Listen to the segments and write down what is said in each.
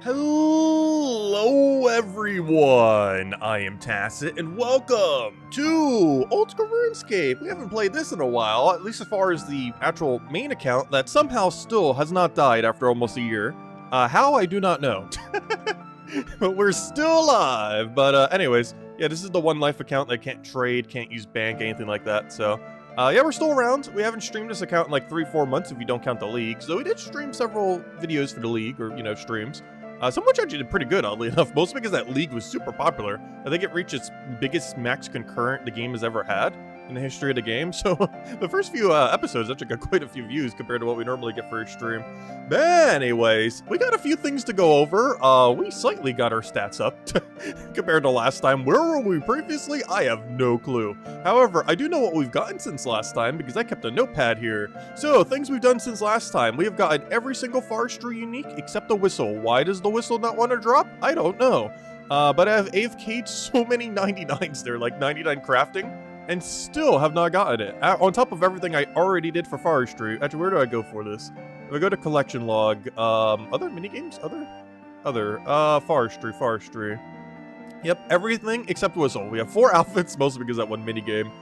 Hello everyone, I am Tacit and welcome to Oldschool Runescape. We haven't played this in a while, at least as far as the actual main account that somehow still has not died after almost a year. How, I do not know. But we're still alive. But anyways, yeah, this is the one life account that can't trade, can't use bank, anything like that, so... yeah, we're still around. We haven't streamed this account in like 3-4 months if you don't count the league, so we did stream several videos for the league, or, streams. Some of which actually did pretty good, oddly enough, mostly because that league was super popular. I think it reached its biggest max concurrent the game has ever had in the history of the game, so the first few episodes actually got quite a few views compared to what we normally get for a stream. But anyways, we got a few things to go over. We slightly got our stats up compared to last time. Where were we previously? I have no clue. However, I do know what we've gotten since last time because I kept a notepad here. So, things we've done since last time. We have gotten every single forestry unique except the whistle. Why does the whistle not want to drop? I don't know. But I have AFK'd so many 99s there, like 99 crafting, and still have not gotten it. On top of everything I already did for forestry. Actually, where do I go for this? If I go to collection log, other minigames? Forestry. Yep, everything except whistle. We have 4 outfits, mostly because of that one minigame.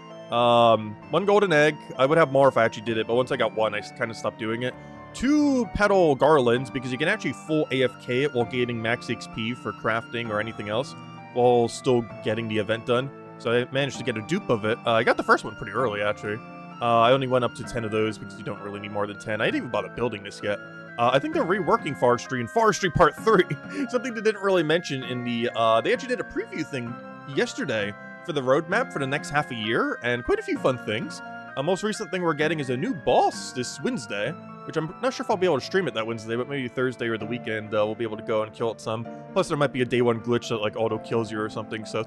1 golden egg. I would have more if I actually did it, but once I got 1, I kind of stopped doing it. 2 petal garlands, because you can actually full AFK it while gaining max XP for crafting or anything else, while still getting the event done. So I managed to get a dupe of it. I got the first one pretty early, actually. I only went up to 10 of those because you don't really need more than 10. I didn't even bother building this yet. I think they're reworking Forestry in Forestry Part 3. Something they didn't really mention in the... they actually did a preview thing yesterday for the roadmap for the next half a year, and quite a few fun things. Most recent thing we're getting is a new boss this Wednesday, which I'm not sure if I'll be able to stream it that Wednesday, but maybe Thursday or the weekend we'll be able to go and kill it some. Plus there might be a day 1 glitch that like auto kills you or something, so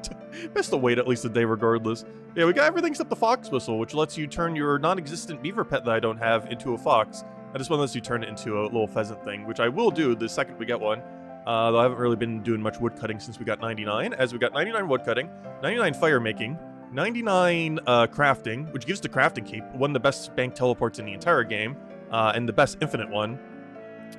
best to wait at least a day regardless. Yeah, we got everything except the fox whistle, which lets you turn your non-existent beaver pet that I don't have into a fox. This one lets you turn it into a little pheasant thing, which I will do the second we get one. Though I haven't really been doing much wood cutting since we got 99, as we got 99 wood cutting, 99 fire making, 99 crafting, which gives the crafting cape, one of the best bank teleports in the entire game, and the best infinite one.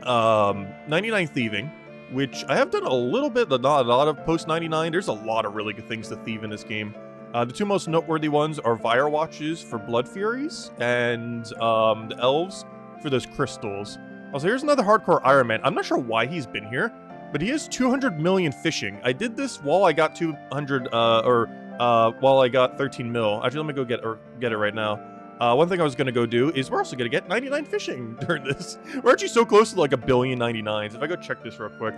99 thieving, which I have done a little bit, but not a lot of post 99. There's a lot of really good things to thieve in this game. The 2 most noteworthy ones are Fire Watches for Blood Furies, and the Elves for those crystals. Also, here's another hardcore Iron Man. I'm not sure why he's been here, but he has 200 million fishing. I did this while I got 200, while I got 13 mil. Actually, let me go get it right now. One thing I was going to go do is we're also going to get 99 fishing during this. We're actually so close to like 1 billion 99s. If I go check this real quick.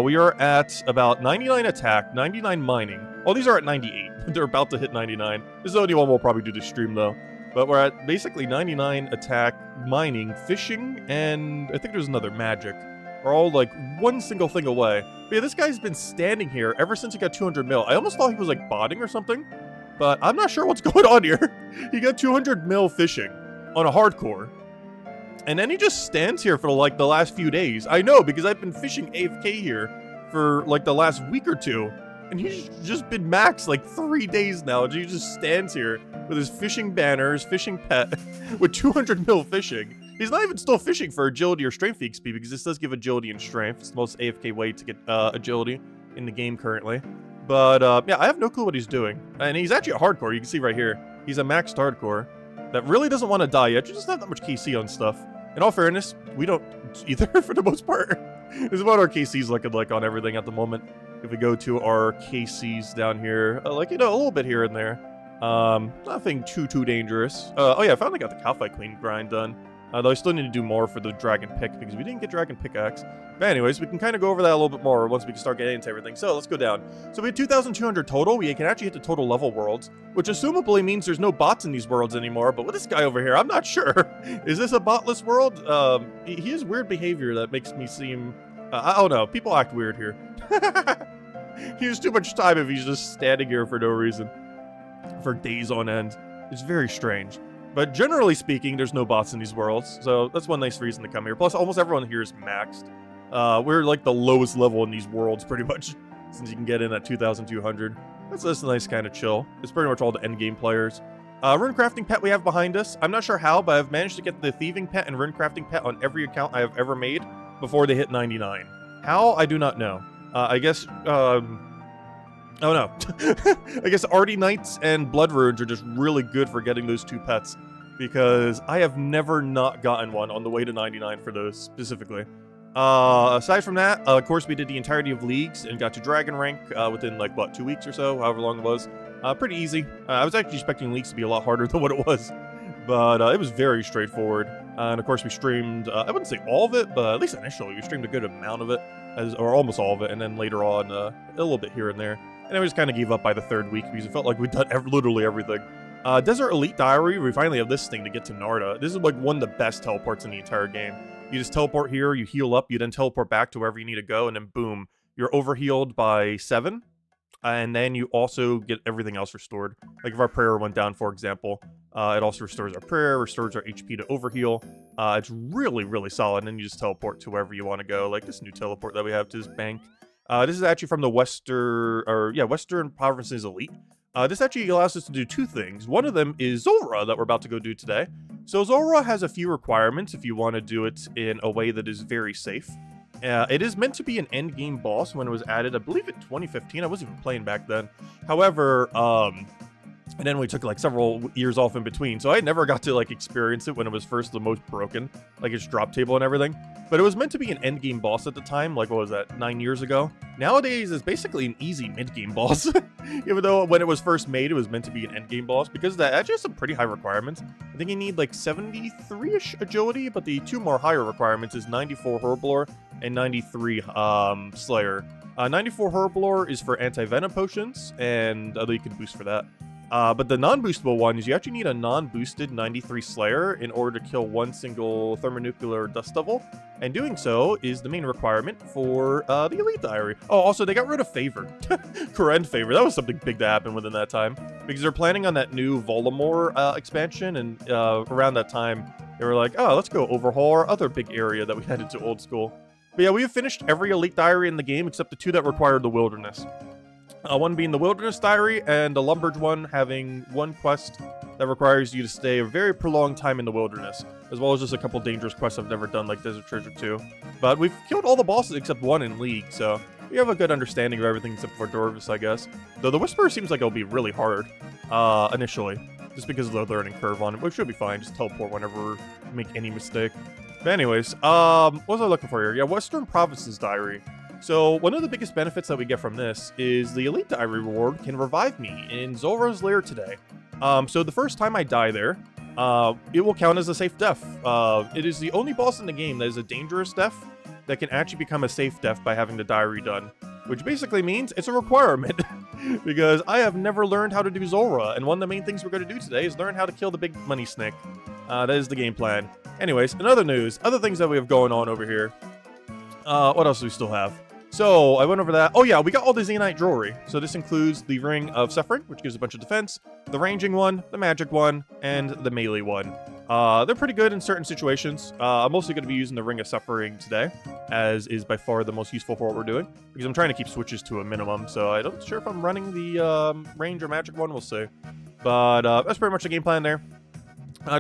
We are at about 99 attack, 99 mining. Oh, these are at 98. They're about to hit 99. This is the only one we'll probably do this stream though. But we're at basically 99 attack, mining, fishing, and I think there's another magic. We're all like 1 single thing away. But yeah, this guy's been standing here ever since he got 200 mil. I almost thought he was like botting or something, but I'm not sure what's going on here. He got 200 mil fishing on a hardcore, and then he just stands here for like the last few days. I know, because I've been fishing AFK here for like the last week or 2, and he's just been maxed like 3 days now, and he just stands here with his fishing banner, his fishing pet, with 200 mil fishing. He's not even still fishing for agility or strength XP, because this does give agility and strength. It's the most AFK way to get agility in the game currently. But yeah, I have no clue what he's doing. And he's actually a hardcore. You can see right here. He's a maxed hardcore that really doesn't want to die yet. You just not that much KC on stuff. In all fairness, we don't either for the most part. This is what our KC's looking like on everything at the moment. If we go to our KCs down here, like, a little bit here and there. Nothing too dangerous. Oh yeah, I finally got the Cowfight Queen grind done. Though I still need to do more for the Dragon Pick, because we didn't get Dragon Pickaxe. But anyways, we can kind of go over that a little bit more once we can start getting into everything. So, let's go down. So we had 2,200 total. We can actually hit the total level worlds, which assumably means there's no bots in these worlds anymore. But with this guy over here, I'm not sure. Is this a botless world? He has weird behavior that makes me seem... I don't know. People act weird here. He has too much time if he's just standing here for no reason. For days on end. It's very strange. But generally speaking, there's no bots in these worlds, so that's one nice reason to come here. Plus, almost everyone here is maxed. We're like the lowest level in these worlds, pretty much, since you can get in at 2,200. That's just a nice kind of chill. It's pretty much all the endgame players. Rune crafting pet we have behind us. I'm not sure how, but I've managed to get the thieving pet and rune crafting pet on every account I have ever made before they hit 99. How? I do not know. I guess, oh no. I guess Artie Knights and Blood Runes are just really good for getting those 2 pets, because I have never not gotten one on the way to 99 for those specifically. Aside from that, of course, we did the entirety of leagues and got to Dragon Rank within, like, what, 2 weeks or so, however long it was. Pretty easy. I was actually expecting leagues to be a lot harder than what it was, but it was very straightforward. And of course, we streamed, I wouldn't say all of it, but at least initially, we streamed a good amount of it, or almost all of it, and then later on, a little bit here and there. And I just kind of gave up by the 3rd week because it felt like we'd done literally everything. Desert Elite Diary, we finally have this thing to get to Narda. This is like one of the best teleports in the entire game. You just teleport here, you heal up, you then teleport back to wherever you need to go, and then boom, you're overhealed by 7. And then you also get everything else restored. Like if our prayer went down, for example, it also restores our prayer, restores our HP to overheal. It's really, really solid. And then you just teleport to wherever you want to go. Like this new teleport that we have to this bank. This is actually from the Western Provinces Elite. This actually allows us to do 2 things. One of them is Zulrah that we're about to go do today. So Zulrah has a few requirements if you want to do it in a way that is very safe. It is meant to be an endgame boss when it was added, I believe in 2015. I wasn't even playing back then. However, and then we took like several years off in between, so I never got to like experience it when it was first the most broken, like its drop table and everything. But it was meant to be an endgame boss at the time, like what was that, 9 years ago? Nowadays, it's basically an easy mid-game boss. Even though when it was first made, it was meant to be an endgame boss, because that actually has some pretty high requirements. I think you need like 73-ish agility, but the 2 more higher requirements is 94 Herblore and 93 Slayer. 94 Herblore is for anti-venom potions, and you can boost for that. But the non-boostable one is you actually need a non-boosted 93 Slayer in order to kill 1 single thermonuclear dust devil, and doing so is the main requirement for the Elite Diary. Oh, also, they got rid of Favor. Corrend Favor. That was something big to happen within that time, because they're planning on that new Volamore expansion, and around that time, they were like, oh, let's go overhaul our other big area that we had into Old School. But yeah, we have finished every Elite Diary in the game except the 2 that required the Wilderness. One being the Wilderness Diary, and the Lumberge one having 1 quest that requires you to stay a very prolonged time in the wilderness, as well as just a couple dangerous quests I've never done, like Desert Treasure 2. But we've killed all the bosses except 1 in League, so we have a good understanding of everything except for Dorvis, I guess. Though the Whisperer seems like it'll be really hard, initially, just because of the learning curve on it, but it should be fine. Just teleport whenever we make any mistake. But anyways, what was I looking for here? Yeah, Western Provinces Diary. So, one of the biggest benefits that we get from this is the Elite Diary reward can revive me in Zulrah's lair today. So the first time I die there, it will count as a safe death. It is the only boss in the game that is a dangerous death that can actually become a safe death by having the diary done, which basically means it's a requirement, because I have never learned how to do Zulrah, and one of the main things we're going to do today is learn how to kill the big money snake. That is the game plan. Anyways, in other news, other things that we have going on over here. What else do we still have? So, I went over that. Oh yeah, we got all the Xenite jewelry. So this includes the Ring of Suffering, which gives a bunch of defense, the ranging one, the magic one, and the melee one. They're pretty good in certain situations. I'm mostly going to be using the Ring of Suffering today, as is by far the most useful for what we're doing, because I'm trying to keep switches to a minimum, so I'm not sure if I'm running the range or magic one, we'll see. But that's pretty much the game plan there.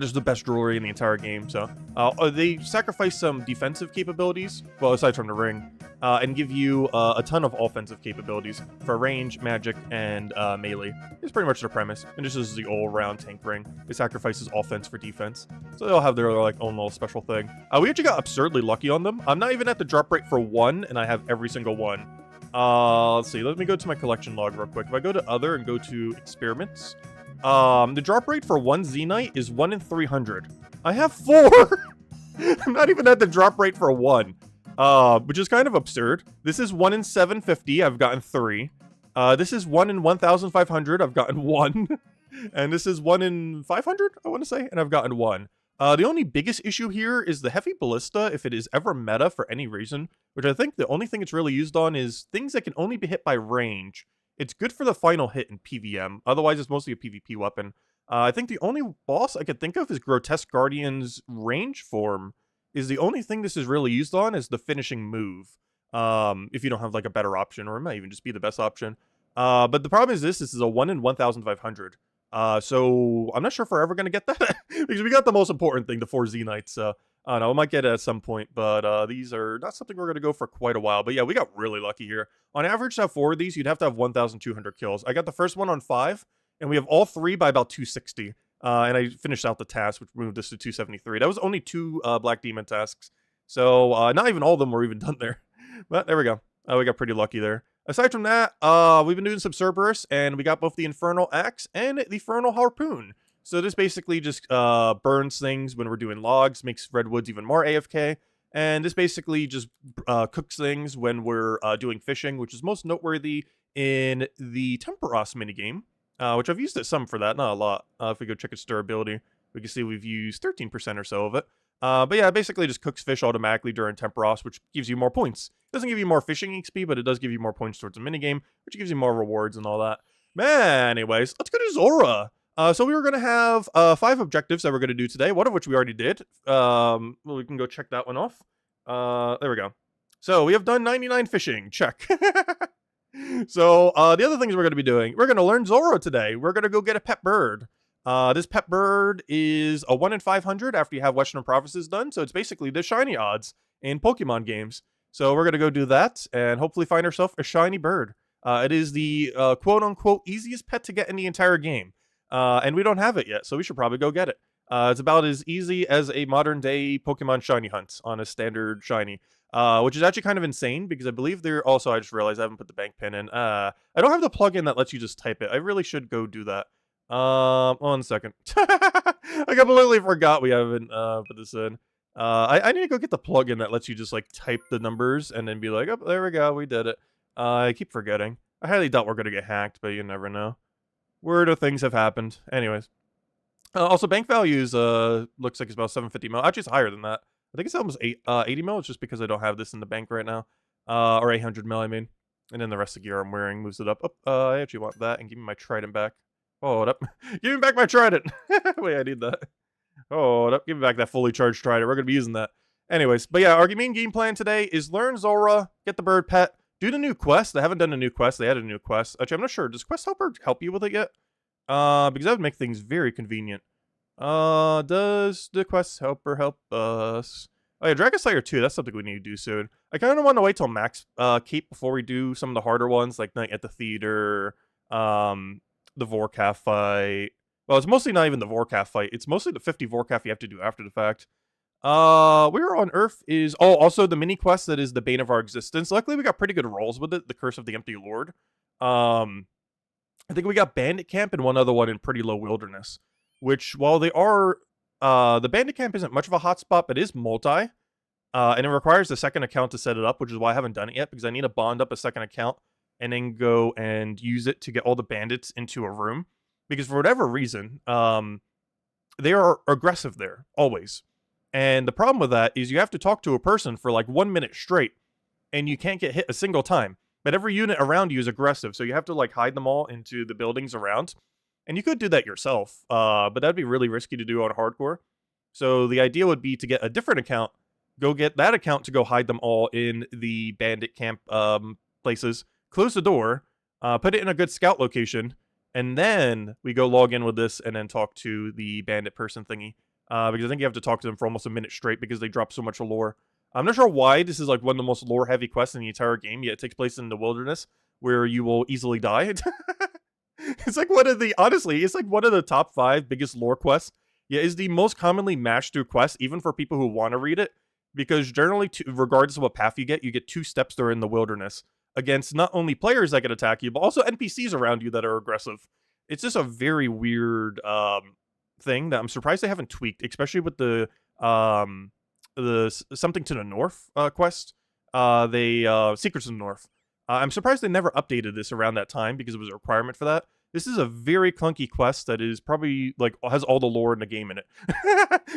Just the best jewelry in the entire game, so. They sacrifice some defensive capabilities, well, aside from the ring, and give you a ton of offensive capabilities for range, magic, and melee. It's pretty much the premise, and this is the all-round tank ring. It sacrifices offense for defense, so they'll have their like own little special thing. We actually got absurdly lucky on them. I'm not even at the drop rate for 1, and I have every single one. Let's see, let me go to my collection log real quick. If I go to Other and go to Experiments, the drop rate for 1 Xenite is 1 in 300. I have 4! I'm not even at the drop rate for 1. Which is kind of absurd. This is 1 in 750, I've gotten 3. This is 1 in 1,500, I've gotten 1. And this is 1 in 500, I want to say, and I've gotten 1. The only biggest issue here is the Heavy Ballista, if it is ever meta for any reason, which I think the only thing it's really used on is things that can only be hit by range. It's good for the final hit in PvM, otherwise it's mostly a PvP weapon. I think the only boss I could think of is Grotesque Guardian's range form is the only thing this is really used on is the finishing move. If you don't have like a better option, or it might even just be the best option. But the problem is this is a 1 in 1,500. So I'm not sure if we're ever going to get that, because we got the most important thing, the 4 Xenites. I don't know, we might get it at some point, but these are not something we're going to go for quite a while. But yeah, we got really lucky here. On average, to have 4 of these, you'd have to have 1,200 kills. I got the first one on 5, and we have all 3 by about 260. And I finished out the task, which moved us to 273. That was only 2 Black Demon tasks. So not even all of them were even done there. But there we go. We got pretty lucky there. Aside from that, we've been doing some Cerberus, and we got both the Infernal Axe and the Infernal Harpoon. So this basically just burns things when we're doing logs, makes redwoods even more AFK, and this basically just cooks things when we're doing fishing, which is most noteworthy in the Temperos minigame, which I've used it some for that, not a lot. If we go check its durability, we can see we've used 13% or so of it. But yeah, it basically just cooks fish automatically during Temperos, which gives you more points. It doesn't give you more fishing XP, but it does give you more points towards the minigame, which gives you more rewards and all that. Man, anyways, let's go to Zulrah. So we were going to have 5 objectives that we're going to do today, one of which we already did. Well, we can go check that one off. There we go. So we have done 99 fishing. Check. So the other things we're going to be doing, we're going to learn Zulrah today. We're going to go get a pet bird. This pet bird is a 1 in 500 after you have Western Provinces done. So it's basically the shiny odds in Pokemon games. So we're going to go do that and hopefully find ourselves a shiny bird. It is the quote-unquote easiest pet to get in the entire game. And we don't have it yet, so we should probably go get it. It's about as easy as a modern-day Pokemon shiny hunt on a standard shiny, which is actually kind of insane because I believe they're... Also, I just realized I haven't put the bank pin in. I don't have the plugin that lets you just type it. I really should go do that. 1 second. I completely forgot we haven't put this in. I need to go get the plugin that lets you just like type the numbers and then be like, oh, there we go, we did it. I keep forgetting. I highly doubt we're gonna get hacked, but you never know. Weirder things have happened. Anyways. Also, bank values looks like it's about 750 mil. Actually, it's higher than that. I think it's almost 80 mil. It's just because I don't have this in the bank right now. Or 800 mil, I mean. And then the rest of the gear I'm wearing moves it up. Oh, I actually want that and give me my trident back. Hold up. Give me back my trident. Wait, I need that. Hold up. Give me back that fully charged trident. We're going to be using that. Anyways, but yeah, our main game plan today is learn Zulrah, get the bird pet, do the new quest. They haven't done a new quest. They added a new quest. Actually, I'm not sure. Does Quest Helper help you with it yet? Because that would make things very convenient. Does the Quest Helper help us? Oh yeah, Dragon Slayer 2, that's something we need to do soon. I kind of want to wait till max keep before we do some of the harder ones, like Night at the Theater, the Vorkath fight. Well, it's mostly not even the Vorkath fight. It's mostly the 50 Vorkath you have to do after the fact. We're on Earth is... Oh, also the mini quest that is the bane of our existence. Luckily, we got pretty good rolls with it. The Curse of the Empty Lord. I think we got Bandit Camp and one other one in Pretty Low Wilderness. Which, while they are... the Bandit Camp isn't much of a hotspot, but is multi. And it requires a second account to set it up, which is why I haven't done it yet, because I need to bond up a second account and then go and use it to get all the bandits into a room. Because for whatever reason, they are aggressive there, always. And the problem with that is you have to talk to a person for like 1 minute straight, and you can't get hit a single time. But every unit around you is aggressive, so you have to like hide them all into the buildings around. And you could do that yourself, but that'd be really risky to do on hardcore. So the idea would be to get a different account, go get that account to go hide them all in the bandit camp places, close the door, put it in a good scout location, and then we go log in with this and then talk to the bandit person thingy. Because I think you have to talk to them for almost a minute straight because they drop so much lore. I'm not sure why this is like one of the most lore-heavy quests in the entire game, yet it takes place in the wilderness, where you will easily die. It's like one of the... Honestly, it's like one of the top 5 biggest lore quests. Yeah, is the most commonly mashed through quest, even for people who want to read it. Because generally, regardless of what path you get 2 steps there in the wilderness. Against not only players that can attack you, but also NPCs around you that are aggressive. It's just a very weird thing that I'm surprised they haven't tweaked, especially with the Something to the North quest. Secrets of the North. I'm surprised they never updated this around that time because it was a requirement for that. This is a very clunky quest that is probably, like, has all the lore in the game in it.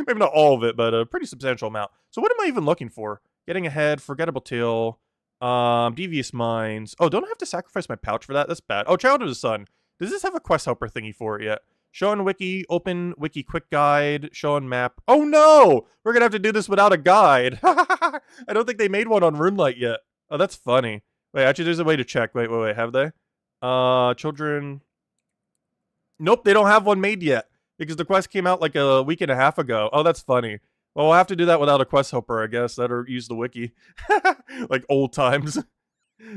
Maybe not all of it, but a pretty substantial amount. So what am I even looking for? Getting ahead, Forgettable Tale, Devious Minds. Oh, don't I have to sacrifice my pouch for that? That's bad. Oh, Child of the Sun. Does this have a quest helper thingy for it yet? Show on wiki, open wiki quick guide, show on map. Oh no! We're gonna have to do this without a guide. I don't think they made one on RuneLite yet. Oh, that's funny. Wait, actually, there's a way to check. Wait, have they? Children. Nope, they don't have one made yet. Because the quest came out like a week and a half ago. Oh, that's funny. Well, we'll have to do that without a quest helper, I guess. That'll use the wiki. Like old times.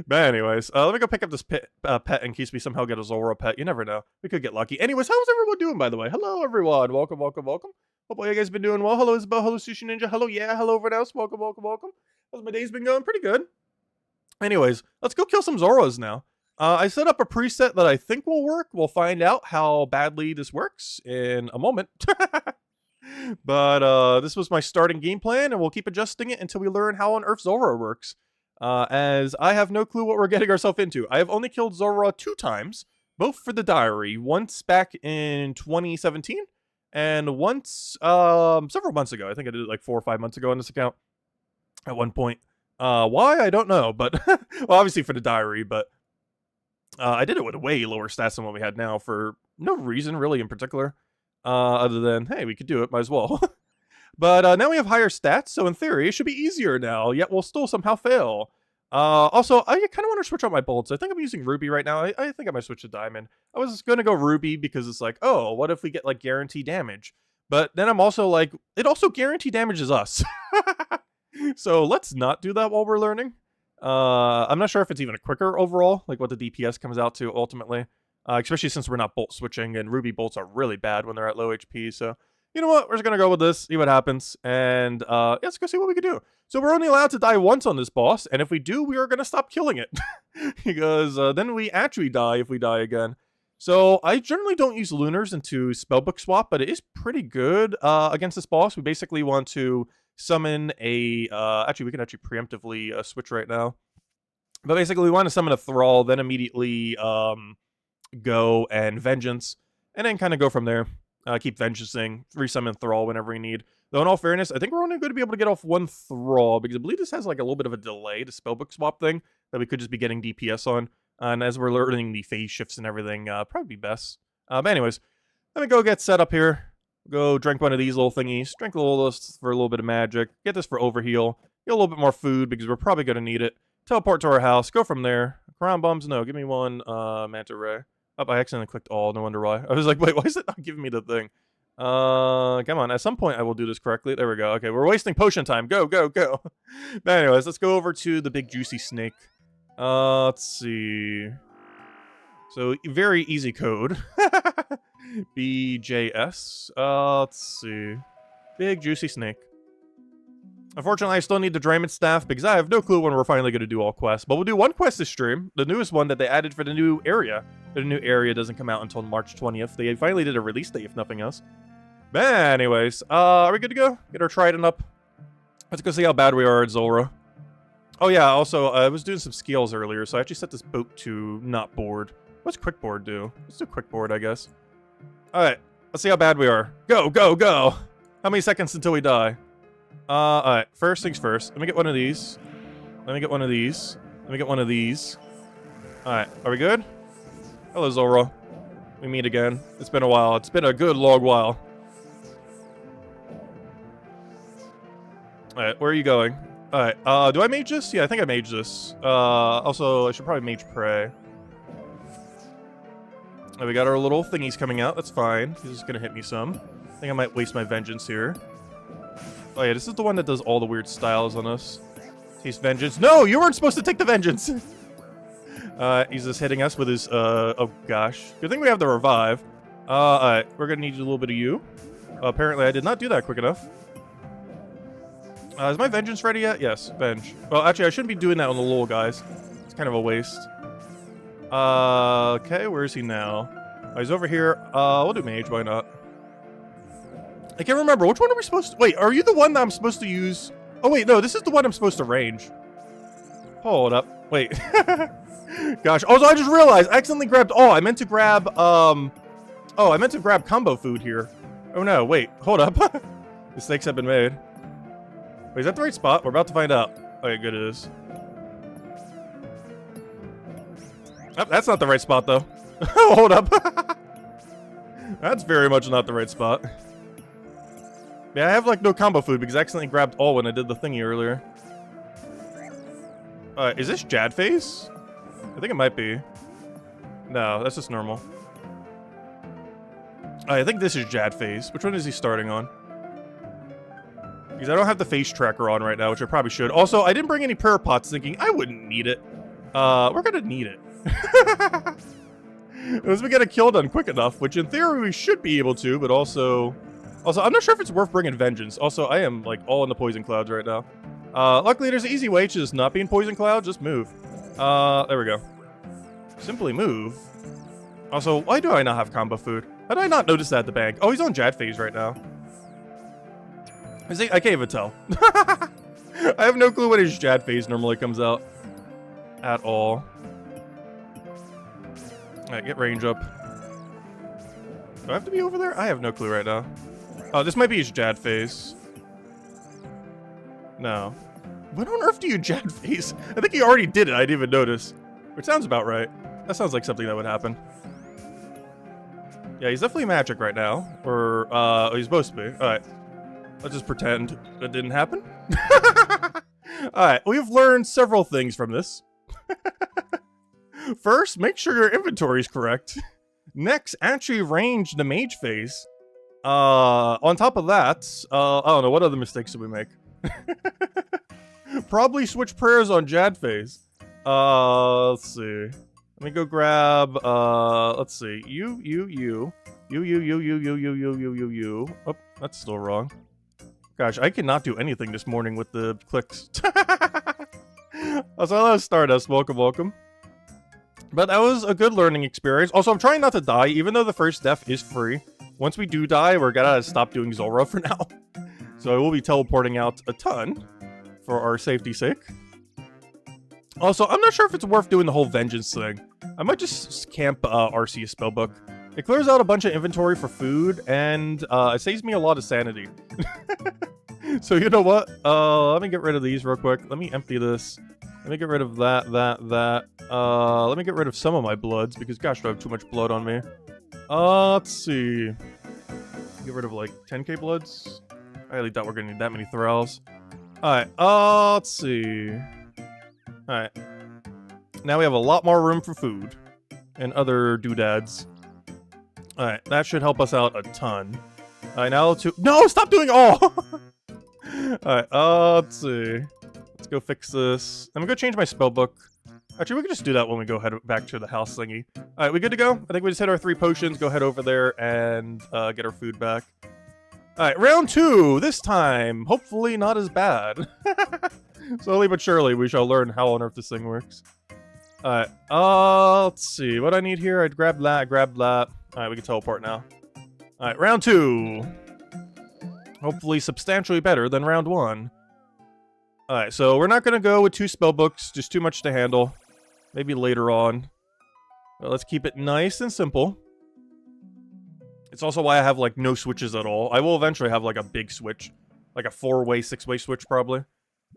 But anyways, let me go pick up this pet in case we somehow get a Zulrah pet. You never know. We could get lucky. Anyways, how's everyone doing, by the way? Hello, everyone. Welcome, welcome, welcome. Hope all you guys been doing well. Hello, Isabel. Hello, Sushi Ninja. Hello, yeah. Hello, everyone else. Welcome, welcome, welcome. How's my day's been going? Pretty good. Anyways, let's go kill some Zulrahs now. I set up a preset that I think will work. We'll find out how badly this works in a moment. But this was my starting game plan, and we'll keep adjusting it until we learn how on earth Zulrah works. As I have no clue what we're getting ourselves into. I have only killed Zulrah 2 times, both for the diary. Once back in 2017, and once several months ago. I think I did it like 4 or 5 months ago on this account at one point. Why? I don't know, but well, obviously for the diary, but I did it with way lower stats than what we had now for no reason really in particular. Other than, hey, we could do it, might as well. But now we have higher stats, so in theory, it should be easier now, yet we'll still somehow fail. Also, I kind of want to switch out my bolts. I think I'm using Ruby right now. I think I might switch to Diamond. I was going to go Ruby because it's like, oh, what if we get, like, guaranteed damage? But then I'm also like, it also guaranteed damages us. So let's not do that while we're learning. I'm not sure if it's even quicker overall, like what the DPS comes out to ultimately. Especially since we're not bolt switching, and Ruby bolts are really bad when they're at low HP, so... You know what? We're just going to go with this, see what happens, and yeah, let's go see what we can do. So we're only allowed to die once on this boss, and if we do, we are going to stop killing it. Because then we actually die if we die again. So I generally don't use Lunars into Spellbook Swap, but it is pretty good against this boss. We basically want to summon a... actually, we can actually preemptively switch right now. But basically, we want to summon a Thrall, then immediately go and Vengeance, and then kind of go from there. Keep Vengeancing, resummon Thrall whenever we need. Though in all fairness, I think we're only going to be able to get off 1 Thrall, because I believe this has like a little bit of a delay, the Spellbook Swap thing, that we could just be getting DPS on. And as we're learning the phase shifts and everything, probably be best. But anyways, let me go get set up here. Go drink one of these little thingies. Drink a little of this for a little bit of magic. Get this for overheal. Get a little bit more food, because we're probably going to need it. Teleport to our house. Go from there. Crown Bombs, no. Give me 1 Manta Ray. Oh, I accidentally clicked all, no wonder why. I was like, wait, why is it not giving me the thing? Come on, at some point I will do this correctly. There we go. Okay, we're wasting potion time. Go, go, go. But anyways, let's go over to the big juicy snake. Let's see. So, very easy code. BJS. Let's see. Big juicy snake. Unfortunately, I still need the Draymond staff because I have no clue when we're finally going to do all quests. But we'll do 1 quest this stream, the newest one that they added for the new area. The new area doesn't come out until March 20th. They finally did a release date, if nothing else. But anyways, are we good to go? Get our trident up. Let's go see how bad we are at Zulrah. Oh yeah, also, I was doing some scales earlier, so I actually set this boat to not board. What's quick board do? Let's do quick board, I guess. Alright, let's see how bad we are. Go, go, go! How many seconds until we die? Alright, first things first. Let me get one of these. Let me get one of these. Let me get one of these. Alright, are we good? Hello, Zulrah. We meet again. It's been a while. It's been a good long while. Alright, where are you going? Alright, do I mage this? Yeah, I think I mage this. Also, I should probably mage Prey. Oh, we got our little thingies coming out. That's fine. He's just gonna hit me some. I think I might waste my Vengeance here. Oh yeah, this is the one that does all the weird styles on us. Taste Vengeance. No, you weren't supposed to take the Vengeance! He's just hitting us with his, oh gosh. Good thing we have the revive. Alright, we're gonna need a little bit of you. Apparently I did not do that quick enough. Is my Vengeance ready yet? Yes, Venge. Well, actually, I shouldn't be doing that on the little guys. It's kind of a waste. Okay, where is he now? Oh, he's over here. We'll do Mage, why not? I can't remember. Which one are we supposed to... Wait, are you the one that I'm supposed to use? Oh, wait, no, this is the one I'm supposed to range. Hold up. Wait. Gosh. Oh, so I just realized I accidentally grabbed... Oh, I meant to grab, Oh, I meant to grab combo food here. Oh, no, wait. Hold up. Mistakes have been made. Wait, is that the right spot? We're about to find out. Okay, good it is. Oh, that's not the right spot, though. Hold up. That's very much not the right spot. Yeah, I have, like, no combo food because I accidentally grabbed all when I did the thingy earlier. Is this Jad phase? I think it might be. No, that's just normal. I think this is Jad phase. Which one is he starting on? Because I don't have the face tracker on right now, which I probably should. Also, I didn't bring any prayer pots thinking I wouldn't need it. We're gonna need it. Unless we get a kill done quick enough, which in theory we should be able to, but also, I'm not sure if it's worth bringing vengeance. Also, I am like all in the poison clouds right now. Luckily there's an easy way to just not be in poison cloud, just move. There we go. Simply move. Also, why do I not have combo food? How did I not notice that at the bank? Oh, he's on Jad phase right now. I can't even tell. I have no clue when his Jad phase normally comes out. At all. Alright, get range up. Do I have to be over there? I have no clue right now. Oh, this might be his Jad phase. No. When on earth do you Jad phase? I think he already did it, I didn't even notice. Which sounds about right. That sounds like something that would happen. Yeah, he's definitely magic right now. Or, he's supposed to be. Alright. Let's just pretend that didn't happen. Alright, we've learned several things from this. First, make sure your inventory is correct. Next, actually range the mage phase. On top of that, I don't know, what other mistakes did we make? Probably switch prayers on Jad phase. Let's see. Let me go grab, let's see. You. Oh, that's still wrong. Gosh, I cannot do anything this morning with the clicks. Also, hello, Stardust. Welcome, welcome. But that was a good learning experience. Also, I'm trying not to die, even though the first death is free. Once we do die, we're gonna stop doing Zulrah for now. So I will be teleporting out a ton for our safety's sake. Also, I'm not sure if it's worth doing the whole vengeance thing. I might just camp Arceus spellbook. It clears out a bunch of inventory for food, and it saves me a lot of sanity. So you know what? Let me get rid of these real quick. Let me empty this. Let me get rid of that. Let me get rid of some of my bloods, because gosh, do I have too much blood on me. Let's see. Get rid of like 10k bloods. I really doubt we're gonna need that many thralls. Alright, let's see. Alright. Now we have a lot more room for food. And other doodads. Alright, that should help us out a ton. Alright, now to— No! Stop doing all! Alright, let's see. Let's go fix this. I'm gonna go change my spellbook. Actually, we can just do that when we go back to the house thingy. Alright, we good to go? I think we just hit our 3 potions, go head over there, and get our food back. Alright, round 2! This time, hopefully not as bad. Slowly but surely, we shall learn how on earth this thing works. Alright, let's see. What I need here, I'd grab that, grab that. Alright, we can teleport now. Alright, round 2! Hopefully substantially better than round 1. Alright, so we're not gonna go with 2 spellbooks, just too much to handle. Maybe later on. But let's keep it nice and simple. It's also why I have, like, no switches at all. I will eventually have, like, a big switch. Like a 4-way, 6-way switch, probably.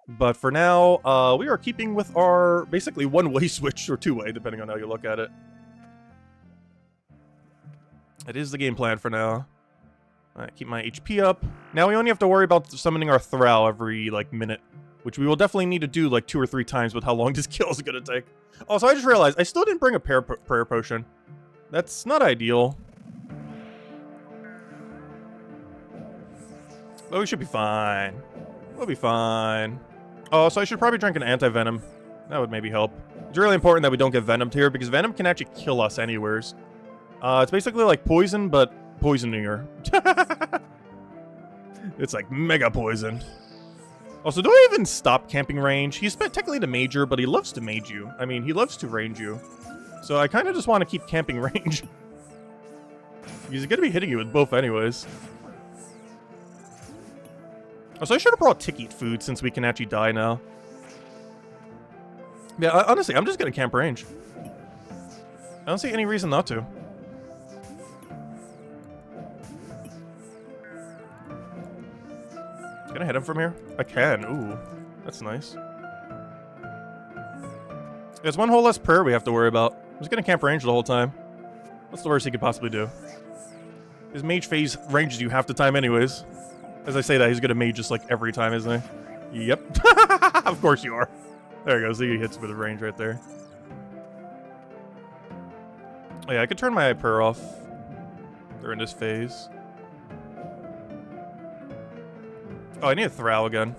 But for now, we are keeping with our, basically, 1-way switch, or 2-way, depending on how you look at it. It is the game plan for now. Alright, keep my HP up. Now we only have to worry about summoning our Thrall every, like, minute. Which we will definitely need to do, like, 2 or 3 times with how long this kill is gonna take. Also, I just realized, I still didn't bring a prayer potion. That's not ideal. But we should be fine. We'll be fine. Oh, so I should probably drink an anti-venom. That would maybe help. It's really important that we don't get venomed here, because venom can actually kill us anywheres. It's basically like poison, but poisonier. It's like mega poison. Also, do I even stop camping range? He's technically the major, but he loves to mage you. I mean, he loves to range you. So I kind of just want to keep camping range. He's going to be hitting you with both anyways. Also, I should have brought tick-eat food since we can actually die now. Yeah, honestly, I'm just going to camp range. I don't see any reason not to. Can I hit him from here? I can. Ooh, that's nice. There's one whole less prayer we have to worry about. I'm just going to camp range the whole time. What's the worst he could possibly do? His mage phase ranges you half the time anyways. As I say that, he's gonna mage just like every time, isn't he? Yep. Of course you are. There he goes. He hits with a range right there. Oh yeah, I could turn my prayer off during this phase. Oh, I need a Throw again.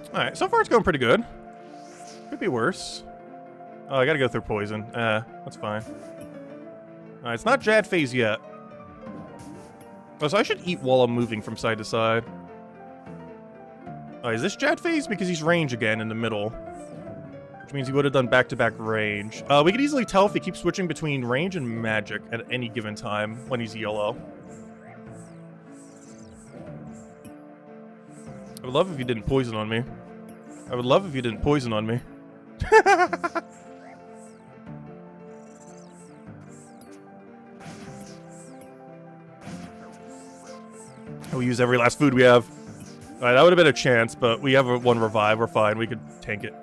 Alright, so far it's going pretty good. Could be worse. Oh, I gotta go through poison. That's fine. Alright, it's not Jad phase yet. Oh, so I should eat while I'm moving from side to side. Oh, is this Jad phase? Because he's range again in the middle. Which means he would have done back-to-back range. We could easily tell if he keeps switching between range and magic at any given time when he's yellow. I would love if you didn't poison on me. I would love if you didn't poison on me. We use every last food we have. Alright, that would have been a chance, but we have one revive. We're fine. We could tank it.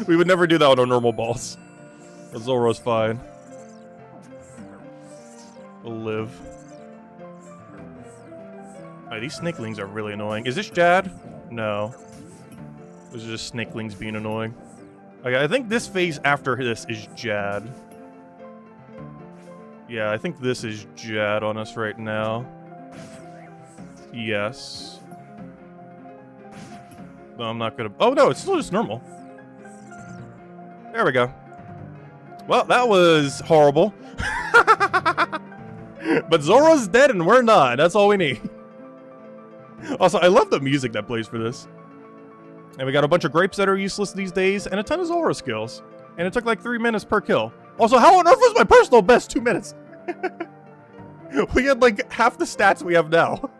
We would never do that on our normal balls. But Zulrah's fine. We'll live. Alright, these snakelings are really annoying. Is this Jad? No. Those are just snakelings being annoying. Okay, I think this phase after this is Jad. Yeah, I think this is Jad on us right now. Yes. No, I'm not gonna... Oh, no, it's still just normal. There we go. Well, that was horrible. But Zora's dead and we're not. That's all we need. Also, I love the music that plays for this. And we got a bunch of grapes that are useless these days, and a ton of Zulrah skills. And it took like 3 minutes per kill. Also, how on earth was my personal best 2 minutes? We had like half the stats we have now.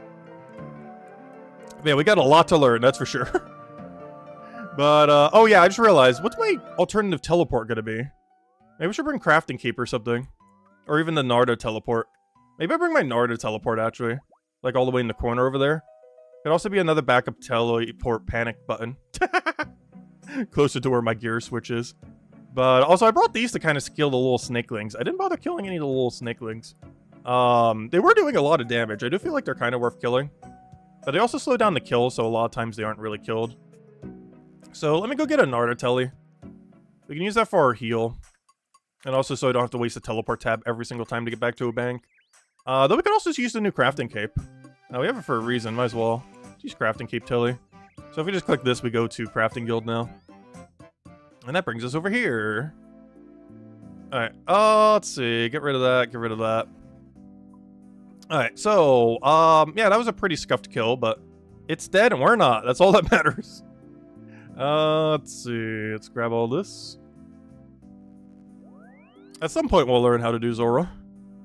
Man, we got a lot to learn, that's for sure. But, oh yeah, I just realized, what's my alternative teleport gonna be? Maybe we should bring Crafting Cape or something. Or even the Narda teleport. Maybe I bring my Narda teleport, actually. Like, all the way in the corner over there. Could also be another backup teleport panic button. Closer to where my gear switch is. But, also, I brought these to kind of kill the little snakelings. I didn't bother killing any of the little snakelings. They were doing a lot of damage. I do feel like they're kind of worth killing. But they also slow down the kill, so a lot of times they aren't really killed. So let me go get a Narda telly. We can use that for our heal. And also so I don't have to waste a teleport tab every single time to get back to a bank. Though we could also just use the new Crafting Cape. We have it for a reason, might as well. Use Crafting Cape telly. So if we just click this, we go to Crafting Guild now. And that brings us over here. Alright, let's see. Get rid of that, get rid of that. Alright, so, yeah, that was a pretty scuffed kill, but it's dead and we're not. That's all that matters. Let's see. Let's grab all this. At some point, we'll learn how to do Zulrah.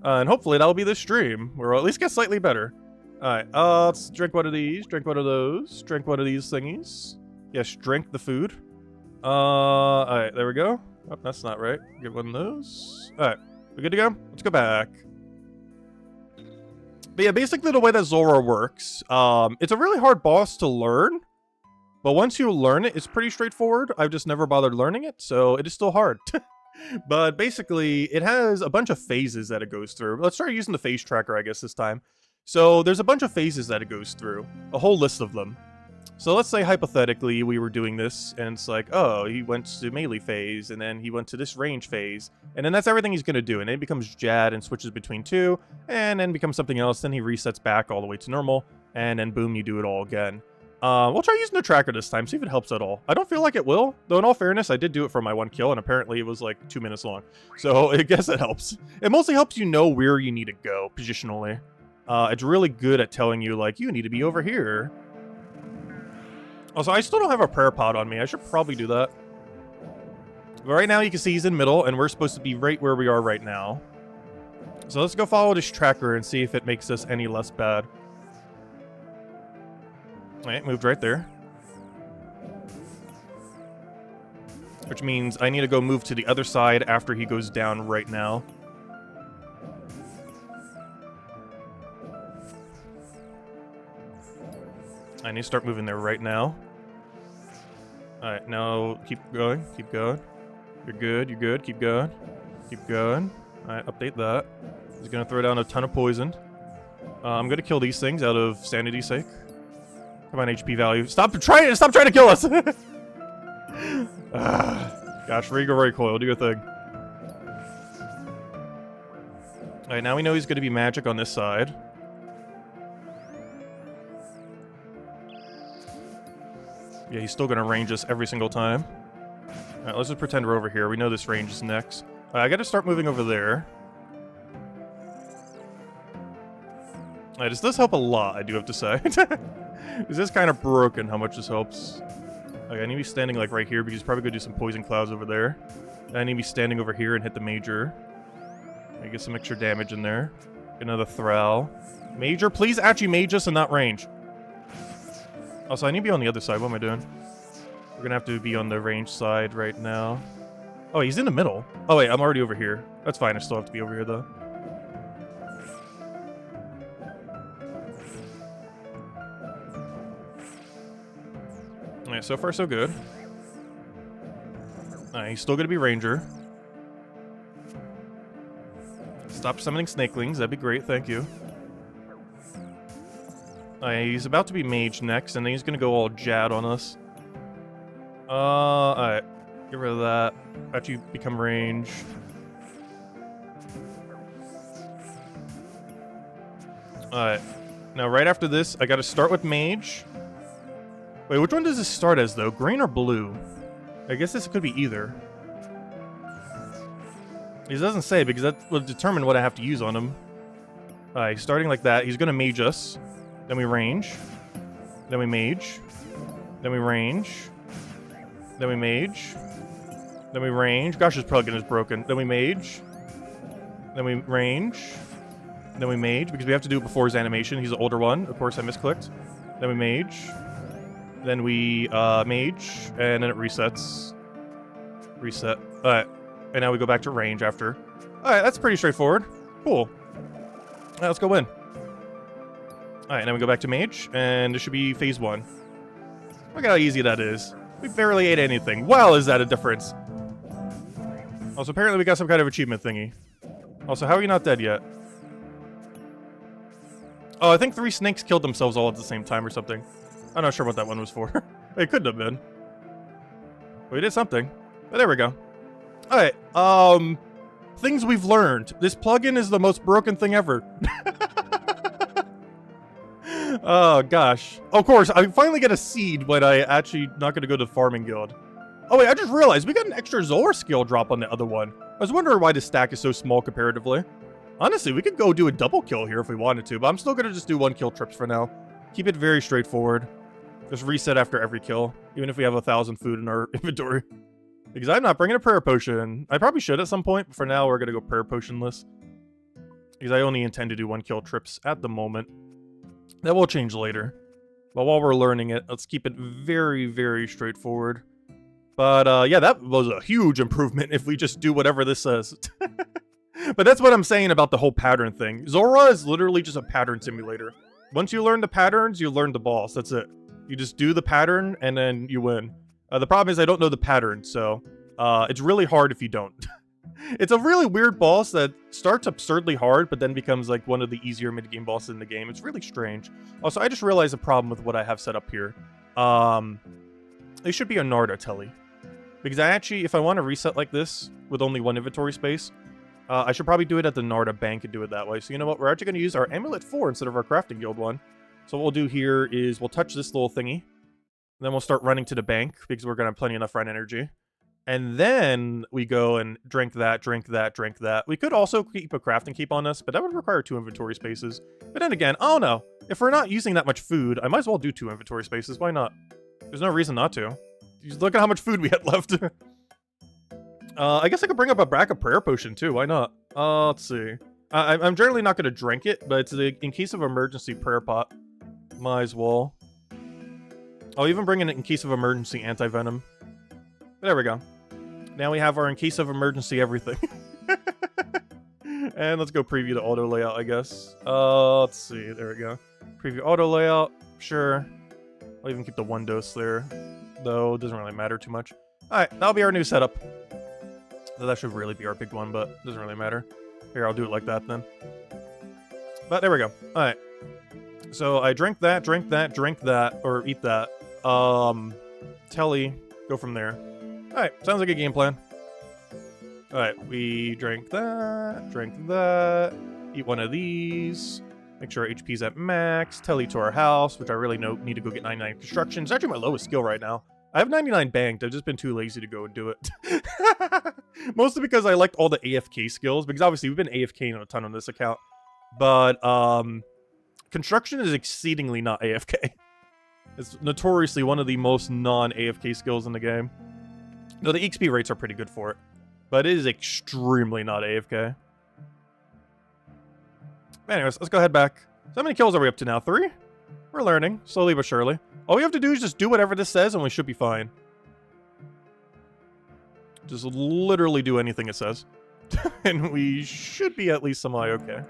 And hopefully that'll be this stream, or we'll at least get slightly better. Alright, let's drink one of these, drink one of those, drink one of these thingies. Yes, drink the food. Alright, there we go. Oh, that's not right. Get one of those. Alright, we good to go? Let's go back. But yeah, basically the way that Zulrah works, it's a really hard boss to learn. But once you learn it, it's pretty straightforward. I've just never bothered learning it, so it is still hard. But basically, it has a bunch of phases that it goes through. Let's try using the phase tracker, I guess, this time. So there's a bunch of phases that it goes through. A whole list of them. So let's say, hypothetically, we were doing this, and it's like, oh, he went to melee phase, and then he went to this range phase, and then that's everything he's going to do, and then he becomes Jad and switches between two, and then becomes something else, then he resets back all the way to normal, and then boom, you do it all again. We'll try using the tracker this time, see if it helps at all. I don't feel like it will, though in all fairness, I did do it for my one kill, and apparently it was like 2 minutes long. So I guess it helps. It mostly helps you know where you need to go, positionally. It's really good at telling you, like, you need to be over here. Also, I still don't have a prayer pod on me. I should probably do that. But right now, you can see he's in middle, and we're supposed to be right where we are right now. So let's go follow this tracker and see if it makes us any less bad. Alright, moved right there. Which means I need to go move to the other side after he goes down right now. I need to start moving there right now. Alright, now keep going, keep going. You're good, you're good, keep going. Keep going. Alright, update that. He's gonna throw down a ton of poison. I'm gonna kill these things out of sanity's sake. Come on, HP value. Stop trying to kill us! Gosh, Regal Recoil, do your thing. Alright, now we know he's going to be magic on this side. Yeah, he's still going to range us every single time. Alright, let's just pretend we're over here. We know this range is next. I got to start moving over there. Alright, this does help a lot, I do have to say. This is kind of broken how much this helps. Okay, I need to be standing like right here because he's probably going to do some poison clouds over there. I need to be standing over here and hit the major. I get some extra damage in there. Get another Thrall. Major, please actually mage us and not range. Also, I need to be on the other side. What am I doing? We're gonna have to be on the range side right now. Oh, he's in the middle. Oh, wait, I'm already over here. That's fine. I still have to be over here, though. Alright, so far so good. Alright, he's still gonna be ranger. Stop summoning snakelings. That'd be great. Thank you. He's about to be mage next, and then he's gonna go all Jad on us. Alright. Get rid of that. Actually become range. Alright. Now, right after this, I gotta start with mage. Wait, which one does this start as, though? Green or blue? I guess this could be either. He doesn't say, because that will determine what I have to use on him. Alright, starting like that. He's gonna mage us. Then we range. Then we mage. Then we range. Then we mage. Then we range. Gosh, his plugin is broken. Then we mage. Then we range. Then we mage, because we have to do it before his animation. He's an older one. Of course, I misclicked. Then we mage. Then we mage. And then it resets. Reset. Alright. And now we go back to range after. Alright, that's pretty straightforward. Cool. Alright, let's go in. Alright, now we go back to mage, and this should be phase 1. Look at how easy that is. We barely ate anything. Wow, is that a difference? Also, apparently we got some kind of achievement thingy. Also, how are you not dead yet? Oh, I think 3 snakes killed themselves all at the same time or something. I'm not sure what that one was for. It couldn't have been. We did something. But there we go. Alright, things we've learned. This plugin is the most broken thing ever. Oh, gosh. Of course, I finally get a seed when I actually not going to go to the farming guild. Oh, wait, I just realized we got an extra Zulrah skill drop on the other one. I was wondering why the stack is so small comparatively. Honestly, we could go do a double kill here if we wanted to, but I'm still going to just do 1 kill trips for now. Keep it very straightforward. Just reset after every kill, even if we have 1,000 food in our inventory. Because I'm not bringing a prayer potion. I probably should at some point, but for now we're going to go prayer potionless. Because I only intend to do 1 kill trips at the moment. That will change later. But while we're learning it, let's keep it very, very straightforward. But yeah, that was a huge improvement if we just do whatever this says. But that's what I'm saying about the whole pattern thing. Zulrah is literally just a pattern simulator. Once you learn the patterns, you learn the boss. That's it. You just do the pattern, and then you win. The problem is I don't know the pattern, so it's really hard if you don't. It's a really weird boss that starts absurdly hard, but then becomes like one of the easier mid-game bosses in the game. It's really strange. Also, I just realized a problem with what I have set up here. It should be a Narda telly. Because I actually, if I want to reset like this with only 1 inventory space, I should probably do it at the Narda bank and do it that way. So you know what? We're actually going to use our Amulet 4 instead of our Crafting Guild one. So what we'll do here is we'll touch this little thingy. Then we'll start running to the bank because we're going to have plenty enough run energy. And then we go and drink that, drink that, drink that. We could also keep a crafting keep on us, but that would require 2 inventory spaces. But then again, I don't know. If we're not using that much food, I might as well do 2 inventory spaces. Why not? There's no reason not to. Just look at how much food we had left. I guess I could bring up a backup prayer potion too. Why not? Let's see. I'm generally not going to drink it, but it's in case of emergency prayer pot. Might as well. I'll even bring in case of emergency anti-venom. There we go. Now we have our in case of emergency everything. And let's go preview the auto layout, I guess. Let's see. There we go. Preview auto layout. Sure. I'll even keep the 1 dose there. Though, it doesn't really matter too much. Alright, that'll be our new setup. That should really be our big one, but it doesn't really matter. Here, I'll do it like that then. But there we go. Alright. So I drink that, drink that, drink that, or eat that. Telly, go from there. Alright, sounds like a game plan. Alright, we drink that, Eat one of these. Make sure our HP's at max. Tele to our house, which I really need to go get 99 construction. It's actually my lowest skill right now. I have 99 banked. I've just been too lazy to go and do it. Mostly because I liked all the AFK skills, because obviously we've been AFKing a ton on this account. But construction is exceedingly not AFK. It's notoriously one of the most non-AFK skills in the game. No, the XP rates are pretty good for it, but it is extremely not AFK. Anyways, let's go head back. So how many kills are we up to now? 3? We're learning, slowly but surely. All we have to do is just do whatever this says and we should be fine. Just literally do anything it says. And we should be at least semi-okay.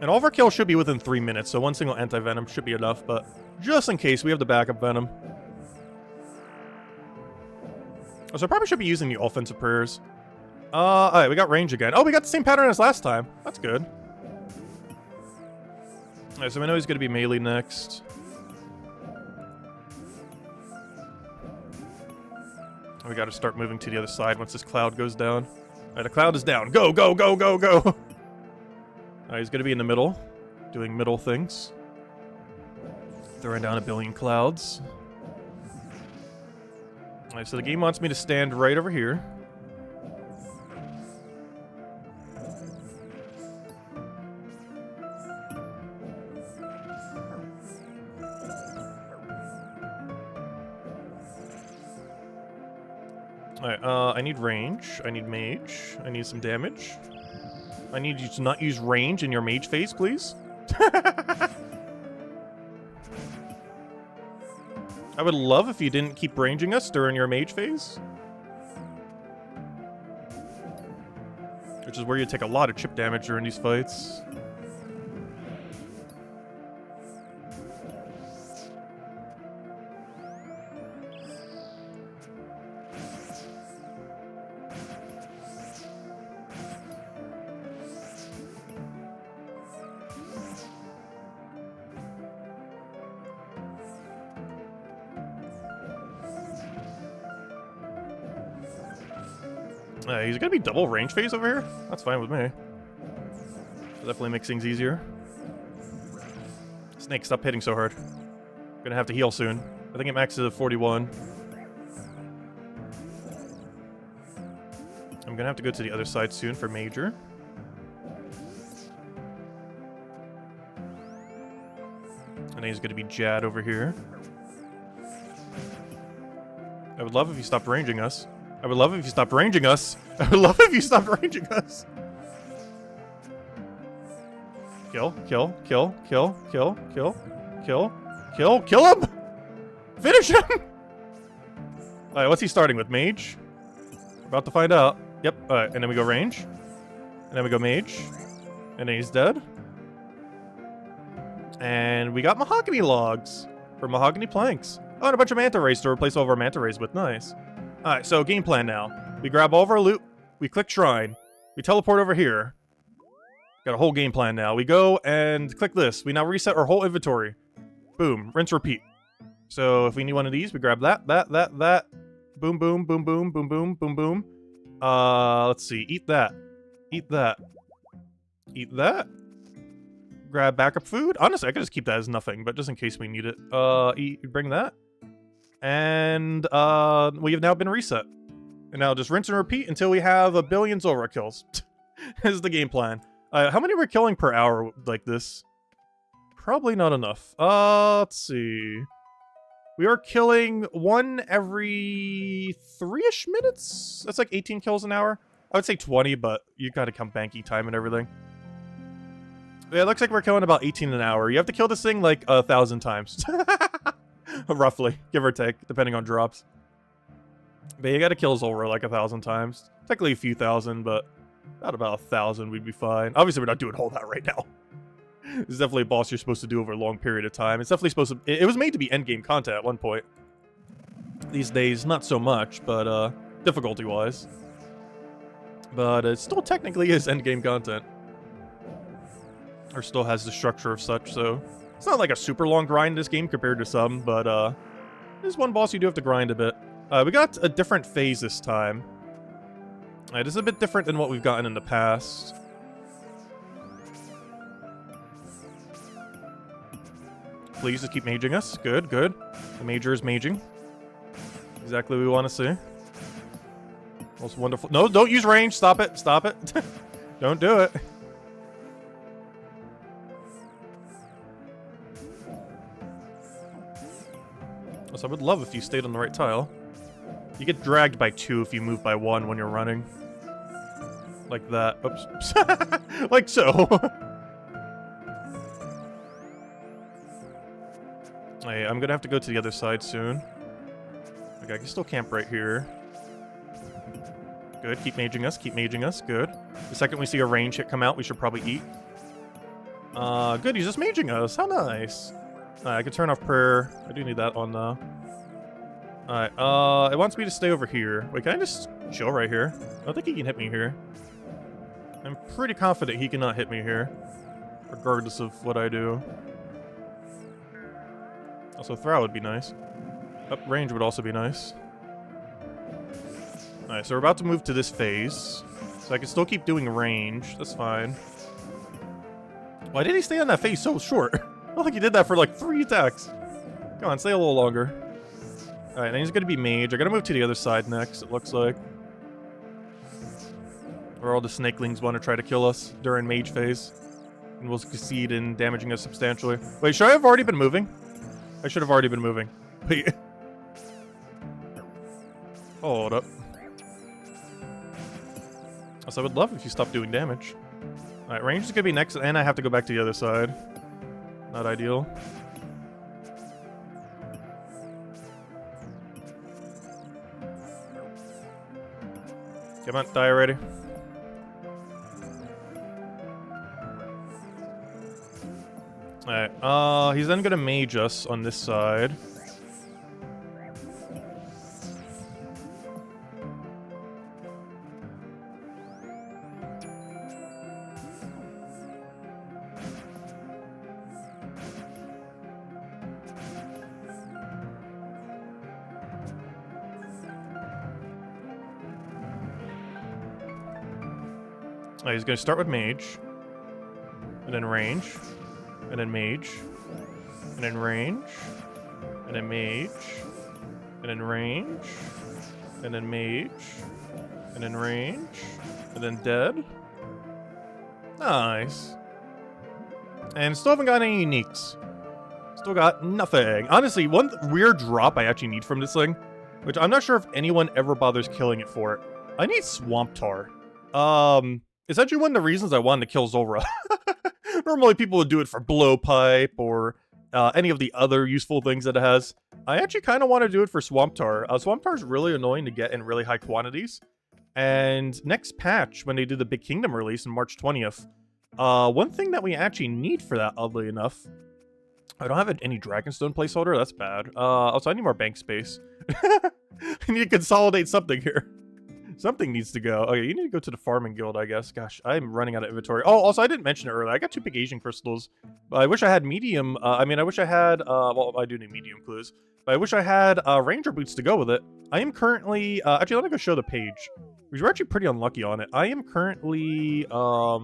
And all of our kills should be within 3 minutes, so one single anti-venom should be enough, but just in case, we have the backup venom. So I probably should be using the offensive prayers. Alright, we got range again. Oh, we got the same pattern as last time. That's good. Alright, so we know he's going to be melee next. We got to start moving to the other side once this cloud goes down. Alright, the cloud is down. Go, go, go, go, go! Alright, he's going to be in the middle, doing middle things. Throwing down a billion clouds. Alright, so the game wants me to stand right over here. Alright, I need range, I need mage, I need some damage. I need you to not use range in your mage phase, please. I would love if you didn't keep ranging us during your mage phase. Which is where you take a lot of chip damage during these fights. He's gonna be double range phase over here? That's fine with me. That definitely makes things easier. Snake, stop hitting so hard. Gonna have to heal soon. I think it maxes at 41. I'm gonna have to go to the other side soon for major. And then he's gonna be Jad over here. I would love if you stopped ranging us. I would love if you stopped ranging us. I would love if you stopped ranging us. Kill, kill, kill, kill, kill, kill, kill, kill, kill him! Finish him! Alright, what's he starting with? Mage? About to find out. Yep, alright, and then we go range. And then we go mage. And then he's dead. And we got mahogany logs for mahogany planks. Oh, and a bunch of manta rays to replace all of our manta rays with. Nice. Alright, so game plan now. We grab all of our loot, we click shrine, we teleport over here. Got a whole game plan now. We go and click this. We now reset our whole inventory. Boom. Rinse, repeat. So if we need one of these, we grab that. Boom, boom, boom, boom, boom, boom, boom, boom. Let's see. Eat that. Eat that. Eat that. Grab backup food. Honestly, I could just keep that as nothing, but just in case we need it. Bring that. And we have now been reset. And now just rinse and repeat until we have 1 billion Zulrah kills. This is the game plan. How many we're killing per hour like this? Probably not enough. Let's see. We are killing 1 every 3-ish minutes? That's like 18 kills an hour. I would say 20, but you gotta count banking time and everything. Yeah, it looks like we're killing about 18 an hour. You have to kill this thing like 1,000 times. Roughly, give or take, depending on drops. But you gotta kill Zulrah like 1,000 times. Technically a few thousand, but about 1,000 we'd be fine. Obviously, we're not doing all that right now. This is definitely a boss you're supposed to do over a long period of time. It's definitely supposed to... It was made to be endgame content at one point. These days, not so much, but difficulty-wise. But it still technically is endgame content. Or still has the structure of such, so... It's not like a super long grind in this game compared to some, but there's one boss you do have to grind a bit. We got a different phase this time. Alright, this is a bit different than what we've gotten in the past. Please just keep maging us. Good, good. The major is maging. Exactly what we want to see. Most wonderful. No, don't use range. Stop it. Stop it. Don't do it. So I would love if you stayed on the right tile. You get dragged by 2 if you move by 1 when you're running. Like that. Oops. Like so. Hey, I'm gonna have to go to the other side soon. Okay, I can still camp right here. Good, keep maging us, keep maging us, good. The second we see a range hit come out, we should probably eat. Good, he's just maging us, how nice. I can turn off prayer. I do need that on, Alright, it wants me to stay over here. Wait, can I just chill right here? I don't think he can hit me here. I'm pretty confident he cannot hit me here. Regardless of what I do. Also, throw would be nice. Up range would also be nice. Alright, so we're about to move to this phase. So I can still keep doing range. That's fine. Why did he stay on that phase so short? I don't think he did that for like 3 attacks. Come on, stay a little longer. Alright, now he's gonna be mage. I gotta move to the other side next, it looks like. Where all the snakelings want to try to kill us during mage phase. And we'll succeed in damaging us substantially. Wait, should I have already been moving? I should have already been moving. Wait. Hold up. Also, I would love if you stopped doing damage. Alright, range is gonna be next, and I have to go back to the other side. Not ideal. Come on, die already. Alright, he's then gonna mage us on this side. Alright, he's gonna start with mage. And then range. And then mage. And then range. And then mage. And then range. And then mage. And then range. And then dead. Nice. And still haven't got any uniques. Still got nothing. Honestly, one weird drop I actually need from this thing, which I'm not sure if anyone ever bothers killing it for it. I need Swamp Tar. It's actually one of the reasons I wanted to kill Zulrah. Normally people would do it for blowpipe or any of the other useful things that it has. I actually kind of want to do it for Swamp Tar. Swamp Tar is really annoying to get in really high quantities. And next patch, when they do the Big Kingdom release on March 20th, one thing that we actually need for that, oddly enough, I don't have any Dragonstone placeholder. That's bad. Also, I need more bank space. I need to consolidate something here. Something needs to go. Okay, you need to go to the farming guild, I guess. Gosh, I'm running out of inventory. Oh, also, I didn't mention it earlier. I got 2 big Asian crystals. But I wish I had medium. I wish I had. Well, I do need medium clues. But I wish I had ranger boots to go with it. I am currently. Actually, let me go show the page. We were actually pretty unlucky on it. I am currently. How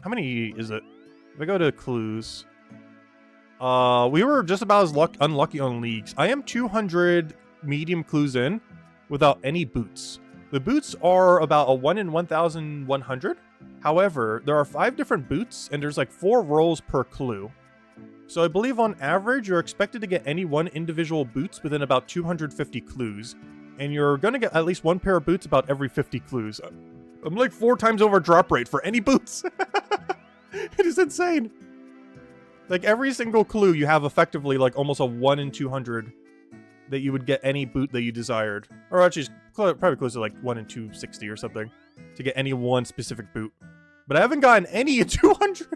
many is it? If I go to clues. We were just about as unlucky on leagues. I am 200 medium clues in. Without any boots. The boots are about a 1 in 1,100. However, there are 5 different boots, and there's like 4 rolls per clue. So I believe on average, you're expected to get any 1 individual boots within about 250 clues. And you're gonna get at least 1 pair of boots about every 50 clues. I'm like 4 times over drop rate for any boots. It is insane. Like every single clue, you have effectively like almost a 1 in 200 that you would get any boot that you desired. Or actually, probably close to like 1 in 260 or something to get any one specific boot. But I haven't gotten any in 200.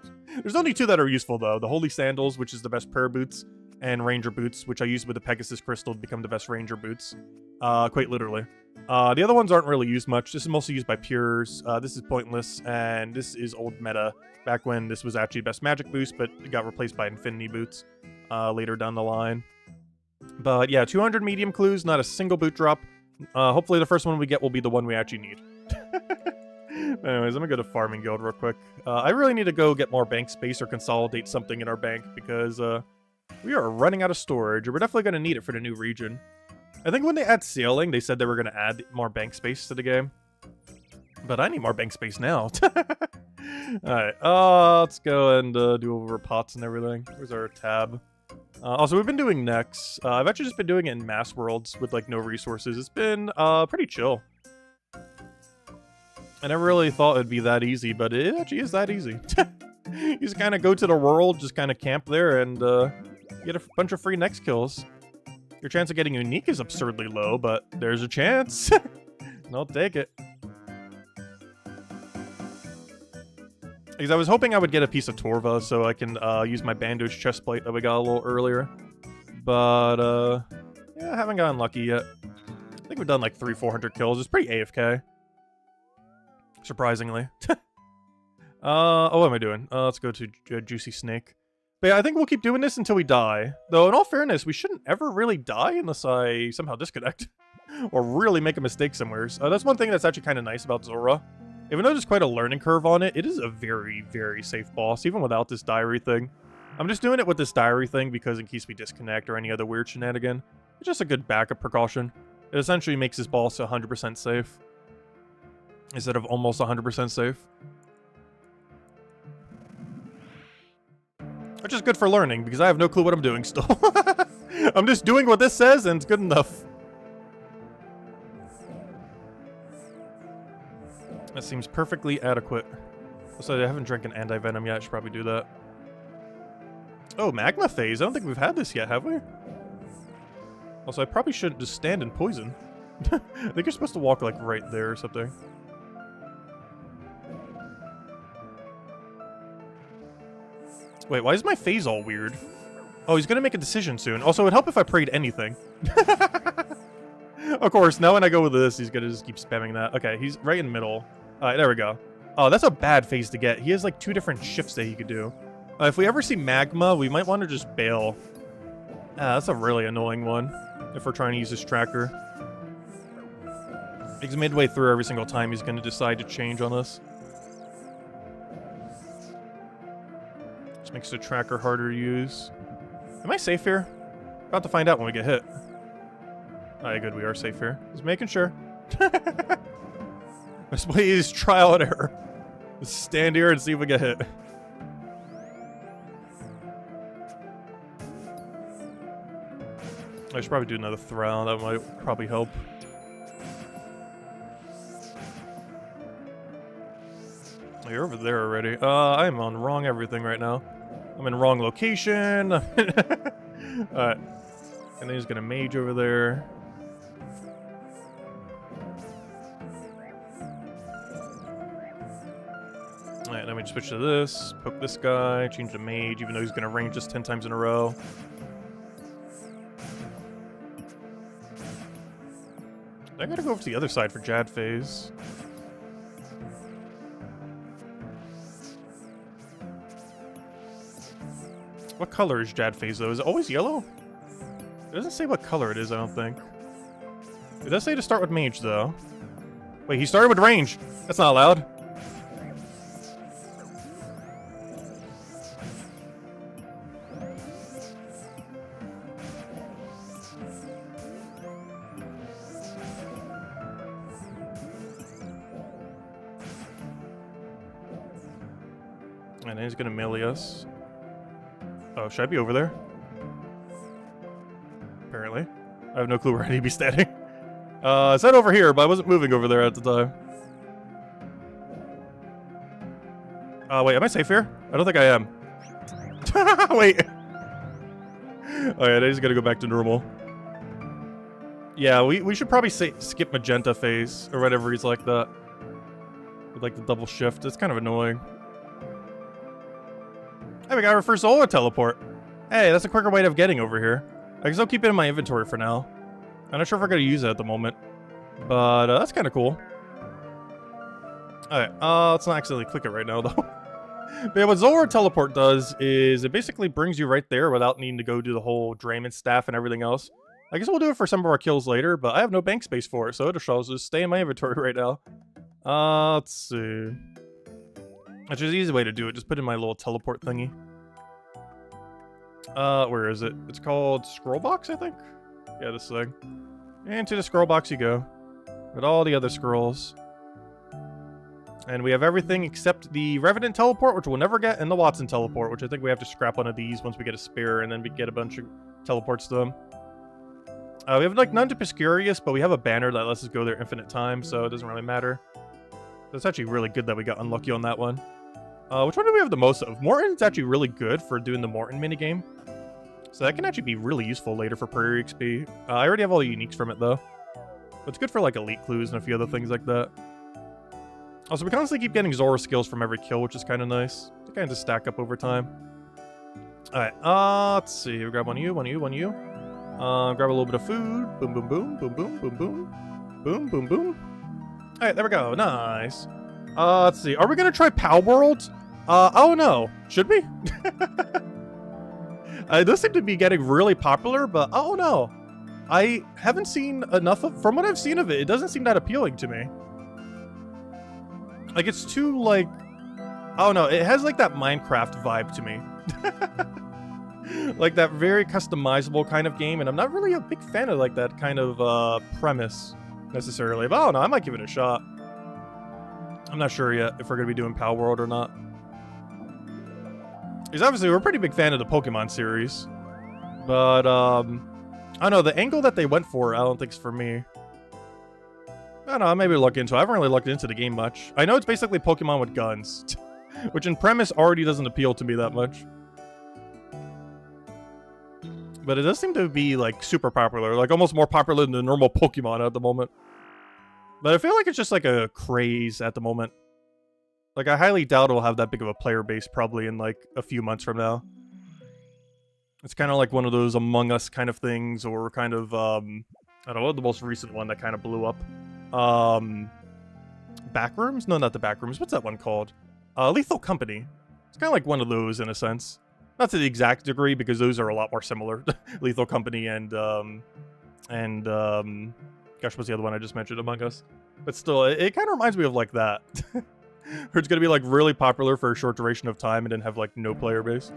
There's only 2 that are useful, though. The Holy Sandals, which is the best prayer boots, and Ranger boots, which I used with the Pegasus Crystal to become the best Ranger boots. Quite literally. The other ones aren't really used much. This is mostly used by Pures. This is pointless, and this is old meta. Back when this was actually best magic boost, but it got replaced by Infinity boots later down the line. But yeah, 200 medium clues, not a single boot drop. Hopefully the first one we get will be the one we actually need. Anyways, I'm gonna go to Farming Guild real quick. I really need to go get more bank space or consolidate something in our bank because we are running out of storage, and we're definitely gonna need it for the new region. I think when they add sailing, they said they were gonna add more bank space to the game. But I need more bank space now. Alright, let's go and do over pots and everything. Where's our tab? Also, we've been doing necks. I've actually just been doing it in mass worlds with, like, no resources. It's been, pretty chill. I never really thought it'd be that easy, but it actually is that easy. You just kind of go to the world, just kind of camp there, and, get a bunch of free next kills. Your chance of getting unique is absurdly low, but there's a chance. And I'll take it. Because I was hoping I would get a piece of Torva so I can use my bandage chestplate that we got a little earlier. But, yeah, I haven't gotten lucky yet. I think we've done like 300-400 kills. It's pretty AFK. Surprisingly. Oh, what am I doing? Let's go to Juicy Snake. But yeah, I think we'll keep doing this until we die. Though, in all fairness, we shouldn't ever really die unless I somehow disconnect. Or really make a mistake somewhere. That's one thing that's actually kind of nice about Zulrah. Even though there's quite a learning curve on it, it is a very, very safe boss, even without this diary thing. I'm just doing it with this diary thing because in case we disconnect or any other weird shenanigan. It's just a good backup precaution. It essentially makes this boss 100% safe. Instead of almost 100% safe. Which is good for learning, because I have no clue what I'm doing still. I'm just doing what this says, and it's good enough. That seems perfectly adequate. Also, I haven't drank an anti-venom yet. I should probably do that. Oh, magma phase. I don't think we've had this yet, have we? Also, I probably shouldn't just stand in poison. I think you're supposed to walk, like, right there or something. Wait, why is my phase all weird? Oh, he's gonna make a decision soon. Also, it would help if I prayed anything. Of course, now when I go with this, he's gonna just keep spamming that. Okay, he's right in the middle. Alright, there we go. Oh, that's a bad phase to get. He has like 2 different shifts that he could do. If we ever see magma, we might want to just bail. That's a really annoying one. If we're trying to use this tracker. Because midway through every single time, he's gonna decide to change on us. Just makes the tracker harder to use. Am I safe here? About to find out when we get hit. Alright, good, we are safe here. Just making sure. Let's please trial and error. Let's stand here and see if we get hit. I should probably do another throw. That might probably help. Oh, you're over there already. I am on wrong everything right now. I'm in wrong location. Alright. And then he's gonna mage over there. Alright, then we switch to this. Poke this guy. Change to mage, even though he's gonna range us 10 times in a row. I gotta go over to the other side for Jad phase. What color is Jad phase though? Is it always yellow? It doesn't say what color it is, I don't think. It does say to start with mage though. Wait, he started with range. That's not allowed. And then he's gonna melee us. Oh, should I be over there? Apparently. I have no clue where I need to be standing. I said over here, but I wasn't moving over there at the time. Wait, am I safe here? I don't think I am. Wait. Oh yeah, he's gonna go back to normal. Yeah, we should probably skip magenta phase, or whatever he's like that. With like the double shift, it's kind of annoying. Hey, we got our first Zola teleport. Hey, that's a quicker way of getting over here. I guess I'll keep it in my inventory for now. I'm not sure if I'm going to use it at the moment. But that's kind of cool. Alright, let's not accidentally click it right now, though. But yeah, what Zulrah teleport does is it basically brings you right there without needing to go do the whole Drayman staff and everything else. I guess we'll do it for some of our kills later, but I have no bank space for it, so it'll just stay in my inventory right now. Let's see. Which is an easy way to do it. Just put in my little teleport thingy. Where is it? It's called Scroll Box, I think? Yeah, this thing. Into the scroll box you go. With all the other scrolls. And we have everything except the Revenant teleport, which we'll never get, and the Watson teleport, which I think we have to scrap one of these once we get a spare, and then we get a bunch of teleports to them. We have, like, none to Piscurious, but we have a banner that lets us go there infinite time, so it doesn't really matter. It's actually really good that we got unlucky on that one. Which one do we have the most of? Morton's actually really good for doing the Morton minigame. So that can actually be really useful later for Prairie XP. I already have all the uniques from it, though. But it's good for, like, elite clues and a few other things like that. Also, we constantly keep getting Zulrah skills from every kill, which is kind of nice. They kind of just stack up over time. Alright, let's see. We'll grab one of you, one of you, one of you. Grab a little bit of food. Boom, boom, boom, boom, boom, boom, boom. Boom, boom, boom. Alright, there we go. Nice. Let's see. Are we gonna try Pal World? Oh no. Should we? It does seem to be getting really popular, but oh no. I haven't seen enough of... From what I've seen of it, it doesn't seem that appealing to me. Like, it's too, like... Oh no, it has, like, that Minecraft vibe to me. Like, that very customizable kind of game, and I'm not really a big fan of, like, that kind of, premise, necessarily. But I don't know, I might give it a shot. I'm not sure yet if we're gonna be doing Pal World or not. Because obviously, we're a pretty big fan of the Pokemon series. But, I don't know, the angle that they went for, I don't think is for me. I don't know, maybe look into it. I haven't really looked into the game much. I know it's basically Pokemon with guns. Which in premise already doesn't appeal to me that much. But it does seem to be, like, super popular. Like, almost more popular than the normal Pokemon at the moment. But I feel like it's just, like, a craze at the moment. Like, I highly doubt it'll have that big of a player base probably in, like, a few months from now. It's kind of like one of those Among Us kind of things, or kind of, I don't know, the most recent one that kind of blew up. Backrooms? No, not the Backrooms. What's that one called? Lethal Company. It's kind of like one of those in a sense. Not to the exact degree, because those are a lot more similar. Lethal Company and gosh, what's the other one I just mentioned? Among Us. But still, it kind of reminds me of like that. Where it's going to be like really popular for a short duration of time and then have like no player base.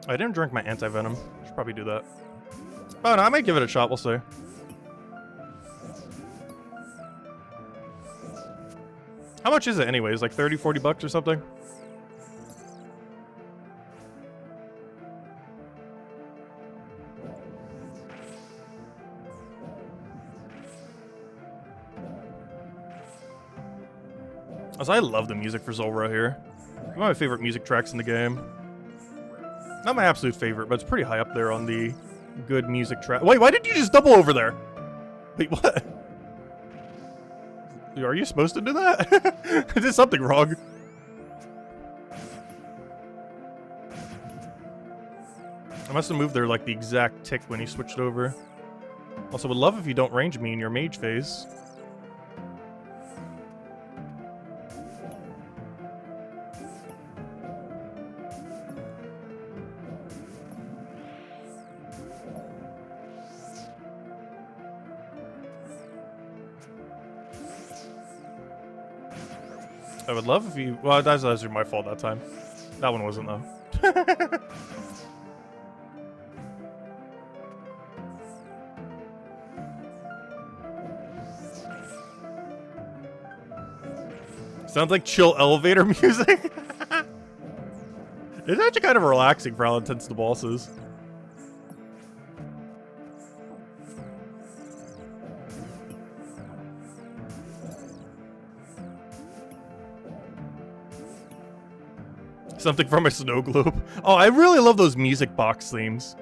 I didn't drink my anti-venom. Should probably do that. Oh no, I might give it a shot, we'll see. How much is it anyways? Like 30, 40 bucks or something? Also, I love the music for Zulrah here. One of my favorite music tracks in the game. Not my absolute favorite, but it's pretty high up there on the good music track. Wait, why did you just double over there? Wait, what? Are you supposed to do that? I did something wrong. I must have moved there like the exact tick when he switched over. Also, would love if you don't range me in your mage phase. I would love if you... Well, that was my fault that time. That one wasn't, though. Sounds like chill elevator music. It's actually kind of relaxing for how intense the boss is. Something from a snow globe. Oh, I really love those music box themes.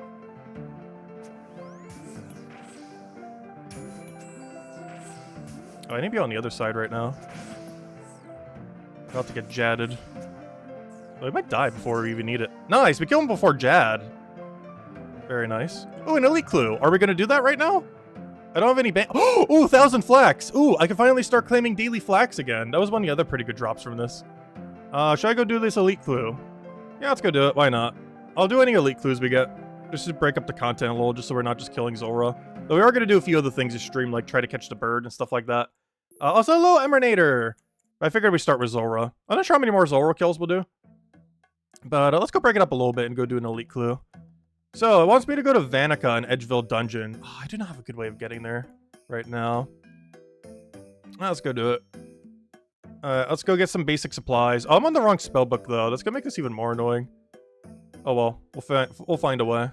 Oh, I need to be on the other side right now. About to get jadded. Oh, we might die before we even need it. Nice, we kill him before Jad. Very nice. Oh, an elite clue. Are we gonna do that right now? I don't have any Oh, 1,000 flax. Ooh, I can finally start claiming daily flax again. That was one of the other pretty good drops from this. Should I go do this elite clue? Yeah, let's go do it. Why not? I'll do any elite clues we get. Just to break up the content a little, just so we're not just killing Zulrah. But we are gonna do a few other things this stream, like try to catch the bird and stuff like that. Also, hello, Emernator. I figured we start with Zulrah. I'm not sure how many more Zulrah kills we'll do. But let's go break it up a little bit and go do an elite clue. So, it wants me to go to Vanica and Edgeville Dungeon. Oh, I do not have a good way of getting there right now. Let's go do it. Let's go get some basic supplies. Oh, I'm on the wrong spellbook, though. That's gonna make this even more annoying. Oh, well. We'll find a way.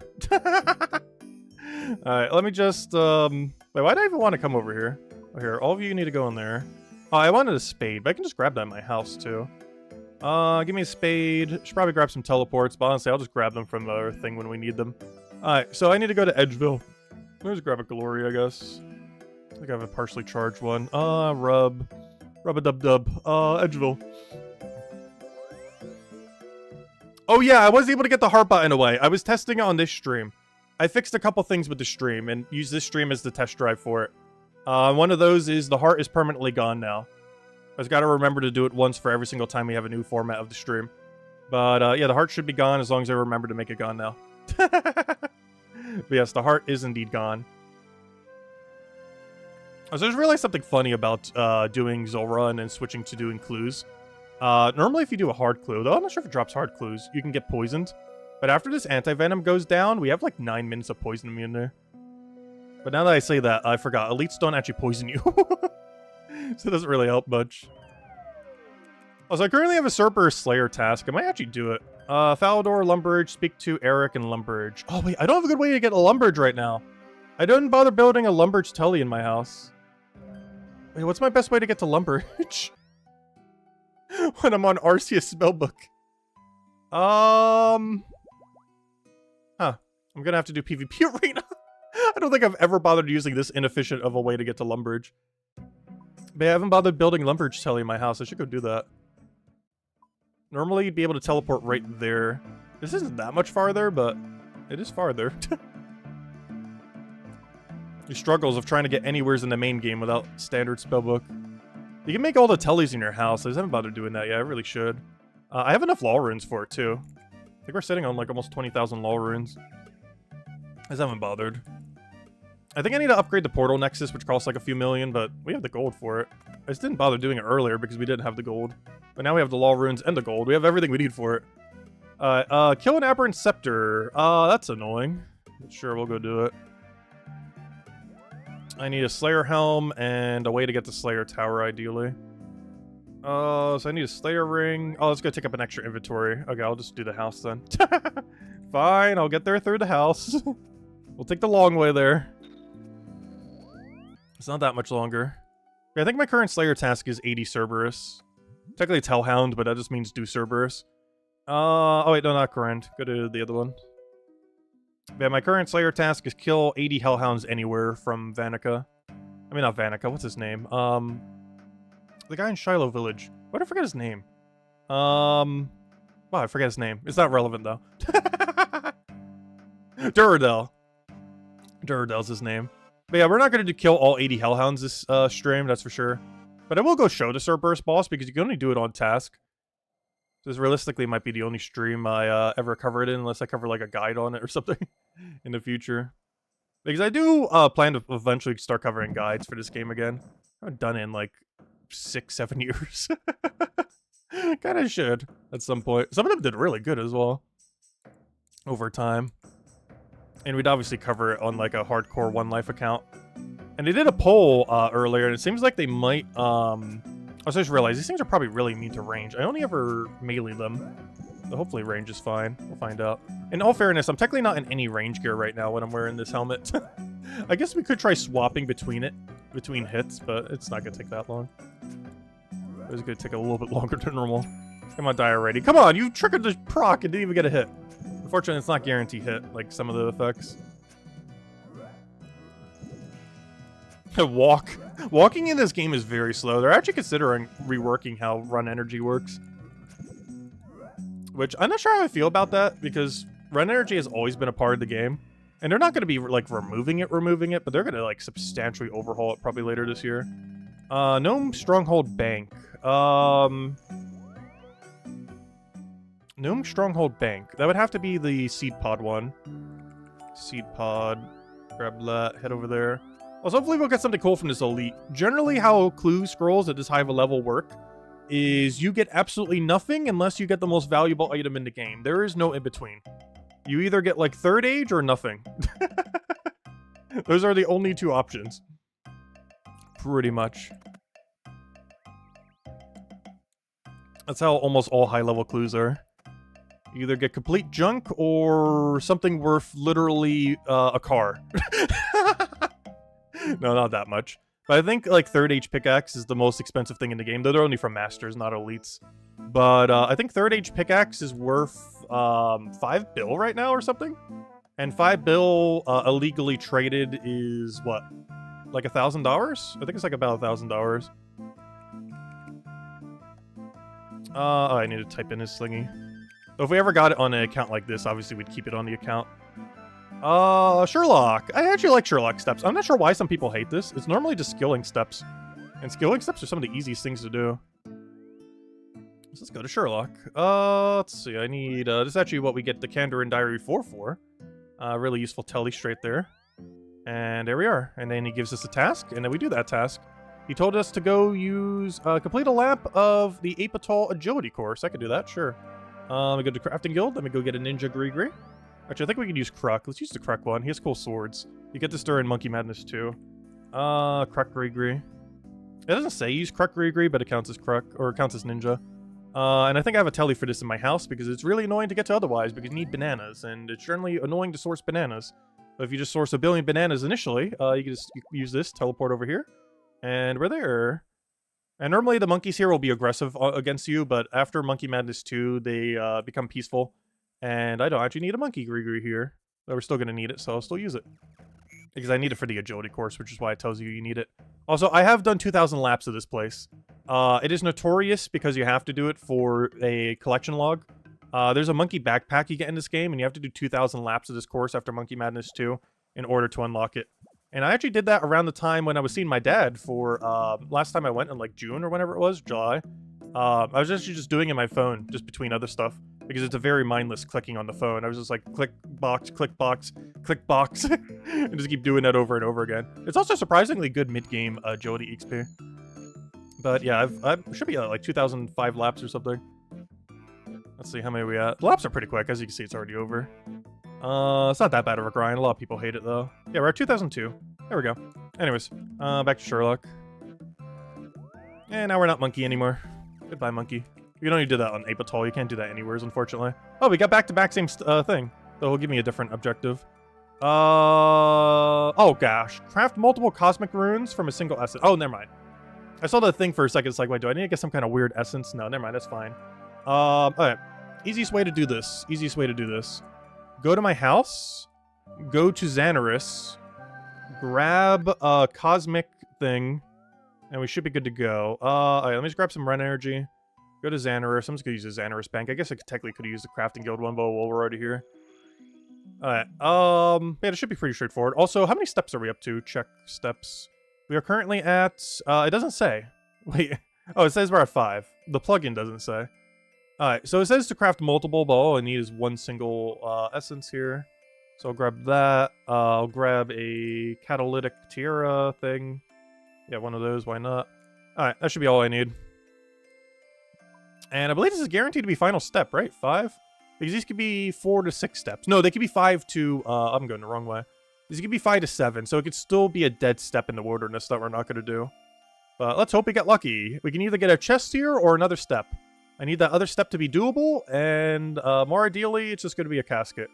Alright, let me just, Wait, why do I even want to come over here? Oh, here, all of you need to go in there. Oh, I wanted a spade, but I can just grab that in my house, too. Give me a spade. Should probably grab some teleports, but honestly, I'll just grab them from the thing when we need them. Alright, so I need to go to Edgeville. Let me just grab a Glory, I guess. I think I have a partially charged one. Rub-a-dub-dub. Edgeville. Oh yeah, I was able to get the heart button away. I was testing it on this stream. I fixed a couple things with the stream and used this stream as the test drive for it. One of those is the heart is permanently gone now. I just gotta remember to do it once for every single time we have a new format of the stream. But yeah, the heart should be gone as long as I remember to make it gone now. But yes, the heart is indeed gone. So there's really something funny about doing Zulrah and then switching to doing clues. Normally if you do a hard clue, though I'm not sure if it drops hard clues, you can get poisoned. But after this anti-venom goes down, we have like 9 minutes of poisoning me in there. But now that I say that, I forgot. Elites don't actually poison you. So it doesn't really help much. Also, I currently have a Cerberus Slayer task. I might actually do it. Falador, Lumbridge, speak to Eric and Lumbridge. Oh wait, I don't have a good way to get a Lumbridge right now. I didn't bother building a Lumbridge telly in my house. Wait, what's my best way to get to Lumbridge? When I'm on Arceus spellbook. Huh. I'm gonna have to do PvP arena. I don't think I've ever bothered using this inefficient of a way to get to Lumbridge. But I haven't bothered building Lumbridge telly in my house. I should go do that. Normally, you'd be able to teleport right there. This isn't that much farther, but it is farther. The struggles of trying to get anywheres in the main game without standard spellbook. You can make all the tellies in your house. I just haven't bothered doing that yet. I really should. I have enough law runes for it, too. I think we're sitting on, like, almost 20,000 law runes. I just haven't bothered. I think I need to upgrade the Portal Nexus, which costs, like, a few million, but we have the gold for it. I just didn't bother doing it earlier because we didn't have the gold. But now we have the law runes and the gold. We have everything we need for it. Kill an Aberrant Scepter. That's annoying. But sure, we'll go do it. I need a Slayer Helm and a way to get the Slayer Tower, ideally. So I need a Slayer Ring. Oh, let's go take up an extra inventory. Okay, I'll just do the house then. Fine, I'll get there through the house. We'll take the long way there. It's not that much longer. Yeah, I think my current Slayer task is 80 Cerberus. Technically it's Hellhound, but that just means do Cerberus. Oh wait, no, not current. Go to the other one. Yeah, my current Slayer task is kill 80 Hellhounds anywhere from Vanica. I mean, not Vanica, what's his name? The guy in Shiloh Village. Why did I forget his name? Wow, I forget his name. It's not relevant, though. Duradel. Duradel's his name. But yeah, we're not going to kill all 80 Hellhounds this stream, that's for sure. But I will go show the Cerberus boss, because you can only do it on task. This realistically might be the only stream I ever cover it in, unless I cover like a guide on it or something in the future. Because I do plan to eventually start covering guides for this game again. I haven't done it in like 6-7 years. Kinda should at some point. Some of them did really good as well over time. And we'd obviously cover it on like a hardcore One Life account. And they did a poll earlier, and it seems like they might I just realized these things are probably really immune to range. I only ever melee them. So hopefully range is fine. We'll find out. In all fairness, I'm technically not in any range gear right now when I'm wearing this helmet. I guess we could try swapping between hits, but it's not gonna take that long. It's gonna take a little bit longer than normal. Come on, die already. Come on, you triggered the proc and didn't even get a hit. Unfortunately, it's not guaranteed hit, like some of the effects. Walking in this game is very slow. They're actually considering reworking how run energy works. Which, I'm not sure how I feel about that, because run energy has always been a part of the game. And they're not going to be, like, removing it, but they're going to, like, substantially overhaul it probably later this year. Gnome Stronghold Bank. Gnome Stronghold Bank. That would have to be the Seed Pod one. Seed Pod. Grab that. Head over there. Also, hopefully we'll get something cool from this elite. Generally, how clue scrolls at this high of a level work is you get absolutely nothing unless you get the most valuable item in the game. There is no in-between. You either get, like, third age or nothing. Those are the only two options. Pretty much. That's how almost all high-level clues are. You either get complete junk or something worth literally a car. No, not that much. But I think, like, third age pickaxe is the most expensive thing in the game. Though they're only from masters, not elites. But I think third age pickaxe is worth 5 bill right now or something. And 5 bill illegally traded is what? Like $1,000? I think it's like about $1,000. Oh, I need to type in his slingy. So if we ever got it on an account like this, obviously we'd keep it on the account. Sherlock. I actually like Sherlock steps. I'm not sure why some people hate this. It's normally just skilling steps. And skilling steps are some of the easiest things to do. So let's go to Sherlock. Let's see. I need, this is actually what we get the Candor in Diary 4 for. Really useful telly straight there. And there we are. And then he gives us a task, and then we do that task. He told us to go use, complete a lap of the Apatol Agility course. I could do that, sure. Let me go to Crafting Guild. Let me go get a Ninja Grigri. Actually, I think we can use Kruk. Let's use the Kruk one. He has cool swords. You get this during Monkey Madness too. Kruk Grigri. It doesn't say use Kruk Grigri, but it counts as Kruk, or it counts as Ninja. And I think I have a telly for this in my house because it's really annoying to get to otherwise because you need bananas, and it's generally annoying to source bananas. But if you just source 1 billion bananas initially, you can just use this, teleport over here, and we're there. And normally the monkeys here will be aggressive against you, but after Monkey Madness 2, they become peaceful. And I don't actually need a Monkey Grigri here, but we're still going to need it, so I'll still use it. Because I need it for the agility course, which is why it tells you you need it. Also, I have done 2,000 laps of this place. It is notorious because you have to do it for a collection log. There's a monkey backpack you get in this game, and you have to do 2,000 laps of this course after Monkey Madness 2 in order to unlock it. And I actually did that around the time when I was seeing my dad for, last time I went in, like, June or whenever it was, July. I was actually just doing it on my phone, just between other stuff, because it's a very mindless clicking on the phone. I was just like, click box, click box, click box, and just keep doing that over and over again. It's also surprisingly good mid-game agility XP. But yeah, I should be at like 2,005 laps or something. Let's see, how many are we at? The laps are pretty quick. As you can see, it's already over. It's not that bad of a grind. A lot of people hate it, though. Yeah, we're at 2002. There we go. Anyways, back to Sherlock. And now we're not Monkey anymore. Goodbye, Monkey. You can only do that on Apatol. You can't do that anywhere, unfortunately. Oh, we got back-to-back same thing. So he'll give me a different objective. Oh, gosh. Craft multiple cosmic runes from a single essence. Oh, never mind. I saw the thing for a second. It's like, wait, do I need to get some kind of weird essence? No, never mind. That's fine. Alright. Easiest way to do this. Easiest way to do this. Go to my house. Go to Xanaris. Grab a cosmic thing. And we should be good to go. Alright, let me just grab some Ren Energy. Go to Xanaris. I'm just gonna use the Xanaris Bank. I guess I technically could have used the Crafting Guild one, but while we're already here. Alright, yeah, it should be pretty straightforward. Also, how many steps are we up to? Check steps. We are currently at, it doesn't say. Wait, oh, it says we're at 5. The plugin doesn't say. Alright, so it says to craft multiple, but all I need is one single essence here. So I'll grab that. I'll grab a catalytic tiara thing. Yeah, one of those, why not? Alright, that should be all I need. And I believe this is guaranteed to be final step, right? 5? Because these could be 4 to 6 steps. No, they could be 5 to, I'm going the wrong way. These could be 5 to 7, so it could still be a dead step in the wilderness that we're not going to do. But let's hope we get lucky. We can either get a chest here or another step. I need that other step to be doable, and more ideally, it's just going to be a casket.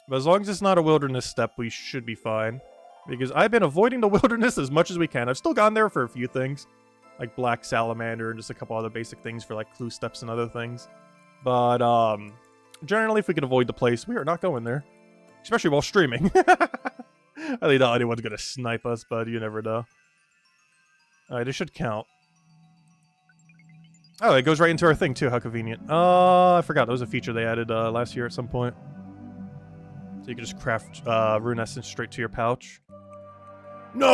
But as long as it's not a wilderness step, we should be fine. Because I've been avoiding the wilderness as much as we can. I've still gone there for a few things. Like Black Salamander and just a couple other basic things for like clue steps and other things. But generally, if we can avoid the place, we are not going there. Especially while streaming. I think not anyone's going to snipe us, but you never know. Alright, it should count. Oh, it goes right into our thing too. How convenient. I forgot. That was a feature they added last year at some point. you can just craft rune essence straight to your pouch. No!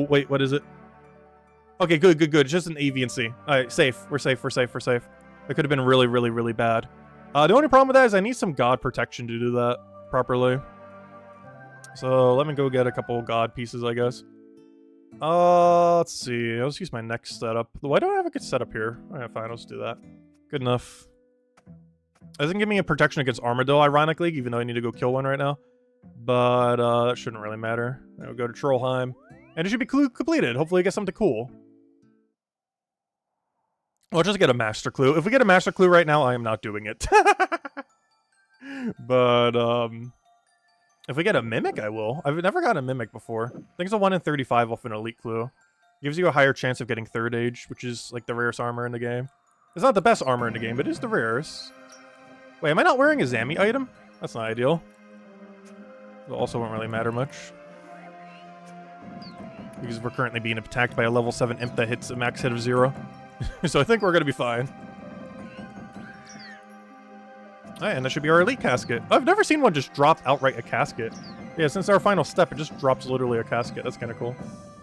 Wait, what is it? Okay, good. It's just an A, V, and C. Alright, safe. We're safe. That could have been really, really, really bad. The only problem with that is I need some god protection to do that properly. So let me go get a couple god pieces, I guess. Let's see. Let's use my next setup. Why don't I have a good setup here? Alright, fine. Let's do that. Good enough. It doesn't give me a protection against Armadillo, ironically, even though I need to go kill one right now. But, that shouldn't really matter. I'll go to Trollheim. And it should be completed. Hopefully I get something cool. I'll just get a Master Clue. If we get a Master Clue right now, I am not doing it. But, if we get a Mimic, I will. I've never gotten a Mimic before. I think it's a 1 in 35 off an Elite Clue. Gives you a higher chance of getting 3rd Age, which is, like, the rarest armor in the game. It's not the best armor in the game, but it is the rarest. Wait, am I not wearing a Zami item? That's not ideal. It also won't really matter much. Because we're currently being attacked by a level 7 imp that hits a max hit of 0. So I think we're going to be fine. Alright, and that should be our elite casket. I've never seen one just drop outright a casket. Yeah, since our final step, it just drops literally a casket. That's kind of cool.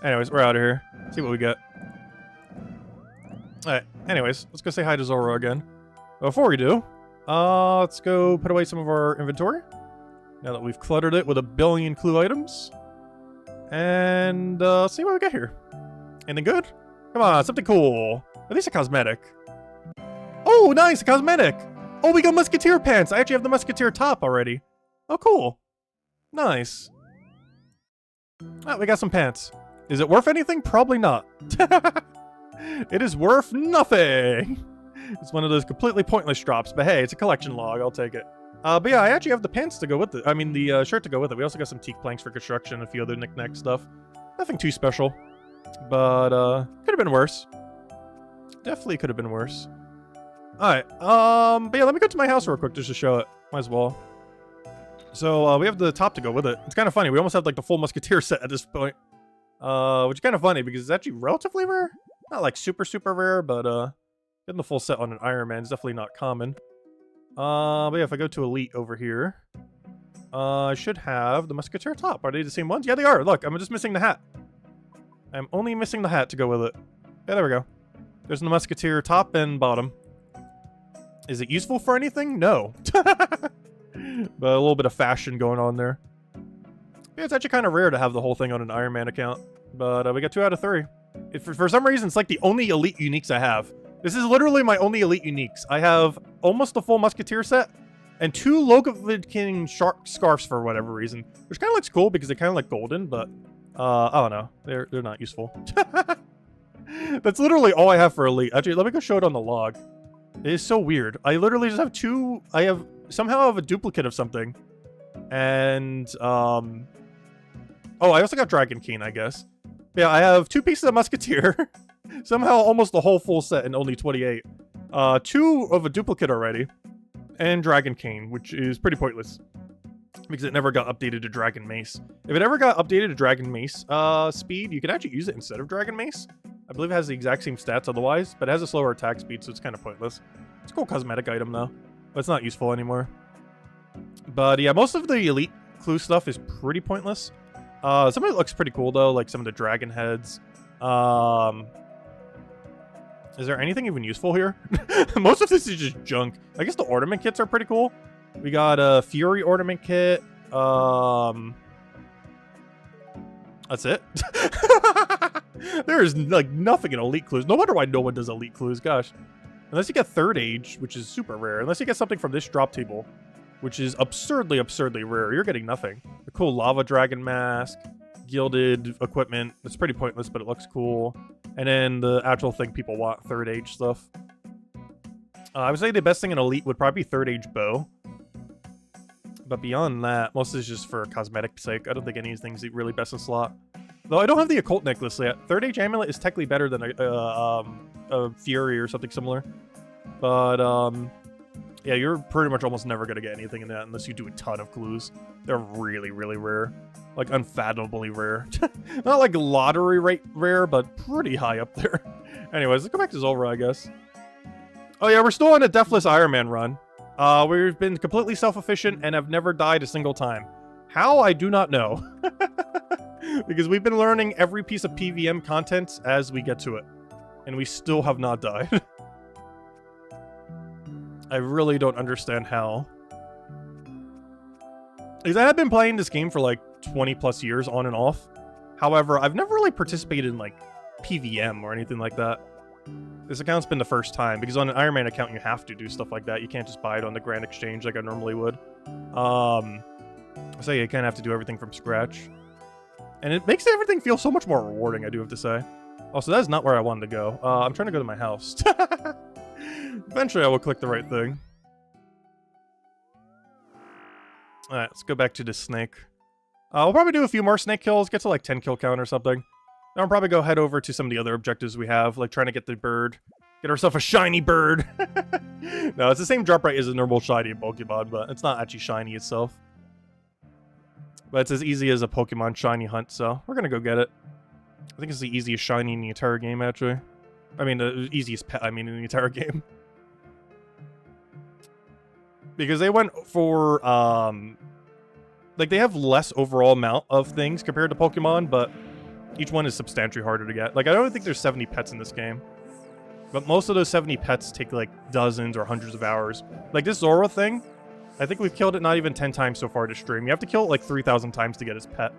Anyways, we're out of here. See what we get. Alright, anyways, let's go say hi to Zulrah again. Before we do, let's go put away some of our inventory. Now that we've cluttered it with a billion clue items. And, see what we get here. Anything good? Come on, something cool. At least a cosmetic. Oh, nice, a cosmetic! Oh, we got Musketeer pants! I actually have the Musketeer top already. Oh, cool. Nice. Ah, we got some pants. Is it worth anything? Probably not. It is worth nothing! It's one of those completely pointless drops, but hey, it's a collection log, I'll take it. But yeah, I actually have the pants to go with it. I mean, the shirt to go with it. We also got some teak planks for construction and a few other knick-knack stuff. Nothing too special. But, could have been worse. Definitely could have been worse. Alright, but yeah, let me go to my house real quick just to show it. Might as well. So, we have the top to go with it. It's kind of funny. We almost have, like, the full Musketeer set at this point. Which is kind of funny because it's actually relatively rare. Not, like, super, super rare, but, getting the full set on an Iron Man is definitely not common. But yeah, if I go to Elite over here, I should have the Musketeer top. Are they the same ones? Yeah, they are. Look, I'm just missing the hat. I'm only missing the hat to go with it. Yeah, there we go. There's the Musketeer top and bottom. Is it useful for anything? No. But a little bit of fashion going on there. Yeah, it's actually kind of rare to have the whole thing on an Iron Man account. But we got 2 out of 3. For some reason, it's like the only Elite uniques I have. This is literally my only Elite uniques. I have almost the full Musketeer set and 2 Logovid King shark scarves for whatever reason. Which kind of looks cool because they kind of look golden, but I don't know. They're not useful. That's literally all I have for Elite. Actually, let me go show it on the log. It is so weird. I literally just have 2... somehow I have a duplicate of something. And, oh, I also got Dragon King, I guess. Yeah, I have 2 pieces of Musketeer. Somehow almost the whole full set in only 28. 2 of a duplicate already. And Dragon Cane, which is pretty pointless. Because it never got updated to Dragon Mace. If it ever got updated to Dragon Mace speed, you can actually use it instead of Dragon Mace. I believe it has the exact same stats otherwise, but it has a slower attack speed, so it's kind of pointless. It's a cool cosmetic item, though. But it's not useful anymore. But yeah, most of the Elite clue stuff is pretty pointless. Some of it looks pretty cool, though, like some of the dragon heads. Is there anything even useful here? Most of this is just junk. I guess the ornament kits are pretty cool. We got a Fury ornament kit. That's it. There is like nothing in Elite Clues. No wonder why no one does Elite Clues, gosh. Unless you get 3rd Age, which is super rare. Unless you get something from this drop table, which is absurdly rare. You're getting nothing. A cool lava dragon mask, gilded equipment. It's pretty pointless, but it looks cool. And then the actual thing people want, 3rd Age stuff. I would say the best thing in Elite would probably be 3rd Age bow. But beyond that, most is just for cosmetic sake. I don't think anything's really best in slot. Though I don't have the occult necklace yet. 3rd Age amulet is technically better than a Fury or something similar. But yeah, you're pretty much almost never gonna get anything in that unless you do a ton of clues. They're really rare, like unfathomably rare. Not like lottery rate rare, but pretty high up there. Anyways, let's go back to Zulrah, I guess. Oh yeah, we're still on a Deathless Iron Man run. We've been completely self-efficient and have never died a single time. How? I do not know. Because we've been learning every piece of PVM content as we get to it. And we still have not died. I really don't understand how. Because I have been playing this game for like 20 plus years on and off. However, I've never really participated in like PVM or anything like that. This account's been the first time, because on an Iron Man account you have to do stuff like that. You can't just buy it on the Grand Exchange like I normally would. So you kind of have to do everything from scratch. And it makes everything feel so much more rewarding, I do have to say. Also, that's not where I wanted to go. I'm trying to go to my house. Eventually I will click the right thing. Alright, let's go back to the snake. We'll probably do a few more snake kills, get to like 10 kill count or something. Then I'll probably go head over to some of the other objectives we have, like trying to get the bird. Get ourselves a shiny bird! No, it's the same drop rate as a normal shiny Pokemon, but it's not actually shiny itself. But it's as easy as a Pokemon shiny hunt, so we're gonna go get it. I think it's the easiest shiny in the entire game, actually. I mean, the easiest pet, in the entire game. Because they went for, like, they have less overall amount of things compared to Pokemon, but each one is substantially harder to get. Like, I don't think there's 70 pets in this game. But most of those 70 pets take, like, dozens or hundreds of hours. Like, this Zulrah thing, I think we've killed it not even 10 times so far to stream. You have to kill it, like, 3,000 times to get its pet.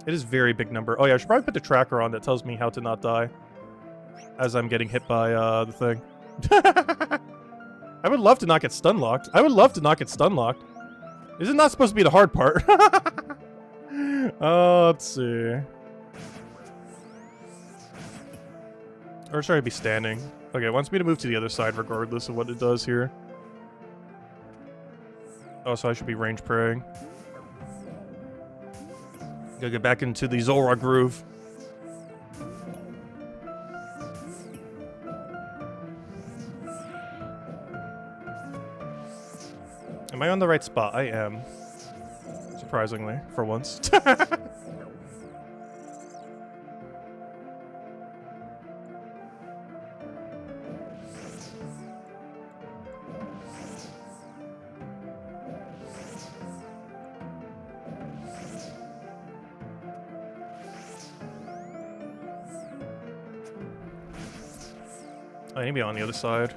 It is a very big number. Oh, yeah, I should probably put the tracker on that tells me how to not die. As I'm getting hit by, the thing. I would love to not get stun locked. I would love to not get stun locked. This is not supposed to be the hard part. Let's see. Or should I be standing? Okay, it wants me to move to the other side regardless of what it does here. Oh, so I should be range praying. Gotta get back into the Zulrah groove. Am I on the right spot? I am. Surprisingly, for once. I need to be on the other side.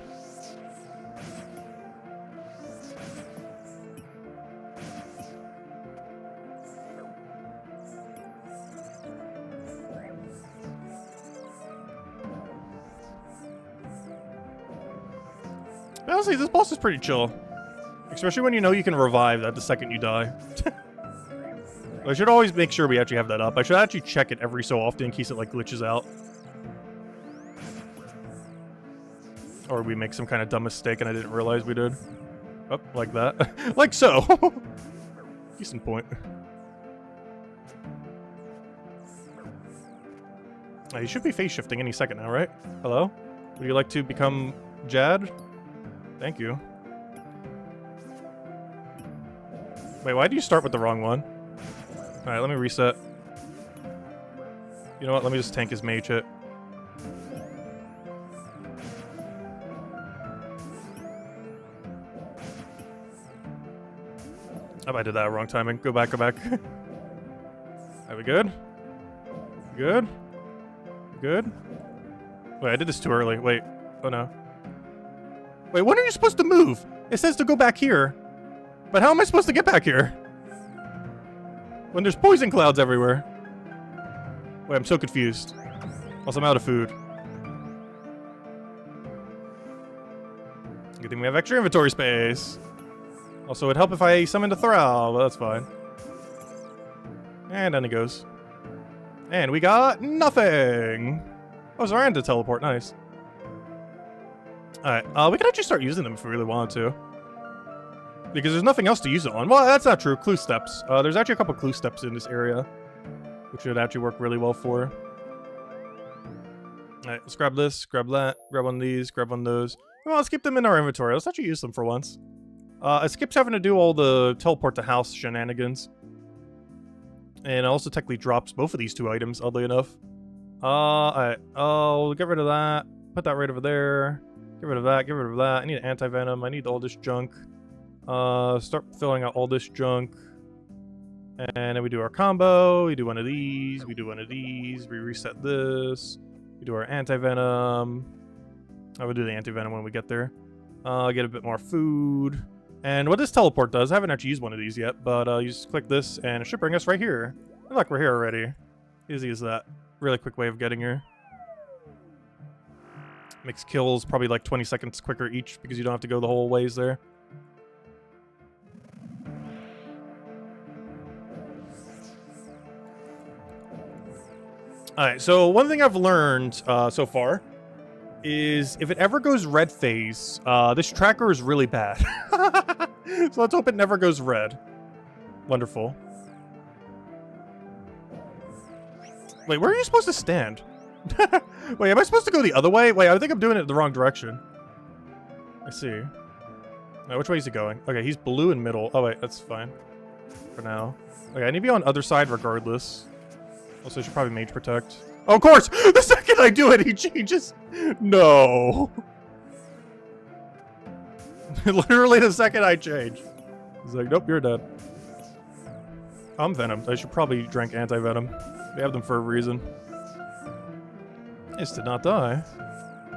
Honestly, this boss is pretty chill. Especially when you know you can revive that the second you die. I should always make sure we actually have that up. I should actually check it every so often in case it like glitches out. Or we make some kind of dumb mistake and I didn't realize we did. Oh, like that. Like so! Decent point. You should be face shifting any second now, right? Hello? Would you like to become Jad? Thank you. Wait, why do you start with the wrong one? Alright, let me reset. You know what? Let me just tank his mage hit. Oh, I did that wrong timing. Go back, go back. Are we good? Good? Good? Wait, I did this too early. Wait. Oh no. Wait, when are you supposed to move? It says to go back here. But how am I supposed to get back here? When there's poison clouds everywhere. Wait, I'm so confused. Also, I'm out of food. Good thing we have extra inventory space. Also, it'd help if I summoned a Thrall, but that's fine. And then it goes. And we got nothing! Oh, Zaranda teleport, nice. Alright, we could actually start using them if we really wanted to. Because there's nothing else to use it on. Well, that's not true. Clue steps. There's actually a couple clue steps in this area. Which would actually work really well for. Alright, let's grab this, grab that, grab one of these, grab one of those. Well, let's keep them in our inventory. Let's actually use them for once. It skips having to do all the teleport to house shenanigans. And it also technically drops both of these two items, oddly enough. Alright. Oh, get rid of that. Put that right over there. Get rid of that, get rid of that. I need an anti-venom. I need all this junk. Start filling out all this junk. And then we do our combo, we do one of these, we do one of these, we reset this, we do our anti-venom. I will do the anti-venom when we get there. Get a bit more food. And what this teleport does, I haven't actually used one of these yet, but you just click this and it should bring us right here. Look, we're here already. Easy as that. Really quick way of getting here. Makes kills probably like 20 seconds quicker each because you don't have to go the whole ways there. Alright, so one thing I've learned so far is if it ever goes red phase, this tracker is really bad. So let's hope it never goes red. Wonderful. Wait, where are you supposed to stand? Wait, am I supposed to go the other way? Wait, I think I'm doing it the wrong direction. I see. Now, which way is he going? Okay, he's blue in middle. Oh, wait, that's fine. For now. Okay, I need to be on other side regardless. Also, I should probably mage protect. Oh, of course! The second I do it, he changes! No! Literally the second I change. He's like, nope, you're dead. I'm venomed. I should probably drink anti-venom. They have them for a reason. Is to not die.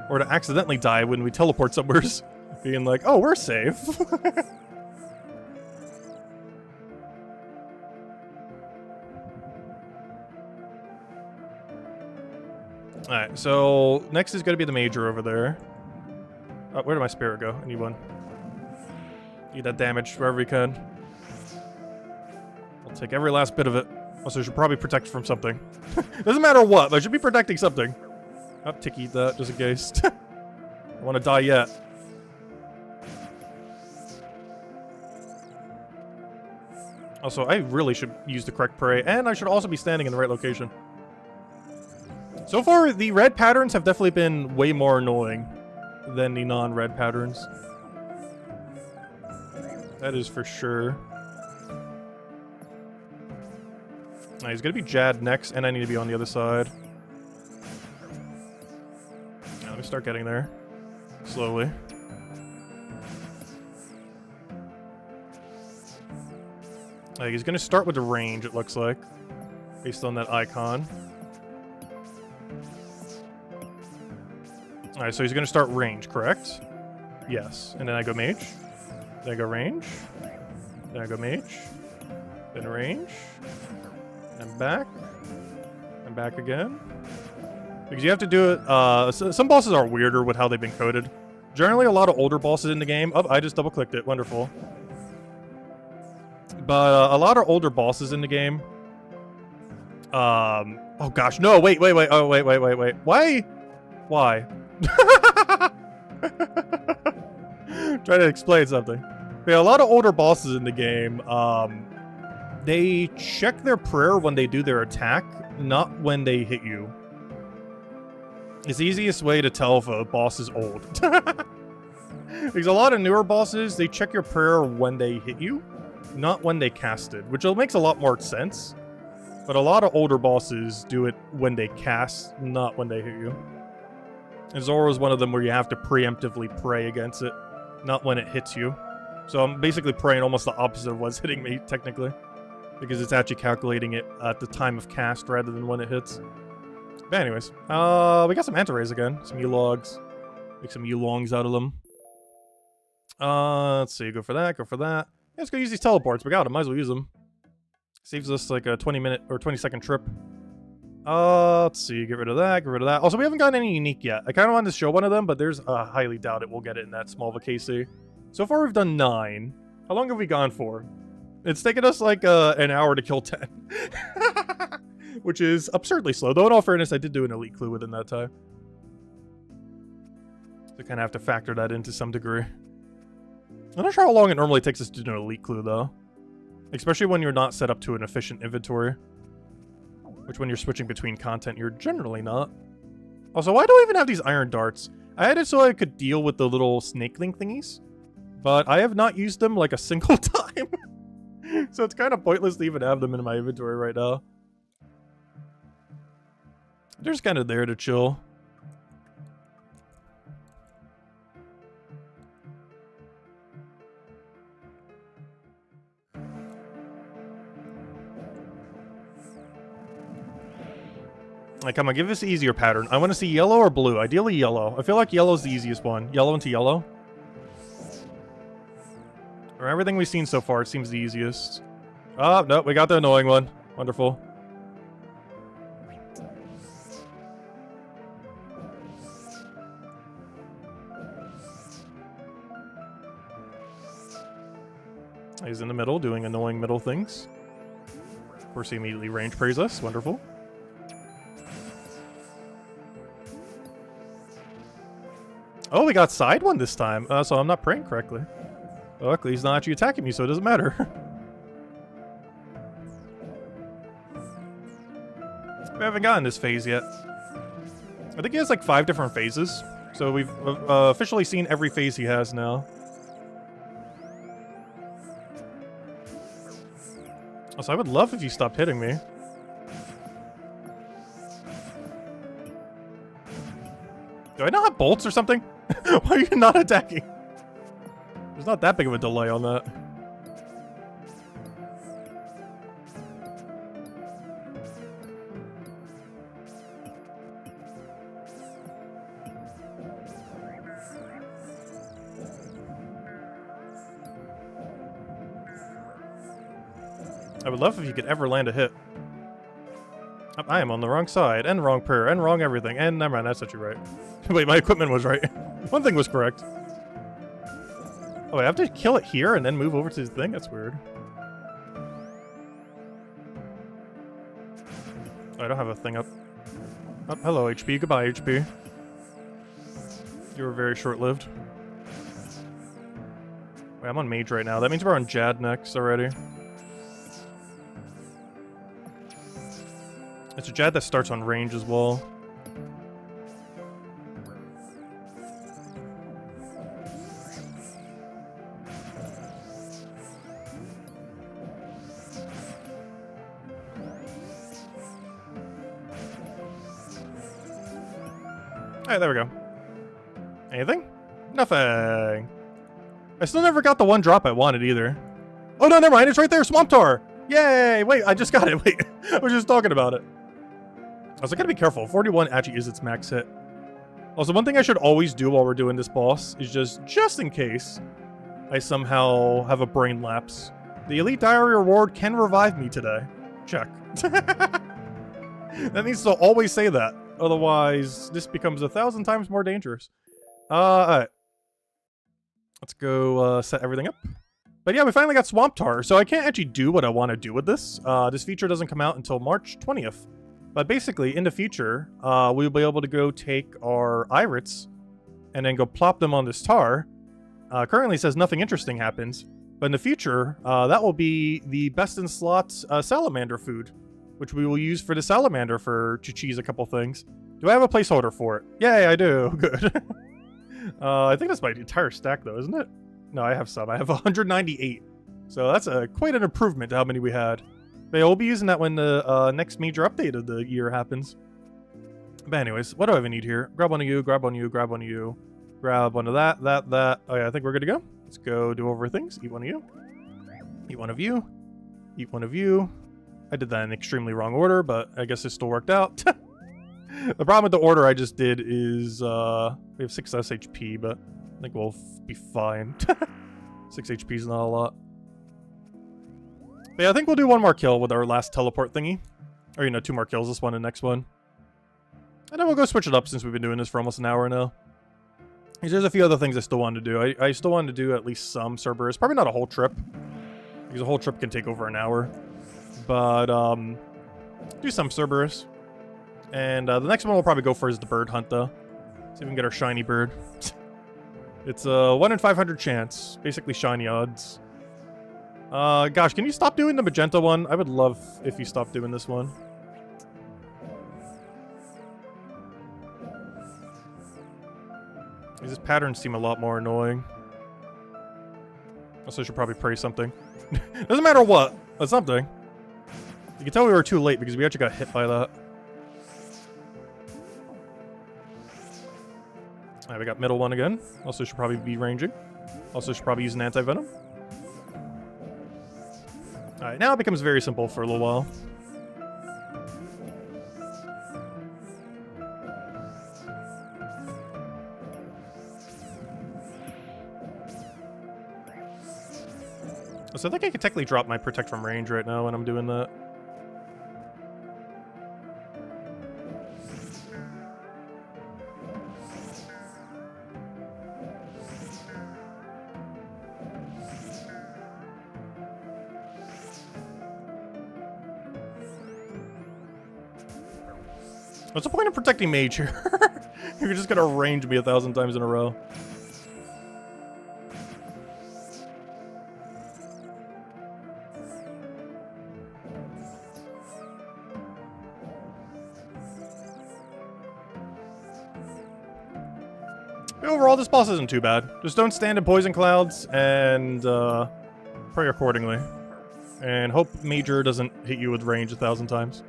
Or to accidentally die when we teleport somewhere. Being like, oh, we're safe. Alright, so next is going to be the major over there. Oh, where did my spirit go? I need one. Need that damage wherever we can. I'll take every last bit of it. Also, I should probably protect from something. Doesn't matter what, but I should be protecting something. I'll tick eat that, just in case. I don't want to die yet. Also, I really should use the correct prey, and I should also be standing in the right location. So far, the red patterns have definitely been way more annoying than the non-red patterns. That is for sure. He's gonna be Jad next, and I need to be on the other side. Now, let me start getting there. Slowly. He's gonna start with the range, it looks like. Based on that icon. Alright, so he's gonna start range, correct? Yes. And then I go mage. Then I go range. Then I go mage. Then range. And back. And back again. Because you have to do it, some bosses are weirder with how they've been coded. Generally, a lot of older bosses in the game. Oh, I just double-clicked it. Wonderful. But a lot of older bosses in the game. Oh gosh, no, wait. Oh, wait. Why? Trying to explain something. Yeah, a lot of older bosses in the game, they check their prayer when they do their attack, not when they hit you. It's the easiest way to tell if a boss is old. Because a lot of newer bosses, they check your prayer when they hit you, not when they cast it, which makes a lot more sense. But a lot of older bosses do it when they cast, not when they hit you. And Zulrah is one of them where you have to preemptively pray against it, not when it hits you. So I'm basically praying almost the opposite of what's hitting me, technically. Because it's actually calculating it at the time of cast rather than when it hits. But anyways, we got some anti-rays again. Some U-logs. Make some U-longs out of them. Let's see, go for that. Yeah, let's go use these teleports. We got them, might as well use them. Saves us like a 20-minute or 20-second trip. Let's see, get rid of that. Also, we haven't gotten any unique yet. I kind of wanted to show one of them, but there's highly doubt it we'll get it in that small of a KC. So far, we've done 9. How long have we gone for? It's taken us like an hour to kill 10. Which is absurdly slow. Though, in all fairness, I did do an elite clue within that time. So I kind of have to factor that into some degree. I'm not sure how long it normally takes us to do an elite clue, though. Especially when you're not set up to an efficient inventory. Which, when you're switching between content, you're generally not. Also, why do I even have these iron darts? I had it so I could deal with the little snakeling thingies. But I have not used them like a single time. So it's kind of pointless to even have them in my inventory right now. They're just kind of there to chill. Like, come on, give us an easier pattern. I want to see yellow or blue. Ideally yellow. I feel like yellow's the easiest one. Yellow into yellow. From everything we've seen so far, it seems the easiest. Oh, no, we got the annoying one. Wonderful. He's in the middle, doing annoying middle things. Of course, he immediately range prays us. Wonderful. Oh, we got side one this time, so I'm not praying correctly. Oh, luckily, he's not actually attacking me, so it doesn't matter. We haven't gotten this phase yet. I think he has like 5 different phases, so we've officially seen every phase he has now. Also, I would love if you stopped hitting me. Do I not have bolts or something? Why are you not attacking? There's not that big of a delay on that. I would love if you could ever land a hit. I am on the wrong side, and wrong prayer, and wrong everything, and never mind, that's actually right. Wait, my equipment was right. One thing was correct. Oh, wait, I have to kill it here and then move over to the thing? That's weird. Oh, I don't have a thing up. Oh, hello, HP. Goodbye, HP. You were very short-lived. Wait, I'm on Mage right now. That means we're on Jad next already. It's a Jad that starts on range as well. Alright, there we go. Anything? Nothing. I still never got the one drop I wanted either. Oh no, never mind, it's right there, Swamp Tar! Yay! Wait, I just got it, wait. I was just talking about it. I was like, I gotta be careful. 41 actually is its max hit. Also, one thing I should always do while we're doing this boss is just in case I somehow have a brain lapse. The Elite Diary reward can revive me today. Check. That needs to always say that. Otherwise, this becomes 1,000 times more dangerous. Alright. Let's go set everything up. But yeah, we finally got Swamp Tar, so I can't actually do what I want to do with this. This feature doesn't come out until March 20th. But basically, in the future, we'll be able to go take our Irits and then go plop them on this tar. Currently it says nothing interesting happens, but in the future, that will be the best in slot salamander food, which we will use for the salamander to cheese a couple things. Do I have a placeholder for it? Yay, I do. Good. I think that's my entire stack, though, isn't it? No, I have some. I have 198. So that's quite an improvement to how many we had. But yeah, we'll be using that when the next major update of the year happens. But anyways, what do I even need here? Grab one of you, grab one of you, grab one of you. Grab one of that. Oh yeah, I think we're good to go. Let's go do over things. Eat one of you. Eat one of you. Eat one of you. I did that in extremely wrong order, but I guess it still worked out. The problem with the order I just did is we have 6 SHP, but I think we'll be fine. 6 HP is not a lot. But yeah, I think we'll do one more kill with our last teleport thingy. Or, 2 more kills, this one and next one. And then we'll go switch it up since we've been doing this for almost an hour now. There's a few other things I still want to do. I still want to do at least some Cerberus. Probably not a whole trip, because a whole trip can take over an hour. But, do some Cerberus. And the next one we'll probably go for is the bird hunt, though. See if we can get our shiny bird. It's a 1 in 500 chance. Basically shiny odds. Gosh, can you stop doing the magenta one? I would love if you stopped doing this one. These patterns seem a lot more annoying. Also, I should probably pray something. Doesn't matter what, but something. You can tell we were too late because we actually got hit by that. Alright, we got middle one again. Also should probably be ranging. Also should probably use an anti-venom. Alright, now it becomes very simple for a little while. So I think I could technically drop my protect from range right now when I'm doing that. What's the point of protecting mage here? You're just gonna range me 1,000 times in a row. Overall, this boss isn't too bad. Just don't stand in poison clouds and pray accordingly. And hope Major doesn't hit you with range 1,000 times.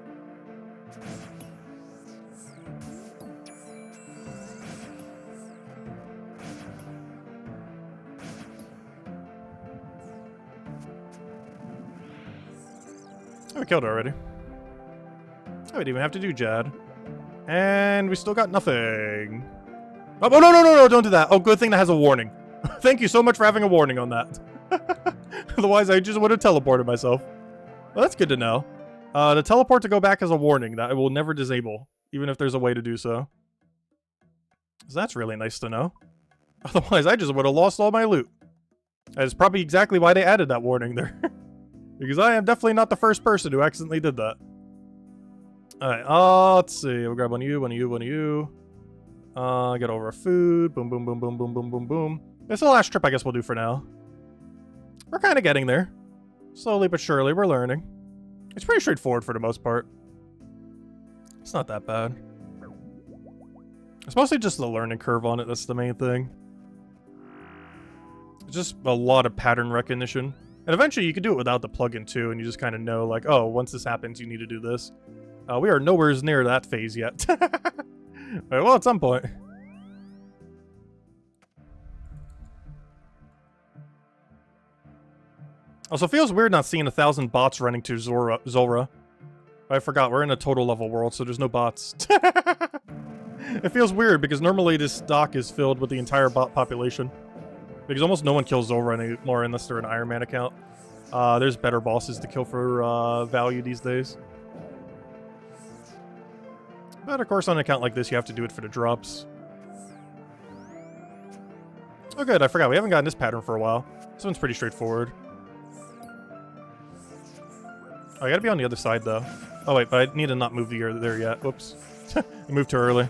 Oh, we killed it already. Oh, we didn't even have to do Jad. And we still got nothing. Oh, no, don't do that. Oh, good thing that has a warning. Thank you so much for having a warning on that. Otherwise, I just would have teleported myself. Well, that's good to know. The teleport to go back has a warning that I will never disable, even if there's a way to do so. So that's really nice to know. Otherwise, I just would have lost all my loot. That's probably exactly why they added that warning there. Because I am definitely not the first person who accidentally did that. Alright, let's see. We'll grab one of you, one of you, one of you. Get over our food. Boom, boom, boom, boom, boom, boom, boom, boom. That's the last trip I guess we'll do for now. We're kind of getting there. Slowly but surely, we're learning. It's pretty straightforward for the most part. It's not that bad. It's mostly just the learning curve on it, that's the main thing. It's just a lot of pattern recognition. And eventually you can do it without the plugin too, and you just kind of know, like, oh, once this happens, you need to do this. We are nowhere near that phase yet. Right, well, at some point. Also, it feels weird not seeing 1,000 bots running to Zulrah. I forgot, we're in a total level world, so there's no bots. It feels weird, because normally this dock is filled with the entire bot population. Because almost no one kills Zulrah anymore unless they're an Iron Man account. There's better bosses to kill for value these days. But of course, on an account like this, you have to do it for the drops. Oh good, I forgot. We haven't gotten this pattern for a while. This one's pretty straightforward. Oh, I gotta be on the other side, though. Oh wait, but I need to not move there yet. Whoops. I moved too early.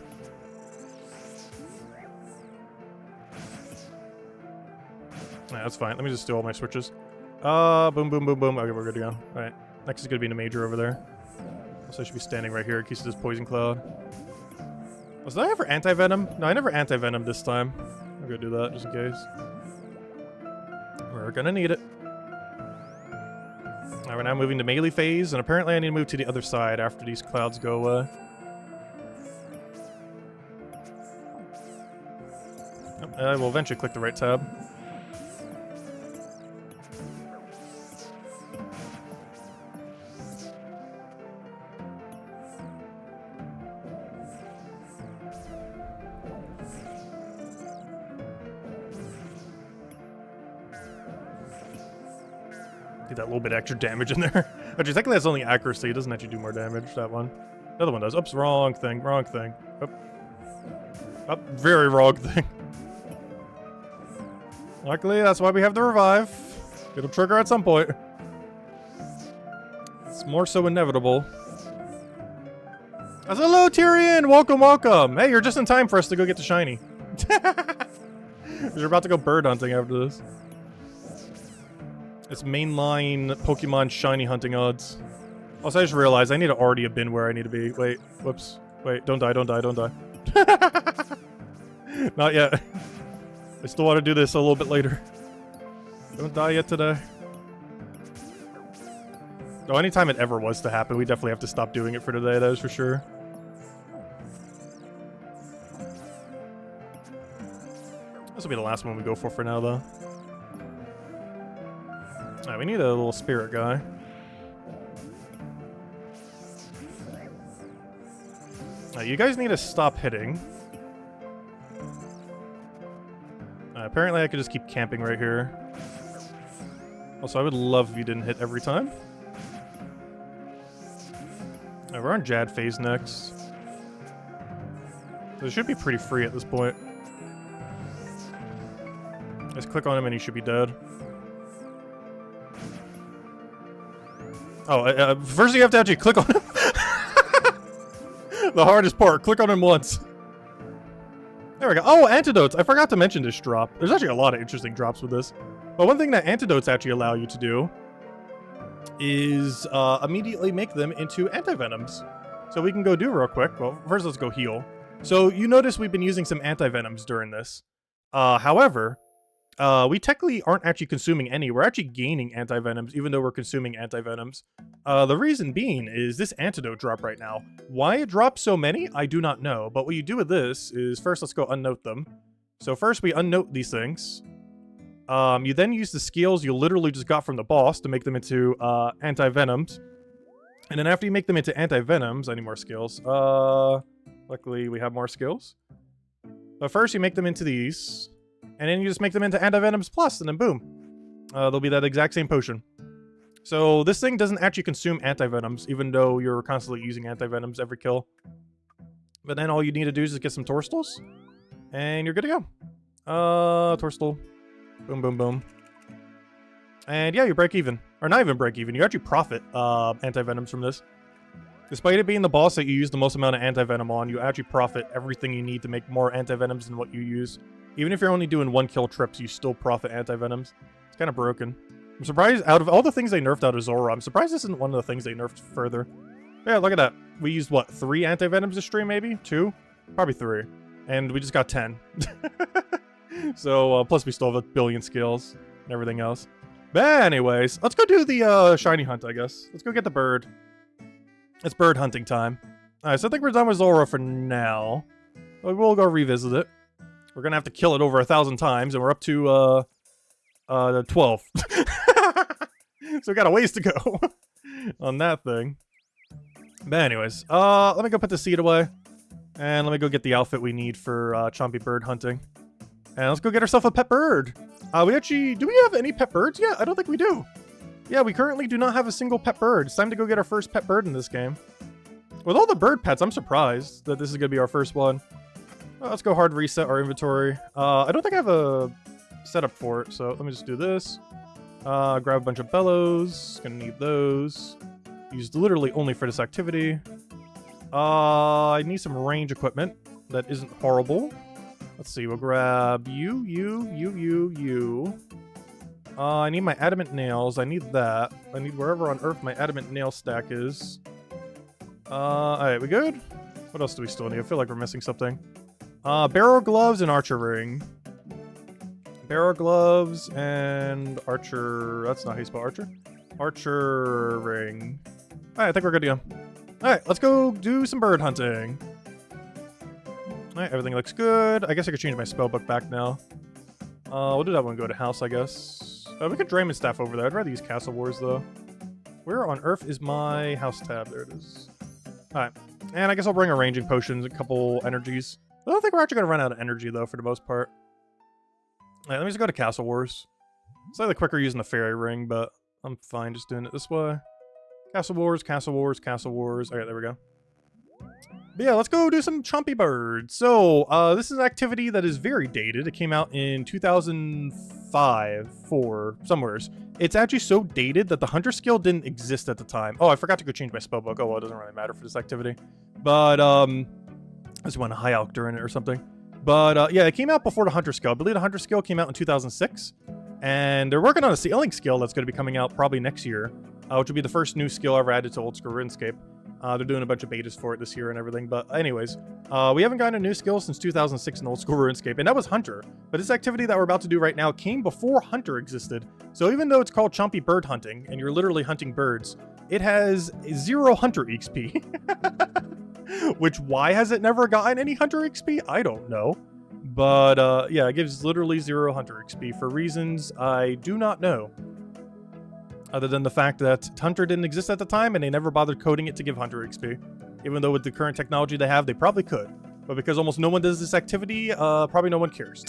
Nah, that's fine. Let me just do all my switches. Boom, boom, boom, boom. Okay, we're good to go. Alright. Next is gonna be the major over there. So I should be standing right here in case of this poison cloud. Was I ever anti-venom? No, I never anti-venom this time. I'm gonna do that just in case. We're gonna need it. Alright, we're now moving to melee phase, and apparently I need to move to the other side after these clouds go away. I will eventually click the right tab. That little bit extra damage in there. Actually, technically that's only accuracy. It doesn't actually do more damage, that one. The other one does. Oops, wrong thing, wrong thing. Oh, very wrong thing. Luckily, that's why we have the revive. It'll trigger at some point. It's more so inevitable. Hello, Tyrion! Welcome, welcome! Hey, you're just in time for us to go get the shiny. We're about to go bird hunting after this. It's mainline Pokemon shiny hunting odds. Also, I just realized I need to already have been where I need to be. Wait, whoops. Wait, don't die, don't die, don't die. Not yet. I still want to do this a little bit later. Don't die yet today. Oh, anytime it ever was to happen, we definitely have to stop doing it for today, that is for sure. This will be the last one we go for now, though. Alright, we need a little spirit guy. You guys need to stop hitting. Apparently I could just keep camping right here. Also, I would love if you didn't hit every time. Alright, we're on Jad phase next. So it should be pretty free at this point. Just click on him and he should be dead. Oh, first you have to actually click on him. The hardest part, click on him once. There we go. Oh, antidotes. I forgot to mention this drop. There's actually a lot of interesting drops with this. But one thing that antidotes actually allow you to do is immediately make them into antivenoms. So we can go do real quick. Well, first let's go heal. So you notice we've been using some antivenoms during this. However, we technically aren't actually consuming any. We're actually gaining antivenoms even though we're consuming antivenoms. The reason being is this antidote drop right now. Why it drops so many, I do not know. But what you do with this is first let's go unnote them. So first we unnote these things. You then use the skills you literally just got from the boss to make them into antivenoms. And then after you make them into antivenoms, I need more skills. Luckily we have more skills. But first you make them into these. And then you just make them into antivenoms plus, and then boom. They'll be that exact same potion. So this thing doesn't actually consume antivenoms, even though you're constantly using antivenoms every kill. But then all you need to do is just get some Torstals, and you're good to go. Torstal. Boom, boom, boom. And yeah, you break even. Or not even break even, you actually profit antivenoms from this. Despite it being the boss that you use the most amount of antivenom on, you actually profit everything you need to make more antivenoms than what you use. Even if you're only doing 1-kill trips, you still profit antivenoms. It's kind of broken. I'm surprised, out of all the things they nerfed out of Zulrah, I'm surprised this isn't one of the things they nerfed further. Yeah, look at that. We used, what, 3 antivenoms this stream, maybe? 2? Probably 3. And we just got 10. So, plus we still have a billion skills and everything else. But anyways, let's go do the shiny hunt, I guess. Let's go get the bird. It's bird hunting time. Alright, so I think we're done with Zulrah for now. But we'll go revisit it. We're gonna have to kill it over 1,000 times, and we're up to 12. So we got a ways to go on that thing. But anyways, let me go put the seed away, and let me go get the outfit we need for Chompy bird hunting. And let's go get ourselves a pet bird. Do we have any pet birds yet? I don't think we do. Yeah, we currently do not have a single pet bird. It's time to go get our first pet bird in this game. With all the bird pets, I'm surprised that this is gonna be our first one. Let's go hard reset our inventory. I don't think I have a setup for it, so let me just do this. Grab a bunch of bellows. Gonna need those. Used literally only for this activity. I need some range equipment that isn't horrible. Let's see, we'll grab you. I need my adamant nails. I need that. I need wherever on earth my adamant nail stack is. Alright, we good? What else do we still need? I feel like we're missing something. Barrel gloves and archer ring. Barrel gloves and archer. That's not how you spell archer. Archer ring. Alright, I think we're good to go. Alright, let's go do some bird hunting. Alright, everything looks good. I guess I could change my spellbook back now. We'll do that when we go to house, I guess. We could Draymond Staff over there. I'd rather use Castle Wars, though. Where on earth is my house tab? There it is. Alright. And I guess I'll bring a ranging potions, a couple energies. I don't think we're actually going to run out of energy, though, for the most part. Alright, let me just go to Castle Wars. Slightly quicker using the fairy ring, but I'm fine just doing it this way. Castle Wars, Castle Wars, Castle Wars. Alright, there we go. But yeah, let's go do some Chompy birds. So, this is an activity that is very dated. It came out in 2005, 4, somewheres. It's actually so dated that the Hunter skill didn't exist at the time. Oh, I forgot to go change my spellbook. Oh, well, it doesn't really matter for this activity. But, I just want a high alk during it or something. But, yeah, it came out before the Hunter skill. I believe the Hunter skill came out in 2006. And they're working on a sailing skill that's going to be coming out probably next year, which will be the first new skill ever added to Oldschool Runescape. They're doing a bunch of betas for it this year and everything. But anyways, we haven't gotten a new skill since 2006 in Oldschool Runescape, and that was Hunter. But this activity that we're about to do right now came before Hunter existed. So even though it's called Chompy Bird Hunting, and you're literally hunting birds, it has 0 Hunter XP. Which, why has it never gotten any Hunter XP? I don't know. But yeah, it gives literally 0 Hunter XP for reasons I do not know. Other than the fact that Hunter didn't exist at the time and they never bothered coding it to give Hunter XP. Even though with the current technology they have, they probably could. But because almost no one does this activity, probably no one cares.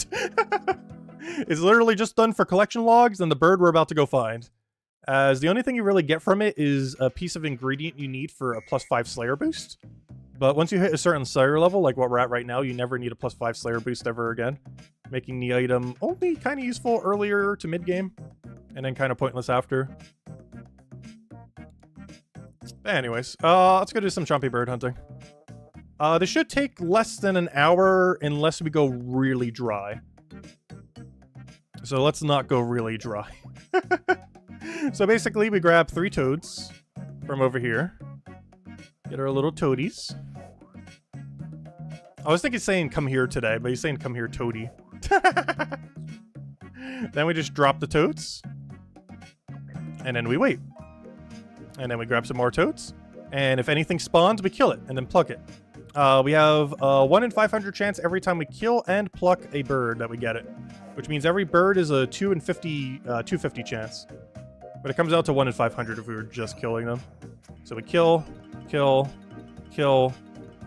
It's literally just done for collection logs and the bird we're about to go find. as the only thing you really get from it is a piece of ingredient you need for a +5 Slayer boost. But once you hit a certain Slayer level, like what we're at right now, you never need a +5 Slayer boost ever again, making the item only kind of useful earlier to mid-game, and then kind of pointless after. Anyways, let's go do some Chompy bird hunting. This should take less than an hour unless we go really dry. So let's not go really dry. So basically, we grab 3 toads from over here. Get our little toadies. I was thinking saying come here today, but he's saying come here toady. Then we just drop the toads. And then we wait. And then we grab some more toads. And if anything spawns, we kill it and then pluck it. We have a 1 in 500 chance every time we kill and pluck a bird that we get it. Which means every bird is a 250 chance. But it comes out to 1 in 500 if we were just killing them. So we kill,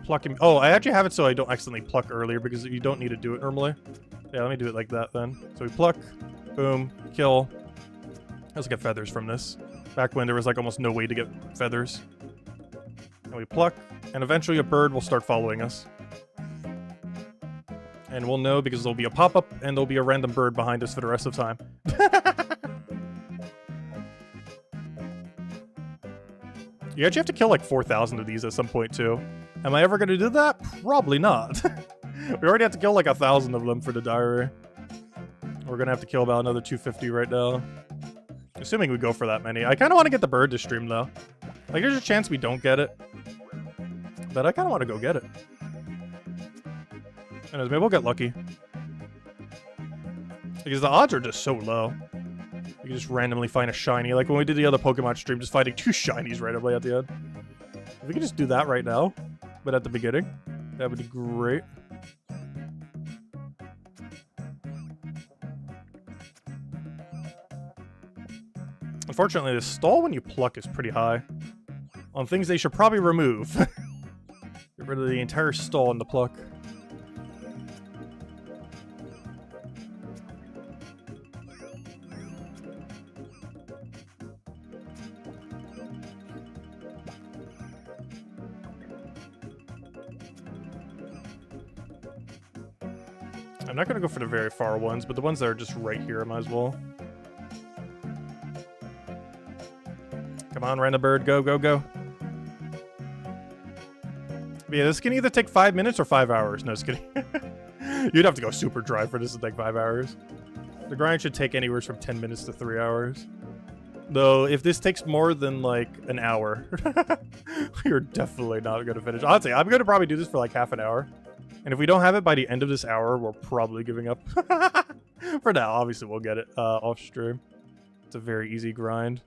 pluck him. Oh, I actually have it so I don't accidentally pluck earlier because you don't need to do it normally. Yeah, let me do it like that then. So we pluck, boom, kill. Let's get feathers from this. Back when there was like almost no way to get feathers. And we pluck, and eventually a bird will start following us. And we'll know because there'll be a pop-up and there'll be a random bird behind us for the rest of time. You actually have to kill like 4,000 of these at some point too. Am I ever going to do that? Probably not. We already have to kill like 1,000 of them for the diary. We're going to have to kill about another 250 right now. Assuming we go for that many. I kind of want to get the bird to stream though. Like there's a chance we don't get it. But I kind of want to go get it. Anyways, maybe we'll get lucky. Because the odds are just so low. You can just randomly find a shiny. Like when we did the other Pokemon stream, just finding 2 shinies randomly at the end. If we could just do that right now, but at the beginning, that would be great. Unfortunately, the stall when you pluck is pretty high. On things they should probably remove. Get rid of the entire stall in the pluck. I'm not going to go for the very far ones, but the ones that are just right here, I might as well. Come on, random bird. Go, go, go. But yeah, this can either take 5 minutes or 5 hours. No, just kidding. You'd have to go super dry for this to take 5 hours. The grind should take anywhere from 10 minutes to 3 hours. Though, if this takes more than, like, an hour, we're definitely not going to finish. Honestly, I'm going to probably do this for, like, half an hour. And if we don't have it by the end of this hour, we're probably giving up. For now, obviously, we'll get it off stream. It's a very easy grind.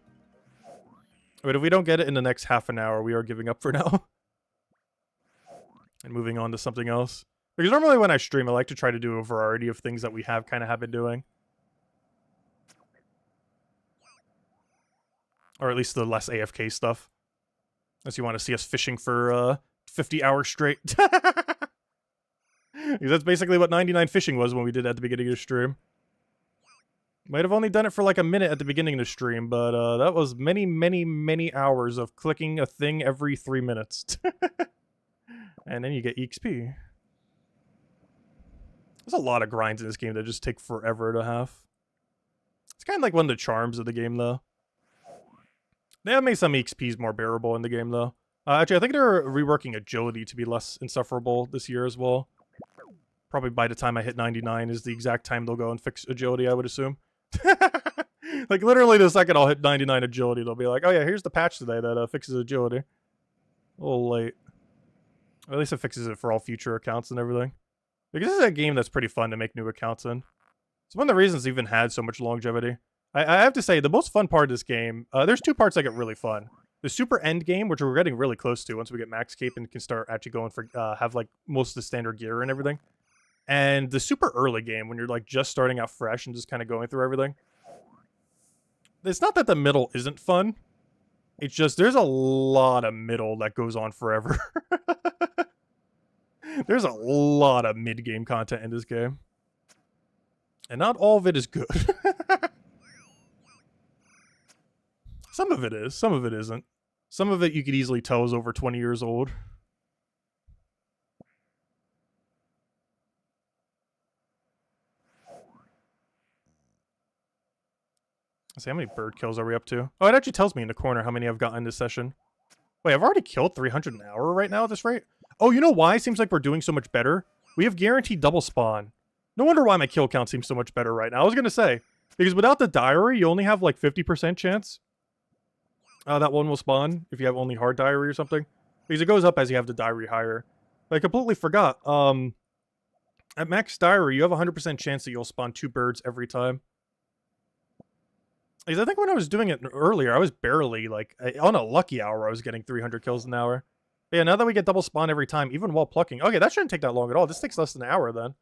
But if we don't get it in the next half an hour, we are giving up for now. And moving on to something else. Because normally when I stream, I like to try to do a variety of things that we have been doing. Or at least the less AFK stuff. Unless you want to see us fishing for 50 hours straight. Because that's basically what 99 fishing was when we did it at the beginning of the stream. Might have only done it for like a minute at the beginning of the stream, but that was many, many, many hours of clicking a thing every 3 minutes. And then you get EXP. There's a lot of grinds in this game that just take forever to have. It's kind of like one of the charms of the game, though. They have made some EXPs more bearable in the game, though. Actually, I think they're reworking agility to be less insufferable this year as well. Probably by the time I hit 99 is the exact time they'll go and fix agility, I would assume. Like, literally the second I'll hit 99 agility, they'll be like, oh yeah, here's the patch today that fixes agility. A little late. Or at least it fixes it for all future accounts and everything. Because this is a game that's pretty fun to make new accounts in. It's one of the reasons it's even had so much longevity. I have to say, the most fun part of this game, there's 2 parts that get really fun. The super end game, which we're getting really close to once we get max cape and can start actually going for, have like most of the standard gear and everything. And the super early game, when you're like just starting out fresh and just kind of going through everything. It's not that the middle isn't fun. It's just, there's a lot of middle that goes on forever. There's a lot of mid-game content in this game. And not all of it is good. Some of it is. Some of it isn't. Some of it you could easily tell is over 20 years old. Let's see, how many bird kills are we up to? Oh, it actually tells me in the corner how many I've gotten this session. Wait, I've already killed 300 an hour right now at this rate? Oh, you know why it seems like we're doing so much better? We have guaranteed double spawn. No wonder why my kill count seems so much better right now. I was going to say, because without the diary, you only have like 50% chance. That one will spawn if you have only hard diary or something. Because it goes up as you have the diary higher. But I completely forgot. At max diary, you have a 100% chance that you'll spawn 2 birds every time. Because I think when I was doing it earlier, I was barely, like, on a lucky hour, I was getting 300 kills an hour. But yeah, now that we get double spawn every time, even while plucking. Okay, that shouldn't take that long at all. This takes less than an hour, then.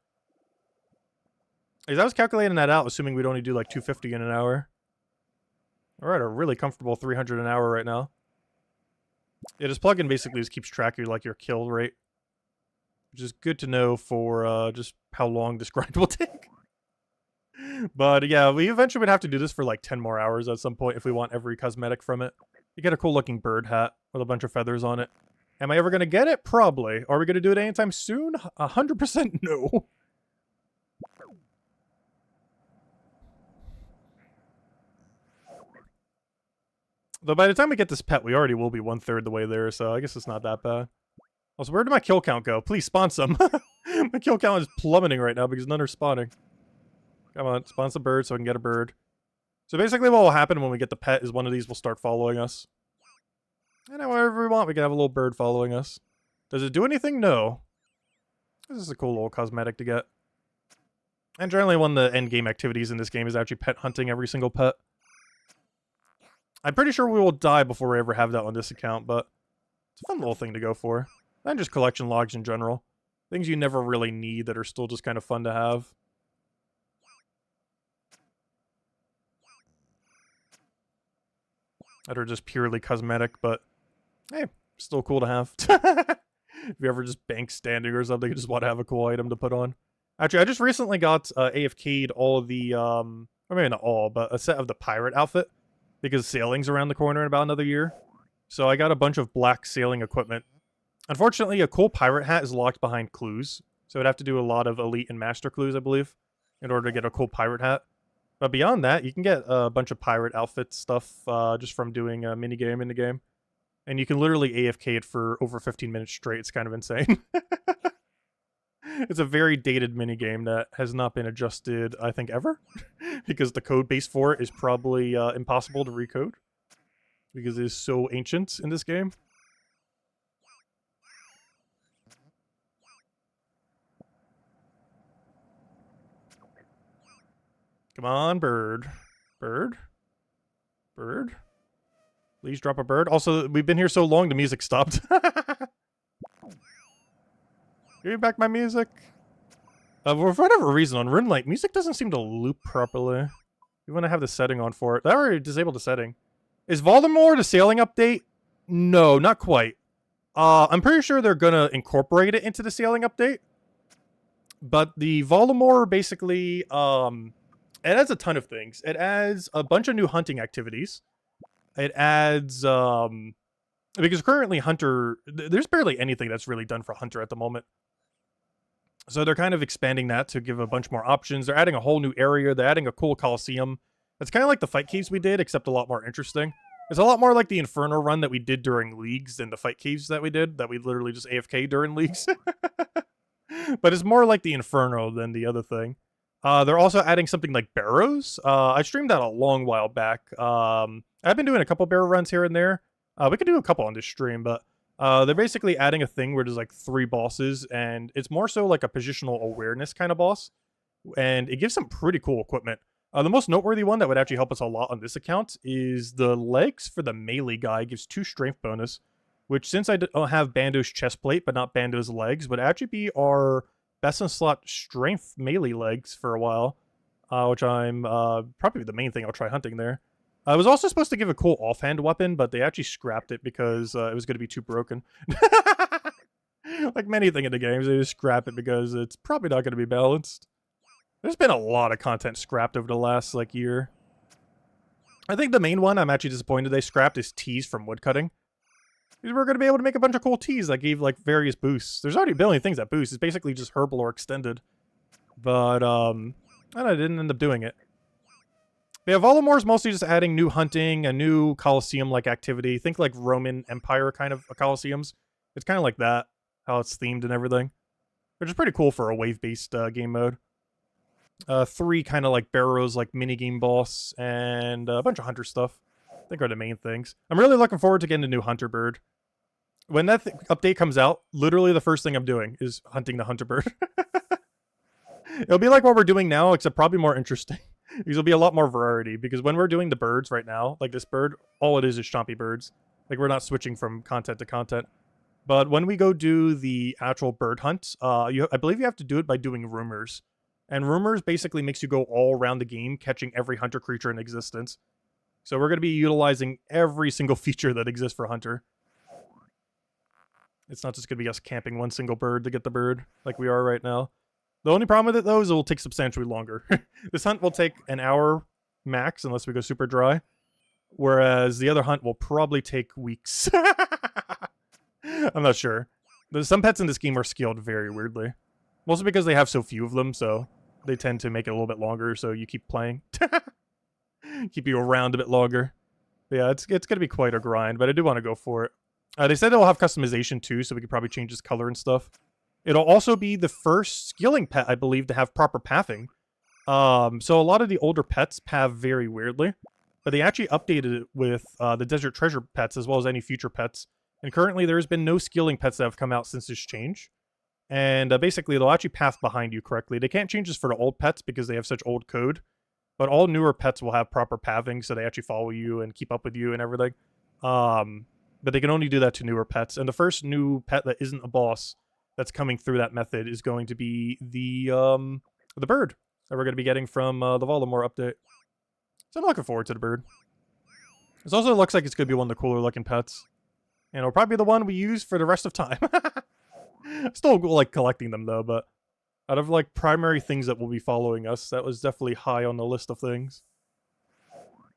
Because I was calculating that out, assuming we'd only do, like, 250 in an hour. We're at a really comfortable 300 an hour right now. Yeah, this plugin basically just keeps track of, like, your kill rate. Which is good to know for, just how long this grind will take. But, yeah, we eventually would have to do this for, like, 10 more hours at some point if we want every cosmetic from it. You get a cool-looking bird hat with a bunch of feathers on it. Am I ever going to get it? Probably. Are we going to do it anytime soon? 100% no. Though by the time we get this pet, we already will be 1/3 the way there, so I guess it's not that bad. Also, where did my kill count go? Please spawn some. My kill count is plummeting right now because none are spawning. Come on, spawn some birds so I can get a bird. So basically what will happen when we get the pet is one of these will start following us. And wherever we want, we can have a little bird following us. Does it do anything? No. This is a cool little cosmetic to get. And generally one of the end game activities in this game is actually pet hunting every single pet. I'm pretty sure we will die before we ever have that on this account, but it's a fun little thing to go for. And just collection logs in general. Things you never really need that are still just kind of fun to have. That are just purely cosmetic, but hey, still cool to have. If you ever just bank standing or something, you just want to have a cool item to put on. Actually, I just recently got AFK'd all the, or maybe not all, but a set of the pirate outfit. Because sailing's around the corner in about another year. So I got a bunch of black sailing equipment. Unfortunately, a cool pirate hat is locked behind clues. So I'd have to do a lot of elite and master clues, I believe, in order to get a cool pirate hat. But beyond that, you can get a bunch of pirate outfit stuff just from doing a minigame in the game. And you can literally AFK it for over 15 minutes straight. It's kind of insane. It's a very dated minigame that has not been adjusted, I think, ever. Because the code base for it is probably impossible to recode. Because it is so ancient in this game. Come on, bird. Bird? Bird? Please drop a bird. Also, we've been here so long, the music stopped. Give me back my music. For whatever reason, on Runelite, music doesn't seem to loop properly. You want to have the setting on for it. I already disabled the setting. Is Voldemort the sailing update? No, not quite. I'm pretty sure they're gonna incorporate it into the sailing update. But the Voldemort basically, it adds a ton of things. It adds a bunch of new hunting activities. It adds, because currently Hunter, there's barely anything that's really done for Hunter at the moment. So they're kind of expanding that to give a bunch more options. They're adding a whole new area. They're adding a cool Coliseum. It's kind of like the fight caves we did, except a lot more interesting. It's a lot more like the Inferno run that we did during Leagues than the fight caves that we did, that we literally just AFK during Leagues. But it's more like the Inferno than the other thing. They're also adding something like Barrows. I streamed that a long while back. I've been doing a couple Barrow runs here and there. We could do a couple on this stream, but they're basically adding a thing where there's like 3 bosses, and it's more so like a positional awareness kind of boss. And it gives some pretty cool equipment. The most noteworthy one that would actually help us a lot on this account is the legs for the melee guy gives 2 strength bonus, which since I don't have Bando's chest plate but not Bando's legs, would actually be our best in slot strength melee legs for a while, which I'm probably the main thing I'll try hunting there. I was also supposed to give a cool offhand weapon, but they actually scrapped it because it was going to be too broken. Like many things in the games, they just scrap it because it's probably not going to be balanced. There's been a lot of content scrapped over the last, like, year. I think the main one I'm actually disappointed they scrapped is teas from woodcutting. Because we're going to be able to make a bunch of cool teas that gave, like, various boosts. There's already a billion things that boost. It's basically just herbal or extended. But, I don't know, I didn't end up doing it. But yeah, Volumore is mostly just adding new hunting, a new Colosseum-like activity. Think like Roman Empire kind of Colosseums. It's kind of like that, how it's themed and everything. Which is pretty cool for a wave-based game mode. 3 kind of like Barrows, like mini-game boss, and a bunch of hunter stuff. I think are the main things. I'm really looking forward to getting a new hunter bird. When that update comes out, literally the first thing I'm doing is hunting the hunter bird. It'll be like what we're doing now, except probably more interesting. Because there'll be a lot more variety. Because when we're doing the birds right now, like this bird, all it is chompy birds. Like we're not switching from content to content. But when we go do the actual bird hunt, I believe you have to do it by doing rumors. And rumors basically makes you go all around the game, catching every hunter creature in existence. So we're going to be utilizing every single feature that exists for hunter. It's not just going to be us camping one single bird to get the bird, like we are right now. The only problem with it, though, is it will take substantially longer. This hunt will take an hour max, unless we go super dry. Whereas the other hunt will probably take weeks. I'm not sure. Some pets in this game are scaled very weirdly. Mostly because they have so few of them, so they tend to make it a little bit longer, so you keep playing. Keep you around a bit longer. But yeah, it's going to be quite a grind, but I do want to go for it. They said it'll have customization too, so we could probably change its color and stuff. It'll also be the first skilling pet, I believe, to have proper pathing. So a lot of the older pets path very weirdly, but they actually updated it with the Desert Treasure pets as well as any future pets. And currently there's been no skilling pets that have come out since this change. And basically they'll actually path behind you correctly. They can't change this for the old pets because they have such old code. But all newer pets will have proper pathing, so they actually follow you and keep up with you and everything. But they can only do that to newer pets. And the first new pet that isn't a boss that's coming through that method is going to be the bird that we're going to be getting from the Volumore update. So I'm looking forward to the bird. It also looks like it's going to be one of the cooler looking pets. And it'll probably be the one we use for the rest of time. Still like collecting them though, but out of like primary things that will be following us, that was definitely high on the list of things.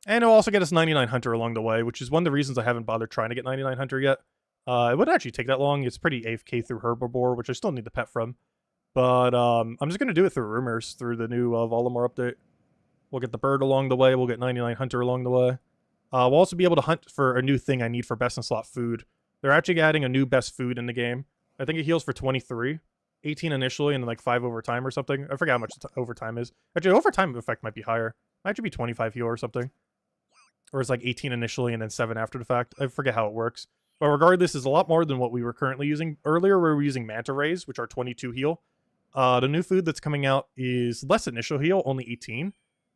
And it'll also get us 99 Hunter along the way, which is one of the reasons I haven't bothered trying to get 99 Hunter yet. It wouldn't actually take that long. It's pretty AFK through Herbivore, which I still need the pet from. But I'm just going to do it through rumors, through the new Volumore update. We'll get the bird along the way. We'll get 99 Hunter along the way. We'll also be able to hunt for a new thing I need for best in slot food. They're actually adding a new best food in the game. I think it heals for 23. 18 initially and then like 5 over time or something. I forget how much overtime is. Actually, overtime effect might be higher. Might actually be 25 heal or something. Or it's like 18 initially and then 7 after the fact. I forget how it works. But regardless, is a lot more than what we were currently using. Earlier, we were using Manta Rays, which are 22 heal. The new food that's coming out is less initial heal, only 18.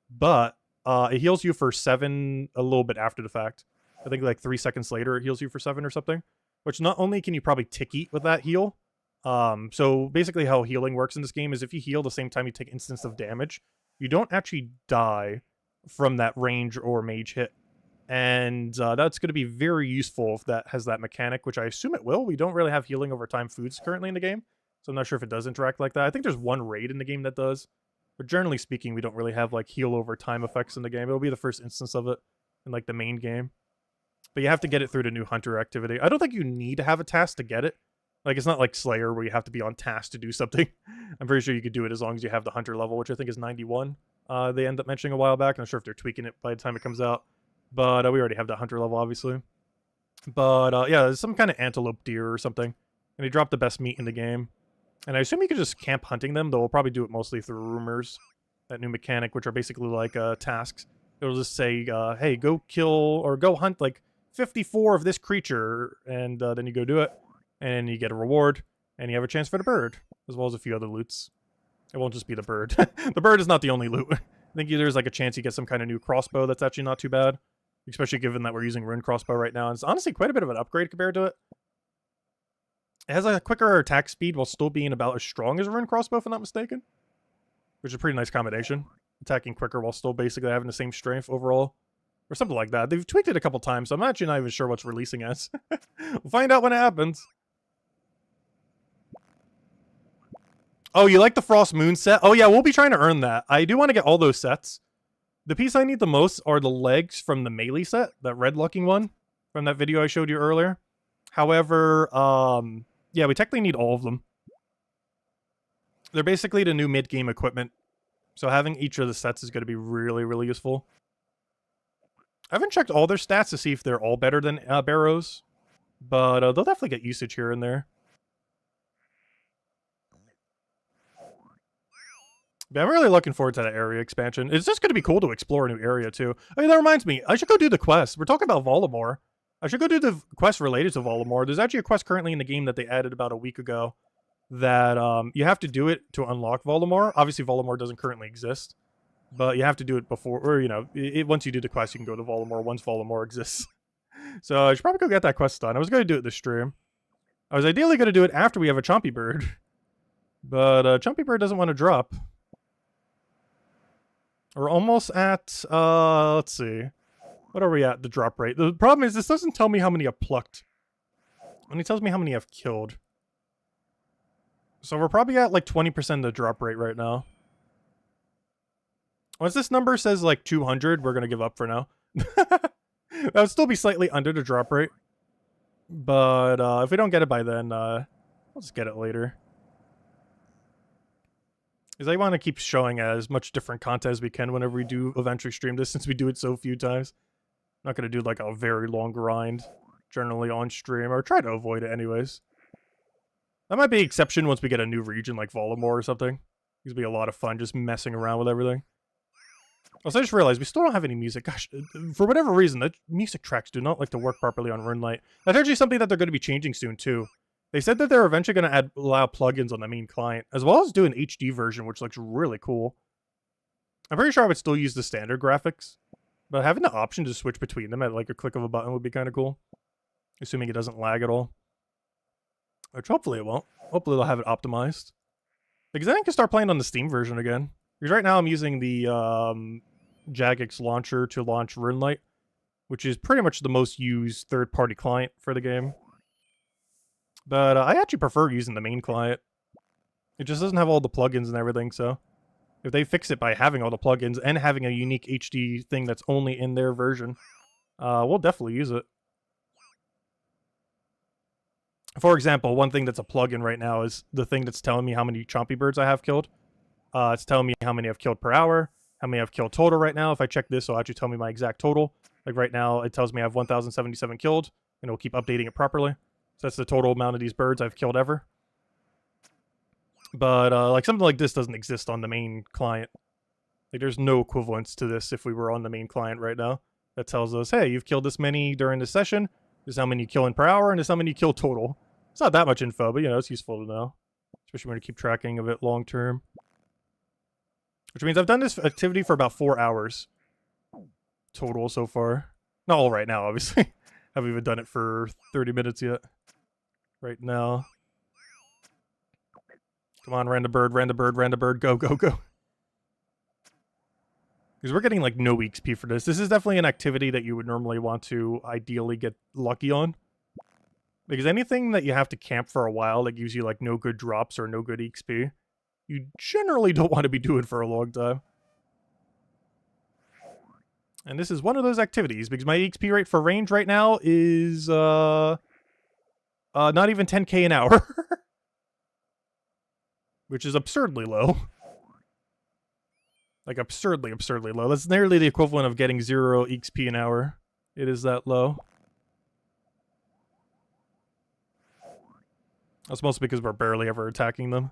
But it heals you for 7 a little bit after the fact. I think like 3 seconds later, it heals you for 7 or something. Which not only can you probably tick eat with that heal. So basically how healing works in this game is if you heal the same time you take instance of damage, you don't actually die from that range or mage hit. And that's going to be very useful if that has that mechanic, which I assume it will. We don't really have healing over time foods currently in the game, so I'm not sure if it does interact like that. I think there's one raid in the game that does, but generally speaking, we don't really have like heal over time effects in the game. It'll be the first instance of it in like the main game. But you have to get it through the new hunter activity. I don't think you need to have a task to get it. Like, it's not like Slayer where you have to be on task to do something. I'm pretty sure you could do it as long as you have the hunter level, which I think is 91. They end up mentioning a while back. I'm not sure if they're tweaking it by the time it comes out. But we already have the hunter level, obviously. But yeah, there's some kind of antelope deer or something. And he dropped the best meat in the game. And I assume you could just camp hunting them, though we'll probably do it mostly through rumors. That new mechanic, which are basically like tasks. It'll just say, hey, go kill or go hunt like 54 of this creature. And then you go do it. And you get a reward. And you have a chance for the bird. As well as a few other loots. It won't just be the bird. The bird is not the only loot. I think there's like a chance you get some kind of new crossbow that's actually not too bad. Especially given that we're using rune crossbow right now. And it's honestly quite a bit of an upgrade compared to it. It has a quicker attack speed while still being about as strong as a rune crossbow, if I'm not mistaken. Which is a pretty nice combination. Attacking quicker while still basically having the same strength overall. Or something like that. They've tweaked it a couple times, so I'm actually not even sure what's releasing as. We'll find out when it happens. Oh, you like the Frost Moon set? Oh yeah, we'll be trying to earn that. I do want to get all those sets. The piece I need the most are the legs from the melee set, that red-looking one from that video I showed you earlier. However, yeah, we technically need all of them. They're basically the new mid-game equipment. So having each of the sets is going to be really, really useful. I haven't checked all their stats to see if they're all better than Barrows. But they'll definitely get usage here and there. But I'm really looking forward to that area expansion. It's just going to be cool to explore a new area, too. I mean, that reminds me. I should go do the quest. We're talking about Volamore. I should go do the quest related to Volamore. There's actually a quest currently in the game that they added about a week ago that you have to do it to unlock Volamore. Obviously, Volamore doesn't currently exist, but you have to do it before, or, you know, once you do the quest, you can go to Volamore once Volamore exists. So I should probably go get that quest done. I was going to do it this stream. I was ideally going to do it after we have a Chompy bird, but Chompy bird doesn't want to drop. We're almost at, let's see. What are we at, the drop rate? The problem is this doesn't tell me how many I've plucked. And it tells me how many I've killed. So we're probably at like 20% of the drop rate right now. Once this number says like 200, we're going to give up for now. That would still be slightly under the drop rate. But if we don't get it by then, we'll just get it later. Because I want to keep showing as much different content as we can whenever we do eventually stream this, since we do it so few times. I'm not going to do like a very long grind, generally on stream, or try to avoid it anyways. That might be an exception once we get a new region like Volamore or something. It's going to be a lot of fun just messing around with everything. Also, I just realized we still don't have any music. Gosh, for whatever reason, the music tracks do not like to work properly on RuneLite. That's actually something that they're going to be changing soon too. They said that they're eventually going to allow plugins on the main client, as well as do an HD version, which looks really cool. I'm pretty sure I would still use the standard graphics, but having the option to switch between them at like a click of a button would be kind of cool. Assuming it doesn't lag at all. Which hopefully it won't. Hopefully they'll have it optimized. Because then I can start playing on the Steam version again. Because right now I'm using the Jagex launcher to launch RuneLite, which is pretty much the most used third-party client for the game. But I actually prefer using the main client. It just doesn't have all the plugins and everything, so if they fix it by having all the plugins and having a unique HD thing that's only in their version, we'll definitely use it. For example, one thing that's a plugin right now is the thing that's telling me how many Chompy birds I have killed. It's telling me how many I've killed per hour, how many I've killed total right now. If I check this, it'll actually tell me my exact total. Like right now, it tells me I have 1,077 killed, and it'll keep updating it properly. So that's the total amount of these birds I've killed ever. But like something like this doesn't exist on the main client. Like there's no equivalence to this if we were on the main client right now. That tells us, hey, you've killed this many during the session. This is how many you kill in per hour, and this is how many you kill total. It's not that much info, but you know, it's useful to know. Especially when you keep tracking of it long term. Which means I've done this activity for about 4 hours. Total so far. Not all right now, obviously. Haven't even done it for 30 minutes yet. Right now. Come on, random bird, random bird, random bird. Go, go, go. Because we're getting like no XP for this. This is definitely an activity that you would normally want to ideally get lucky on. Because anything that you have to camp for a while that gives you like no good drops or no good XP, you generally don't want to be doing for a long time. And this is one of those activities, because my XP rate for range right now is not even 10k an hour. Which is absurdly low. Like absurdly, absurdly low. That's nearly the equivalent of getting 0 XP an hour. It is that low. That's mostly because we're barely ever attacking them.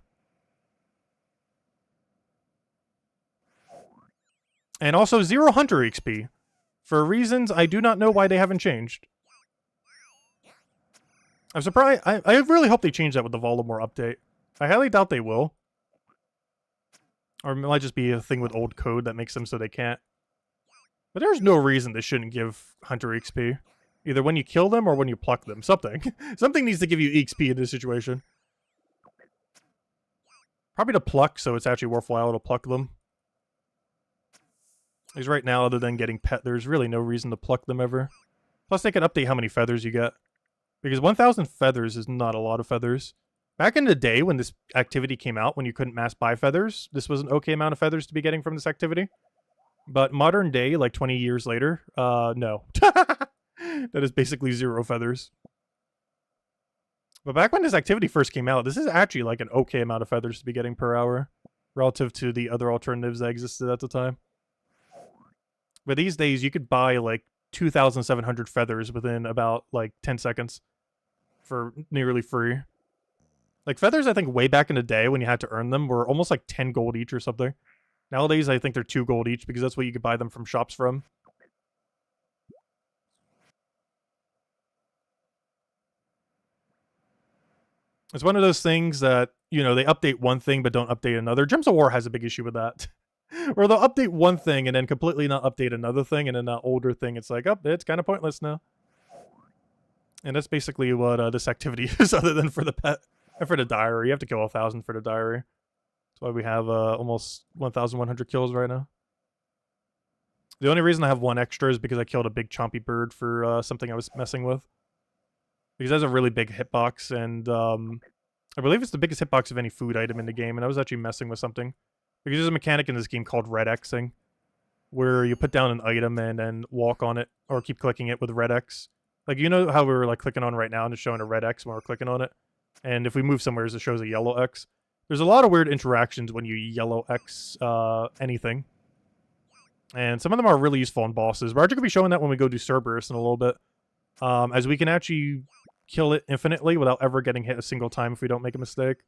And also 0 Hunter XP. For reasons I do not know why they haven't changed. I'm surprised. I really hope they change that with the Volamore update. I highly doubt they will. Or it might just be a thing with old code that makes them so they can't. But there's no reason this shouldn't give Hunter XP. Either when you kill them or when you pluck them. Something. Something needs to give you XP in this situation. Probably to pluck, so it's actually worthwhile to pluck them. Because right now, other than getting pet, there's really no reason to pluck them ever. Plus, they can update how many feathers you get. Because 1,000 feathers is not a lot of feathers. Back in the day when this activity came out, when you couldn't mass buy feathers, this was an okay amount of feathers to be getting from this activity. But modern day, like 20 years later, no. That is basically 0 feathers. But back when this activity first came out, this is actually like an okay amount of feathers to be getting per hour relative to the other alternatives that existed at the time. But these days, you could buy like 2,700 feathers within about like 10 seconds for nearly free. Like feathers, I think way back in the day when you had to earn them were almost like 10 gold each or something. Nowadays, I think they're 2 gold each because that's what you could buy them from shops from. It's one of those things that, you know, they update one thing but don't update another. Gems of War has a big issue with that. Where they'll update one thing and then completely not update another thing, and then that older thing, it's like, oh, it's kind of pointless now. And that's basically what this activity is, other than for the pet. And for the diary, you have to kill 1,000 for the diary. That's why we have almost 1,100 kills right now. The only reason I have 1 extra is because I killed a big chompy bird for something I was messing with. Because it has a really big hitbox, and I believe it's the biggest hitbox of any food item in the game, and I was actually messing with something. Because there's a mechanic in this game called red Xing, where you put down an item and then walk on it, or keep clicking it with red X. Like, you know how we're like clicking on right now and it's showing a red X when we're clicking on it? And if we move somewhere, it shows a yellow X. There's a lot of weird interactions when you yellow X anything. And some of them are really useful on bosses. We're actually going to be showing that when we go do Cerberus in a little bit. As we can actually kill it infinitely without ever getting hit a single time if we don't make a mistake.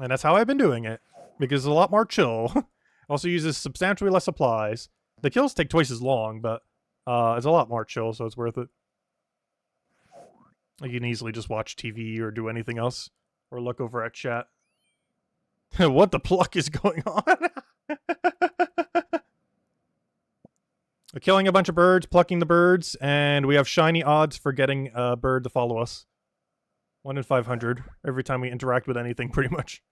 And that's how I've been doing it, because it's a lot more chill. Also uses substantially less supplies. The kills take twice as long, but it's a lot more chill, so it's worth it. Like, you can easily just watch TV or do anything else, or look over at chat. What the pluck is going on? We're killing a bunch of birds, plucking the birds, and we have shiny odds for getting a bird to follow us. 1 in 500 every time we interact with anything, pretty much.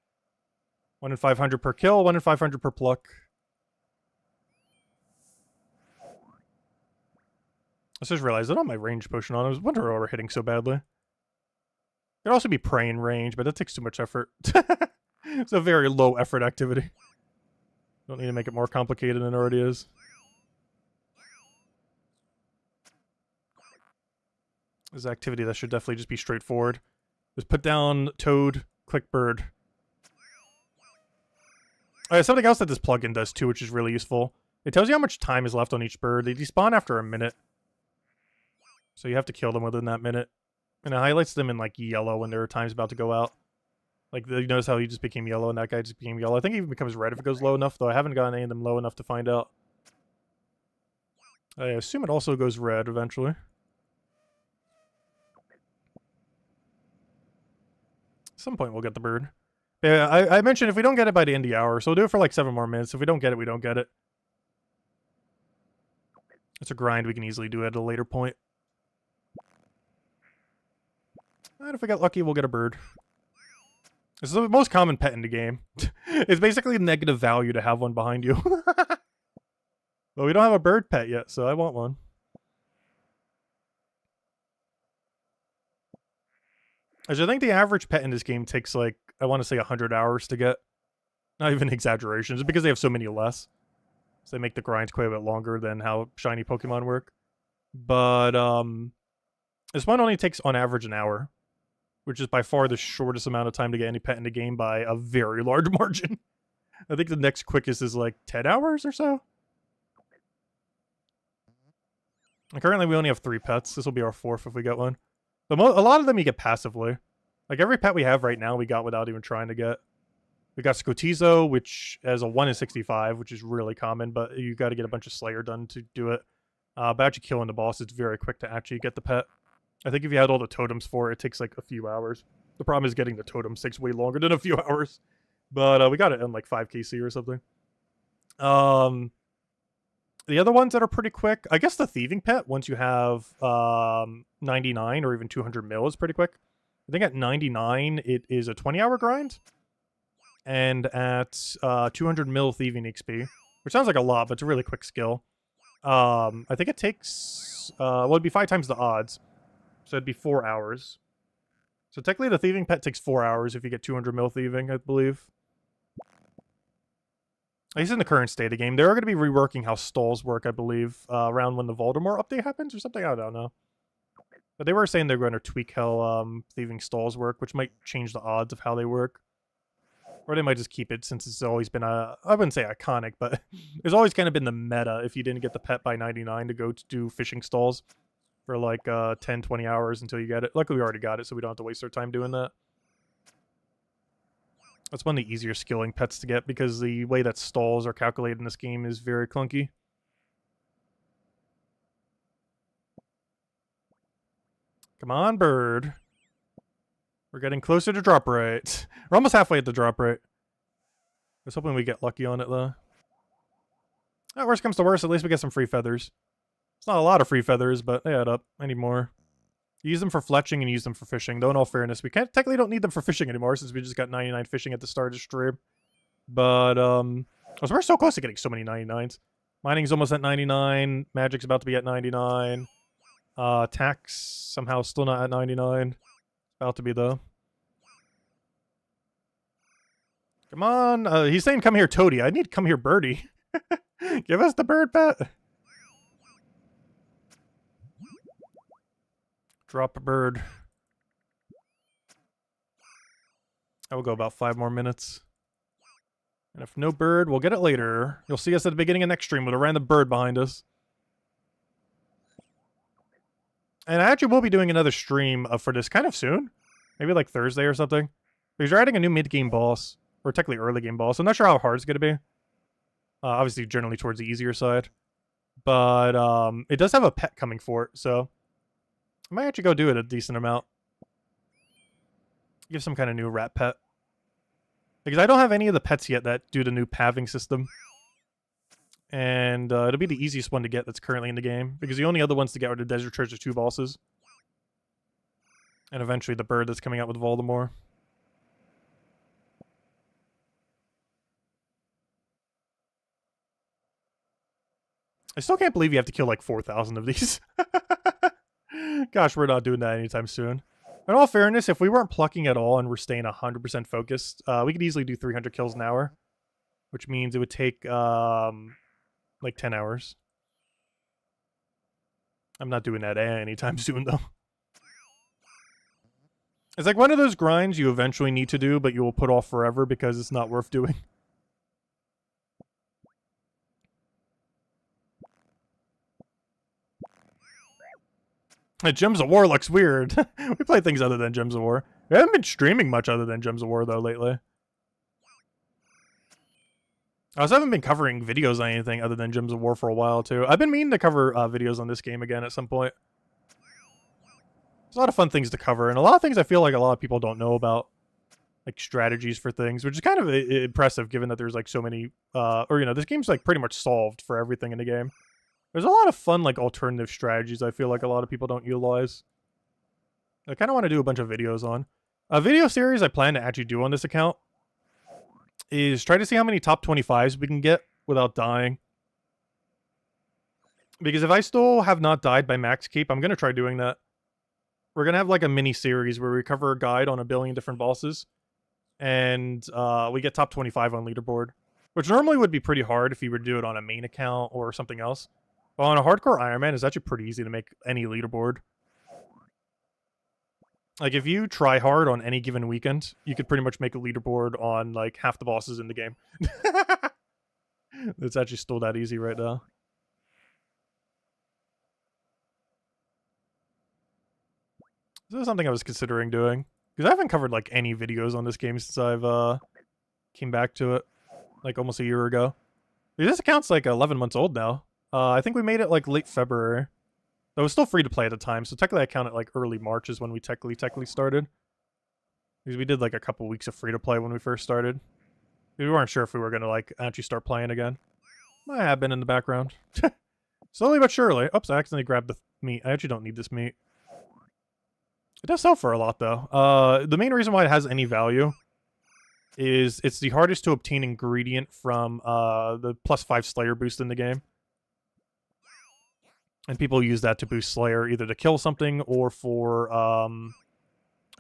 1 in 500 per kill, 1 in 500 per pluck. I just realized I don't have my range potion on. I was wondering why we're hitting so badly. It could also be prey in range, but that takes too much effort. It's a very low effort activity. Don't need to make it more complicated than it already is. This activity that should definitely just be straightforward. Just put down toad, click bird. Something else that this plugin does too, which is really useful. It tells you how much time is left on each bird. They despawn after a minute. So you have to kill them within that minute. And it highlights them in like yellow when their time's about to go out. Like, you notice how he just became yellow and that guy just became yellow. I think he even becomes red if it goes low enough, though I haven't gotten any of them low enough to find out. I assume it also goes red eventually. At some point we'll get the bird. Yeah, I mentioned if we don't get it by the end of the hour, so we'll do it for like 7 more minutes. If we don't get it, we don't get it. It's a grind we can easily do at a later point. And if we get lucky, we'll get a bird. This is the most common pet in the game. It's basically negative value to have one behind you. But we don't have a bird pet yet, so I want one. As I think the average pet in this game takes like, I want to say 100 hours to get. Not even exaggeration. It's because they have so many less. So they make the grinds quite a bit longer than how shiny Pokemon work. But this one only takes on average an hour, which is by far the shortest amount of time to get any pet in the game by a very large margin. I think the next quickest is like 10 hours or so. And currently we only have 3 pets. This will be our 4th if we get one. But a lot of them you get passively. Like every pet we have right now we got without even trying to get. We got Scotizo, which has a 1 in 65, which is really common, but you got to get a bunch of Slayer done to do it. But actually killing the boss, it's very quick to actually get the pet. I think if you had all the totems for it, it takes like a few hours. The problem is getting the totems takes way longer than a few hours. But we got it in like 5 KC or something. The other ones that are pretty quick, I guess the thieving pet, once you have 99 or even 200 mil is pretty quick. I think at 99, it is a 20-hour grind. And at 200 mil thieving XP, which sounds like a lot, but it's a really quick skill. I think it takes, well, it'd be 5 times the odds. So it'd be 4 hours. So technically the thieving pet takes 4 hours if you get 200 mil thieving, I believe. At least in the current state of the game. They're going to be reworking how stalls work, I believe, around when the Voldemort update happens or something. I don't know. But they were saying they're going to tweak how thieving stalls work, which might change the odds of how they work. Or they might just keep it since it's always been I wouldn't say iconic, but it's always kind of been the meta if you didn't get the pet by 99 to go to do fishing stalls for like 10, 20 hours until you get it. Luckily we already got it, so we don't have to waste our time doing that. That's one of the easier skilling pets to get because the way that stalls are calculated in this game is very clunky. Come on, bird. We're getting closer to drop rate. We're almost halfway at the drop rate. I was hoping we get lucky on it, though. Oh, worst comes to worst, at least we get some free feathers. It's not a lot of free feathers, but they add up. I need more. Use them for fletching and use them for fishing. Though in all fairness, we technically don't need them for fishing anymore since we just got 99 fishing at the start of the stream. But, we're so close to getting so many 99s. Mining's almost at 99. Magic's about to be at 99. Tax somehow still not at 99. About to be, though. Come on. He's saying come here, Toady. I need come here, Birdie. Give us the bird pet. Drop a bird. I will go about 5 more minutes. And if no bird, we'll get it later. You'll see us at the beginning of next stream with a random bird behind us. And I actually will be doing another stream for this kind of soon. Maybe like Thursday or something. Because you're adding a new mid-game boss. Or technically early-game boss. I'm not sure how hard it's going to be. Obviously, generally towards the easier side. But it does have a pet coming for it, so I might actually go do it a decent amount. Give some kind of new rat pet. Because I don't have any of the pets yet that do the new pathing system. And it'll be the easiest one to get that's currently in the game. Because the only other ones to get are the Desert Treasure 2 bosses. And eventually the bird that's coming out with Voldemort. I still can't believe you have to kill like 4,000 of these. Gosh, we're not doing that anytime soon. In all fairness, if we weren't plucking at all and we're staying 100% focused, we could easily do 300 kills an hour. Which means it would take, like 10 hours. I'm not doing that anytime soon, though. It's like one of those grinds you eventually need to do, but you will put off forever because it's not worth doing. Gems of War looks weird. We play things other than Gems of War. We haven't been streaming much other than Gems of War, though, lately. I also haven't been covering videos on anything other than Gems of War for a while, too. I've been meaning to cover videos on this game again at some point. There's a lot of fun things to cover, and a lot of things I feel like a lot of people don't know about. Like, strategies for things, which is kind of impressive, given that there's, like, so many... this game's, like, pretty much solved for everything in the game. There's a lot of fun, like, alternative strategies I feel like a lot of people don't utilize. I kind of want to do a bunch of videos on. A video series I plan to actually do on this account is try to see how many top 25s we can get without dying. Because if I still have not died by max keep, I'm going to try doing that. We're going to have, like, a mini-series where we cover a guide on a billion different bosses. And we get top 25 on leaderboard. Which normally would be pretty hard if you were to do it on a main account or something else. But on a hardcore Iron Man, it's actually pretty easy to make any leaderboard. Like, if you try hard on any given weekend, you could pretty much make a leaderboard on, like, half the bosses in the game. It's actually still that easy right now. This is something I was considering doing. Because I haven't covered, like, any videos on this game since I've, came back to it. Like, almost a year ago. This account's, like, 11 months old now. I think we made it, like, late February. It was still free to play at the time, so technically I count it, like, early March is when we technically started. Because we did, like, a couple weeks of free to play when we first started. We weren't sure if we were going to, like, actually start playing again. I have been in the background. Slowly but surely. Oops, I accidentally grabbed the meat. I actually don't need this meat. It does sell for a lot, though. The main reason why it has any value is it's the hardest to obtain ingredient from the +5 Slayer boost in the game. And people use that to boost Slayer, either to kill something or for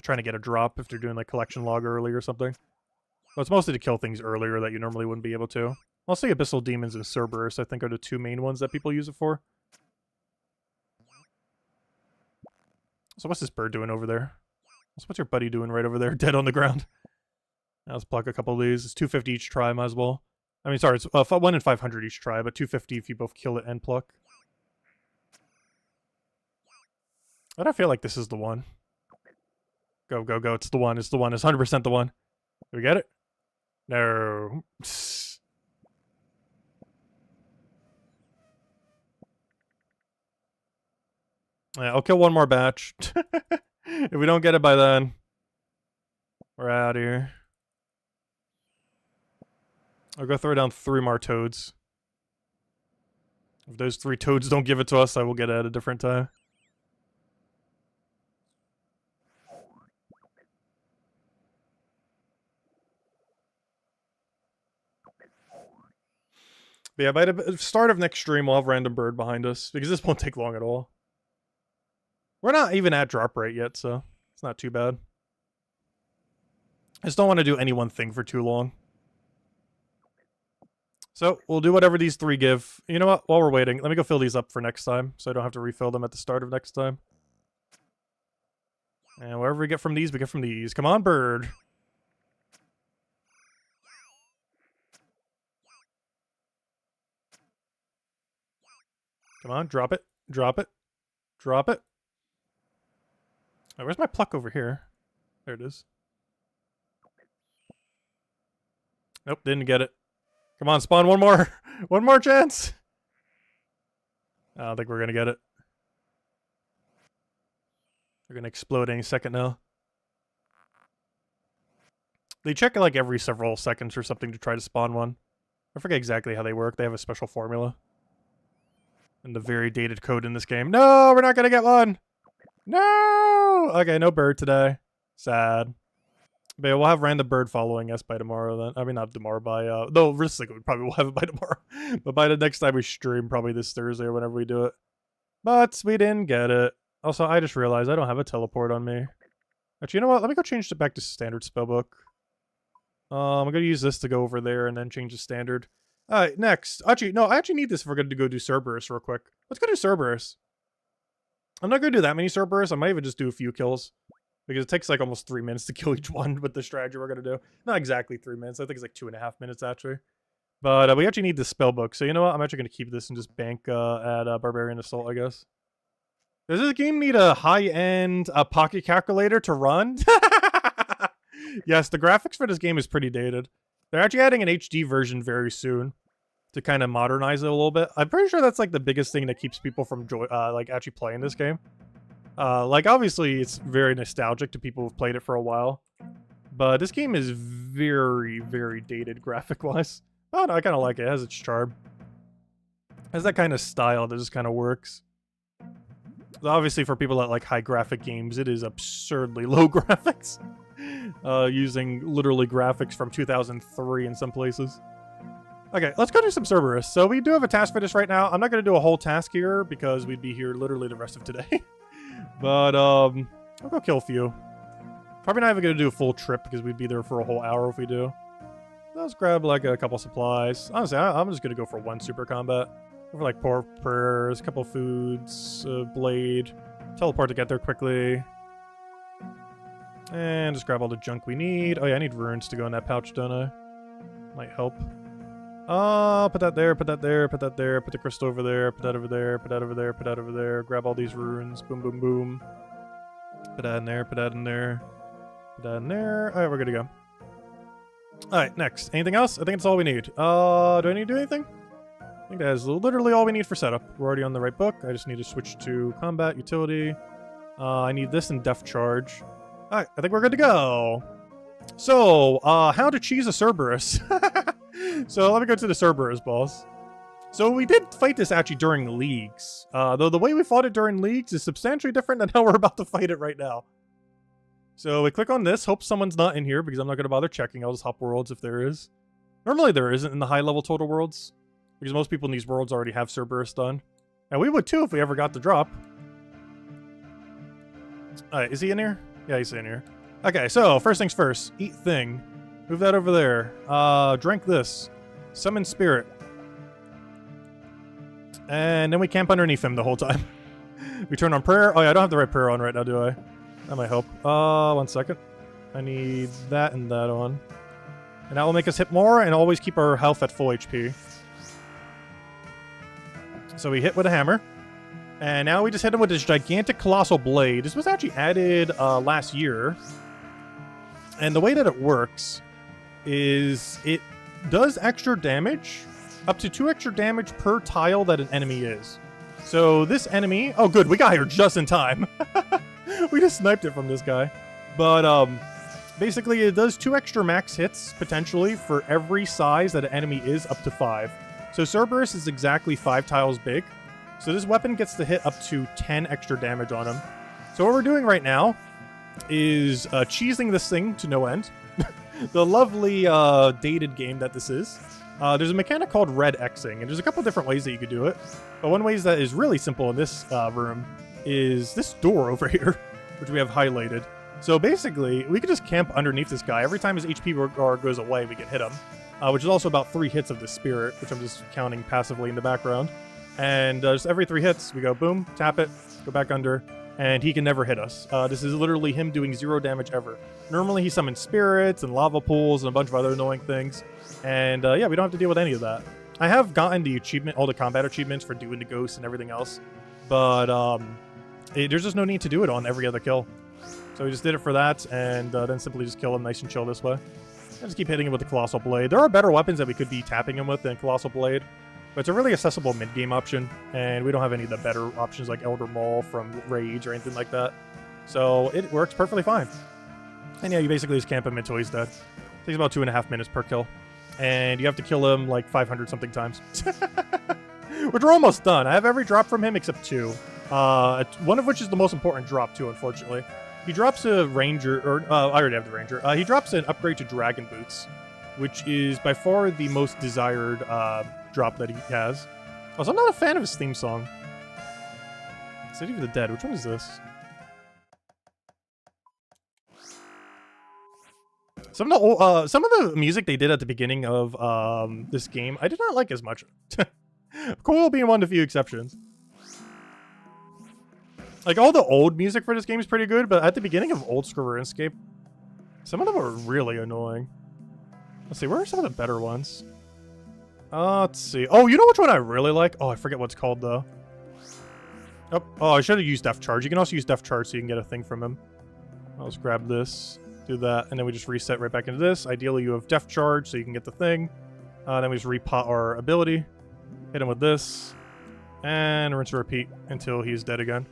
trying to get a drop if they're doing, like, collection log early or something. But it's mostly to kill things earlier that you normally wouldn't be able to. I'll say Abyssal Demons and Cerberus, I think, are the two main ones that people use it for. So what's this bird doing over there? So what's your buddy doing right over there, dead on the ground? Now let's pluck a couple of these. It's 250 each try, might as well. I mean, sorry, it's 1 in 500 each try, but 250 if you both kill it and pluck. I don't feel like this is the one. Go, go, go. It's the one. It's the one. It's 100% the one. Did we get it? No. Yeah, I'll kill one more batch. If we don't get it by then, we're out of here. I'll go throw down 3 more toads. If those 3 toads don't give it to us, I will get it at a different time. But yeah, by the start of next stream, we'll have random bird behind us, because this won't take long at all. We're not even at drop rate yet, so it's not too bad. I just don't want to do any one thing for too long. So, we'll do whatever these 3 give. You know what? While we're waiting, let me go fill these up for next time, so I don't have to refill them at the start of next time. And whatever we get from these, we get from these. Come on, bird. Come on, drop it. Drop it. Drop it. Oh, where's my pluck over here? There it is. Nope, didn't get it. Come on, spawn one more. One more chance. I don't think we're going to get it. They're going to explode any second now. They check like every several seconds or something to try to spawn one. I forget exactly how they work. They have a special formula. And the very dated code in this game. No, we're not going to get one. No! Okay, no bird today. Sad. But yeah, we'll have random bird following us by tomorrow then. I mean, not tomorrow, by, though, realistically, we probably will have it by tomorrow. But by the next time we stream, probably this Thursday or whenever we do it. But we didn't get it. Also, I just realized I don't have a teleport on me. Actually, you know what? Let me go change it back to standard spellbook. I'm going to use this to go over there and then change the standard. Alright, next. Actually, no, I actually need this if we're going to go do Cerberus real quick. Let's go do Cerberus. I'm not going to do that many Cerberus. I might even just do a few kills. Because it takes like almost 3 minutes to kill each one with the strategy we're going to do. Not exactly 3 minutes. I think it's like 2.5 minutes actually. But we actually need the spellbook. So you know what? I'm actually going to keep this and just bank at Barbarian Assault, I guess. Does this game need a high-end pocket calculator to run? Yes, the graphics for this game is pretty dated. They're actually adding an HD version very soon to kind of modernize it a little bit. I'm pretty sure that's like the biggest thing that keeps people from like actually playing this game. Like obviously it's very nostalgic to people who've played it for a while, but this game is very, very dated graphic-wise. Oh no, I kind of like it. It has its charm. It has that kind of style that just kind of works. Obviously for people that like high graphic games, it is absurdly low graphics. Using literally graphics from 2003 in some places. Okay, let's go do some Cerberus. So we do have a task for this right now. I'm not going to do a whole task here because we'd be here literally the rest of today. But I'll go kill a few. Probably not even going to do a full trip because we'd be there for a whole hour if we do. Let's grab like a couple supplies. Honestly, I'm just going to go for 1 super combat. Go for like prayers, a couple foods, blade, teleport to get there quickly. And just grab all the junk we need. Oh yeah, I need runes to go in that pouch, don't I? Might help. Put that there, put that there, put that there, put the crystal over there, put that over there, put that over there, put that over there. Grab all these runes. Boom, boom, boom. Put that in there, put that in there. Put that in there. Alright, we're good to go. Alright, next. Anything else? I think that's all we need. Do I need to do anything? I think that is literally all we need for setup. We're already on the right book. I just need to switch to combat, utility. I need this and def charge. Alright, I think we're good to go. So, how to cheese a Cerberus. So, let me go to the Cerberus boss. So, we did fight this actually during leagues. Though the way we fought it during leagues is substantially different than how we're about to fight it right now. So, we click on this. Hope someone's not in here because I'm not going to bother checking. I'll just hop worlds if there is. Normally there isn't in the high-level total worlds. Because most people in these worlds already have Cerberus done. And we would too if we ever got the drop. Alright, is he in here? Yeah, he's in here. Okay, so, first things first. Eat thing. Move that over there. Drink this. Summon Spirit. And then we camp underneath him the whole time. We turn on prayer. Oh yeah, I don't have the right prayer on right now, do I? That might help. 1 second. I need that and that on. And that will make us hit more and always keep our health at full HP. So we hit with a hammer. And now we just hit him with this gigantic colossal blade. This was actually added last year. And the way that it works is it does extra damage. Up to 2 extra damage per tile that an enemy is. So this enemy... Oh good, we got here just in time. We just sniped it from this guy. But basically it does 2 extra max hits, potentially, for every size that an enemy is, up to 5. So Cerberus is exactly 5 tiles big. So this weapon gets to hit up to 10 extra damage on him. So what we're doing right now is cheesing this thing to no end. The lovely dated game that this is. There's a mechanic called red Xing, and there's a couple different ways that you could do it. But one way that is really simple in this room is this door over here, which we have highlighted. So basically, we could just camp underneath this guy. Every time his HP bar goes away, we can hit him. Which is also about 3 hits of the spirit, which I'm just counting passively in the background. And just every 3 hits, we go boom, tap it, go back under, and he can never hit us. This is literally him doing 0 damage ever. Normally he summons spirits and lava pools and a bunch of other annoying things. And yeah, we don't have to deal with any of that. I have gotten the achievement, all the combat achievements for doing the ghosts and everything else. But there's just no need to do it on every other kill. So we just did it for that, and then simply just kill him nice and chill this way. And just keep hitting him with the Colossal Blade. There are better weapons that we could be tapping him with than Colossal Blade. But it's a really accessible mid-game option, and we don't have any of the better options like Elder Maul from Rage or anything like that. So it works perfectly fine. And yeah, you basically just camp him until he's dead. Takes about 2.5 minutes per kill. And you have to kill him like 500-something times. Which we're almost done. I have every drop from him except 2. One of which is the most important drop too, unfortunately. He drops a Ranger, or I already have the Ranger. He drops an upgrade to Dragon Boots, which is by far the most desired drop that he has. Also, I'm not a fan of his theme song. City of the Dead. Which one is this? Some of the music they did at the beginning of this game, I did not like as much. Cool being one of the few exceptions. Like, all the old music for this game is pretty good, but at the beginning of Oldschool Runescape, some of them are really annoying. Let's see, where are some of the better ones? Let's see. Oh, you know which one I really like? Oh, I forget what it's called, though. Oh, I should have used Def Charge. You can also use Def Charge so you can get a thing from him. I'll just grab this, do that, and then we just reset right back into this. Ideally, you have Def Charge so you can get the thing. Then we just repot our ability, hit him with this, and rinse and repeat until he's dead again.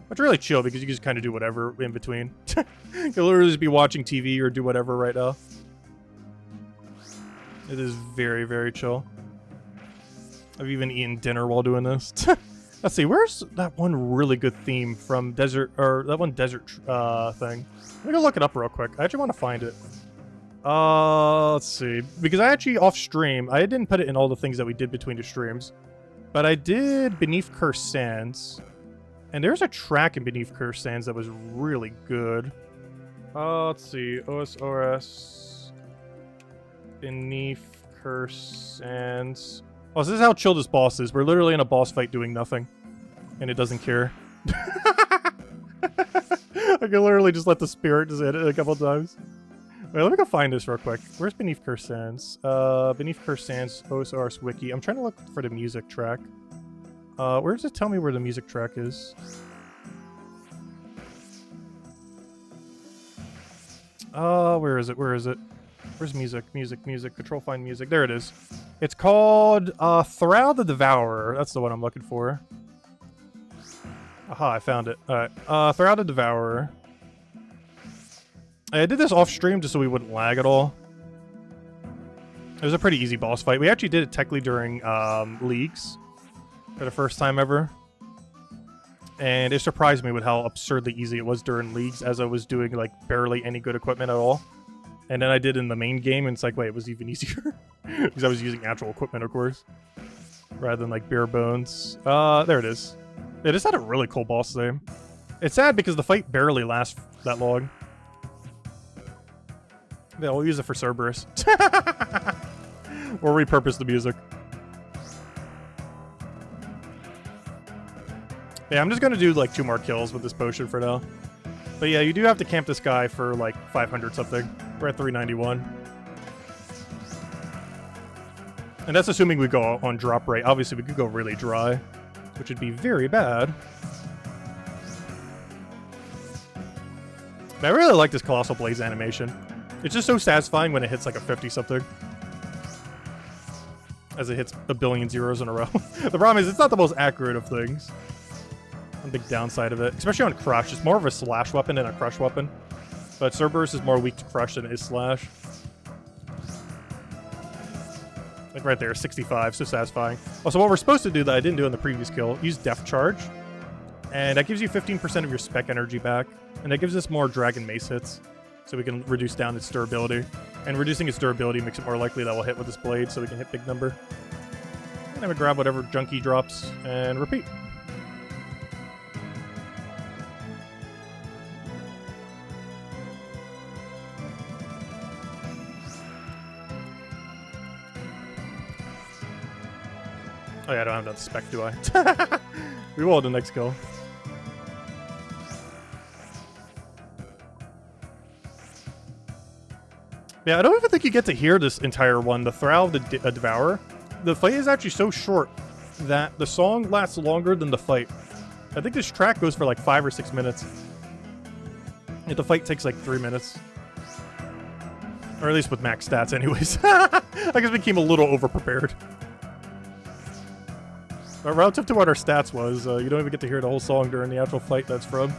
Which really chill because you can just kind of do whatever in between. You'll literally just be watching TV or do whatever right now. It is very, very chill. I've even eaten dinner while doing this. Let's see, where's that one really good theme from Desert, or that one Desert thing? Let me go look it up real quick. I actually want to find it. Let's see. Because I actually, off stream, I didn't put it in all the things that we did between the streams. But I did Beneath Cursed Sands. And there's a track in Beneath Cursed Sands that was really good. Let's see. OSRS Beneath Cursed Sands. Oh, so this is how chill this boss is. We're literally in a boss fight doing nothing. And it doesn't care. I can literally just let the spirit just hit it a couple times. Wait, let me go find this real quick. Where's Beneath Cursed Sands? Beneath Cursed Sands, OSRS Wiki. I'm trying to look for the music track. Where does it tell me where the music track is? Where is it? Where is it? Where's music? Music, music. Control find music. There it is. It's called Thrall the Devourer. That's the one I'm looking for. Aha, I found it. Alright. Thrall the Devourer. I did this off stream just so we wouldn't lag at all. It was a pretty easy boss fight. We actually did it technically during leagues. For the first time ever. And it surprised me with how absurdly easy it was during leagues as I was doing like barely any good equipment at all. And then I did in the main game and it's like, wait, it was even easier. Because I was using actual equipment, of course. Rather than like bare bones. There it is. It just had a really cool boss name. It's sad because the fight barely lasts that long. Yeah, we'll use it for Cerberus. Or repurpose the music. Yeah, I'm just gonna do like 2 more kills with this potion for now. But yeah, you do have to camp this guy for like 500 something. We're at 391. And that's assuming we go on drop rate. Obviously, we could go really dry, which would be very bad. But I really like this Colossal Blaze animation. It's just so satisfying when it hits like a 50 something. As it hits a billion zeros in a row. The problem is it's not the most accurate of things. One big downside of it, especially on Crush. It's more of a slash weapon than a crush weapon. But Cerberus is more weak to crush than it is slash. Like right there, 65, so satisfying. Also, what we're supposed to do that I didn't do in the previous kill, use Depth Charge. And that gives you 15% of your spec energy back. And that gives us more Dragon Mace hits. So we can reduce down its durability. And reducing its durability makes it more likely that we'll hit with this blade, so we can hit big number. And then we grab whatever junkie drops and repeat. Oh yeah, I don't have that spec, do I? We will the next kill. Yeah, I don't even think you get to hear this entire one, the Throw of the Devourer. The fight is actually so short that the song lasts longer than the fight. I think this track goes for like 5 or 6 minutes. Yet the fight takes like 3 minutes. Or at least with max stats anyways. I guess we came a little over-prepared. But relative to what our stats was, you don't even get to hear the whole song during the actual fight that's from.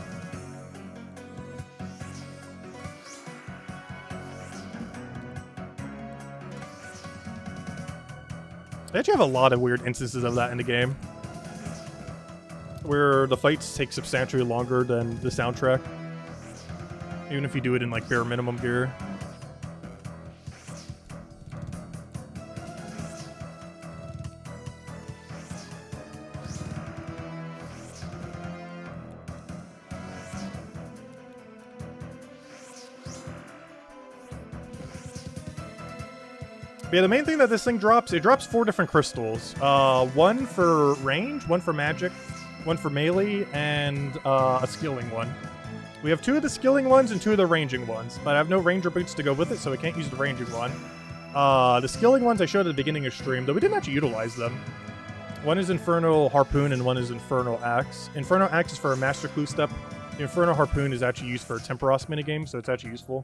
They actually have a lot of weird instances of that in the game. Where the fights take substantially longer than the soundtrack. Even if you do it in like bare minimum gear. But yeah, the main thing that this thing drops, it drops 4 different crystals. 1 for range, 1 for magic, 1 for melee, and a skilling one. We have 2 of the skilling ones and 2 of the ranging ones, but I have no ranger boots to go with it, so I can't use the ranging one. The skilling ones I showed at the beginning of stream, though we didn't actually utilize them. 1 is Infernal Harpoon and 1 is Infernal Axe. Infernal Axe is for a Master Clue step. The Infernal Harpoon is actually used for a Temperos minigame, so it's actually useful.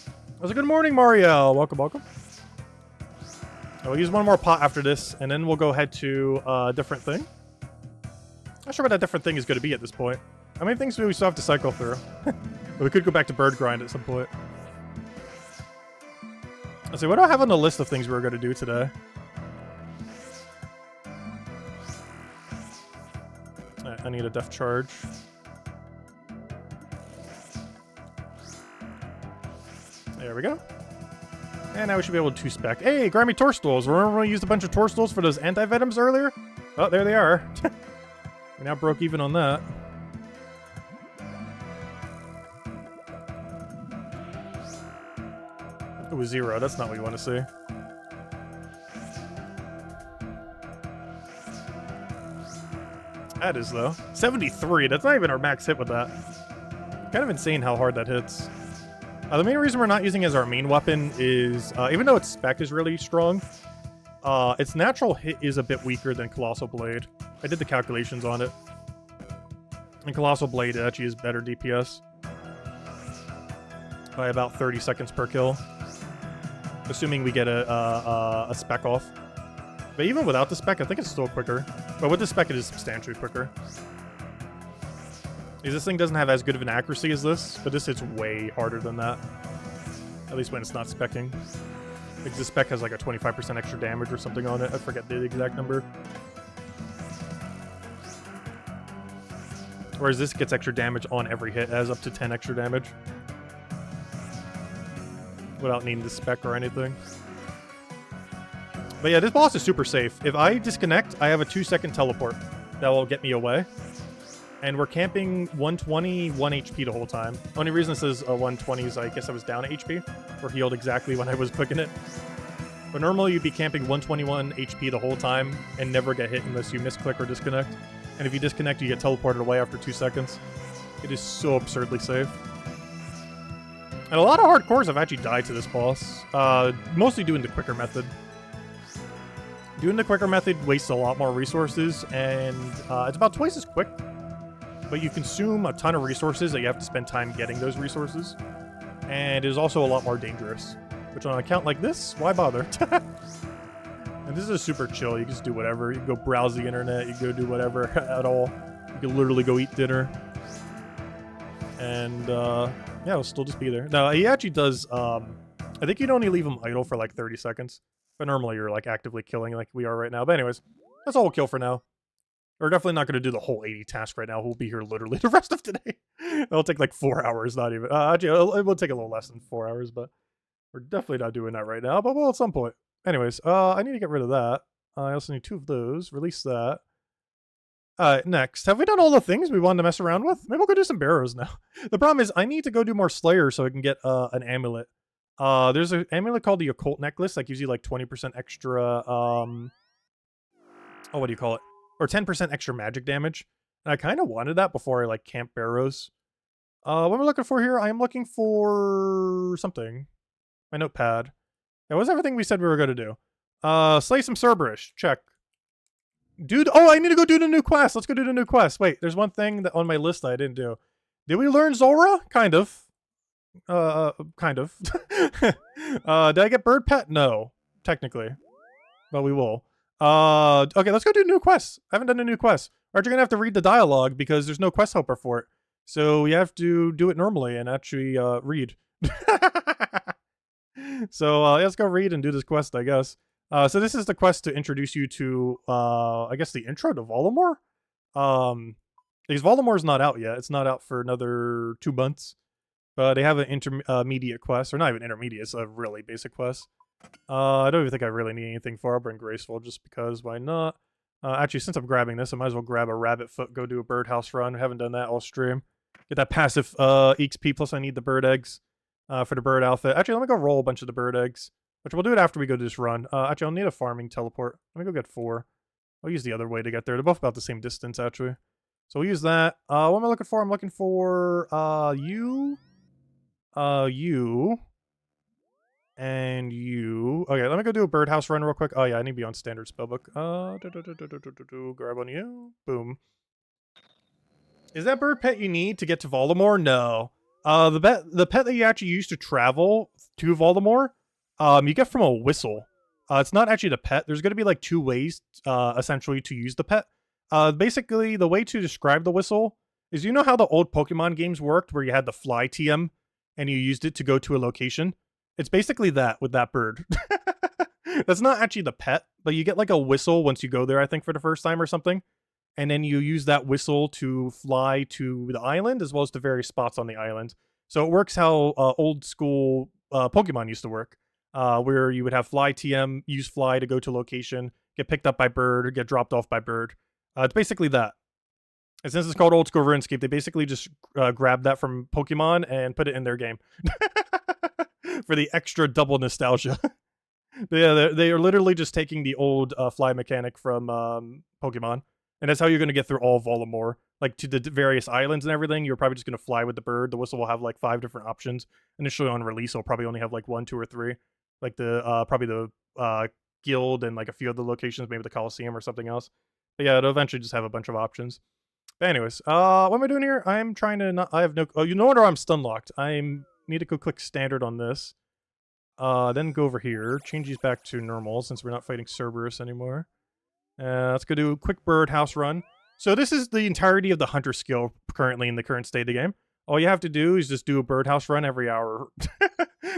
It was a good morning, Mario! Welcome, welcome. We'll use 1 more pot after this, and then we'll go ahead to a different thing. Not sure what that different thing is going to be at this point. How many things do we still have to cycle through? We could go back to Bird Grind at some point. Let's see, what do I have on the list of things we were going to do today? I need a Depth Charge. There we go. And now we should be able to 2-spec. Hey, grab me Torstools. Remember when we used a bunch of Torstools for those anti-venoms earlier? Oh, there they are. We now broke even on that. It was 0. That's not what you want to see. That is, though. 73. That's not even our max hit with that. Kind of insane how hard that hits. The main reason we're not using it as our main weapon is, even though its spec is really strong, its natural hit is a bit weaker than Colossal Blade. I did the calculations on it. And Colossal Blade actually is better DPS. By about 30 seconds per kill. Assuming we get a spec off. But even without the spec, I think it's still quicker. But with the spec, it is substantially quicker. Because this thing doesn't have as good of an accuracy as this, but this hits way harder than that. At least when it's not speccing. Because the spec has like a 25% extra damage or something on it. I forget the exact number. Whereas this gets extra damage on every hit. It has up to 10 extra damage. Without needing the spec or anything. But yeah, this boss is super safe. If I disconnect, I have a 2-second teleport. That will get me away. And we're camping 120, 1 HP the whole time. Only reason it says 120 is I guess I was down at HP. Or healed exactly when I was clicking it. But normally you'd be camping 121 HP the whole time and never get hit unless you misclick or disconnect. And if you disconnect, you get teleported away after 2 seconds. It is so absurdly safe. And a lot of hardcores have actually died to this boss. Mostly doing the quicker method. Doing the quicker method wastes a lot more resources, and it's about twice as quick. But you consume a ton of resources that you have to spend time getting those resources. And it is also a lot more dangerous. Which on an account like this, why bother? And this is super chill. You can just do whatever. You can go browse the internet. You can go do whatever at all. You can literally go eat dinner. And yeah, it'll still just be there. Now, he actually does, I think you'd only leave him idle for like 30 seconds. But normally you're like actively killing like we are right now. But anyways, that's all we'll kill for now. We're definitely not going to do the whole 80 task right now. We'll be here literally the rest of today. It'll take like 4 hours, not even. Actually, it will take a little less than 4 hours, but we're definitely not doing that right now. But we'll at some point. Anyways, I need to get rid of that. I also need 2 of those. Release that. Next, have we done all the things we wanted to mess around with? Maybe we'll go do some barrows now. The problem is I need to go do more Slayer so I can get an amulet. There's an amulet called the Occult Necklace that gives you like 20% extra, oh, what do you call it? Or 10% extra magic damage. And I kind of wanted that before I like camp barrows. What am I looking for here? I am looking for something. My notepad. That was everything we said we were going to do. Slay some Cerberus. Check. Dude, oh, I need to go do the new quest. Let's go do the new quest. Wait, there's one thing that on my list that I didn't do. Did we learn Zulrah? Kind of. Kind of. Did I get bird pet? No, technically. But we will. Okay, let's go do new quests. I haven't done a new quest. Aren't you gonna have to read the dialogue because there's no quest helper for it. So we have to do it normally and actually, read. So, let's go read and do this quest, I guess. So this is the quest to introduce you to, I guess the intro to Voldemort. Because Voldemort's not out yet. It's not out for another 2 months. But they have an intermediate quest, or not even intermediate, it's a really basic quest. I don't even think I really need anything for it. I'll bring Graceful just because, why not? Actually, since I'm grabbing this, I might as well grab a rabbit foot, go do a birdhouse run. I haven't done that all stream. Get that passive XP, plus I need the bird eggs for the bird outfit. Actually, let me go roll a bunch of the bird eggs, which we'll do it after we go do this run. Actually, I'll need a farming teleport. Let me go get 4. I'll use the other way to get there. They're both about the same distance, actually. So we'll use that. What am I looking for? I'm looking for you. You. And you. Okay, let me go do a birdhouse run real quick. Oh yeah, I need to be on standard spellbook. Grab on you. Boom. Is that bird pet you need to get to Voldemort? No. The pet that you actually use to travel to Voldemort, you get from a whistle. It's not actually the pet. There's going to be like 2 ways, essentially, to use the pet. Basically, the way to describe the whistle is, you know how the old Pokemon games worked, where you had the fly TM and you used it to go to a location? It's basically that with that bird. That's not actually the pet, but you get like a whistle once you go there, I think, for the first time or something. And then you use that whistle to fly to the island as well as to various spots on the island. So it works how old school Pokemon used to work, where you would have fly TM, use fly to go to location, get picked up by bird, or get dropped off by bird. It's basically that. And since it's called Oldschool Runescape, they basically just grabbed that from Pokemon and put it in their game. For the extra double nostalgia. Yeah, they are literally just taking the old fly mechanic from Pokemon. And that's how you're going to get through all of Voldemort. Like, to the various islands and everything, you're probably just going to fly with the bird. The whistle will have, like, 5 different options. Initially on release, it'll probably only have, like, 1, 2, or 3. Like, probably the guild and, like, a few other locations, maybe the Coliseum or something else. But yeah, it'll eventually just have a bunch of options. But anyways, what am I doing here? I'm trying to not... I have no... Oh, you know what? I'm stun locked. Need to go click standard on this. Then go over here. Change these back to normal since we're not fighting Cerberus anymore. Let's go do a quick birdhouse run. So this is the entirety of the hunter skill currently in the current state of the game. All you have to do is just do a birdhouse run every hour.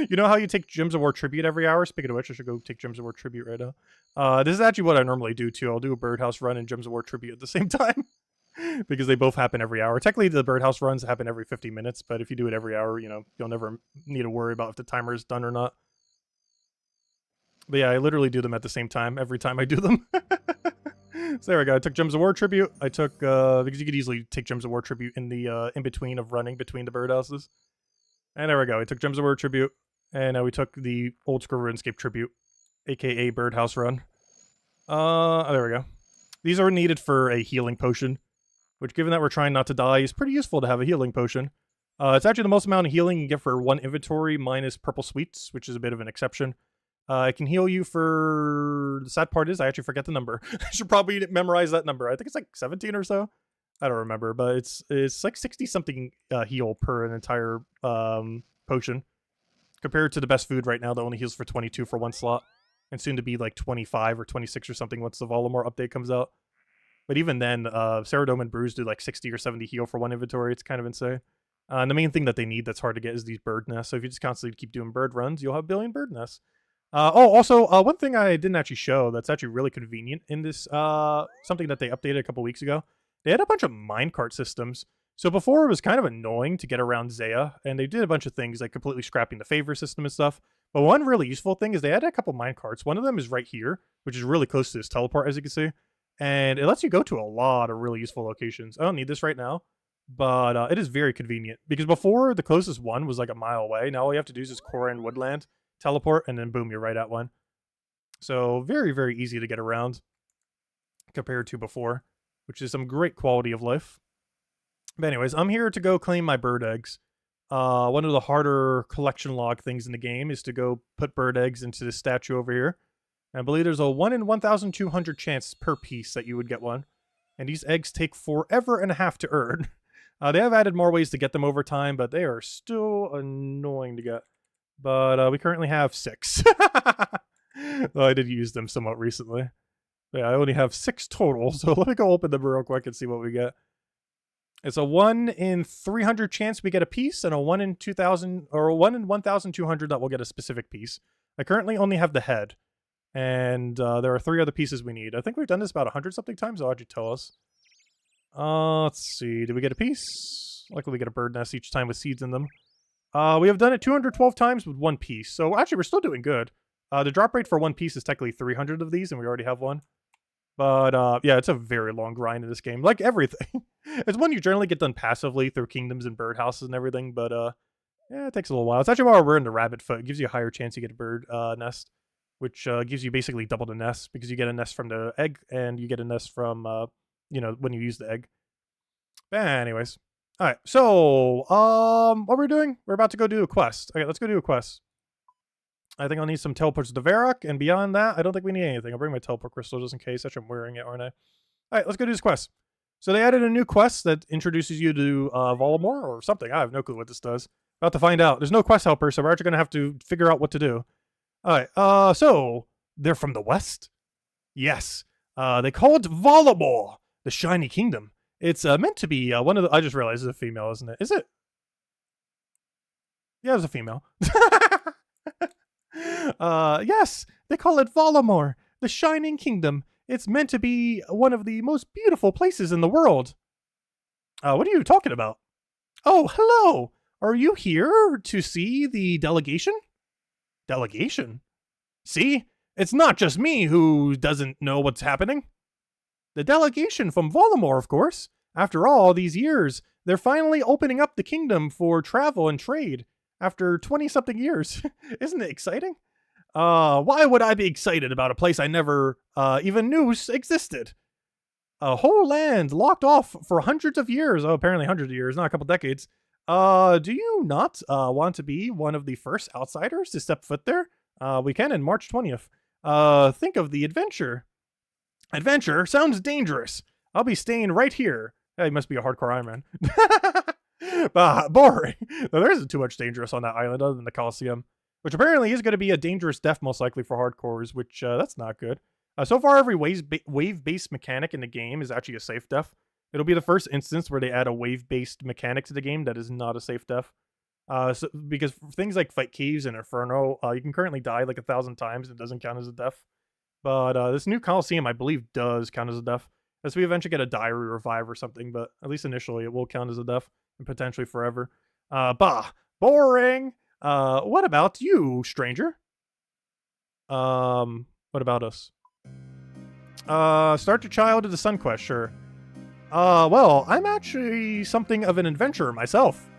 You know how you take Gems of War Tribute every hour? Speaking of which, I should go take Gems of War Tribute right now. This is actually what I normally do too. I'll do a birdhouse run and Gems of War Tribute at the same time. Because they both happen every hour. Technically, the birdhouse runs happen every 50 minutes, but if you do it every hour, you know, you'll never need to worry about if the timer is done or not. But yeah, I literally do them at the same time every time I do them. So there we go. I took Gems of War Tribute. I took, because you could easily take Gems of War Tribute in the in-between of running between the birdhouses. And there we go. I took Gems of War Tribute, and we took the Oldschool Runescape Tribute. aka Birdhouse Run. There we go. These are needed for a healing potion, which, given that we're trying not to die, is pretty useful to have a healing potion. It's actually the most amount of healing you get for one inventory minus purple sweets, which is a bit of an exception. It can heal you for... The sad part is I actually forget the number. I should probably memorize that number. I think it's like 17 or so. I don't remember, but it's like 60-something heal per an entire potion. Compared to the best food right now that only heals for 22 for one slot. And soon to be like 25 or 26 or something once the Volamore update comes out. But even then, Ceridome and Bruise do like 60 or 70 heal for one inventory. It's kind of insane. And the main thing that they need that's hard to get is these bird nests. So if you just constantly keep doing bird runs, you'll have a billion bird nests. Also, one thing I didn't actually show that's actually really convenient in this, something that they updated a couple weeks ago. They had a bunch of minecart systems. So before it was kind of annoying to get around Zaya, and they did a bunch of things like completely scrapping the favor system and stuff. But one really useful thing is they had a couple minecarts. One of them is right here, which is really close to this teleport, as you can see. And it lets you go to a lot of really useful locations. I don't need this right now, but it is very convenient. Because before, the closest one was like a mile away. Now all you have to do is just Koran Woodland, teleport, and then boom, you're right at one. So very, very easy to get around compared to before, which is some great quality of life. But anyways, I'm here to go claim my bird eggs. One of the harder collection log things in the game is to go put bird eggs into this statue over here. And I believe there's a 1 in 1,200 chance per piece that you would get one. And these eggs take forever and a half to earn. They have added more ways to get them over time, but they are still annoying to get. But we currently have 6. Well, I did use them somewhat recently. But yeah, I only have 6 total, so let me go open them real quick and see what we get. It's a 1 in 300 chance we get a piece, and a 1 in 2,000 or a 1 in 1,200 that we'll get a specific piece. I currently only have the head, and there are 3 other pieces we need. I think we've done this about 100-something times. I'll actually tell us. Let's see. Did we get a piece? Likely we get a bird nest each time with seeds in them. We have done it 212 times with 1 piece, so actually we're still doing good. The drop rate for 1 piece is technically 300 of these, and we already have 1. But, yeah, it's a very long grind in this game. Like everything. It's one you generally get done passively through kingdoms and birdhouses and everything, but, yeah, it takes a little while. It's actually while we're in the rabbit foot. It gives you a higher chance you get a bird nest, which gives you basically double the nest, because you get a nest from the egg, and you get a nest from, you know, when you use the egg. But anyways. Alright, so, what we're doing? We're about to go do a quest. Okay, let's go do a quest. I think I'll need some teleports to Varrock, and beyond that, I don't think we need anything. I'll bring my teleport crystal just in case. Actually, I'm wearing it, aren't I? Alright, let's go do this quest. So they added a new quest that introduces you to Volamore or something. I have no clue what this does. About to find out. There's no quest helper, so we're actually going to have to figure out what to do. Alright, so they're from the west? Yes. They call it Volamore, the Shiny Kingdom. It's meant to be one of the... I just realized it's a female, isn't it? Is it? Yeah, it's a female. Yes, they call it Volamore, the Shining Kingdom. It's meant to be one of the most beautiful places in the world. What are you talking about? Oh, hello. Are you here to see the delegation? Delegation? See? It's not just me who doesn't know what's happening. The delegation from Volamore, of course. After all these years, they're finally opening up the kingdom for travel and trade. After 20-something years. Isn't it exciting? Why would I be excited about a place I never even knew existed? A whole land locked off for hundreds of years. Oh, apparently hundreds of years, not a couple decades. Do you not want to be one of the first outsiders to step foot there? We can in March 20th. Think of the adventure. Adventure sounds dangerous. I'll be staying right here. He must be a hardcore Iron Man. Boring. No, there isn't too much dangerous on that island other than the Coliseum, which apparently is going to be a dangerous death most likely for hardcores, which that's not good. So far, every wave-based mechanic in the game is actually a safe death. It'll be the first instance where they add a wave-based mechanic to the game that is not a safe death. Because things like Fight Caves and Inferno, you can currently die like 1,000 times and it doesn't count as a death. But this new Coliseum, I believe, does count as a death. As we eventually get a Diary revive or something, but at least initially it will count as a death and potentially forever. Boring. What about you, stranger? What about us? Start your child to the Sun Quest, sure. Well, I'm actually something of an adventurer myself.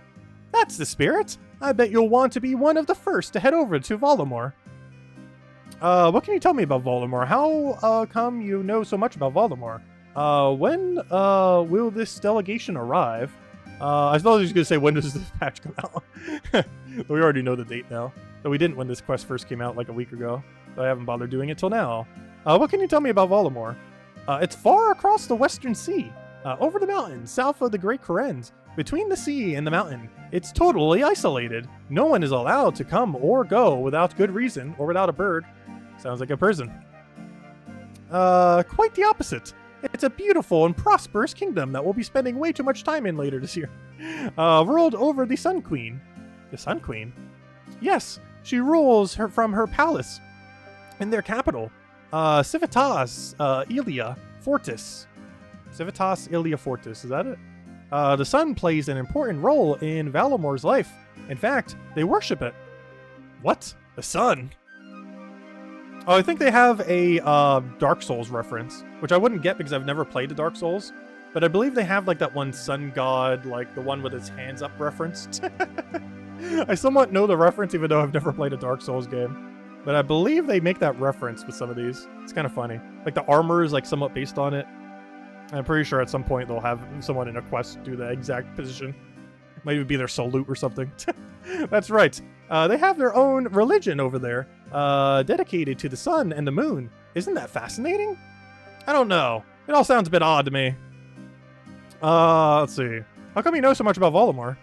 That's the spirit. I bet you'll want to be one of the first to head over to Volamore. What can you tell me about Voldemort? How come you know so much about Voldemort? When will this delegation arrive? I thought he was gonna say, when does this patch come out? We already know the date now. Though we didn't when this quest first came out like a week ago. So I haven't bothered doing it till now. What can you tell me about Voldemort? It's far across the Western Sea, over the mountain, south of the Great Correns, between the sea and the mountain. It's totally isolated. No one is allowed to come or go without good reason or without a bird. Sounds like a prison. Quite the opposite. It's a beautiful and prosperous kingdom that we'll be spending way too much time in later this year. Ruled over the Sun Queen. The Sun Queen? Yes, she rules from her palace in their capital, Civitas Ilia Fortis. Civitas Ilia Fortis, is that it? The sun plays an important role in Valamor's life. In fact, they worship it. What? The sun? Oh, I think they have a Dark Souls reference, which I wouldn't get because I've never played the Dark Souls. But I believe they have like that one sun god, like the one with his hands up referenced. I somewhat know the reference even though I've never played a Dark Souls game. But I believe they make that reference with some of these. It's kind of funny. Like the armor is like somewhat based on it. I'm pretty sure at some point they'll have someone in a quest do the exact position. Might even be their salute or something. That's right. They have their own religion over there, dedicated to the sun and the moon. Isn't that fascinating? I don't know. It all sounds a bit odd to me. Let's see. How come you know so much about Voldemort?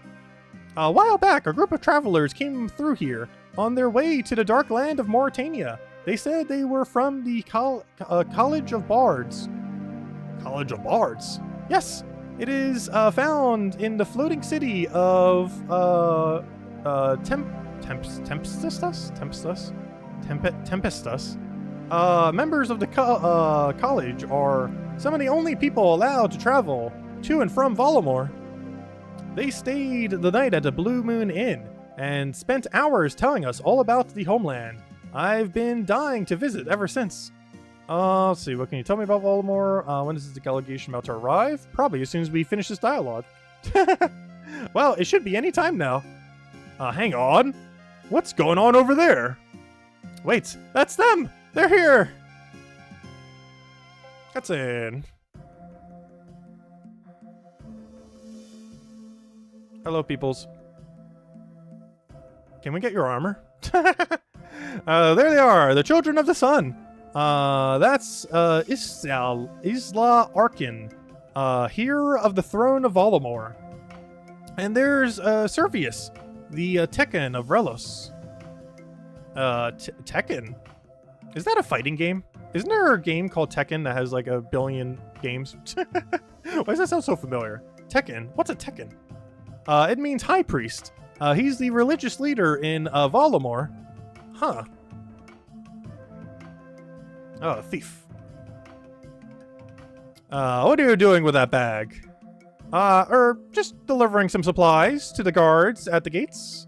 A while back, a group of travelers came through here on their way to the dark land of Mauritania. They said they were from the College of Bards. College of Bards? Yes, it is found in the floating city of Tempestus. Members of the college are some of the only people allowed to travel to and from Voldemort. They stayed the night at the Blue Moon Inn and spent hours telling us all about the homeland. I've been dying to visit ever since. Let's see, what can you tell me about Voldemort? When is the delegation about to arrive? Probably as soon as we finish this dialogue. Well, it should be any time now. Hang on. What's going on over there? Wait, that's them! They're here! That's in. Hello, peoples. Can we get your armor? There they are, the children of the sun. That's Isla Arkin, here of the throne of Voldemort. And there's Cerberus, the Tekken of Relos. Tekken? Is that a fighting game? Isn't there a game called Tekken that has like a billion games? Why does that sound so familiar? Tekken? What's a Tekken? It means High Priest. He's the religious leader in Voldemort. Huh. Oh, thief. What are you doing with that bag? Just delivering some supplies to the guards at the gates.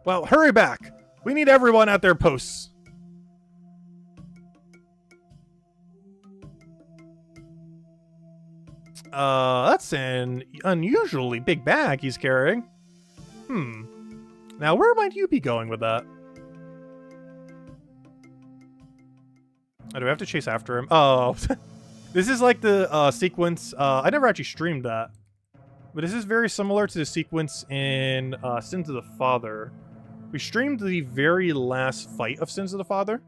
Well, hurry back. We need everyone at their posts. That's an unusually big bag he's carrying. Now, where might you be going with that? Oh, do we have to chase after him? Oh, this is like the sequence. I never actually streamed that. But this is very similar to the sequence in Sins of the Father. We streamed the very last fight of Sins of the Father.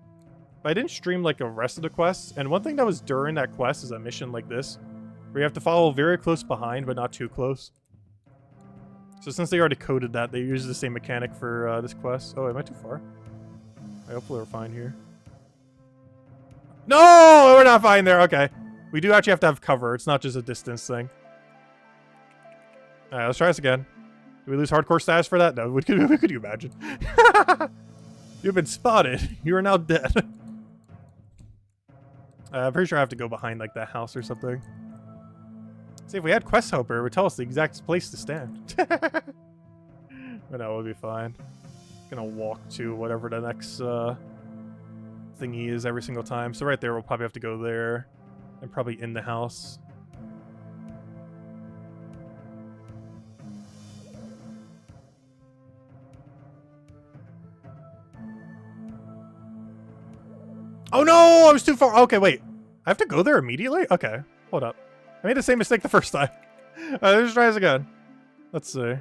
But I didn't stream like the rest of the quests. And one thing that was during that quest is a mission like this. Where you have to follow very close behind, but not too close. So since they already coded that, they use the same mechanic for this quest. Oh, am I too far? Hopefully we're fine here. No! We're not fine there. Okay. We do actually have to have cover. It's not just a distance thing. Alright, let's try this again. Did we lose hardcore status for that? No. What could you imagine? You've been spotted. You are now dead. I'm pretty sure I have to go behind like that house or something. See, if we had Quest Helper, it would tell us the exact place to stand. But no, we'll be fine. Gonna walk to whatever the next thingy is every single time. So right there, we'll probably have to go there. And probably in the house. Oh no, I was too far. Okay, wait. I have to go there immediately? Okay, hold up. I made the same mistake the first time. Let's try this again. Let's see.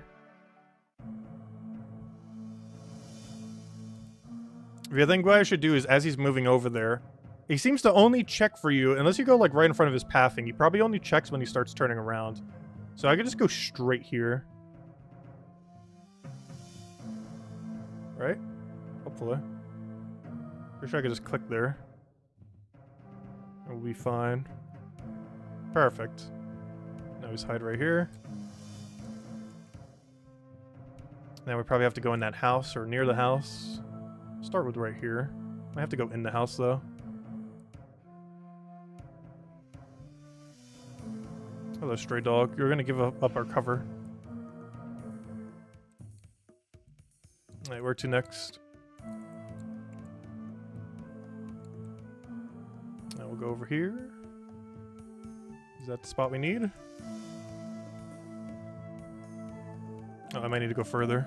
I think what I should do is, as he's moving over there, he seems to only check for you, unless you go like right in front of his pathing, he probably only checks when he starts turning around. So I could just go straight here. Right? Hopefully. Pretty sure I could just click there. We'll be fine. Perfect. Now we just hide right here. Now we probably have to go in that house or near the house. Start with right here. I have to go in the house though. Hello, stray dog. You're gonna give up our cover. Alright, where to next? Now we'll go over here. Is that the spot we need? Oh, I might need to go further.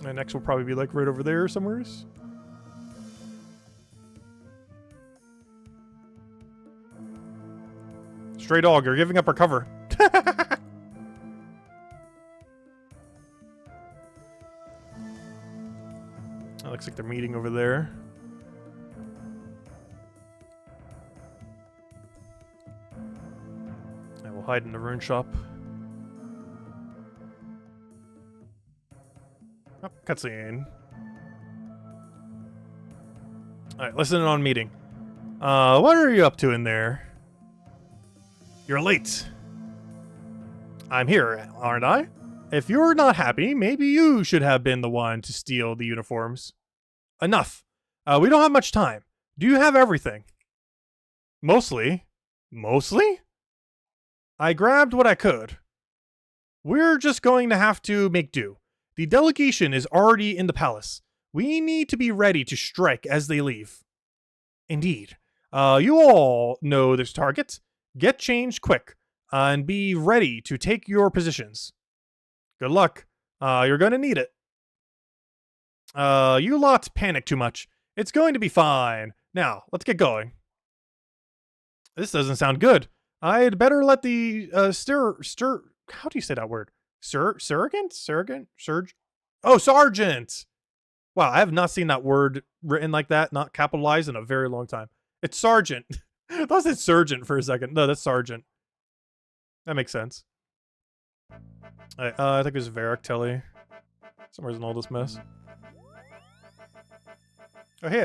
And next will probably be like right over there somewhere. Stray dog, you're giving up our cover. That looks like they're meeting over there. I will hide in the rune shop. Oh, cutscene. Alright, listen on meeting. What are you up to in there? You're late. I'm here, aren't I? If you're not happy, maybe you should have been the one to steal the uniforms. Enough. We don't have much time. Do you have everything? Mostly. Mostly? I grabbed what I could. We're just going to have to make do. The delegation is already in the palace. We need to be ready to strike as they leave. Indeed. You all know this target. Get changed quick, and be ready to take your positions. Good luck. You're gonna need it. You lot panic too much. It's going to be fine. Now, let's get going. This doesn't sound good. I'd better let the, how do you say that word? Sergeant? Oh, sergeant! Wow, I have not seen that word written like that, not capitalized, in a very long time. It's sergeant. I thought it said surgeon for a second. No, that's sergeant. That makes sense. Alright, I think it was Varric Telly. Somewhere's in all this mess. Oh, hey,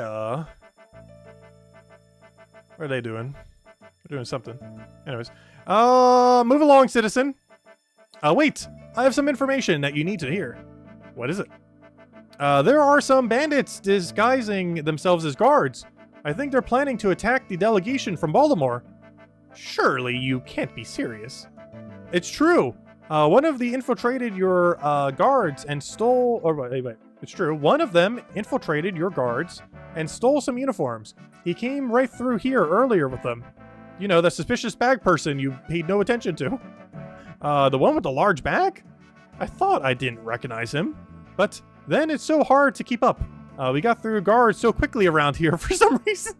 what are they doing? They're doing something. Anyways. Move along, citizen. Wait. I have some information that you need to hear. What is it? There are some bandits disguising themselves as guards. I think they're planning to attack the delegation from Baltimore. Surely you can't be serious. It's true. One of the infiltrated your guards and stole... Or wait. It's true. One of them infiltrated your guards and stole some uniforms. He came right through here earlier with them. You know, the suspicious bag person you paid no attention to. The one with the large bag? I thought I didn't recognize him. But then it's so hard to keep up. We got through guards so quickly around here for some reason.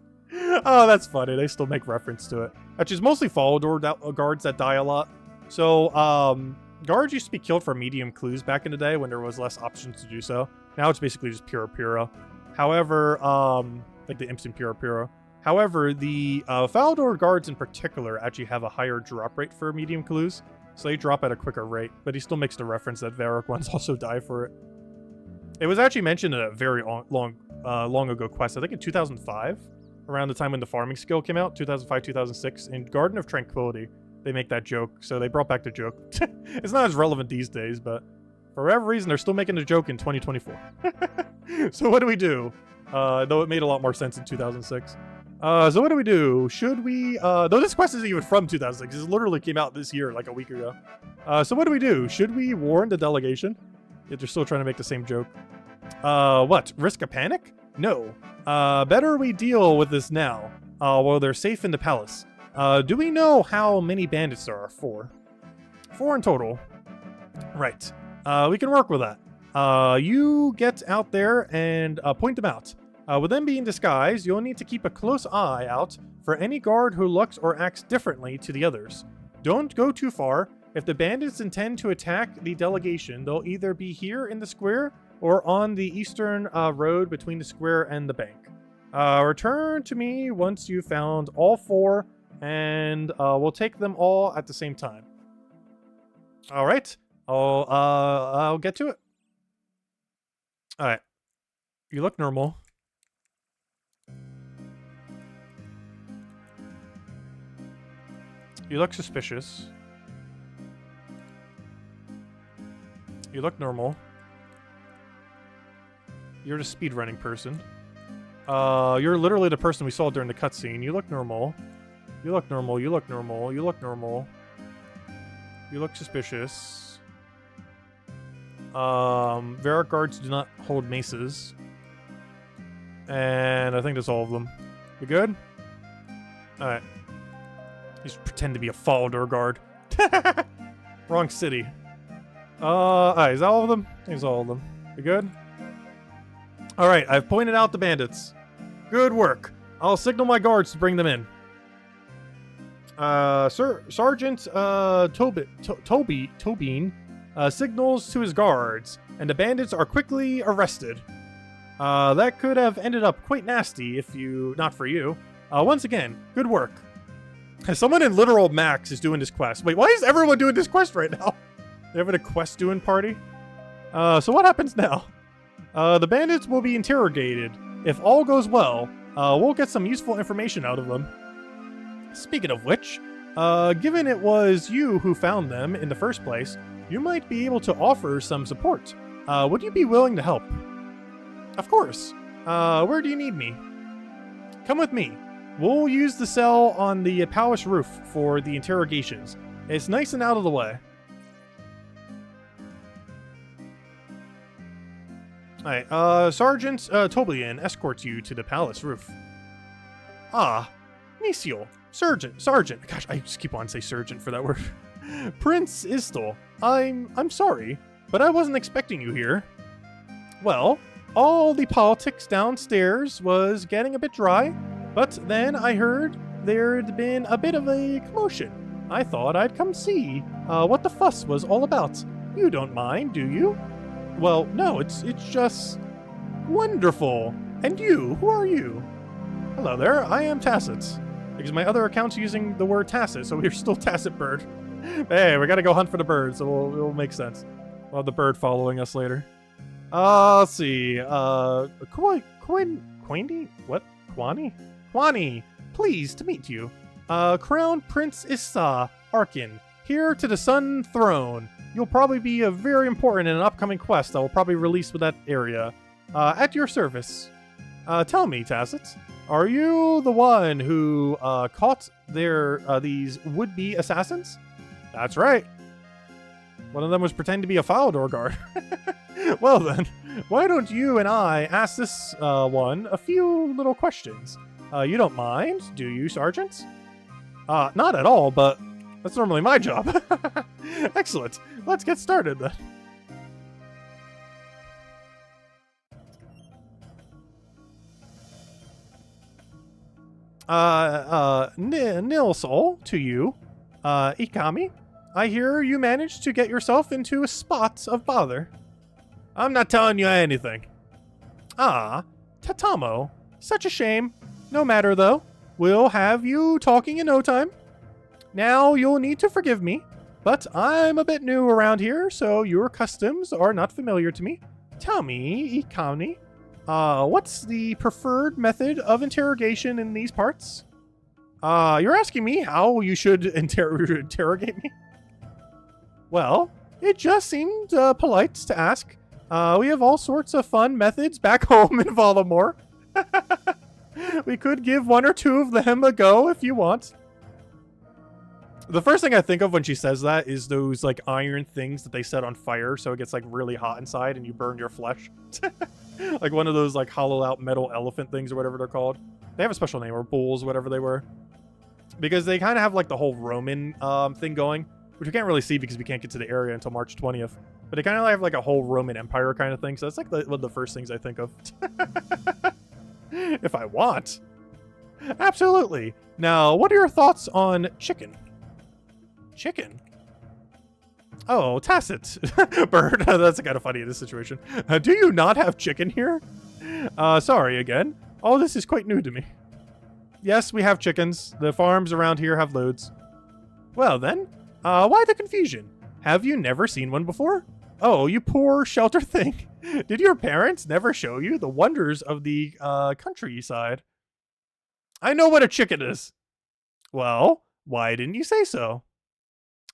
Oh, that's funny. They still make reference to it. Which is mostly follow door guards that die a lot. So, guards used to be killed for medium clues back in the day when there was less options to do so. Now it's basically just puro. However, like the imps in puro. However, the follow door guards in particular actually have a higher drop rate for medium clues. So they drop at a quicker rate. But he still makes the reference that Varric ones also die for it. It was actually mentioned in a very long ago quest, I think in 2005, around the time when the farming skill came out, 2005, 2006, in Garden of Tranquility, they make that joke, so they brought back the joke. It's not as relevant these days, but for whatever reason, they're still making the joke in 2024. So what do we do? Though it made a lot more sense in 2006. So what do we do? Should we, though this quest isn't even from 2006, it literally came out this year, like a week ago. So what do we do? Should we warn the delegation? If they're still trying to make the same joke. What? Risk a panic? No. Better we deal with this now, while they're safe in the palace. Do we know how many bandits there are? 4. 4 in total. Right. We can work with that. You get out there and point them out. With them being disguised, you'll need to keep a close eye out for any guard who looks or acts differently to the others. Don't go too far. If the bandits intend to attack the delegation, they'll either be here in the square or on the eastern road between the square and the bank. Return to me once you've found all 4, and we'll take them all at the same time. All right, I'll get to it. All right, you look normal. You look suspicious. You look normal. You're the speedrunning person. You're literally the person we saw during the cutscene. You look normal. You look normal. You look normal. You look normal. You look suspicious. Varric guards do not hold maces. And I think that's all of them. You good? Alright. You just pretend to be a Faldor guard. Wrong city. Alright, is that all of them? I think it's all of them. You good? Alright, I've pointed out the bandits. Good work. I'll signal my guards to bring them in. Sergeant Tobin signals to his guards, and the bandits are quickly arrested. That could have ended up quite nasty if not for you. Once again, good work. Someone in literal Max is doing this quest. Wait, why is everyone doing this quest right now? They're having a quest doing party? So what happens now? The bandits will be interrogated. If all goes well, we'll get some useful information out of them. Speaking of which, given it was you who found them in the first place, you might be able to offer some support. Would you be willing to help? Of course. Where do you need me? Come with me. We'll use the cell on the palace roof for the interrogations. It's nice and out of the way. Alright, Sergeant Toblian escorts you to the palace roof. Ah, Monsieur, Sergeant. Gosh, I just keep on saying Sergeant for that word. Prince Istal, I'm sorry, but I wasn't expecting you here. Well, all the politics downstairs was getting a bit dry, but then I heard there'd been a bit of a commotion. I thought I'd come see what the fuss was all about. You don't mind, do you? Well, no, it's just wonderful. And you, who are you? Hello there, I am Tacit. Because my other account's using the word Tacit, so we're still Tacit Bird. Hey, we gotta go hunt for the bird, so it'll make sense. We'll have the bird following us later. Let's see. Quani? What? Quani, pleased to meet you. Crown Prince Issa Arkin, here to the Sun Throne. You'll probably be very important in an upcoming quest that will probably release with that area. At your service. Tell me, Tacit, are you the one who caught these would-be assassins? That's right. One of them was pretending to be a Faldor guard. Well then, why don't you and I ask this one a few little questions? You don't mind, do you, Sergeant? Not at all, but that's normally my job. Excellent. Let's get started then. Nilsol, to you. Ikami, I hear you managed to get yourself into a spot of bother. I'm not telling you anything. Ah, Tatamo. Such a shame. No matter, though. We'll have you talking in no time. Now, you'll need to forgive me, but I'm a bit new around here, so your customs are not familiar to me. Tell me, Ikami, what's the preferred method of interrogation in these parts? You're asking me how you should interrogate me? Well, it just seemed polite to ask. We have all sorts of fun methods back home in Volamore. We could give one or two of them a go if you want. The first thing I think of when she says that is those like iron things that they set on fire so it gets like really hot inside and you burn your flesh. Like one of those like hollow out metal elephant things or whatever they're called. They have a special name, or bulls, whatever they were. Because they kind of have like the whole Roman thing going, which we can't really see because we can't get to the area until March 20th. But they kind of have like a whole Roman Empire kind of thing. So that's like one of the first things I think of. If I want. Absolutely. Now, what are your thoughts on chicken? Chicken? Oh, tacit. Bird. That's kind of funny in this situation. Do you not have chicken here? Sorry again. All this is quite new to me. Yes, we have chickens. The farms around here have loads. Well then, why the confusion? Have you never seen one before? Oh, you poor shelter thing. Did your parents never show you the wonders of the countryside? I know what a chicken is. Well, why didn't you say so?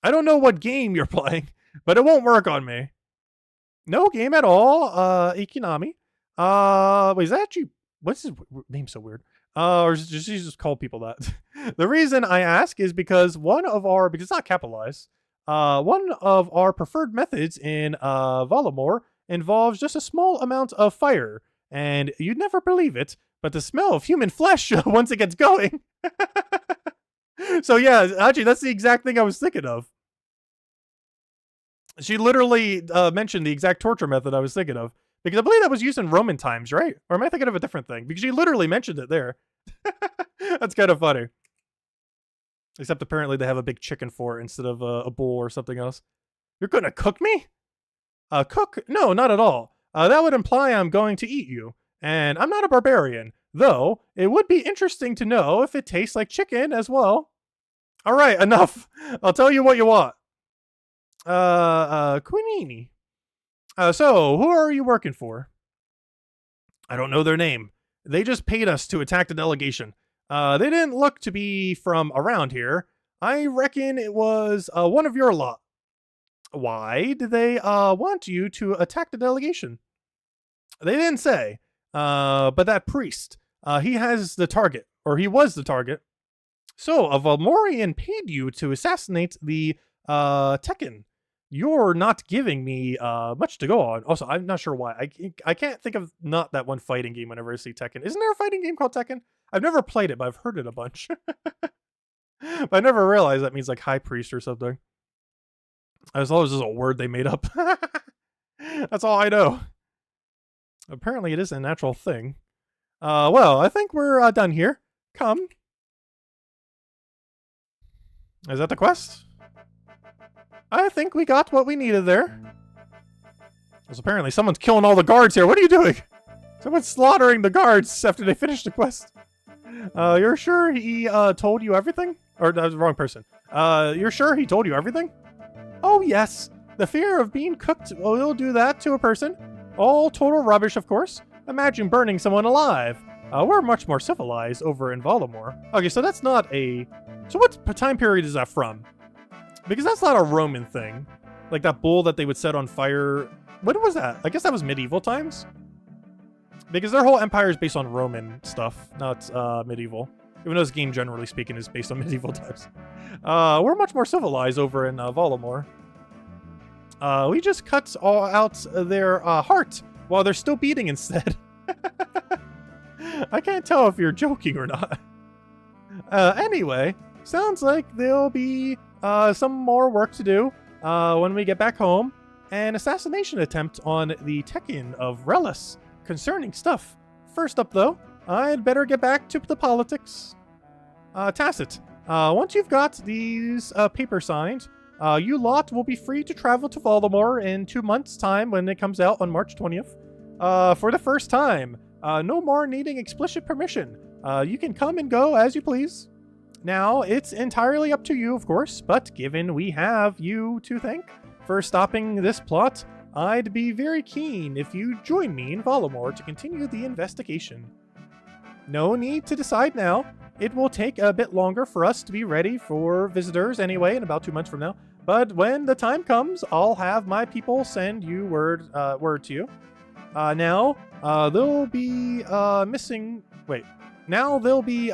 I don't know what game you're playing, but it won't work on me. No game at all, Ikinami. Wait, is that actually... What's his name so weird? Or is it just call people that? The reason I ask is because because it's not capitalized, one of our preferred methods in Volumore involves just a small amount of fire. And you'd never believe it, but the smell of human flesh once it gets going. So yeah, actually, that's the exact thing I was thinking of. She literally mentioned the exact torture method I was thinking of. Because I believe that was used in Roman times, right? Or am I thinking of a different thing? Because she literally mentioned it there. That's kind of funny. Except apparently they have a big chicken for it instead of a bull or something else. You're going to cook me? Cook? No, not at all. That would imply I'm going to eat you. And I'm not a barbarian. Though, it would be interesting to know if it tastes like chicken as well. All right, enough. I'll tell you what you want. Quinini. So, who are you working for? I don't know their name. They just paid us to attack the delegation. They didn't look to be from around here. I reckon it was one of your lot. Why did they want you to attack the delegation? They didn't say. But that priest, he has the target, or he was the target. So, a Valmorian paid you to assassinate the Tekken. You're not giving me much to go on. Also, I'm not sure why. I can't think of not that one fighting game whenever I see Tekken. Isn't there a fighting game called Tekken? I've never played it, but I've heard it a bunch. But I never realized that means like high priest or something. As long as it's a word they made up. That's all I know. Apparently it is a natural thing. Well, I think we're done here. Come. Is that the quest? I think we got what we needed there. Because apparently someone's killing all the guards here. What are you doing? Someone's slaughtering the guards after they finish the quest. You're sure he told you everything? Or that was the wrong person. You're sure he told you everything? Oh, yes. The fear of being cooked will do that to a person. All total rubbish, of course. Imagine burning someone alive. We're much more civilized over in Volumore. Okay, so that's not a... So what time period is that from? Because that's not a Roman thing. Like that bull that they would set on fire. When was that? I guess that was medieval times? Because their whole empire is based on Roman stuff, not medieval. Even though this game, generally speaking, is based on medieval times. We're much more civilized over in Volumore. We just cut all out their heart while they're still beating instead. I can't tell if you're joking or not. Anyway, sounds like there'll be some more work to do when we get back home. An assassination attempt on the Tekken of Relis. Concerning stuff. First up, though, I'd better get back to the politics. Tacit. Once you've got these papers signed, you lot will be free to travel to Volumore in 2 months' time when it comes out on March 20th. For the first time. No more needing explicit permission. You can come and go as you please. Now, it's entirely up to you, of course, but given we have you to thank for stopping this plot, I'd be very keen if you join me in Volumore to continue the investigation. No need to decide now. It will take a bit longer for us to be ready for visitors anyway in about 2 months from now, but when the time comes, I'll have my people send you word to you. Now, they'll be missing... Wait. Now they'll be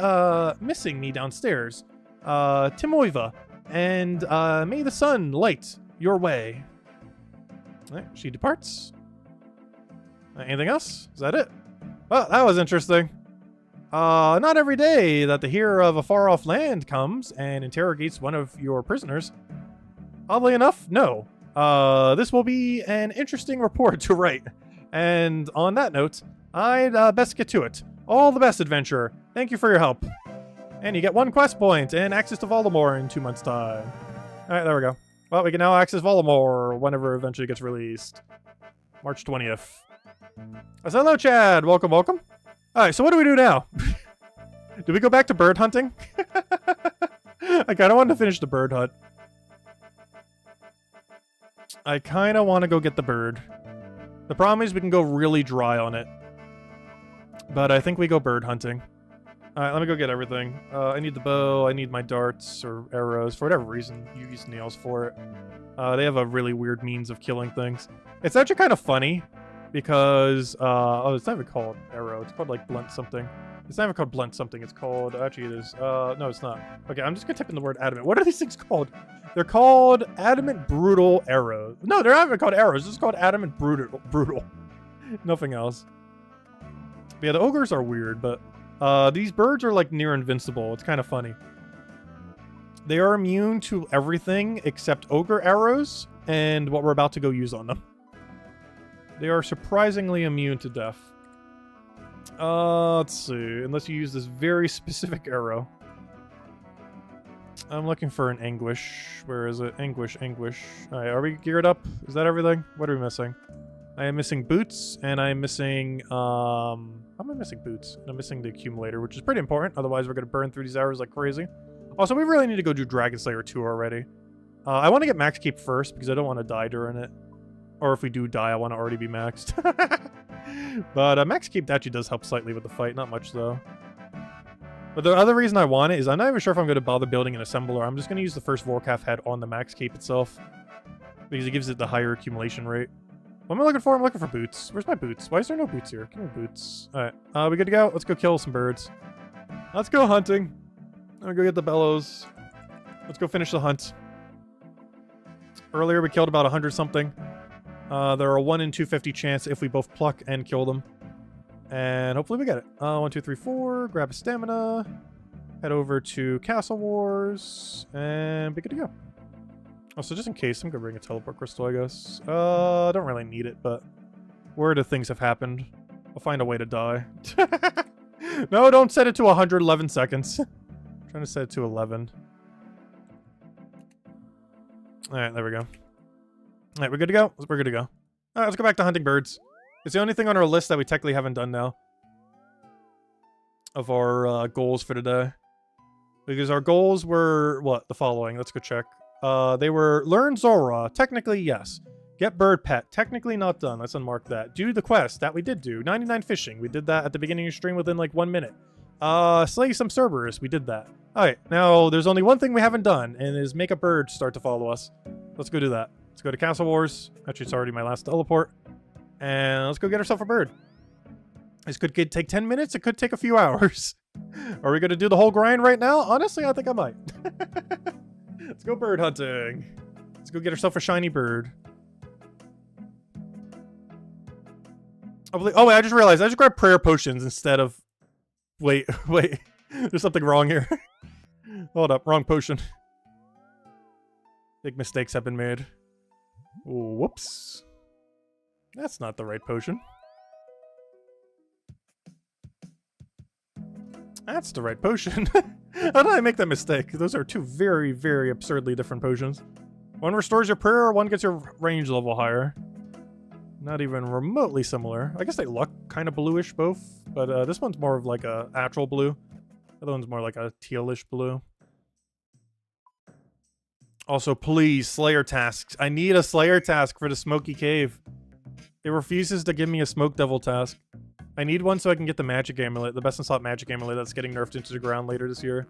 missing me downstairs. Timoiva, and may the sun light your way. All right, she departs. Anything else? Is that it? Well, that was interesting. Not every day that the hero of a far-off land comes and interrogates one of your prisoners. Oddly enough, no. This will be an interesting report to write. And on that note, I'd best get to it. All the best, adventurer. Thank you for your help. And you get 1 quest point and access to Voldemort in 2 months' time. Alright, there we go. Well, we can now access Voldemort whenever eventually gets released. March 20th. So hello, Chad. Welcome, welcome. Alright, so what do we do now? Do we go back to bird hunting? I kind of want to finish the bird hunt. I kind of want to go get the bird. The problem is we can go really dry on it. But I think we go bird hunting. Alright, let me go get everything. I need the bow, I need my darts or arrows. For whatever reason, you use nails for it. They have a really weird means of killing things. It's actually kind of funny because, oh, it's not even called arrow. It's called like blunt something. It's not even called blunt something. It's called, actually it is. No, it's not. Okay, I'm just gonna type in the word adamant. What are these things called? They're called adamant brutal arrows. No, they're not even called arrows. This is called adamant brutal. Nothing else. But yeah, the ogres are weird, but these birds are like near invincible. It's kind of funny. They are immune to everything except ogre arrows and what we're about to go use on them. They are surprisingly immune to death. Let's see. Unless you use this very specific arrow. I'm looking for an anguish. Where is it? Anguish, anguish. Alright, are we geared up? Is that everything? What are we missing? I am missing boots, and I'm missing, how am I missing boots? And I'm missing the accumulator, which is pretty important. Otherwise, we're going to burn through these arrows like crazy. Also, we really need to go do Dragon Slayer 2 already. I want to get max keep first, because I don't want to die during it. Or if we do die, I want to already be maxed. But max keep actually does help slightly with the fight. Not much, though. But the other reason I want it is I'm not even sure if I'm going to bother building an assembler. I'm just going to use the first Vorkath head on the max keep itself. Because it gives it the higher accumulation rate. What am I looking for? I'm looking for boots. Where's my boots? Why is there no boots here? Give me boots. Alright. We good to go? Let's go kill some birds. Let's go hunting. I'm gonna go get the bellows. Let's go finish the hunt. Earlier we killed about 100 something. There are a 1 in 250 chance if we both pluck and kill them. And hopefully we get it. 1, 2, 3, 4. Grab a stamina. Head over to Castle Wars. And be good to go. Also, just in case, I'm gonna bring a teleport crystal, I guess. I don't really need it, but where the things have happened, I'll find a way to die. No, don't set it to 111 seconds. I'm trying to set it to 11. Alright, there we go. Alright, we're good to go? We're good to go. Alright, let's go back to hunting birds. It's the only thing on our list that we technically haven't done now. Of our goals for today. Because our goals were, what? The following. Let's go check. They were learn Zulrah. Technically, yes. Get bird pet. Technically not done. Let's unmark that. Do the quest. That we did do. 99 fishing. We did that at the beginning of your stream within like 1 minute. Slay some Cerberus. We did that. Alright, now there's only one thing we haven't done, and is make a bird start to follow us. Let's go do that. Let's go to Castle Wars. Actually, it's already my last teleport. And let's go get ourselves a bird. This could take 10 minutes. It could take a few hours. Are we going to do the whole grind right now? Honestly, I think I might. Let's go bird hunting. Let's go get ourselves a shiny bird. Oh, wait, I just realized. I just grabbed prayer potions instead of... Wait. There's something wrong here. Hold up. Wrong potion. Big mistakes have been made. Whoops. That's not the right potion. That's the right potion. How did I make that mistake? Those are two very, very absurdly different potions. One restores your prayer, one gets your range level higher. Not even remotely similar. I guess they look kind of bluish both, but this one's more of like a actual blue. The other one's more like a tealish blue. Also, please, Slayer tasks. I need a Slayer task for the Smoky Cave. It refuses to give me a Smoke Devil task. I need one so I can get the Magic Amulet, the best in slot Magic Amulet that's getting nerfed into the ground later this year.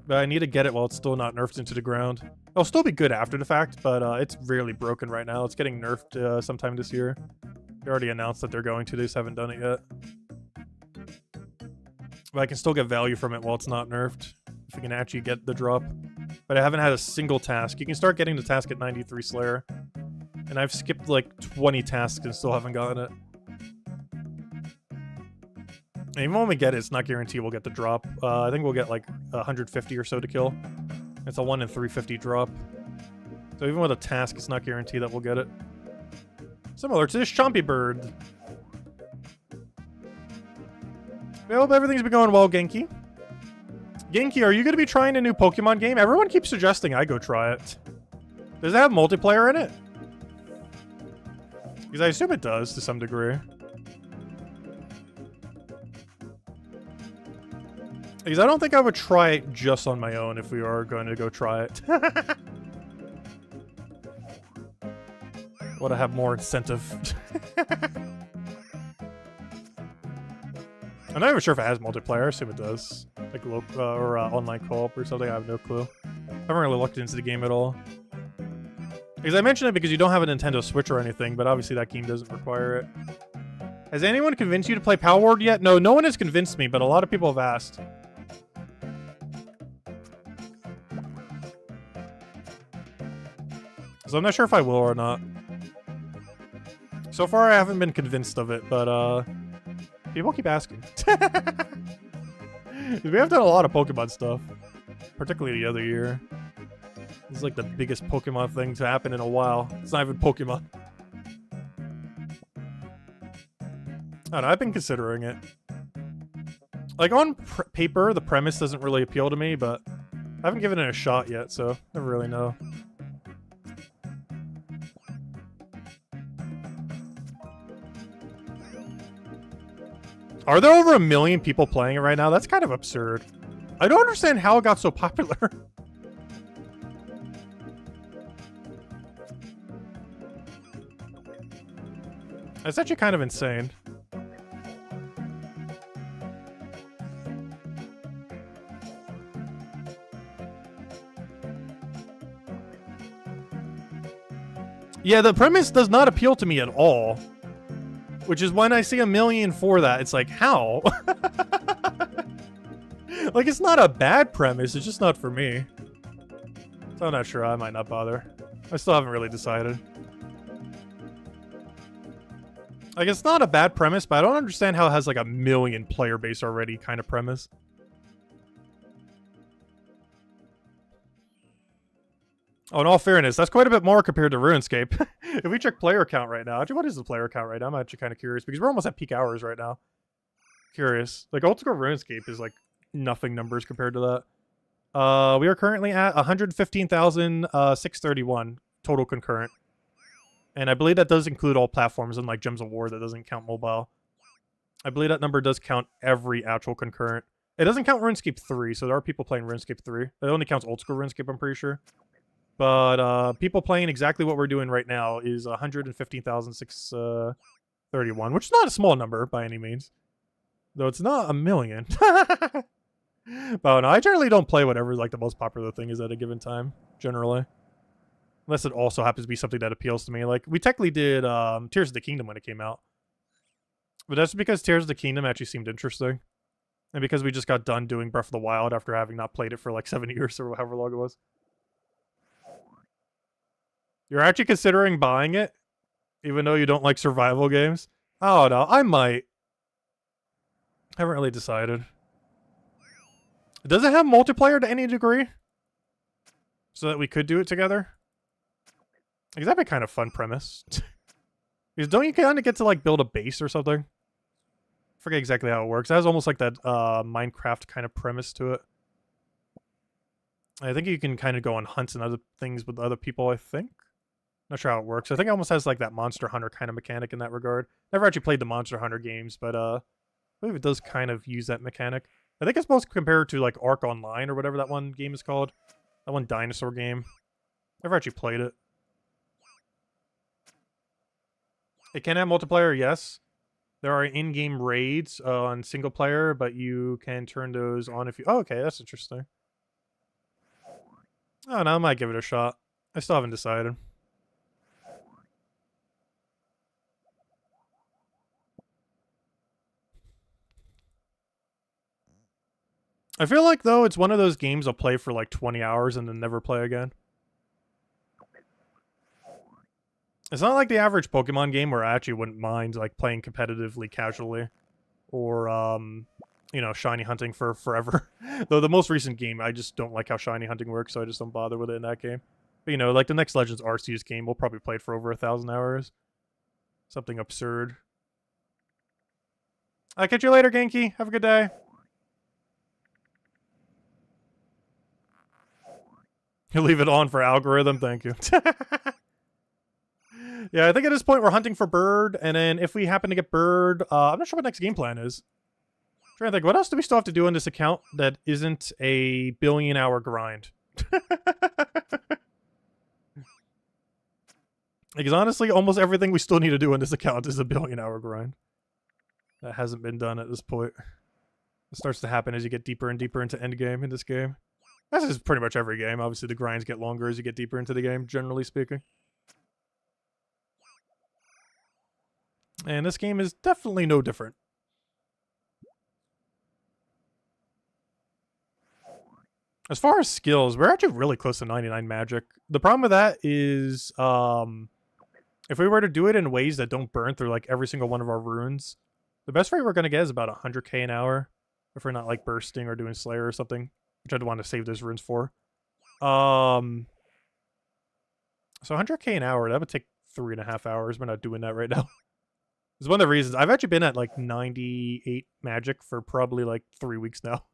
But I need to get it while it's still not nerfed into the ground. It'll still be good after the fact, but it's really broken right now. It's getting nerfed sometime this year. They already announced that they're going to, they just haven't done it yet. But I can still get value from it while it's not nerfed, if we can actually get the drop. But I haven't had a single task. You can start getting the task at 93 Slayer. And I've skipped like 20 tasks and still haven't gotten it. And even when we get it, it's not guaranteed we'll get the drop. I think we'll get like 150 or so to kill. It's a 1 in 350 drop. So even with a task, it's not guaranteed that we'll get it. Similar to this Chompy bird. I hope everything's been going well, Genki. Genki, are you going to be trying a new Pokemon game? Everyone keeps suggesting I go try it. Does it have multiplayer in it? Because I assume it does to some degree. Because I don't think I would try it just on my own if we are going to go try it. Want to have more incentive. I'm not even sure if it has multiplayer. I assume it does. Like local or online co-op or something. I have no clue. I haven't really looked into the game at all. Because I mentioned it because you don't have a Nintendo Switch or anything, but obviously that game doesn't require it. Has anyone convinced you to play Power Word yet? No, no one has convinced me, but a lot of people have asked. So I'm not sure if I will or not. So far I haven't been convinced of it, but people keep asking. We have done a lot of Pokemon stuff. Particularly the other year. This is like the biggest Pokemon thing to happen in a while. It's not even Pokemon. I don't know, I've been considering it. Like on paper, the premise doesn't really appeal to me, but I haven't given it a shot yet, so never really know. Are there over 1 million people playing it right now? That's kind of absurd. I don't understand how it got so popular. That's actually kind of insane. Yeah, the premise does not appeal to me at all. Which is when I see 1 million for that, it's like, how? Like, it's not a bad premise, it's just not for me. So I'm not sure, I might not bother. I still haven't really decided. Like, it's not a bad premise, but I don't understand how it has like 1 million player base already kind of premise. Oh, in all fairness, that's quite a bit more compared to RuneScape. If we check player count right now, actually, what is the player count right now? I'm actually kind of curious because we're almost at peak hours right now. Curious. Like, Oldschool Runescape is like nothing numbers compared to that. We are currently at 115,631 total concurrent. And I believe that does include all platforms and like Gems of War. That doesn't count mobile. I believe that number does count every actual concurrent. It doesn't count RuneScape 3, so there are people playing RuneScape 3. It only counts Oldschool Runescape, I'm pretty sure. But people playing exactly what we're doing right now is 115,631, which is not a small number by any means. Though it's not 1 million. But no, I generally don't play whatever like the most popular thing is at a given time, generally. Unless it also happens to be something that appeals to me. Like, we technically did Tears of the Kingdom when it came out. But that's because Tears of the Kingdom actually seemed interesting. And because we just got done doing Breath of the Wild after having not played it for like 7 years or however long it was. You're actually considering buying it? Even though you don't like survival games? Oh no, I might. Haven't really decided. Does it have multiplayer to any degree? So that we could do it together? Because that'd be kind of fun premise. Because don't you kind of get to like build a base or something? I forget exactly how it works. It has almost like that Minecraft kind of premise to it. I think you can kind of go on hunts and other things with other people, I think. Not sure how it works. I think it almost has like that Monster Hunter kind of mechanic in that regard. Never actually played the Monster Hunter games, but I believe it does kind of use that mechanic. I think it's most compared to like Ark Online or whatever that one game is called. That one dinosaur game. Never actually played it. It can have multiplayer, yes. There are in-game raids on single player, but you can turn those on if you... Oh, okay, that's interesting. Oh, no, I might give it a shot. I still haven't decided. I feel like, though, it's one of those games I'll play for like 20 hours and then never play again. It's not like the average Pokemon game where I actually wouldn't mind like playing competitively, casually. Or, you know, shiny hunting for forever. Though the most recent game, I just don't like how shiny hunting works, so I just don't bother with it in that game. But, you know, like the next Legends Arceus game, we'll probably play it for over 1,000 hours. Something absurd. I'll catch you later, Genki. Have a good day. You leave it on for algorithm. Thank you. Yeah, I think at this point we're hunting for bird, and then if we happen to get bird, I'm not sure what next game plan is. I'm trying to think, what else do we still have to do on this account that isn't a billion-hour grind? Because honestly, almost everything we still need to do on this account is a billion-hour grind. That hasn't been done at this point. It starts to happen as you get deeper and deeper into endgame in this game. This is pretty much every game. Obviously, the grinds get longer as you get deeper into the game, generally speaking. And this game is definitely no different. As far as skills, we're actually really close to 99 magic. The problem with that is, if we were to do it in ways that don't burn through like every single one of our runes, the best rate we're going to get is about 100k an hour. If we're not like bursting or doing Slayer or something, which I'd want to save those runes for. So 100k an hour, that would take 3.5 hours. We're not doing that right now. It's one of the reasons I've actually been at like 98 magic for probably like 3 weeks now.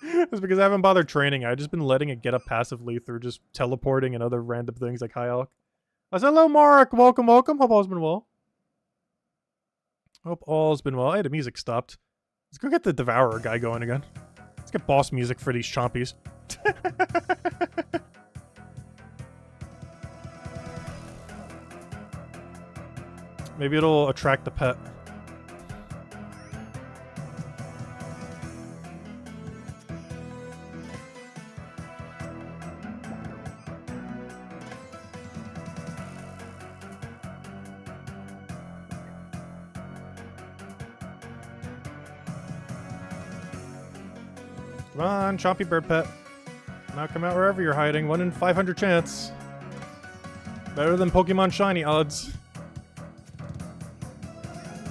It's because I haven't bothered training. I've just been letting it get up passively through just teleporting and other random things like High Elk. I said, hello, Mark. Welcome, welcome. Hope all's been well. Hope all's been well. Hey, the music stopped. Let's go get the Devourer guy going again. Let's get boss music for these chompies. Maybe it'll attract the pet. Come on, Chompy Bird Pet. Come out wherever you're hiding. 1 in 500 chance. Better than Pokemon Shiny odds.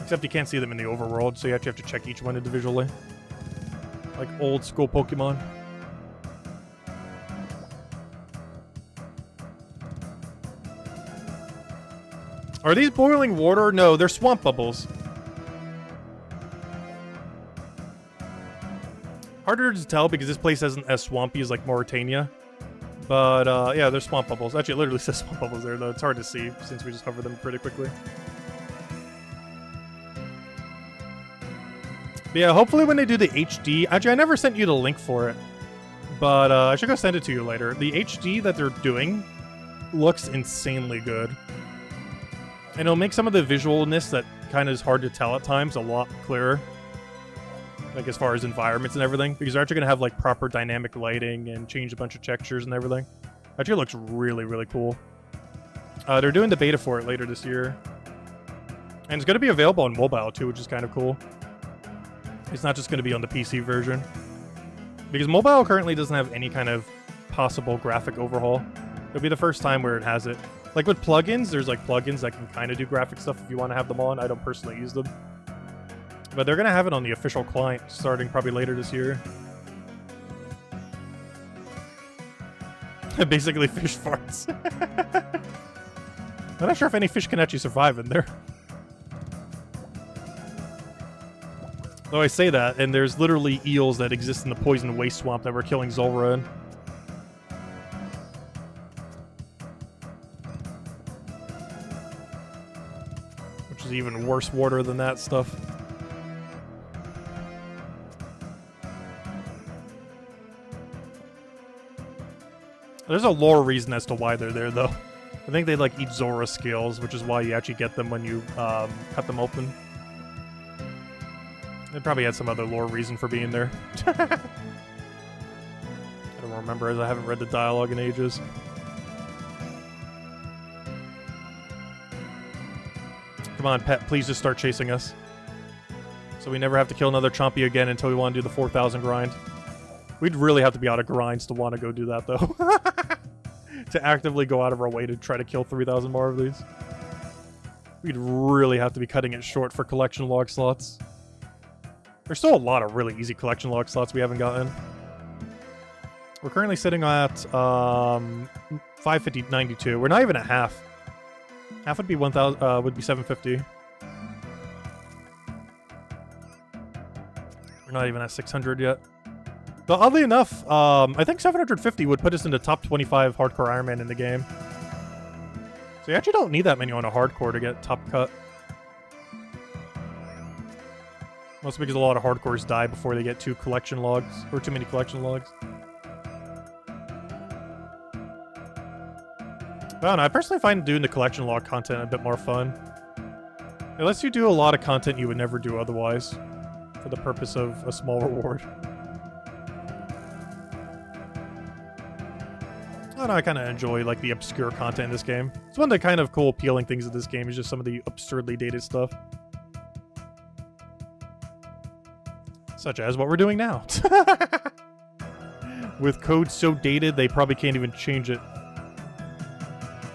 Except you can't see them in the overworld, so you actually have to check each one individually. Like old school Pokemon. Are these boiling water? No, they're swamp bubbles. Harder to tell because this place isn't as swampy as like Mauritania. But yeah, they're swamp bubbles. Actually, it literally says swamp bubbles there, though. It's hard to see since we just hover them pretty quickly. But yeah, hopefully when they do the HD... Actually, I never sent you the link for it. But I should go send it to you later. The HD that they're doing looks insanely good. And it'll make some of the visualness that kind of is hard to tell at times a lot clearer. Like as far as environments and everything. Because they're actually going to have like proper dynamic lighting and change a bunch of textures and everything. Actually, it looks really, really cool. They're doing the beta for it later this year. And it's going to be available on mobile too, which is kind of cool. It's not just going to be on the PC version. Because mobile currently doesn't have any kind of possible graphic overhaul. It'll be the first time where it has it. Like with plugins, there's like plugins that can kind of do graphic stuff if you want to have them on. I don't personally use them. But they're going to have it on the official client starting probably later this year. Basically fish farts. I'm not sure if any fish can actually survive in there. Though I say that, and there's literally eels that exist in the poison waste swamp that we're killing Zulrah in. Which is even worse water than that stuff. There's a lore reason as to why they're there, though. I think they like eat Zulrah scales, which is why you actually get them when you cut them open. They probably had some other lore reason for being there. I don't remember as I haven't read the dialogue in ages. Come on, pet, please just start chasing us. So we never have to kill another Chompy again until we want to do the 4,000 grind. We'd really have to be out of grinds to want to go do that, though. To actively go out of our way to try to kill 3,000 more of these. We'd really have to be cutting it short for collection log slots. There's still a lot of really easy collection log slots we haven't gotten. We're currently sitting at 550.92. We're not even at half. Half would be 1,000. Would be 750. We're not even at 600 yet. But oddly enough, I think 750 would put us into top 25 hardcore Iron Man in the game. So you actually don't need that many on a hardcore to get top cut. Mostly because a lot of hardcores die before they get too collection logs, or too many collection logs. I don't know, I personally find doing the collection log content a bit more fun. It lets you do a lot of content you would never do otherwise, for the purpose of a small reward. I don't know, I kind of enjoy like the obscure content in this game. It's one of the kind of cool appealing things of this game is just some of the absurdly dated stuff. Such as what we're doing now. With code so dated, they probably can't even change it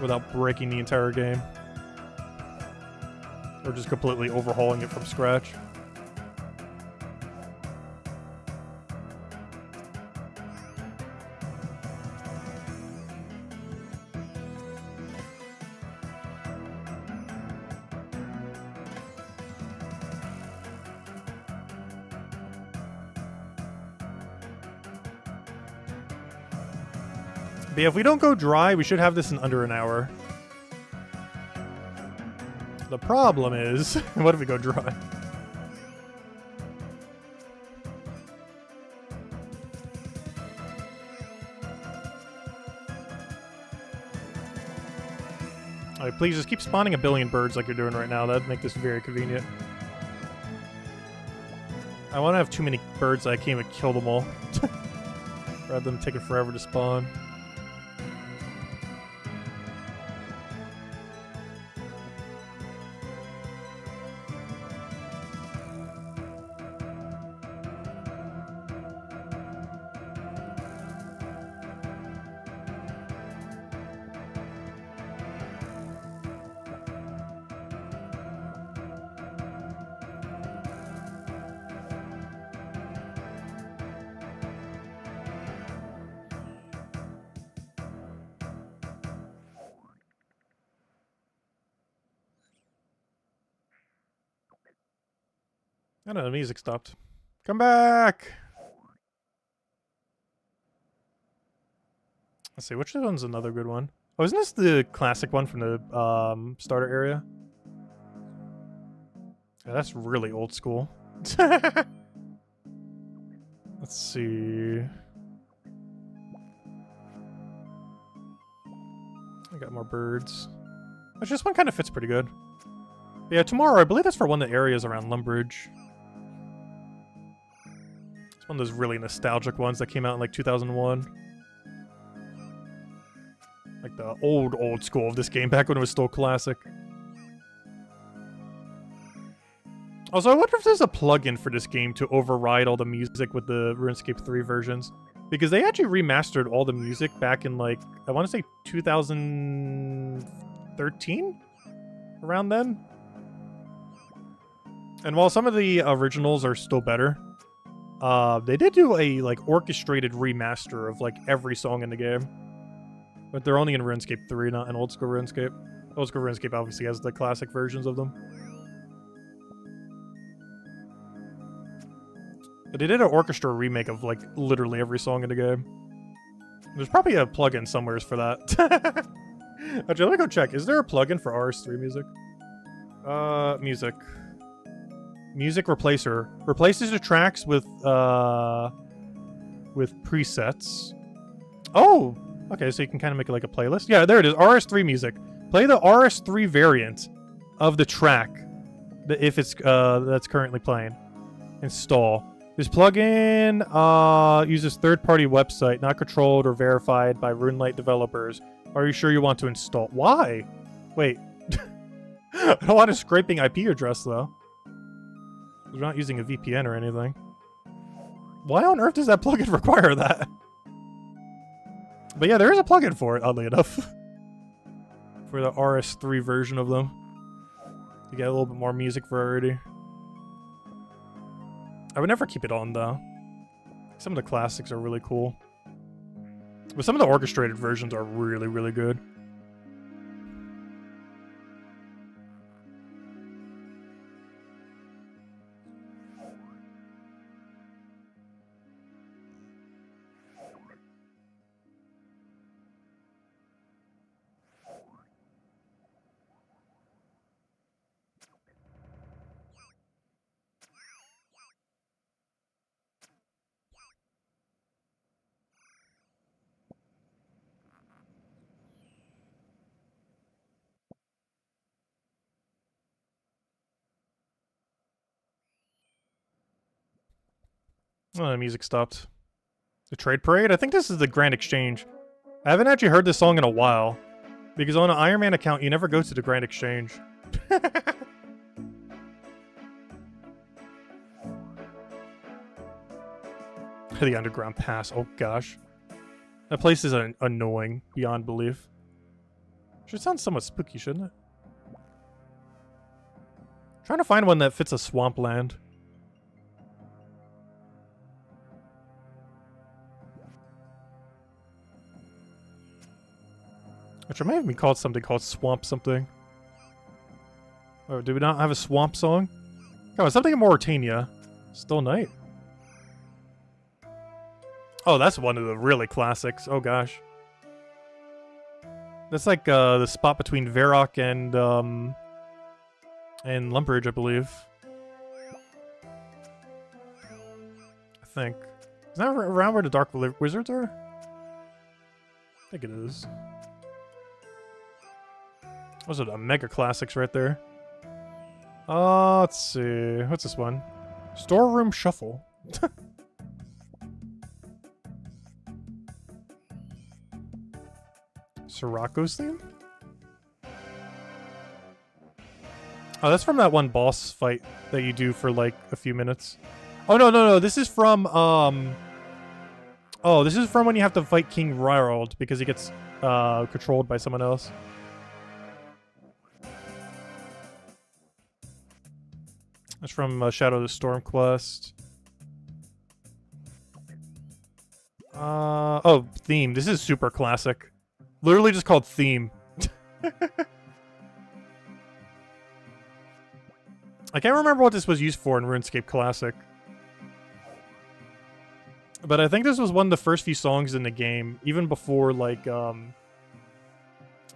without breaking the entire game. Or just completely overhauling it from scratch. But yeah, if we don't go dry, we should have this in under an hour. The problem is, what if we go dry? Alright, please just keep spawning a billion birds like you're doing right now. That'd make this very convenient. I want to have too many birds that I can't even kill them all. Rather than taking forever to spawn. I don't know, the music stopped. Come back! Let's see, which one's another good one? Oh, isn't this the classic one from the starter area? Yeah, that's really old school. Let's see. I got more birds. Actually, this one kind of fits pretty good. But yeah, tomorrow, I believe that's for one of the areas around Lumbridge. It's one of those really nostalgic ones that came out in like 2001. Like the old school of this game, back when it was still classic. Also, I wonder if there's a plugin for this game to override all the music with the RuneScape 3 versions. Because they actually remastered all the music back in like, I want to say 2013? Around then? And while some of the originals are still better, they did do a like orchestrated remaster of like every song in the game. But they're only in RuneScape 3, not in Oldschool Runescape. Oldschool Runescape obviously has the classic versions of them. But they did an orchestra remake of like literally every song in the game. There's probably a plugin somewhere for that. Actually, let me go check. Is there a plugin for RS3 music? Music. Music replacer. Replaces the tracks with presets. Oh! Okay, so you can kind of make it like a playlist. Yeah, there it is. RS3 music. Play the RS3 variant of the track if it's that's currently playing. Install. This plugin uses third-party website, not controlled or verified by RuneLite developers. Are you sure you want to install? Why? Wait. I don't want a scraping IP address, though. We're not using a VPN or anything. Why on earth does that plugin require that? But yeah, there is a plugin for it, oddly enough. For the RS3 version of them. To get a little bit more music variety. I would never keep it on, though. Some of the classics are really cool. But some of the orchestrated versions are really, really good. Oh, the music stopped. The Trade Parade? I think this is the Grand Exchange. I haven't actually heard this song in a while. Because on an Iron Man account, you never go to the Grand Exchange. The Underground Pass. Oh, gosh. That place is annoying beyond belief. Should sound somewhat spooky, shouldn't it? Trying to find one that fits a swampland. Which might have been called something called Swamp something. Oh, do we not have a swamp song? Oh, something in Mauritania. Still Night. Oh, that's one of the really classics. Oh gosh. That's like the spot between Varrock and Lumbridge, I believe. I think. Is that around where the Dark Wizards are? I think it is. Those are the mega classics right there. Let's see. What's this one? Storeroom Shuffle. Sirocco's theme? Oh, that's from that one boss fight that you do for like a few minutes. Oh, no. This is from, oh, this is from when you have to fight King Ryrald because he gets, controlled by someone else. That's from Shadow of the Storm quest. Oh, theme. This is super classic. Literally just called theme. I can't remember what this was used for in RuneScape Classic. But I think this was one of the first few songs in the game, even before, like,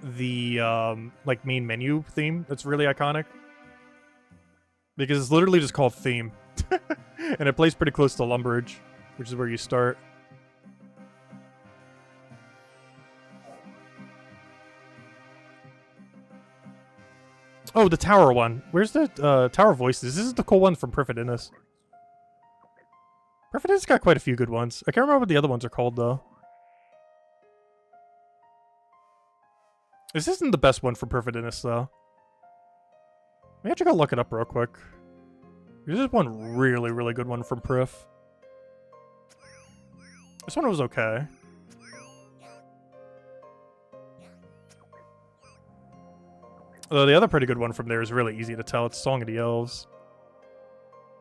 the, like, main menu theme that's really iconic. Because it's literally just called theme. And it plays pretty close to Lumbridge, which is where you start. Oh, the tower one. Where's the Tower Voices? This is the cool one from Perfect Innis. Perfect Innis got quite a few good ones. I can't remember what the other ones are called, though. This isn't the best one from Perfect Innis, though. Maybe I should go look it up real quick. This is one really, really good one from Prif. This one was okay. Although the other pretty good one from there is really easy to tell. It's Song of the Elves.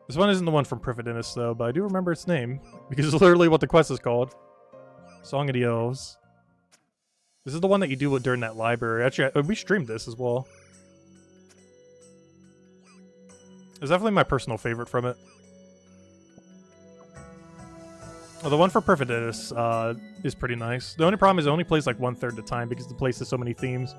This one isn't the one from Perfect Innis, though, but I do remember its name. Because it's literally what the quest is called. Song of the Elves. This is the one that you do during that library. Actually, we streamed this as well. It's definitely my personal favorite from it. Well, the one for Perfect Innis is pretty nice. The only problem is it only plays like 1/3 the time because the place has so many themes.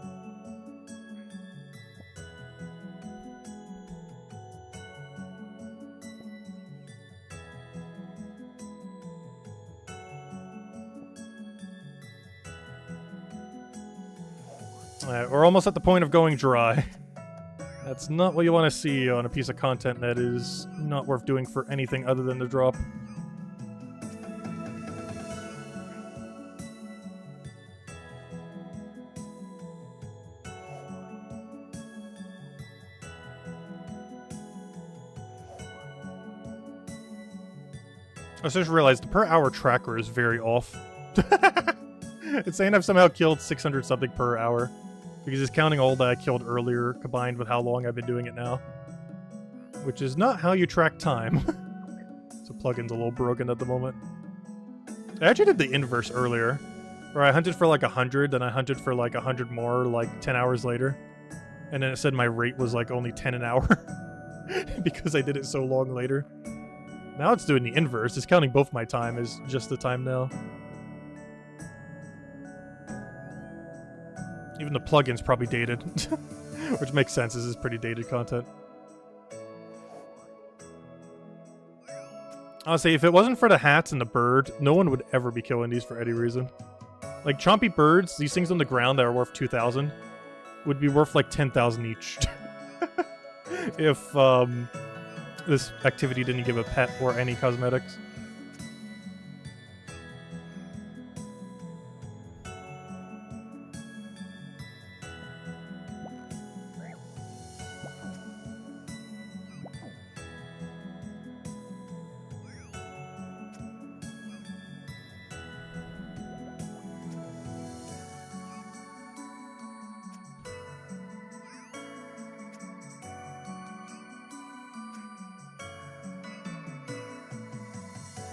Alright, we're almost at the point of going dry. That's not what you want to see on a piece of content that is not worth doing for anything other than the drop. I just realized the per hour tracker is very off. It's saying I've somehow killed 600 something per hour. Because it's counting all that I killed earlier combined with how long I've been doing it now. Which is not how you track time. So plugin's a little broken at the moment. I actually did the inverse earlier. Where I hunted for like 100, then I hunted for like 100 more like 10 hours later. And then it said my rate was like only 10 an hour. Because I did it so long later. Now it's doing the inverse. It's counting both my time as just the time now. Even the plugin's probably dated. Which makes sense, this is pretty dated content. Honestly, if it wasn't for the hats and the bird, no one would ever be killing these for any reason. Like, chompy birds, these things on the ground that are worth 2,000, would be worth like 10,000 each. If, this activity didn't give a pet or any cosmetics.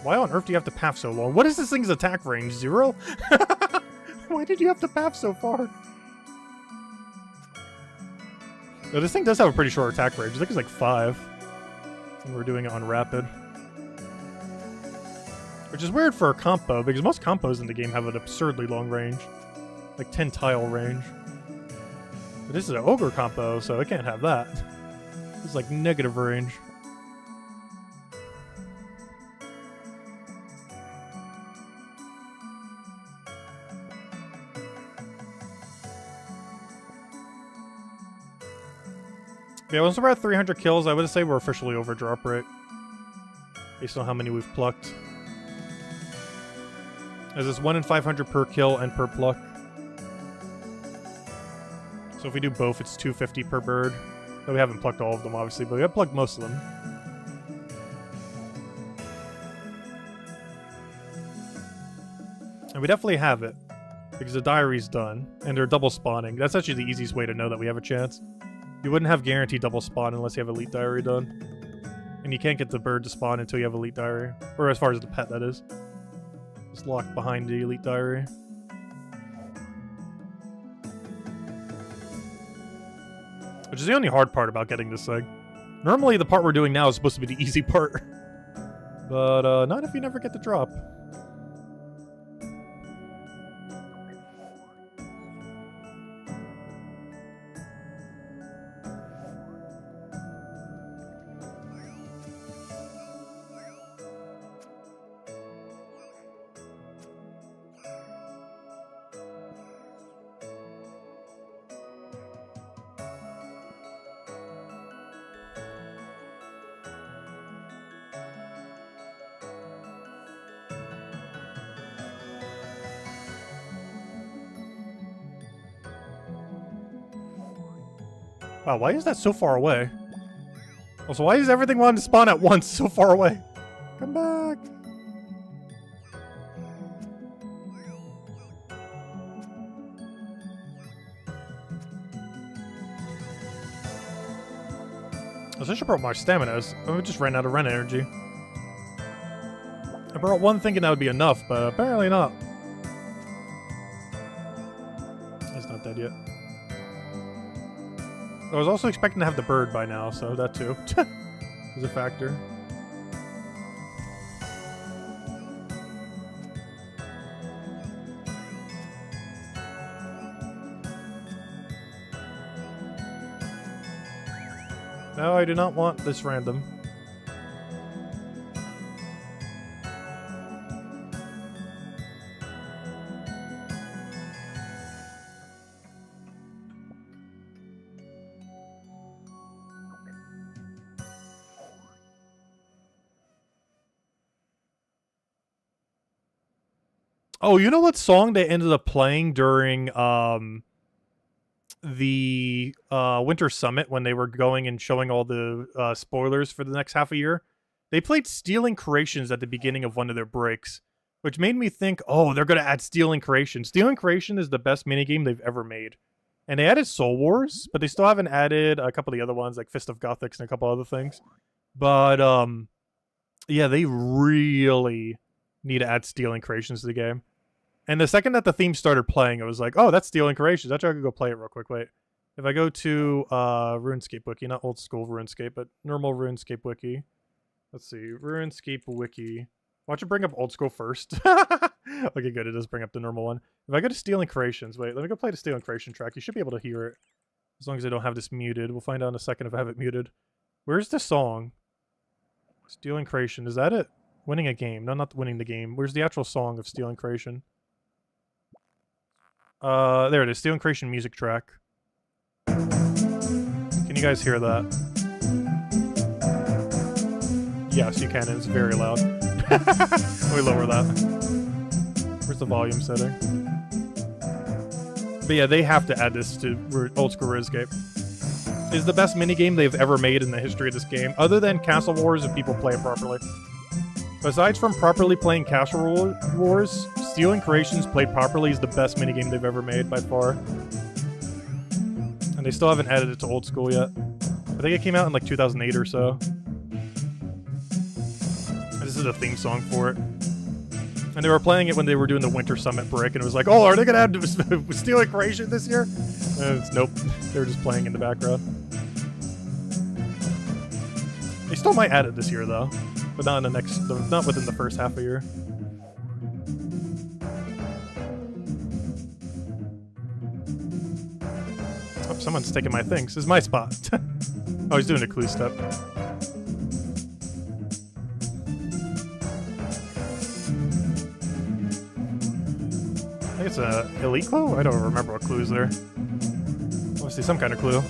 Why on earth do you have to path so long? What is this thing's attack range? 0? Why did you have to path so far? No, this thing does have a pretty short attack range. I think it's like 5. And we're doing it on rapid. Which is weird for a compo, because most compos in the game have an absurdly long range. Like 10 tile range. But this is an ogre compo, so it can't have that. It's like negative range. Yeah, once we're at 300 kills, I would say we're officially over drop rate. Based on how many we've plucked. As it's 1 in 500 per kill and per pluck. So if we do both, it's 250 per bird. Though we haven't plucked all of them, obviously, but we have plucked most of them. And we definitely have it. Because the diary's done, and they're double spawning. That's actually the easiest way to know that we have a chance. You wouldn't have guaranteed double spawn unless you have Elite Diary done. And you can't get the bird to spawn until you have Elite Diary. Or as far as the pet, that is. It's locked behind the Elite Diary. Which is the only hard part about getting this thing. Normally the part we're doing now is supposed to be the easy part. But not if you never get the drop. Wow, why is that so far away? Also, why is everything wanting to spawn at once so far away? Come back! I should brought more stamina. I just ran out of Ren energy. I brought one thinking that would be enough, but apparently not. He's not dead yet. I was also expecting to have the bird by now, so that too is a factor. No, I do not want this random. Oh, you know what song they ended up playing during the Winter Summit when they were going and showing all the spoilers for the next half a year? They played Stealing Creations at the beginning of one of their breaks, which made me think, oh, they're going to add Stealing Creation. Stealing Creation is the best minigame they've ever made. And they added Soul Wars, but they still haven't added a couple of the other ones, like Fist of Gothics and a couple other things. But, yeah, they really need to add Stealing Creations to the game. And the second that the theme started playing, it was like, oh, that's Stealing Creations. Actually, I could go play it real quick. Wait. If I go to RuneScape Wiki, not old school RuneScape, but normal RuneScape Wiki. Let's see. RuneScape Wiki. Watch it bring up old school first. Okay, good. It does bring up the normal one. If I go to Stealing Creations, wait, let me go play the Stealing Creation track. You should be able to hear it. As long as I don't have this muted. We'll find out in a second if I have it muted. Where's the song? Stealing Creation. Is that it? Winning a game. No, not winning the game. Where's the actual song of Stealing Creation? There it is. Stealing Creation music track. Can you guys hear that? Yes, you can. It's very loud. Let me lower that. Where's the volume setting? But yeah, they have to add this to Old School Runescape. It's the best minigame they've ever made in the history of this game, other than Castle Wars if people play it properly. Besides from properly playing Castle Wars, Stealing Creations played properly is the best minigame they've ever made by far. And they still haven't added it to Old School yet. I think it came out in like 2008 or so. This is a theme song for it. And they were playing it when they were doing the Winter Summit break, and it was like, oh, are they going to add Stealing Creation this year? Nope. They were just playing in the background. They still might add it this year, though. But not in the not within the first half a year. Oh, someone's taking my things. This is my spot. Oh, he's doing a clue step. I think it's a elite clue? I don't remember what clue is there. Let's see, some kind of clue.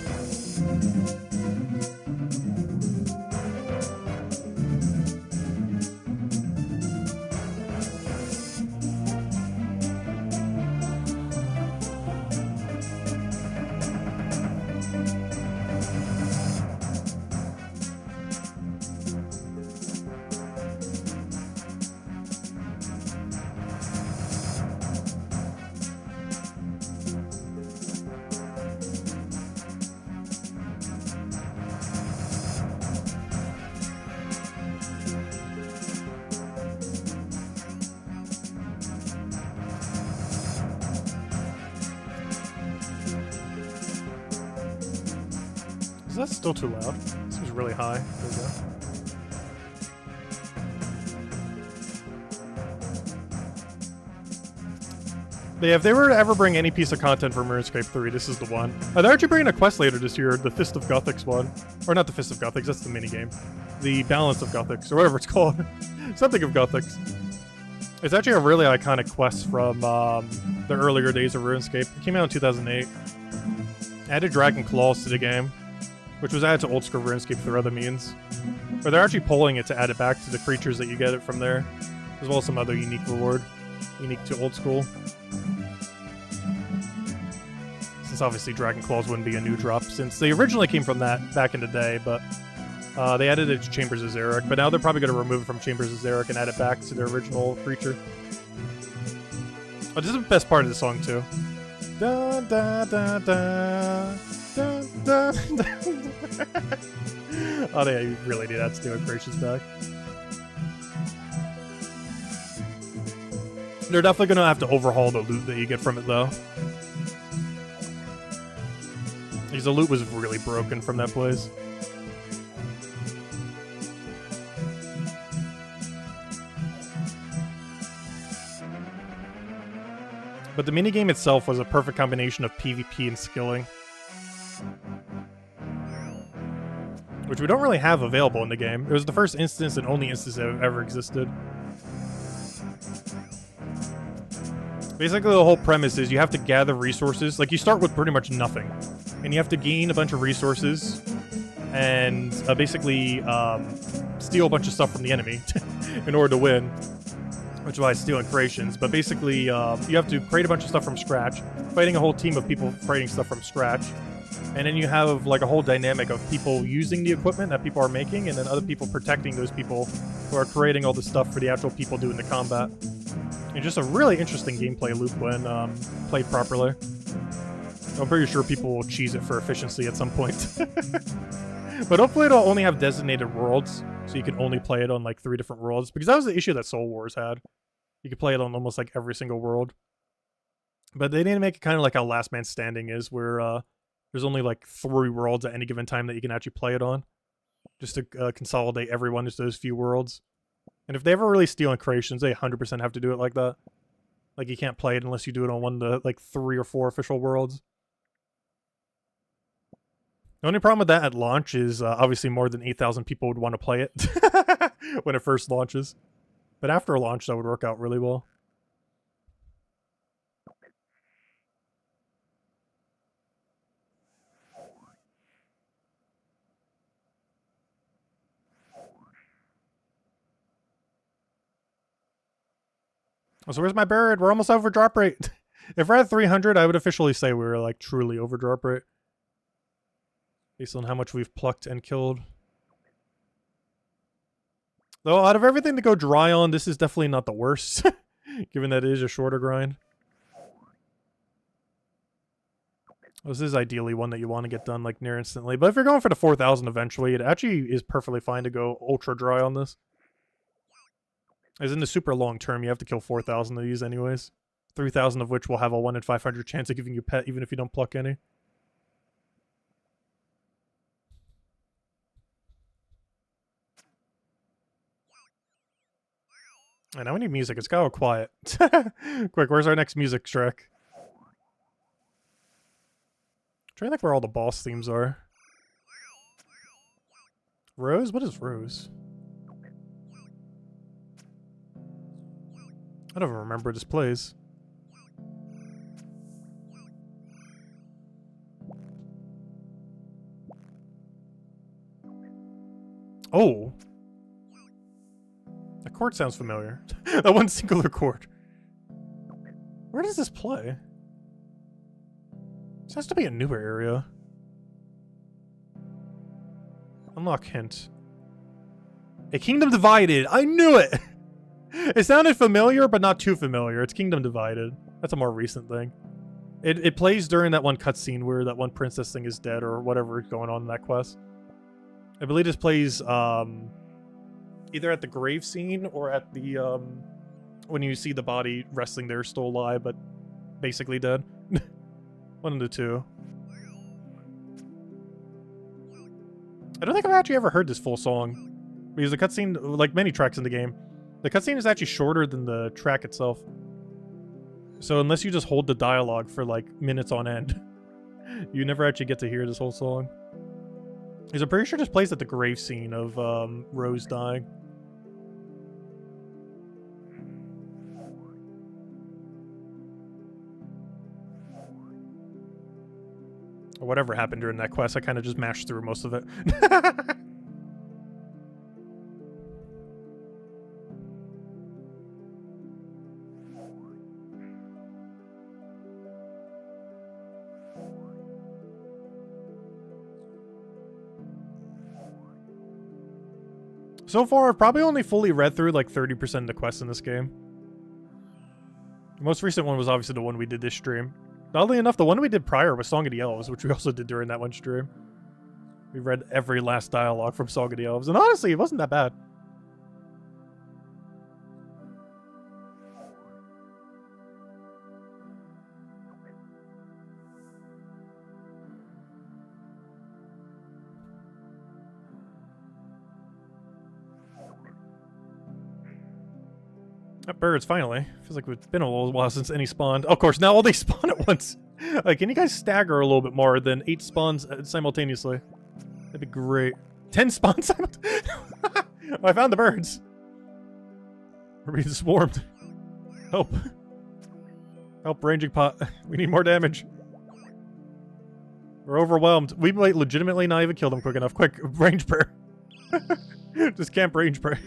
Is that still too loud? This seems really high. There we go. But yeah, if they were to ever bring any piece of content from RuneScape 3, this is the one. They're actually bringing a quest later this year, the Fist of Gothics one. Or not the Fist of Gothics, that's the minigame. The Balance of Gothics, or whatever it's called. Something of Gothics. It's actually a really iconic quest from the earlier days of RuneScape. It came out in 2008. Added Dragon Claws to the game, which was added to Old School RuneScape through other means. But they're actually polling it to add it back to the creatures that you get it from there, as well as some other unique reward, unique to Old School. Since obviously Dragon Claws wouldn't be a new drop, since they originally came from that back in the day, but they added it to Chambers of Xeric, but now they're probably going to remove it from Chambers of Xeric and add it back to their original creature. Oh, this is the best part of the song, too. Da, da, da, da. Da, da, da. Oh, yeah, you really need that Stealing Creations back. They're definitely going to have to overhaul the loot that you get from it, though. Because the loot was really broken from that place. But the minigame itself was a perfect combination of PvP and skilling, which we don't really have available in the game. It was the first instance and only instance that ever existed. Basically, the whole premise is you have to gather resources. Like, you start with pretty much nothing, and you have to gain a bunch of resources and basically steal a bunch of stuff from the enemy in order to win, which is why it's Stealing Creations. But basically, you have to create a bunch of stuff from scratch, fighting a whole team of people creating stuff from scratch. And then you have like a whole dynamic of people using the equipment that people are making, and then other people protecting those people who are creating all the stuff for the actual people doing the combat. And just a really interesting gameplay loop when played properly. I'm pretty sure people will cheese it for efficiency at some point. But hopefully it'll only have designated worlds, so you can only play it on like 3 different worlds, because that was the issue that Soul Wars had. You could play it on almost like every single world. But they didn't make it kind of like how Last Man Standing is, where there's only like 3 worlds at any given time that you can actually play it on, just to consolidate everyone into those few worlds. And if they ever really steal in creations, they 100% have to do it like that. Like, you can't play it unless you do it on one of the, like, 3 or 4 official worlds. The only problem with that at launch is obviously more than 8,000 people would want to play it when it first launches. But after launch, that would work out really well. So where's my bird? We're almost over drop rate. If we're at 300, I would officially say we were like truly over drop rate. Based on how much we've plucked and killed. Though out of everything to go dry on, this is definitely not the worst. Given that it is a shorter grind. This is ideally one that you want to get done like near instantly. But if you're going for the 4,000 eventually, it actually is perfectly fine to go ultra dry on this. As in the super long term, you have to kill 4,000 of these anyways. 3,000 of which will have a 1 in 500 chance of giving you pet even if you don't pluck any. And now we need music. It's got to go quiet. Quick, where's our next music track? I'm trying to think where all the boss themes are. Rose? What is Rose? I don't even remember this plays. Oh. That chord sounds familiar. That one singular chord. Where does this play? This has to be a newer area. Unlock hint. A Kingdom Divided! I knew it! It sounded familiar, but not too familiar. It's Kingdom Divided. That's a more recent thing. It plays during that one cutscene where that one princess thing is dead or whatever is going on in that quest. I believe this plays either at the grave scene or at the when you see the body resting there still alive but basically dead. One of the two. I don't think I've actually ever heard this full song. Because the cutscene, like many tracks in the game, the cutscene is actually shorter than the track itself. So unless you just hold the dialogue for like minutes on end, you never actually get to hear this whole song. Because I'm pretty sure this plays at the grave scene of Rose dying. Or whatever happened during that quest, I kind of just mashed through most of it. So far, I've probably only fully read through like 30% of the quests in this game. The most recent one was obviously the one we did this stream. Oddly enough, the one we did prior was Song of the Elves, which we also did during that one stream. We read every last dialogue from Song of the Elves, and honestly, it wasn't that bad. Birds, finally. Feels like it's been a little while since any spawned. Of course, now all they spawn at once. Like, can you guys stagger a little bit more than 8 spawns simultaneously? That'd be great. 10 spawns simultaneously? I found the birds. We're being swarmed. Help. Help, ranging pot. We need more damage. We're overwhelmed. We might legitimately not even kill them quick enough. Quick, range prayer. Just camp range prayer.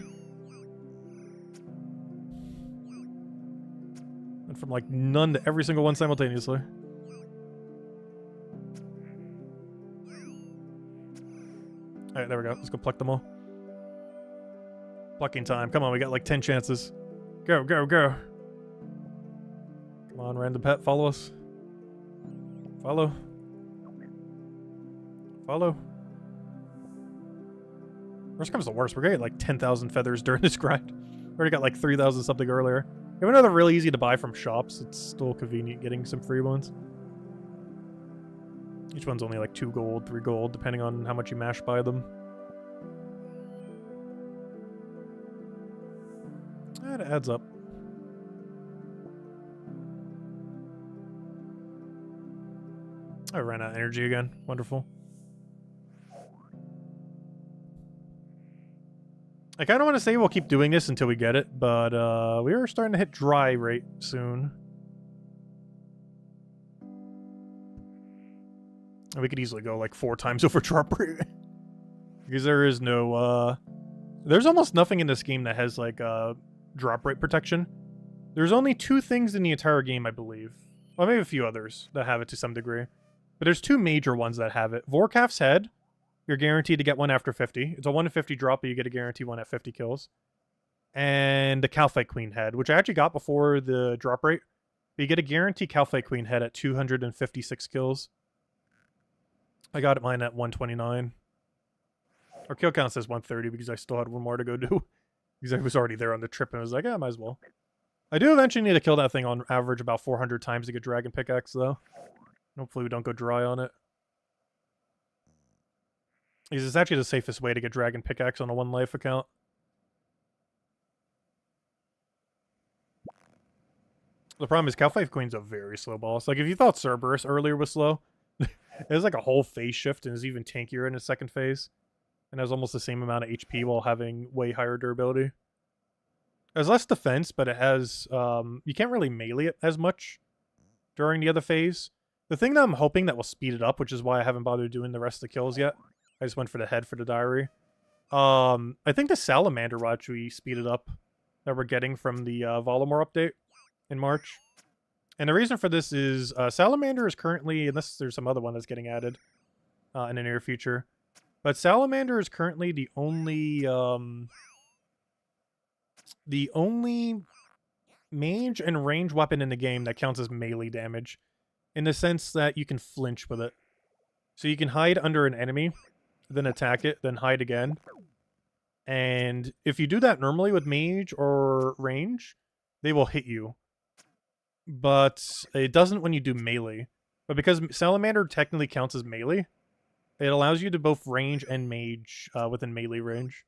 From like none to every single one simultaneously. Alright, there we go. Let's go pluck them all. Plucking time. Come on, we got like 10 chances. Go, go, go. Come on, random pet, follow us. Follow. Follow. Worst comes to worst, we're getting like 10,000 feathers during this grind. Already got like 3,000 something earlier. Even though they're really easy to buy from shops, it's still convenient getting some free ones. Each one's only like 2 gold, 3 gold, depending on how much you mash buy them. That adds up. I ran out of energy again. Wonderful. I kind of want to say we'll keep doing this until we get it, but we are starting to hit dry rate soon. And we could easily go like 4 times over drop rate. Because there is no, there's almost nothing in this game that has like drop rate protection. There's only 2 things in the entire game, I believe. Well, maybe a few others that have it to some degree. But there's 2 major ones that have it. Vorkath's head. You're guaranteed to get one after 50. It's a 1 in 50 drop, but you get a guarantee one at 50 kills. And the Calphite Queen head, which I actually got before the drop rate. But you get a guarantee Calphite Queen head at 256 kills. I got mine at 129. Our kill count says 130 because I still had 1 more to go do. Because I was already there on the trip and I was like, yeah, might as well. I do eventually need to kill that thing on average about 400 times to get Dragon Pickaxe, though. Hopefully we don't go dry on it. Because it's actually the safest way to get Dragon Pickaxe on a 1 life account. The problem is Calphite Queen's a very slow boss. Like, if you thought Cerberus earlier was slow, it has like a whole phase shift and is even tankier in its second phase. And has almost the same amount of HP while having way higher durability. It has less defense, but it has... you can't really melee it as much during the other phase. The thing that I'm hoping that will speed it up, which is why I haven't bothered doing the rest of the kills yet. I just went for the head for the diary. I think the Salamander will actually speed it up that we're getting from the Volumore update in March. And the reason for this is Salamander is currently, unless there's some other one that's getting added in the near future, but Salamander is currently the only mage and range weapon in the game that counts as melee damage, in the sense that you can flinch with it. So you can hide under an enemy, then attack it, then hide again. And if you do that normally with mage or range, they will hit you. But it doesn't when you do melee. But because Salamander technically counts as melee, it allows you to both range and mage within melee range.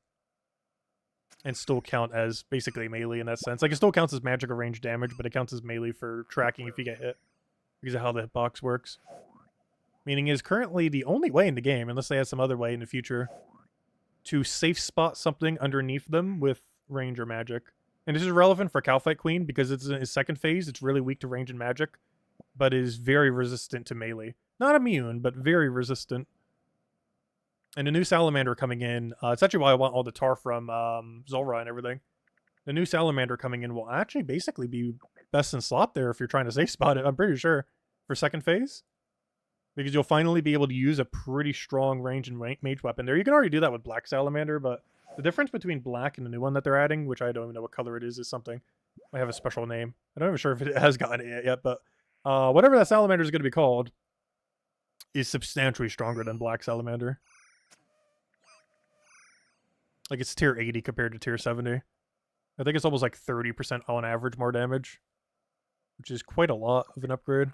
And still count as basically melee in that sense. Like, it still counts as magic or range damage, but it counts as melee for tracking if you get hit. Because of how the hitbox works. Meaning is currently the only way in the game, unless they have some other way in the future, to safe spot something underneath them with range or magic. And this is relevant for Calphite Queen because it's in its second phase. It's really weak to range and magic, but is very resistant to melee. Not immune, but very resistant. And the new Salamander coming in, it's actually why I want all the tar from Zulrah and everything. The new Salamander coming in will actually basically be best in slot there if you're trying to safe spot it, I'm pretty sure, for second phase. Because you'll finally be able to use a pretty strong range and mage weapon there. You can already do that with Black Salamander, but the difference between Black and the new one that they're adding, which I don't even know what color it is something. I have a special name. I'm not even sure if it has gotten it yet, but whatever that Salamander is going to be called is substantially stronger than Black Salamander. Like, it's tier 80 compared to tier 70. I think it's almost like 30% on average more damage, which is quite a lot of an upgrade.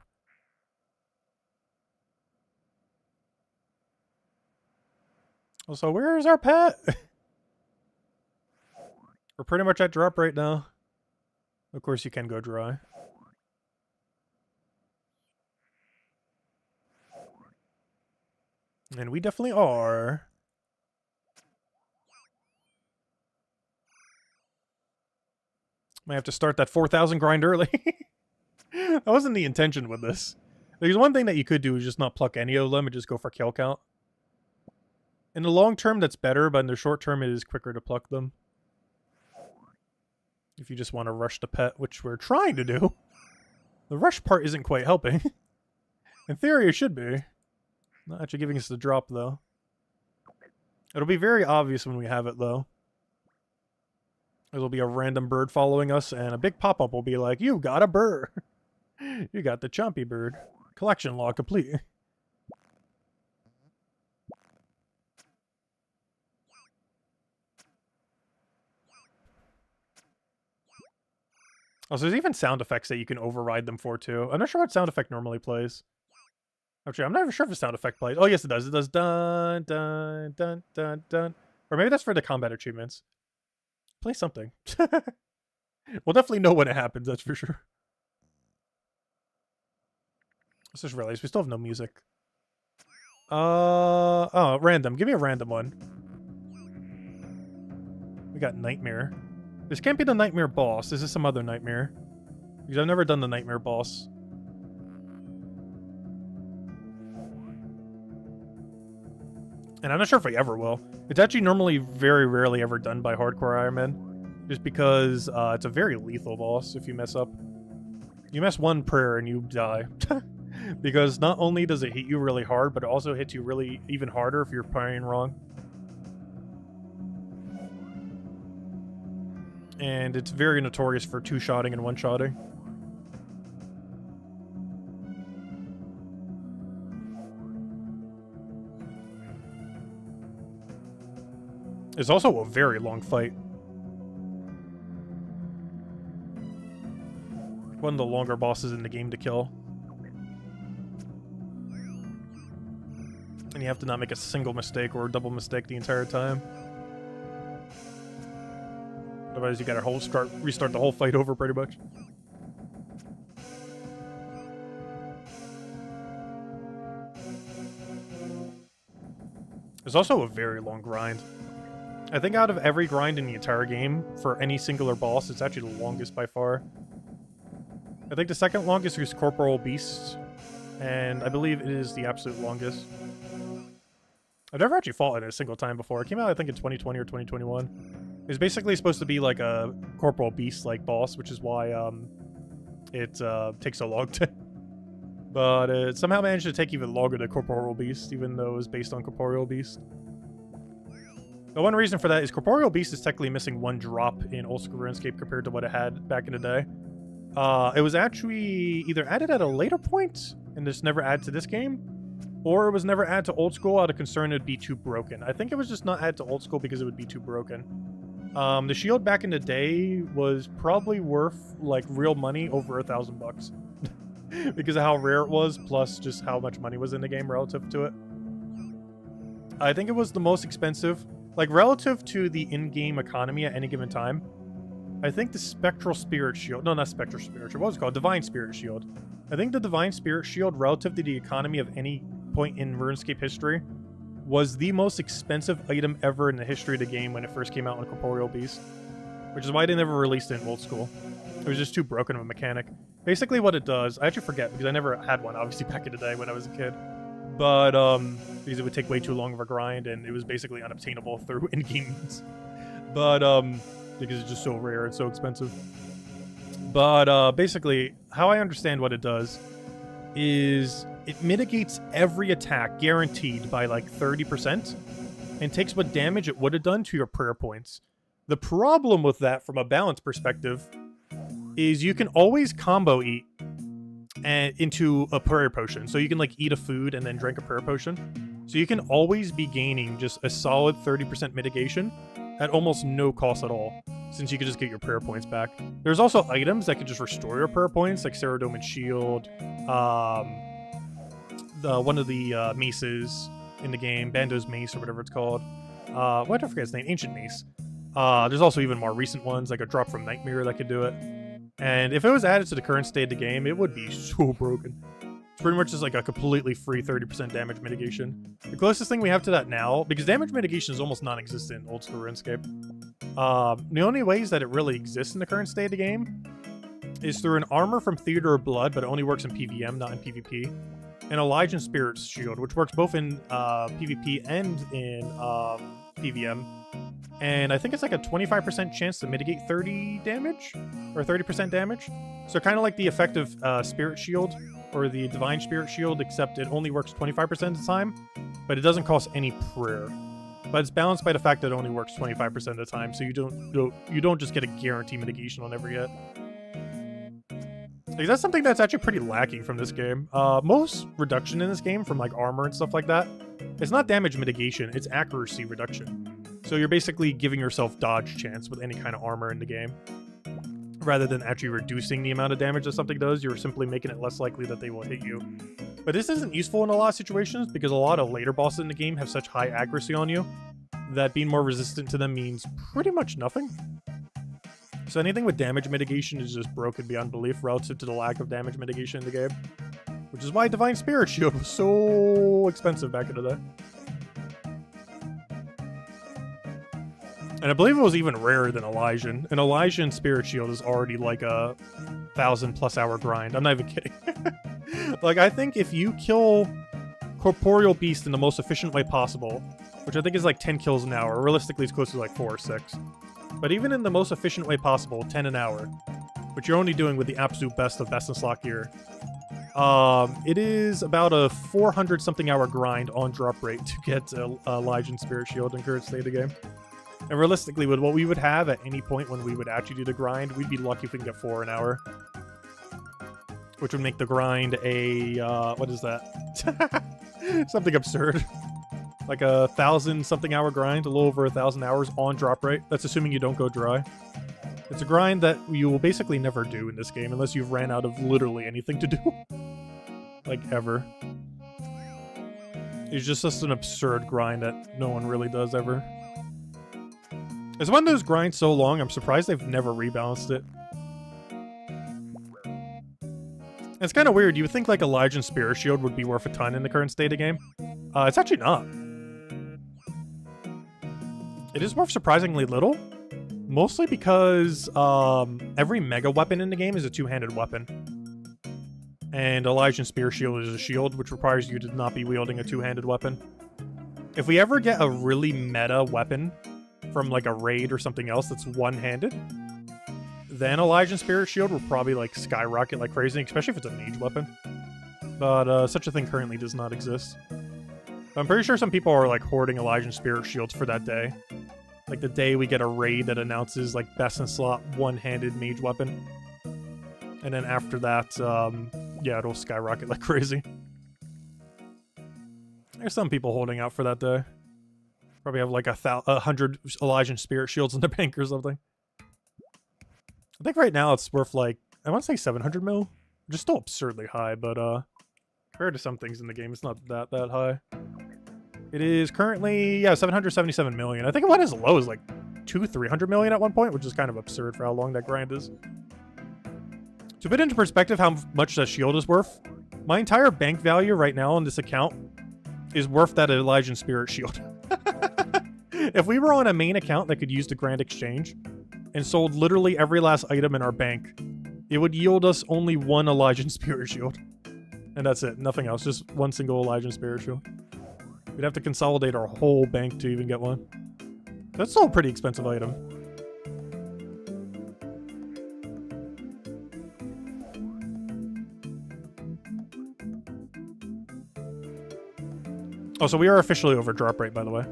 Also, where is our pet? We're pretty much at drop right now. Of course, you can go dry. And we definitely are. Might have to start that 4,000 grind early. That wasn't the intention with this. There's one thing that you could do is just not pluck any of them and just go for kill count. In the long term, that's better, but in the short term, it is quicker to pluck them. If you just want to rush the pet, which we're trying to do. The rush part isn't quite helping. In theory, it should be. Not actually giving us the drop, though. It'll be very obvious when we have it, though. It'll be a random bird following us, and a big pop-up will be like, you got a bird. You got the Chompy bird. Collection log complete. Also, there's even sound effects that you can override them for, too. I'm not sure what sound effect normally plays. Actually, I'm not even sure if a sound effect plays. Oh, yes, it does. It does dun, dun, dun, dun, dun. Or maybe that's for the combat achievements. Play something. We'll definitely know when it happens, that's for sure. Let's just realize we still have no music. Oh, random. Give me a random one. We got Nightmare. This can't be the Nightmare boss. This is some other Nightmare. Because I've never done the Nightmare boss. And I'm not sure if I ever will. It's actually normally very rarely ever done by hardcore Iron Man. Just because it's a very lethal boss if you mess up. You mess one prayer and you die. Because not only does it hit you really hard, but it also hits you really even harder if you're praying wrong. And it's very notorious for two-shotting and one-shotting. It's also a very long fight. One of the longer bosses in the game to kill. And you have to not make a single mistake or a double mistake the entire time. Otherwise you gotta restart the whole fight over pretty much. There's also a very long grind. I think out of every grind in the entire game, for any singular boss, it's actually the longest by far. I think the second longest is Corporal Beast, and I believe it is the absolute longest. I've never actually fought it a single time before. It came out, I think, in 2020 or 2021. It was basically supposed to be like a Corporal Beast-like boss, which is why it takes so long to... But it somehow managed to take even longer than Corporeal Beast, even though it was based on Corporeal Beast. The one reason for that is Corporeal Beast is technically missing one drop in Oldschool Runescape compared to what it had back in the day. It was actually either added at a later point, and just never added to this game, or it was never added to Old School out of concern it'd be too broken. I think it was just not added to Old School because it would be too broken. The shield back in the day was probably worth, like, real money over $1,000. Because of how rare it was, plus just how much money was in the game relative to it. I think it was the most expensive, like, relative to the in-game economy at any given time. I think the Spectral Spirit Shield, no, not Spectral Spirit Shield, what was it called? Divine Spirit Shield. I think the Divine Spirit Shield, relative to the economy of any point in RuneScape history, was the most expensive item ever in the history of the game when it first came out on Corporeal Beast. Which is why they never released it in Old School. It was just too broken of a mechanic. Basically what it does, I actually forget because I never had one, obviously, back in the day when I was a kid. But, because it would take way too long of a grind and it was basically unobtainable through in-game means. But, because it's just so rare and so expensive. But, basically, how I understand what it does is it mitigates every attack, guaranteed, by like 30%, and takes what damage it would have done to your prayer points. The problem with that, from a balance perspective, is you can always combo eat into a prayer potion. So you can, like, eat a food and then drink a prayer potion. So you can always be gaining just a solid 30% mitigation at almost no cost at all, since you can just get your prayer points back. There's also items that can just restore your prayer points, like Ceredomin's Shield, one of the maces in the game, Bando's Mace or whatever it's called. Why did I forget its name? Ancient Mace. There's also even more recent ones, like a drop from Nightmare that could do it. And if it was added to the current state of the game, it would be so broken. It's pretty much just like a completely free 30% damage mitigation. The closest thing we have to that now, because damage mitigation is almost non-existent in Old School RuneScape. The only ways that it really exists in the current state of the game is through an armor from Theater of Blood, but it only works in PvM, not in PvP. And a Legion Spirit's Shield, which works both in PvP and in PvM. And I think it's like a 25% chance to mitigate 30 damage, or 30% damage. So kind of like the effective Spirit Shield, or the Divine Spirit Shield, except it only works 25% of the time, but it doesn't cost any prayer. But it's balanced by the fact that it only works 25% of the time, so you don't just get a guarantee mitigation on every hit. Like, that's something that's actually pretty lacking from this game. Most reduction in this game, from like armor and stuff like that, it's not damage mitigation, it's accuracy reduction. So you're basically giving yourself dodge chance with any kind of armor in the game. rather than actually reducing the amount of damage that something does. You're simply making it less likely that they will hit you. But this isn't useful in a lot of situations because a lot of later bosses in the game have such high accuracy on you that being more resistant to them means pretty much nothing. So anything with damage mitigation is just broken beyond belief relative to the lack of damage mitigation in the game. Which is why Divine Spirit Shield was so expensive back in the day. And I believe it was even rarer than Elysian. And Elysian Spirit Shield is already like a 1,000+ hour grind. I'm not even kidding. Like, I think if you kill Corporeal Beast in the most efficient way possible, which I think is like 10 kills an hour, realistically it's close to like 4 or 6. But even in the most efficient way possible, 10 an hour, which you're only doing with the absolute best of best in slot gear, it is about a 400-something hour grind on drop rate to get Elysian Spirit Shield in current state of the game. And realistically, with what we would have at any point when we would actually do the grind, we'd be lucky if we can get 4 an hour. Which would make the grind a, what is that? Something absurd. Like a 1,000-something hour grind, a little over 1,000 hours on drop rate. That's assuming you don't go dry. It's a grind that you will basically never do in this game unless you've ran out of literally anything to do. Like, ever. It's just an absurd grind that no one really does ever. It's one of those grinds so long, I'm surprised they've never rebalanced it. It's kind of weird. You would think like Elysian Spirit Shield would be worth a ton in the current state of the game. It's actually not. It is worth surprisingly little. Mostly because every mega weapon in the game is a two-handed weapon. And Elysian Spirit Shield is a shield, which requires you to not be wielding a two-handed weapon. If we ever get a really meta weapon from like a raid or something else that's one-handed, then Elysian Spirit Shield will probably like skyrocket like crazy, especially if it's a mage weapon. But such a thing currently does not exist. I'm pretty sure some people are like hoarding Elysian Spirit Shields for that day. Like the day we get a raid that announces like best in slot one-handed mage weapon. And then after that, yeah, it'll skyrocket like crazy. There's some people holding out for that day. Probably have like 100 Elysian Spirit Shields in the bank or something. I think right now it's worth like, I want to say 700 mil, which is still absurdly high, but compared to some things in the game, it's not that high. It is currently, yeah, 777 million. I think it went as low as like 300 million at one point, which is kind of absurd for how long that grind is. To put into perspective how much that shield is worth, my entire bank value right now on this account is worth that Elysian Spirit Shield. If we were on a main account that could use the Grand Exchange and sold literally every last item in our bank, it would yield us only one Elysian Spirit Shield. And that's it. Nothing else. Just one single Elysian Spirit Shield. We'd have to consolidate our whole bank to even get one. That's still a pretty expensive item. Oh, so we are officially over drop rate, by the way.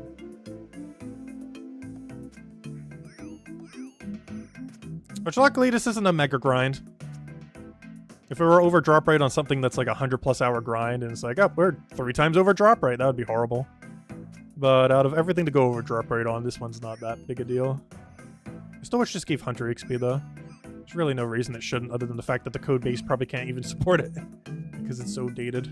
Which luckily, this isn't a mega grind. If we were over drop rate on something that's like a 100+ hour grind, and it's like, oh, we're 3 times over drop rate, that would be horrible. But out of everything to go over drop rate on, this one's not that big a deal. I still wish this gave Hunter XP, though. There's really no reason it shouldn't, other than the fact that the code base probably can't even support it. Because it's so dated.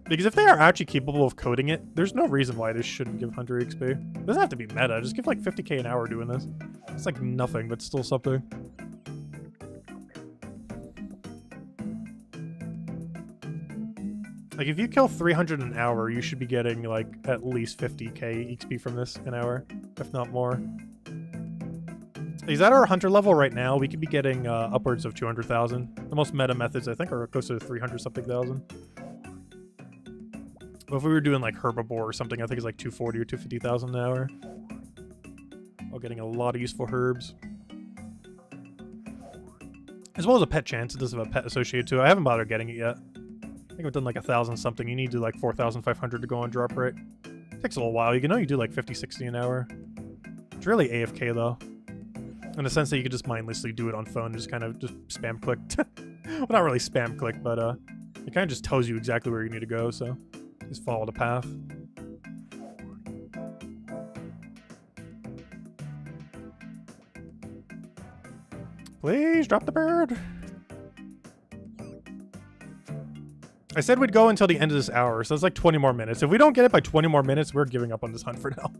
Because if they are actually capable of coding it, there's no reason why this shouldn't give Hunter XP. It doesn't have to be meta, just give like 50k an hour doing this. It's like nothing, but still something. Like if you kill 300 an hour, you should be getting like at least 50k XP from this an hour, if not more. He's at our Hunter level right now. We could be getting upwards of 200,000. The most meta methods, I think, are close to 300-something thousand. But if we were doing like Herbivore or something, I think it's like 240 or 250,000 an hour. While getting a lot of useful herbs. As well as a pet chance. It does have a pet associated to it. I haven't bothered getting it yet. I think I've done like 1,000 something. You need to do like 4,500 to go on drop rate. It takes a little while. You can only do like 50, 60 an hour. It's really AFK though. In the sense that you could just mindlessly do it on phone and just kind of just spam click. Well, not really spam click, but it kind of just tells you exactly where you need to go, so just follow the path. Please drop the bird. I said we'd go until the end of this hour, so it's like 20 more minutes. If we don't get it by 20 more minutes, we're giving up on this hunt for now.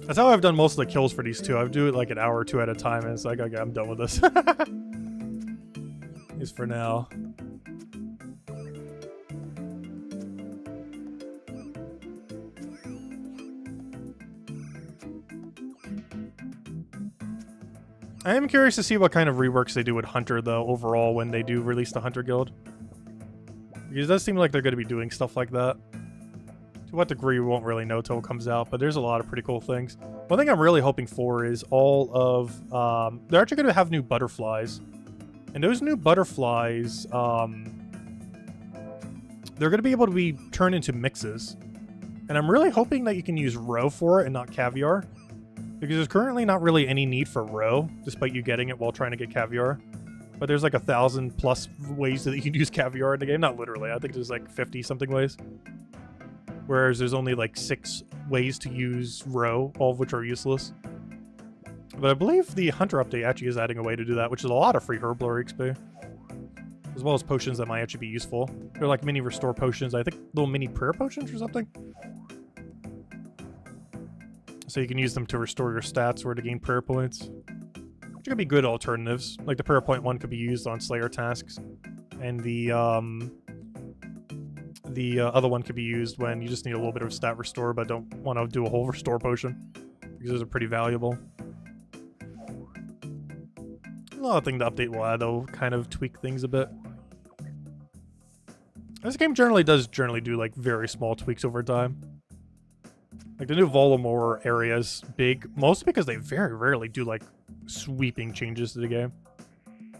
That's how I've done most of the kills for these two. I would do it like an hour or two at a time, and it's like, okay, I'm done with this. At least for now. I am curious to see what kind of reworks they do with Hunter, though, overall, when they do release the Hunter Guild. Because it does seem like they're going to be doing stuff like that. To what degree, we won't really know till it comes out, but there's a lot of pretty cool things. One thing I'm really hoping for is all of... they're actually going to have new butterflies. And those new butterflies, they're going to be able to be turned into mixes. And I'm really hoping that you can use roe for it and not caviar. Because there's currently not really any need for roe, despite you getting it while trying to get caviar. But there's like 1,000+ ways that you can use caviar in the game. Not literally, I think there's like 50-something ways. Whereas there's only like 6 ways to use roe, all of which are useless. But I believe the Hunter update actually is adding a way to do that, which is a lot of free Herblore XP. As well as potions that might actually be useful. They're like mini restore potions, I think little mini prayer potions or something. So you can use them to restore your stats or to gain prayer points. Which could be good alternatives. Like the prayer point one could be used on Slayer tasks. And the other one could be used when you just need a little bit of stat restore but don't want to do a whole restore potion. Because those are pretty valuable. Another thing the update will add, though, kind of tweak things a bit. This game does do like very small tweaks over time. Like the new Volumore area is big, mostly because they very rarely do like sweeping changes to the game.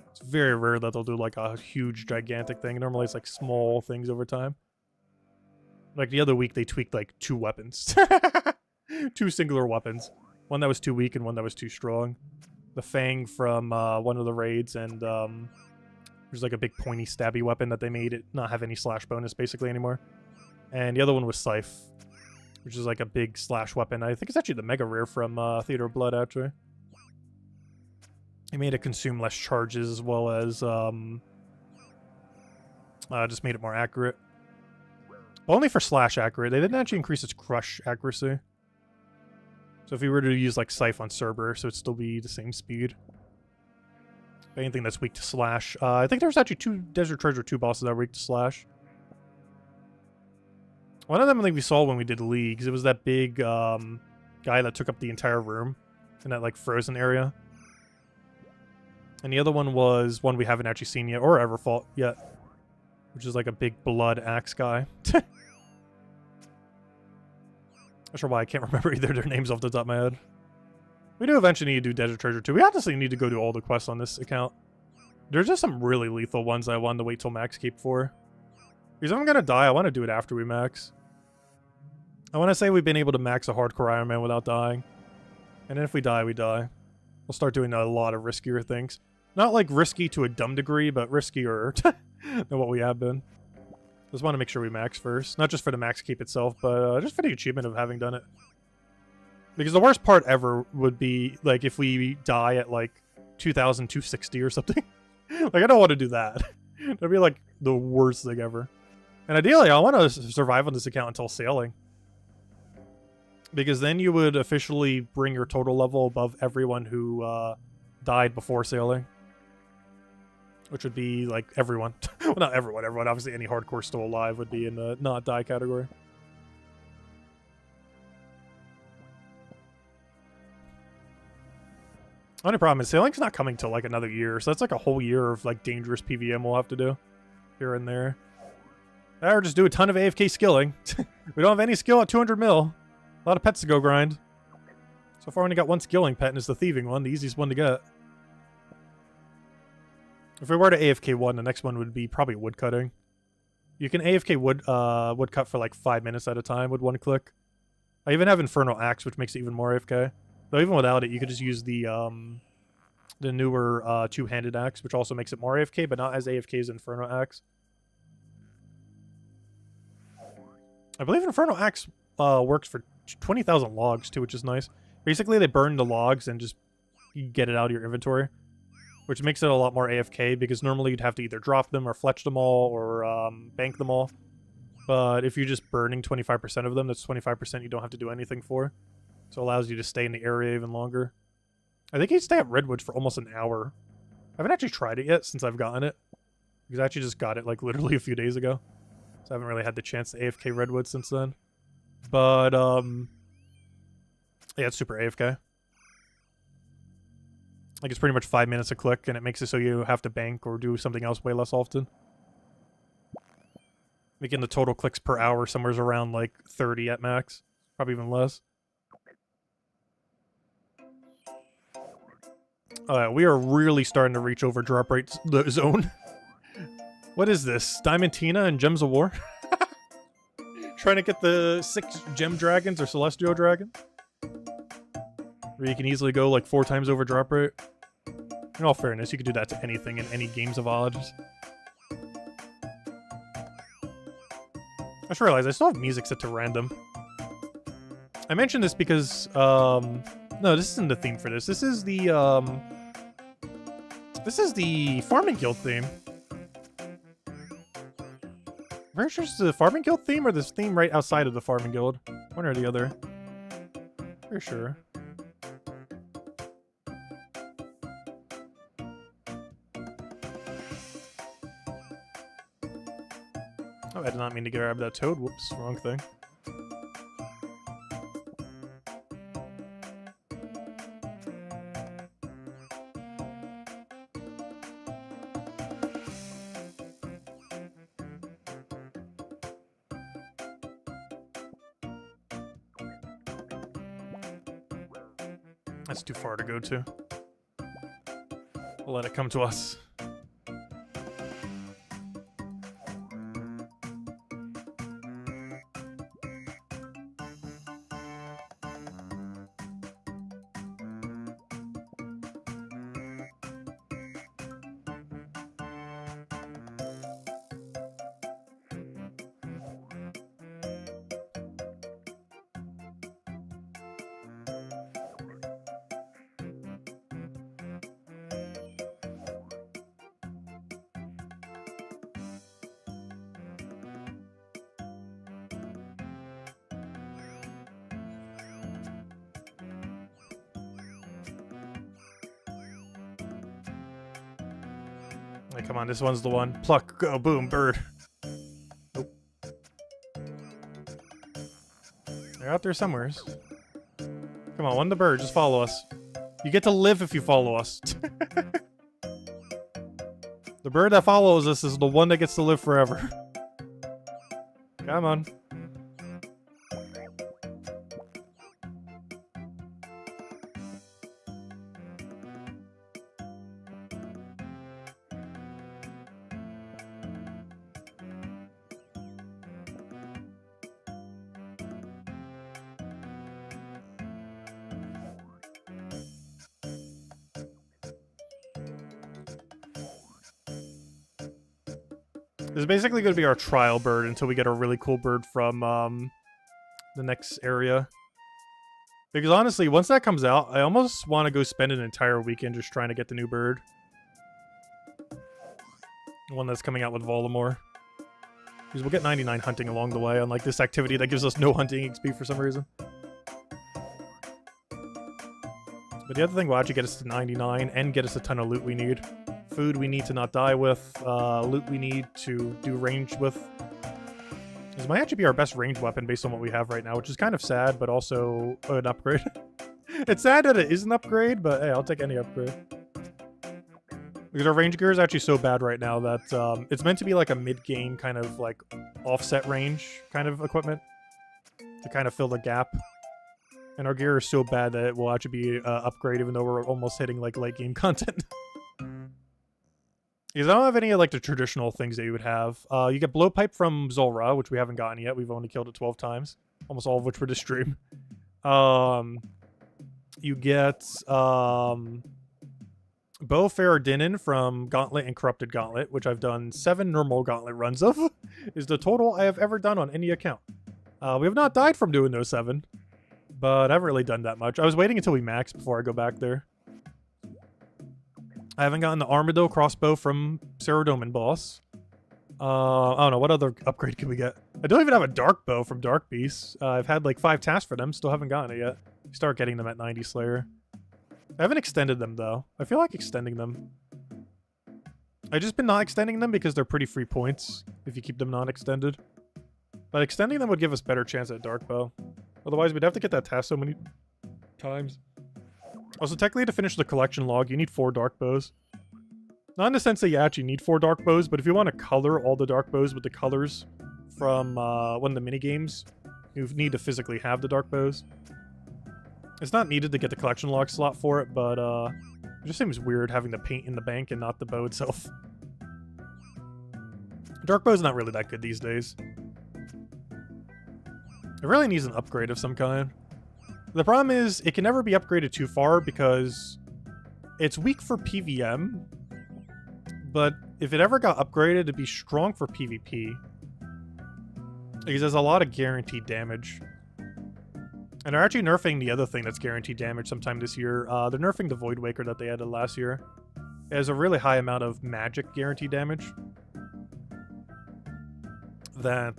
It's very rare that they'll do like a huge, gigantic thing. Normally it's like small things over time. Like the other week they tweaked like 2 weapons. 2 singular weapons. One that was too weak and one that was too strong. The Fang from one of the raids, and there's like a big pointy stabby weapon that they made it not have any slash bonus basically anymore. And the other one was Scythe, which is like a big slash weapon. I think it's actually the mega rare from Theater of Blood, actually. They made it consume less charges as well as just made it more accurate. But only for slash accurate. They didn't actually increase its crush accuracy. So if you were to use like Scythe on Cerberus, it would still be the same speed. Anything that's weak to slash. I think there's actually 2 Desert Treasure 2 bosses that are weak to slash. One of them I think we saw when we did Leagues. It was that big guy that took up the entire room in that like frozen area. And the other one was one we haven't actually seen yet or ever fought yet. Which is like a big blood axe guy. Not sure why I can't remember either of their names off the top of my head. We do eventually need to do Desert Treasure 2. We honestly need to go do all the quests on this account. There's just some really lethal ones I wanted to wait till max cape for. Because if I'm gonna die, I want to do it after we max. I want to say we've been able to max a hardcore Iron Man without dying. And then if we die, we die. We'll start doing a lot of riskier things. Not like risky to a dumb degree, but riskier than what we have been. Just want to make sure we max first. Not just for the max cape itself, but just for the achievement of having done it. Because the worst part ever would be, like, if we die at, like, 2,260 or something. Like, I don't want to do that. That'd be, like, the worst thing ever. And ideally, I want to survive on this account until sailing. Because then you would officially bring your total level above everyone who died before sailing. Which would be, like, everyone. Well, not everyone. Everyone. Obviously, any hardcore still alive would be in the not die category. Only problem is sailing's not coming till, like, another year. So that's, like, a whole year of, like, dangerous PVM we'll have to do. Here and there. Or just do a ton of AFK skilling. We don't have any skill at 200 mil. A lot of pets to go grind. So far, I only got 1 skilling pet, and it's the thieving one. The easiest one to get. If we were to AFK 1, the next one would be probably woodcutting. You can AFK woodcut for like 5 minutes at a time with 1 click. I even have Infernal Axe, which makes it even more AFK. Though even without it, you could just use the newer two-handed axe, which also makes it more AFK, but not as AFK as Infernal Axe. I believe Infernal Axe works for 20,000 logs too, which is nice. Basically, they burn the logs and just you get it out of your inventory, which makes it a lot more AFK, because normally you'd have to either drop them or fletch them all or bank them all. But if you're just burning 25% of them, that's 25% you don't have to do anything for. So it allows you to stay in the area even longer. I think you stay at Redwoods for almost an hour. I haven't actually tried it yet since I've gotten it, because I actually just got it like literally a few days ago. So I haven't really had the chance to AFK Redwoods since then. But, yeah, it's super AFK. Like, it's pretty much 5 minutes a click, and it makes it so you have to bank or do something else way less often. Making the total clicks per hour somewhere around, like, 30 at max. Probably even less. We are really starting to reach over drop rate zone. What is this? Diamantina and Gems of War? Trying to get the 6 gem dragons or celestial dragon, where you can easily go like 4 times over drop rate. In all fairness, you could do that to anything in any games of odds. I just realized I still have music set to random. I mentioned this because no, this isn't the theme for this. This is the Farming Guild theme. Very sure it's the Farming Guild theme or this theme right outside of the Farming Guild. One or the other. For sure. Oh, I did not mean to grab that toad. Whoops, wrong thing. That's too far to go to. We'll let it come to us. Like, come on, this one's the one. Pluck, go, boom, bird. Nope. They're out there somewhere. Come on, one the bird, just follow us. You get to live if you follow us. The bird that follows us is the one that gets to live forever. Come on. This is basically going to be our trial bird until we get a really cool bird from the next area. Because honestly, once that comes out, I almost want to go spend an entire weekend just trying to get the new bird. The one that's coming out with Voldemort. Because we'll get 99 hunting along the way, unlike this activity that gives us no hunting XP for some reason. But the other thing will actually get us to 99 and get us a ton of loot we need. Food we need to not die with, loot we need to do range with. This might actually be our best ranged weapon based on what we have right now, which is kind of sad, but also an upgrade. It's sad that it is an upgrade, but hey, I'll take any upgrade. Because our range gear is actually so bad right now that it's meant to be like a mid-game kind of like offset range kind of equipment to kind of fill the gap. And our gear is so bad that it will actually be upgrade even though we're almost hitting like late game content. Because I don't have any of like the traditional things that you would have. You get blowpipe from Zulrah, which we haven't gotten yet. We've only killed it 12 times. Almost all of which were this stream. You get Bow Faradinin from Gauntlet and Corrupted Gauntlet, which I've done 7 normal Gauntlet runs of. Is the total I have ever done on any account. We have not died from doing those 7. But I haven't really done that much. I was waiting until we max before I go back there. I haven't gotten the Armado crossbow from Cerberus boss. I don't know, what other upgrade can we get? I don't even have a dark bow from Dark Beast. I've had like 5 tasks for them, still haven't gotten it yet. Start getting them at 90 Slayer. I haven't extended them though. I feel like extending them. I've just been not extending them because they're pretty free points if you keep them non-extended. But extending them would give us better chance at dark bow. Otherwise, we'd have to get that task so many times. Also, technically to finish the collection log, you need 4 dark bows. Not in the sense that you actually need 4 dark bows, but if you want to color all the dark bows with the colors from one of the minigames, you need to physically have the dark bows. It's not needed to get the collection log slot for it, but it just seems weird having the paint in the bank and not the bow itself. Dark bow's not really that good these days. It really needs an upgrade of some kind. The problem is, it can never be upgraded too far because it's weak for PVM, but if it ever got upgraded, it'd be strong for PvP. Because there's a lot of guaranteed damage. And they're actually nerfing the other thing that's guaranteed damage sometime this year. They're nerfing the Void Waker that they added last year. It has a really high amount of magic guaranteed damage. That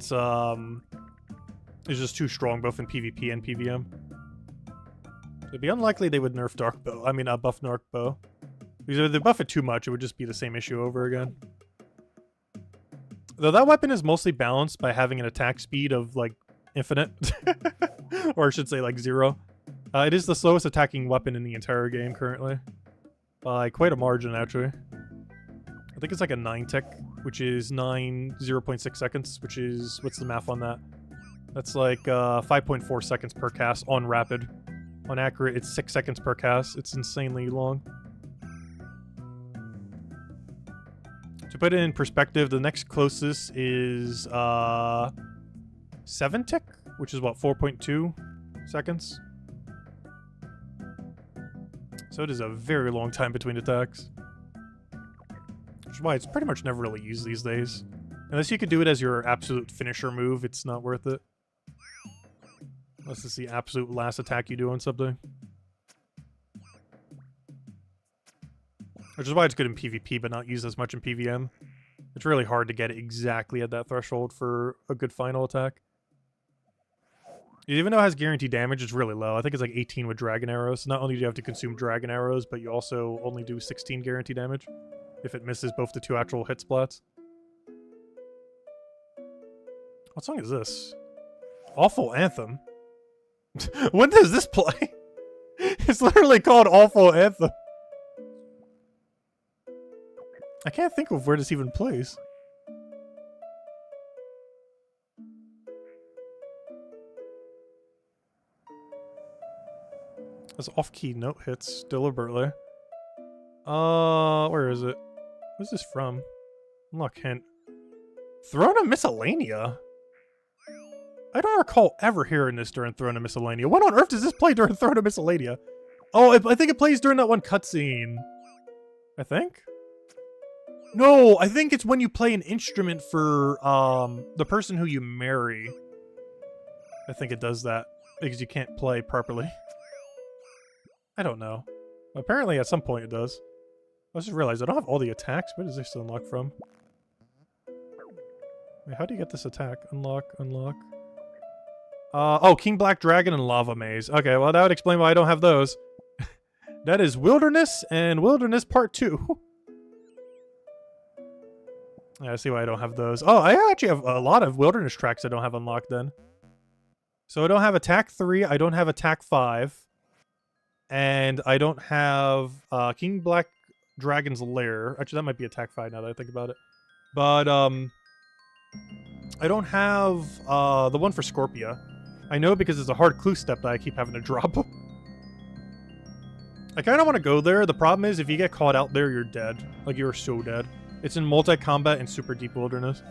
is just too strong both in PvP and PVM. It'd be unlikely they would nerf Dark Bow. I mean, buff Dark Bow. Because if they buff it too much, it would just be the same issue over again. Though that weapon is mostly balanced by having an attack speed of, like, infinite. Or I should say, like, 0. It is the slowest attacking weapon in the entire game currently. By quite a margin, actually. I think it's like a 9 tick, which is 0.6 seconds, which is... What's the math on that? That's like 5.4 seconds per cast on rapid. On accurate, it's 6 seconds per cast. It's insanely long. To put it in perspective, the next closest is 7 tick, which is what, 4.2 seconds? So it is a very long time between attacks. Which is why it's pretty much never really used these days. Unless you could do it as your absolute finisher move, it's not worth it. Unless it's the absolute last attack you do on something. Which is why it's good in PvP, but not used as much in PVM. It's really hard to get it exactly at that threshold for a good final attack. Even though it has guaranteed damage, it's really low. I think it's like 18 with Dragon Arrows. So not only do you have to consume Dragon Arrows, but you also only do 16 guaranteed damage if it misses both the 2 actual hit splats. What song is this? Awful Anthem. When does this play? It's literally called Awful Anthem. I can't think of where this even plays. This off-key note hits deliberately. Where is it? What's this from? Unlock hint. Throne of Miscellanea? I don't recall ever hearing this during Throne of Miscellanea. When on earth does this play during Throne of Miscellanea? Oh, I think it plays during that one cutscene. I think? No, I think it's when you play an instrument for the person who you marry. I think it does that because you can't play properly. I don't know. Apparently at some point it does. I just realized I don't have all the attacks. Where does this unlock from? Wait, how do you get this attack? Unlock, unlock. Oh, King Black Dragon and Lava Maze. Okay, well that would explain why I don't have those. That is Wilderness and Wilderness Part 2. Yeah, I see why I don't have those. Oh, I actually have a lot of Wilderness tracks I don't have unlocked then. So I don't have Attack 3, I don't have Attack 5. And I don't have King Black Dragon's Lair. Actually, that might be Attack 5 now that I think about it. But I don't have the one for Scorpia. I know because it's a hard clue step that I keep having to drop. I kind of want to go there. The problem is if you get caught out there, you're dead. Like, you're so dead. It's in multi-combat and super deep wilderness.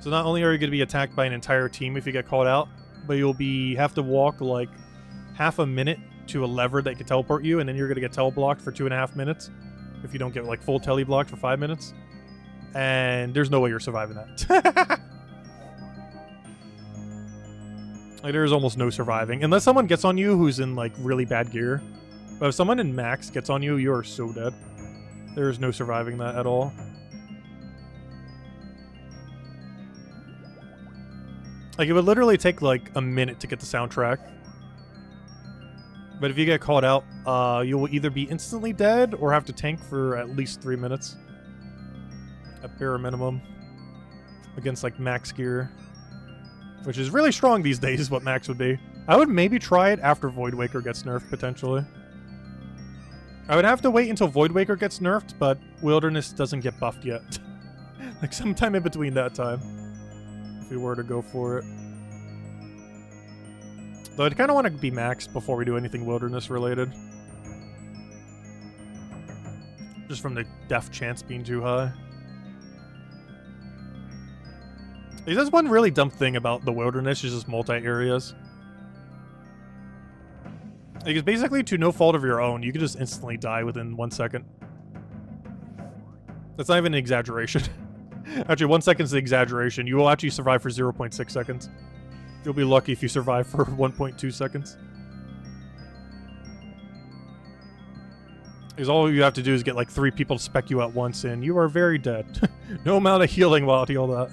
So not only are you going to be attacked by an entire team if you get caught out, but you'll have to walk like half a minute to a lever that can teleport you, and then you're going to get tele-blocked for 2.5 minutes if you don't get like full tele-blocked for 5 minutes. And there's no way you're surviving that. Like, there's almost no surviving. Unless someone gets on you who's in like really bad gear. But if someone in max gets on you, you're so dead. There's no surviving that at all. Like, it would literally take, like, a minute to get the soundtrack. But if you get caught out, you will either be instantly dead or have to tank for at least 3 minutes. At bare minimum. Against, like, max gear. Which is really strong these days, is what max would be. I would maybe try it after Void Waker gets nerfed, potentially. I would have to wait until Void Waker gets nerfed, but Wilderness doesn't get buffed yet. Like, sometime in between that time. If we were to go for it. Though I'd kind of want to be maxed before we do anything Wilderness related. Just from the death chance being too high. There's one really dumb thing about the Wilderness, is just multi-areas. Because basically, to no fault of your own, you can just instantly die within 1 second. That's not even an exaggeration. Actually, 1 second is the exaggeration. You will actually survive for 0.6 seconds. You'll be lucky if you survive for 1.2 seconds. Because all you have to do is get like 3 people to spec you at once, and you are very dead. No amount of healing will heal that.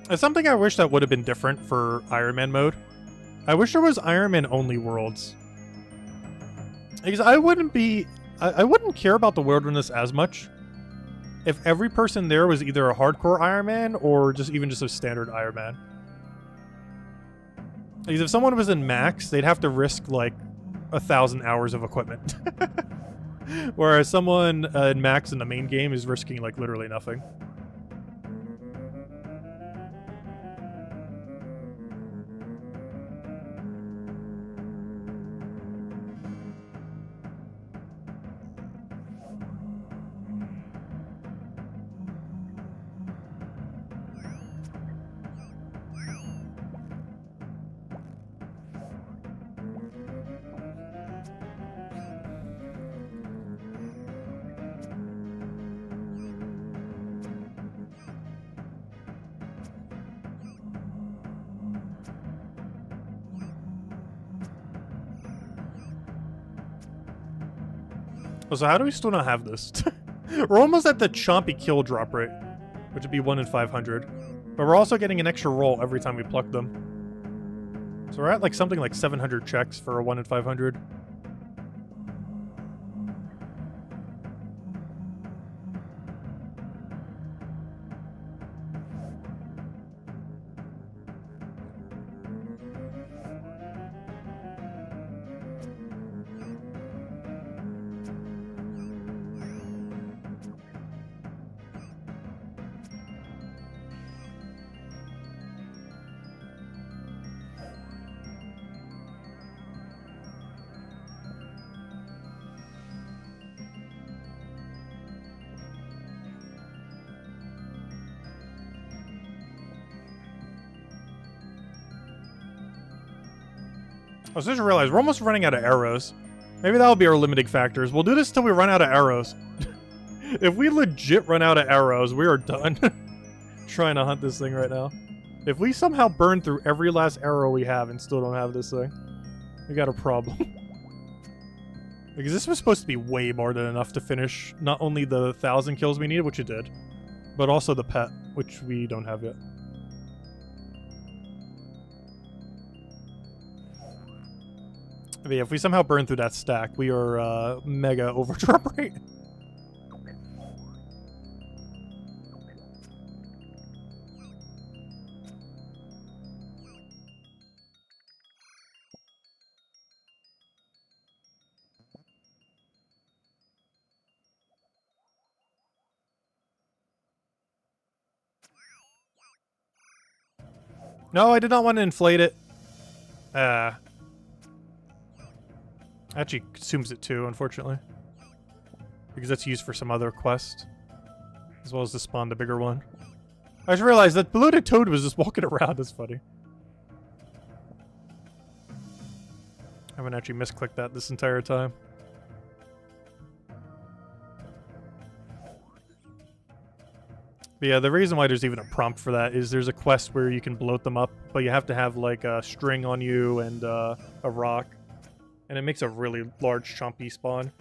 It's something I wish that would have been different for Iron Man mode. I wish there was Iron Man only worlds. Because I wouldn't care about the Wilderness as much if every person there was either a hardcore Iron Man or even just a standard Iron Man. Because if someone was in max, they'd have to risk like 1,000 hours of equipment. Whereas someone in max in the main game is risking like literally nothing. So how do we still not have this? We're almost at the Chompy kill drop rate, which would be 1 in 500. But we're also getting an extra roll every time we pluck them. So we're at like something like 700 checks for a 1 in 500. I just realized we're almost running out of arrows. Maybe that'll be our limiting factors. We'll do this till we run out of arrows. If we legit run out of arrows, we are done trying to hunt this thing right now. If we somehow burn through every last arrow we have and still don't have this thing, we got a problem. Because this was supposed to be way more than enough to finish not only the 1,000 kills we needed, which it did, but also the pet, which we don't have yet. But yeah, if we somehow burn through that stack, we are mega overdrop rate. No, I did not want to inflate it. Actually consumes it too, unfortunately. Because that's used for some other quest. As well as to spawn the bigger one. I just realized that Bloated Toad was just walking around. That's funny. I haven't actually misclicked that this entire time. But yeah, the reason why there's even a prompt for that is there's a quest where you can bloat them up, but you have to have like a string on you and a rock. And it makes a really large Chompy spawn.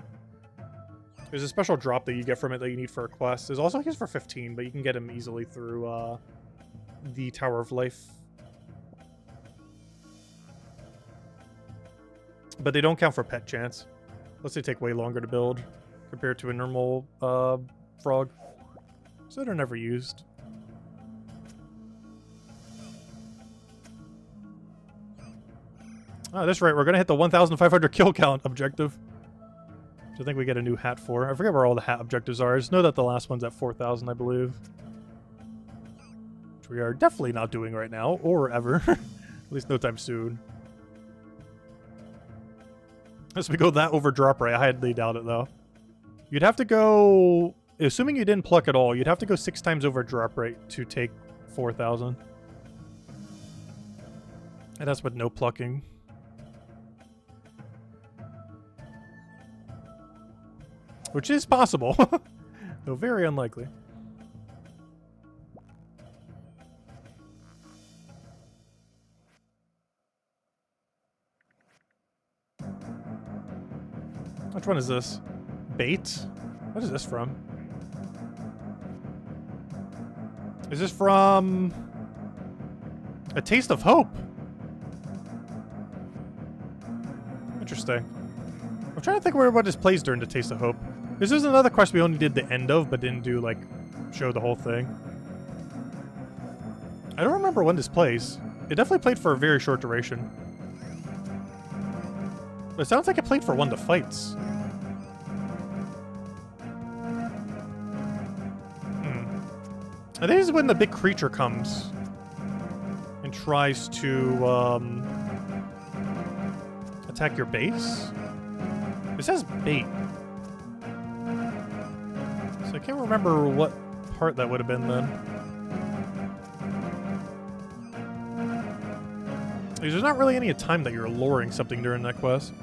There's a special drop that you get from it that you need for a quest. There's also his for 15, but you can get him easily through the Tower of Life. But they don't count for pet chance. Unless they take way longer to build compared to a normal frog. So they're never used. Oh, that's right. We're going to hit the 1,500 kill count objective. Which I think we get a new hat for. I forget where all the hat objectives are. I just know that the last one's at 4,000, I believe. Which we are definitely not doing right now, or ever. At least no time soon. As we go that over drop rate, I highly doubt it, though. You'd have to go... Assuming you didn't pluck at all, you'd have to go 6 times over drop rate to take 4,000. And that's with no plucking. Which is possible, though very unlikely. Which one is this? Bait? What is this from? Is this from... A Taste of Hope? Interesting. I'm trying to think where what this plays during the Taste of Hope. This is another quest we only did the end of, but didn't do, like, show the whole thing. I don't remember when this plays. It definitely played for a very short duration. But it sounds like it played for one of the fights. I think this is when the big creature comes and tries to attack your base. It says bait. So I can't remember what part that would have been then. There's not really any time that you're luring something during that quest.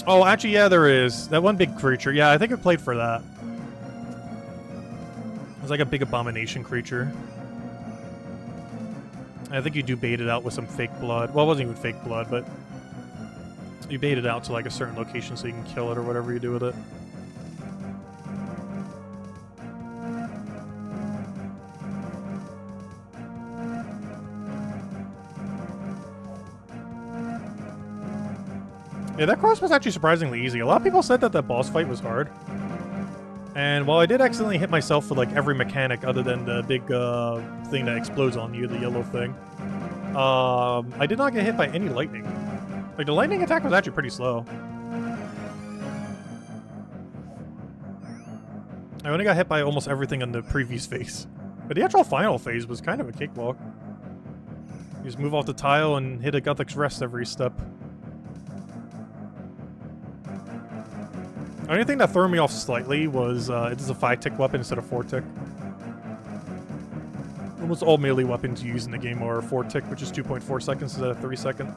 Oh, actually, yeah, there is. That one big creature. Yeah, I think it played for that. It was like a big abomination creature. I think you do bait it out with some fake blood. Well, it wasn't even fake blood, but you bait it out to like a certain location so you can kill it or whatever you do with it. Yeah, that quest was actually surprisingly easy. A lot of people said that the boss fight was hard. And while I did accidentally hit myself with like every mechanic other than the big thing that explodes on you, the yellow thing, I did not get hit by any lightning. Like, the lightning attack was actually pretty slow. I only got hit by almost everything in the previous phase. But the actual final phase was kind of a cakewalk. You just move off the tile and hit a Gothic's Rest every step. The only thing that threw me off slightly was it is a 5-tick weapon instead of 4-tick. Almost all melee weapons you use in the game are 4-tick, which is 2.4 seconds instead of 3 seconds.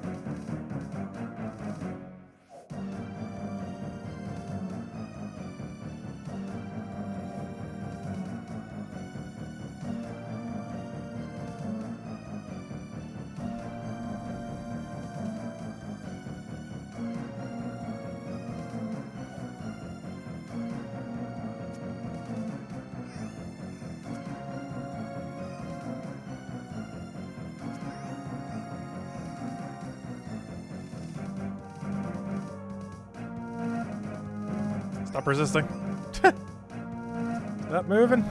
Stop resisting. Stop moving.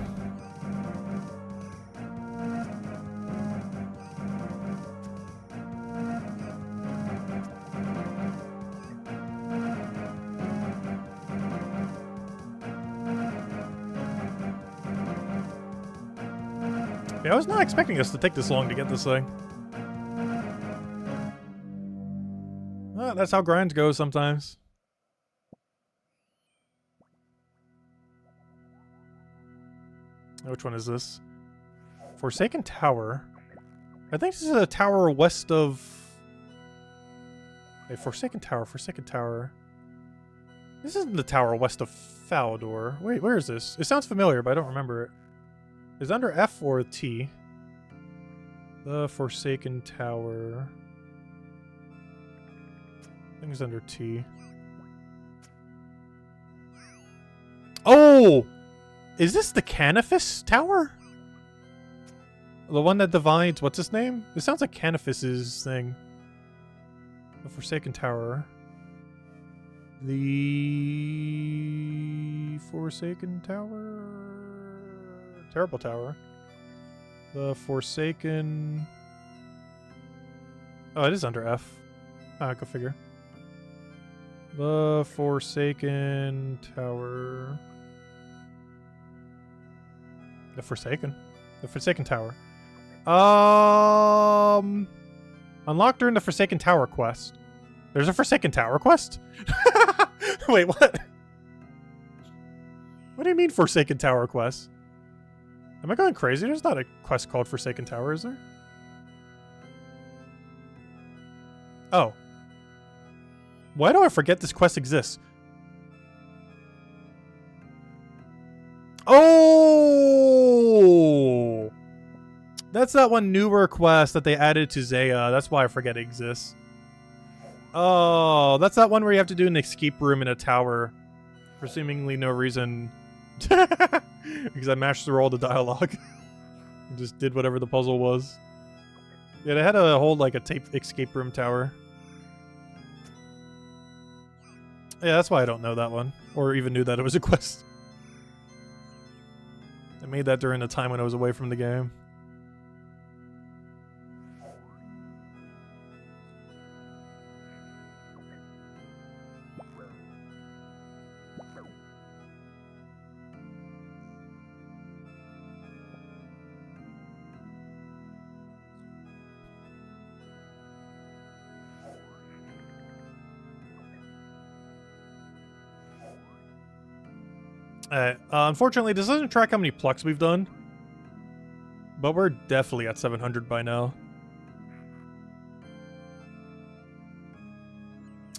Yeah, I was not expecting us to take this long to get this thing. Well, that's how grinds go sometimes. Which one is this? Forsaken Tower. I think this is a tower west of... A Forsaken Tower, Forsaken Tower. This isn't the tower west of Falador. Wait, where is this? It sounds familiar, but I don't remember it. Is it under F or T? The Forsaken Tower. I think it's under T. Oh! Is this the Canifis Tower? The one that divides... What's his name? This sounds like Canifis's thing. The Forsaken Tower. The Forsaken Tower? Terrible Tower. The Forsaken... Oh, it is under F. Ah, go figure. The Forsaken Tower. The Forsaken. The Forsaken Tower. Unlocked during the Forsaken Tower quest. There's a Forsaken Tower quest? Wait, what? What do you mean Forsaken Tower quest? Am I going crazy? There's not a quest called Forsaken Tower, is there? Oh. Why do I forget this quest exists? Oh! That's that one newer quest that they added to Zaya. That's why I forget it exists. Oh, that's that one where you have to do an escape room in a tower for seemingly no reason. Because I mashed through all the dialogue. And just did whatever the puzzle was. Yeah, they had a whole, like, a tape escape room tower. Yeah, that's why I don't know that one. Or even knew that it was a quest. I made that during the time when I was away from the game. Unfortunately, this doesn't track how many plucks we've done. But we're definitely at 700 by now.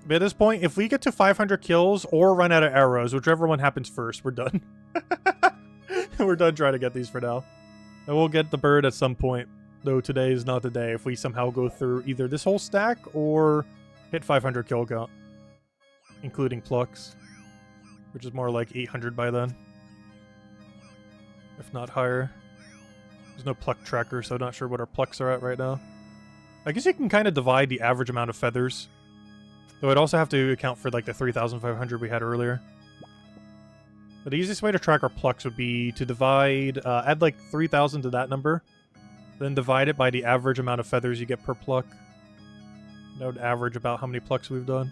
But at this point, if we get to 500 kills or run out of arrows, whichever one happens first, we're done. We're done trying to get these for now. And we'll get the bird at some point. Though today is not the day if we somehow go through either this whole stack or hit 500 kill count. Including plucks. Which is more like 800 by then. If not higher. There's no pluck tracker, so I'm not sure what our plucks are at right now. I guess you can kind of divide the average amount of feathers. Though I'd also have to account for like the 3,500 we had earlier. But the easiest way to track our plucks would be to divide, add like 3,000 to that number. Then divide it by the average amount of feathers you get per pluck. That would average about how many plucks we've done.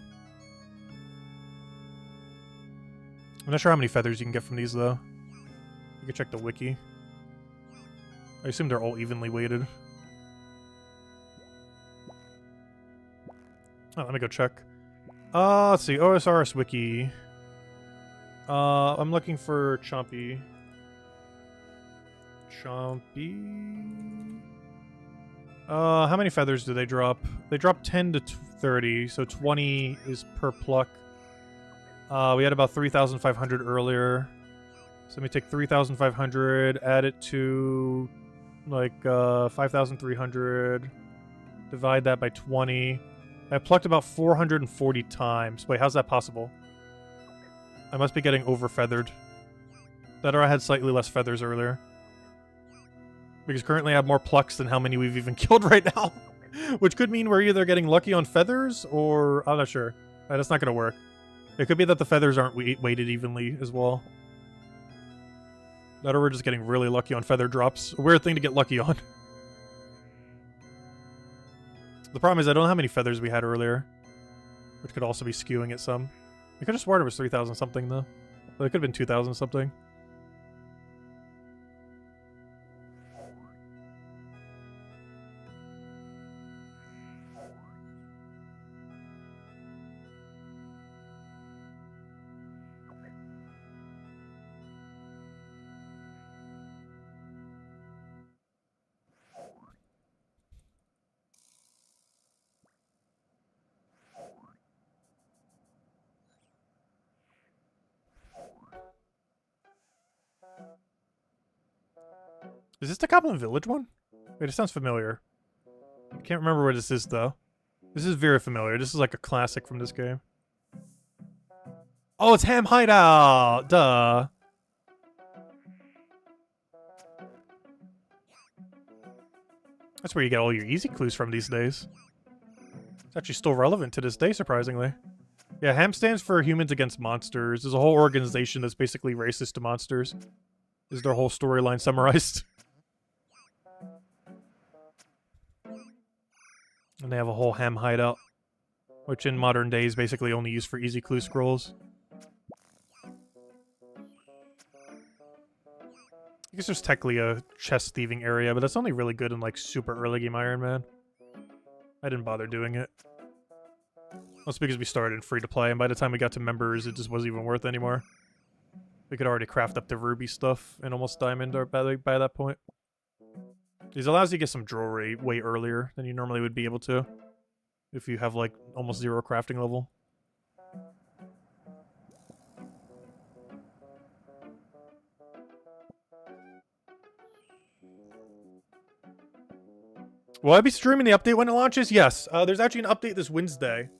I'm not sure how many feathers you can get from these, though. You can check the wiki. I assume they're all evenly weighted. Oh, let me go check. Let's see. OSRS wiki. I'm looking for Chompy. Chompy. How many feathers do they drop? They drop 10 to 30, so 20 is per pluck. We had about 3,500 earlier. So let me take 3,500, add it to like 5,300, divide that by 20. I plucked about 440 times. Wait, how's that possible? I must be getting over-feathered. That or I had slightly less feathers earlier. Because currently I have more plucks than how many we've even killed right now. Which could mean we're either getting lucky on feathers or... I'm not sure. That's not going to work. It could be that the feathers aren't weighted evenly as well. That or we're just getting really lucky on feather drops. A weird thing to get lucky on. The problem is I don't know how many feathers we had earlier. Which could also be skewing it some. I could have sworn it was 3,000 something though. But it could have been 2,000 something. Is this the Goblin Village one? Wait, it sounds familiar. I can't remember what this is, though. This is very familiar. This is like a classic from this game. Oh, it's Ham Hideout! Duh. That's where you get all your easy clues from these days. It's actually still relevant to this day, surprisingly. Yeah, Ham stands for Humans Against Monsters. There's a whole organization that's basically racist to monsters. Is their whole storyline summarized. And they have a whole Ham Hideout, which in modern days is basically only used for easy clue scrolls. I guess there's technically a chest thieving area, but that's only really good in like super early game Iron Man. I didn't bother doing it. That's because we started in free to play, and by the time we got to members, it just wasn't even worth it anymore. We could already craft up the ruby stuff and almost diamond by that point. These allows you to get some jewelry way earlier than you normally would be able to if you have like almost 0 crafting level. Will I be streaming the update when it launches? Yes. There's actually an update this Wednesday.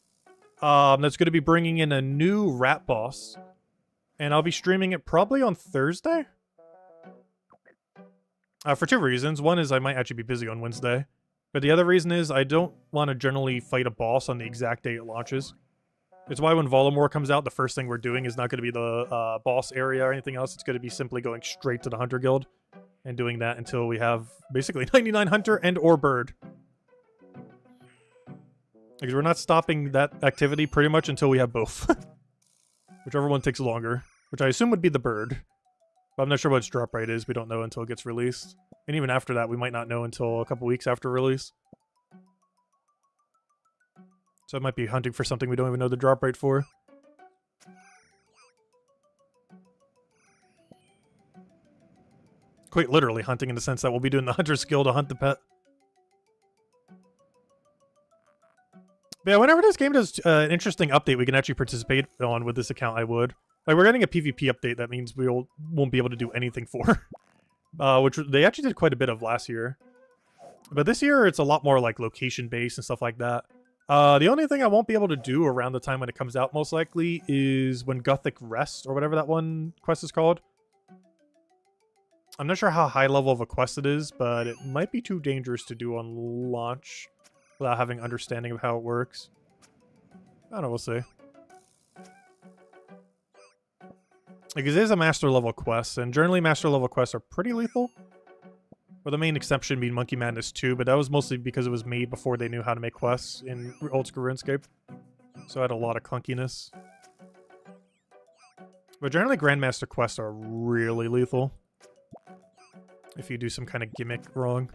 That's going to be bringing in a new rat boss. And I'll be streaming it probably on Thursday. For 2 reasons. One is I might actually be busy on Wednesday. But the other reason is I don't want to generally fight a boss on the exact day it launches. It's why when Volamore comes out, the first thing we're doing is not going to be the boss area or anything else. It's going to be simply going straight to the Hunter Guild. And doing that until we have basically 99 Hunter and or Bird. Because we're not stopping that activity pretty much until we have both. Whichever one takes longer. Which I assume would be the Bird. But I'm not sure what its drop rate is. We don't know until it gets released. And even after that, we might not know until a couple weeks after release. So I might be hunting for something we don't even know the drop rate for. Quite literally hunting in the sense that we'll be doing the hunter skill to hunt the pet. But yeah, whenever this game does an interesting update we can actually participate on with this account, I would. Like, we're getting a PvP update that means we won't be able to do anything for. Which they actually did quite a bit of last year. But this year, it's a lot more like location-based and stuff like that. The only thing I won't be able to do around the time when it comes out, most likely, is when Gothic Rest, or whatever that one quest is called. I'm not sure how high level of a quest it is, but it might be too dangerous to do on launch without having understanding of how it works. I don't know, we'll see. Because it is a master level quest, and generally master level quests are pretty lethal. With the main exception being Monkey Madness 2, but that was mostly because it was made before they knew how to make quests in Oldschool Runescape. So it had a lot of clunkiness. But generally Grandmaster quests are really lethal. If you do some kind of gimmick wrong.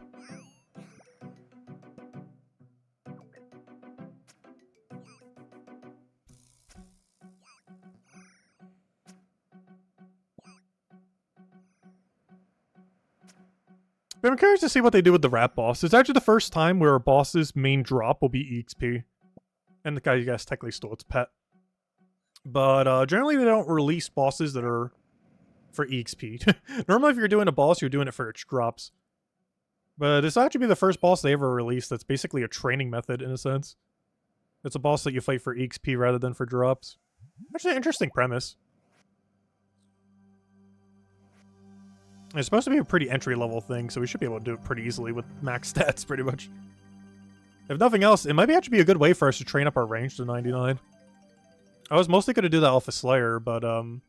But I'm curious to see what they do with the rat boss. It's actually the first time where a boss's main drop will be EXP. And the guy, you guys, technically stole its pet. But generally they don't release bosses that are for EXP. Normally if you're doing a boss, you're doing it for its drops. But this will actually be the first boss they ever released that's basically a training method in a sense. It's a boss that you fight for EXP rather than for drops. Actually an interesting premise. It's supposed to be a pretty entry-level thing, so we should be able to do it pretty easily with max stats, pretty much. If nothing else, it might actually be a good way for us to train up our range to 99. I was mostly going to do that off a Slayer, but, I don't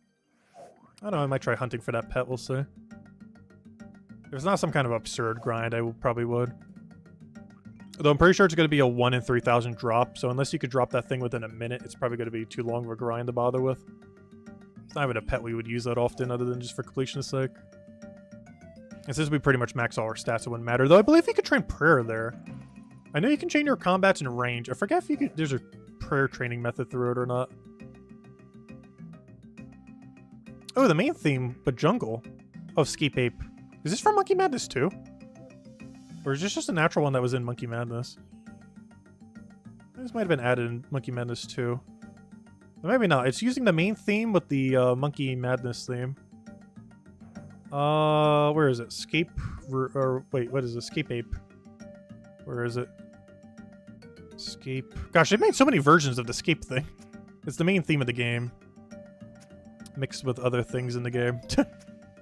know, I might try hunting for that pet, we'll see. If it's not some kind of absurd grind, I probably would. Though I'm pretty sure it's going to be a 1 in 3,000 drop, so unless you could drop that thing within a minute, it's probably going to be too long of a grind to bother with. It's not even a pet we would use that often, other than just for completion's sake. And since we pretty much max all our stats, it wouldn't matter. Though I believe you could train prayer there. I know you can change your combats in range. I forget if you could, there's a prayer training method through it or not. Oh, the main theme, but jungle. Oh, Scape Ape. Is this from Monkey Madness 2? Or is this just a natural one that was in Monkey Madness? This might have been added in Monkey Madness 2. Or maybe not. It's using the main theme with the Monkey Madness theme. Where is it? Escape, or wait, what is it? Escape Ape. Where is it? Escape. Gosh, they made so many versions of the escape thing. It's the main theme of the game. Mixed with other things in the game.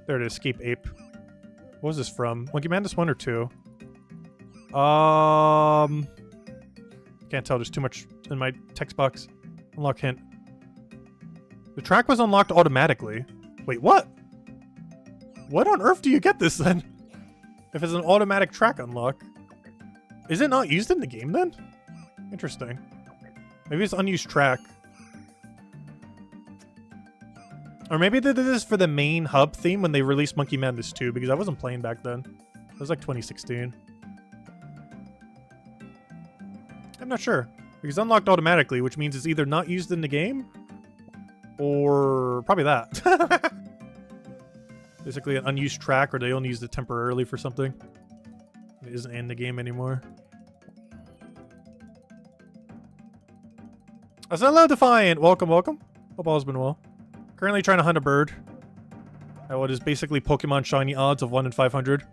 There it is, Escape Ape. What was this from? Monkey Madness 1 or 2? Can't tell, there's too much in my text box. Unlock hint. The track was unlocked automatically. Wait, what? What on earth do you get this then? If it's an automatic track unlock. Is it not used in the game then? Interesting. Maybe it's unused track. Or maybe they did this for the main hub theme when they released Monkey Madness 2, because I wasn't playing back then. It was like 2016. I'm not sure. Because it's unlocked automatically, which means it's either not used in the game, or probably that. Basically an unused track, or they only used it temporarily for something. It isn't in the game anymore. Hello, Defiant! Welcome, welcome. Hope all's been well. Currently trying to hunt a bird. At what is basically Pokemon shiny odds of 1 in 500.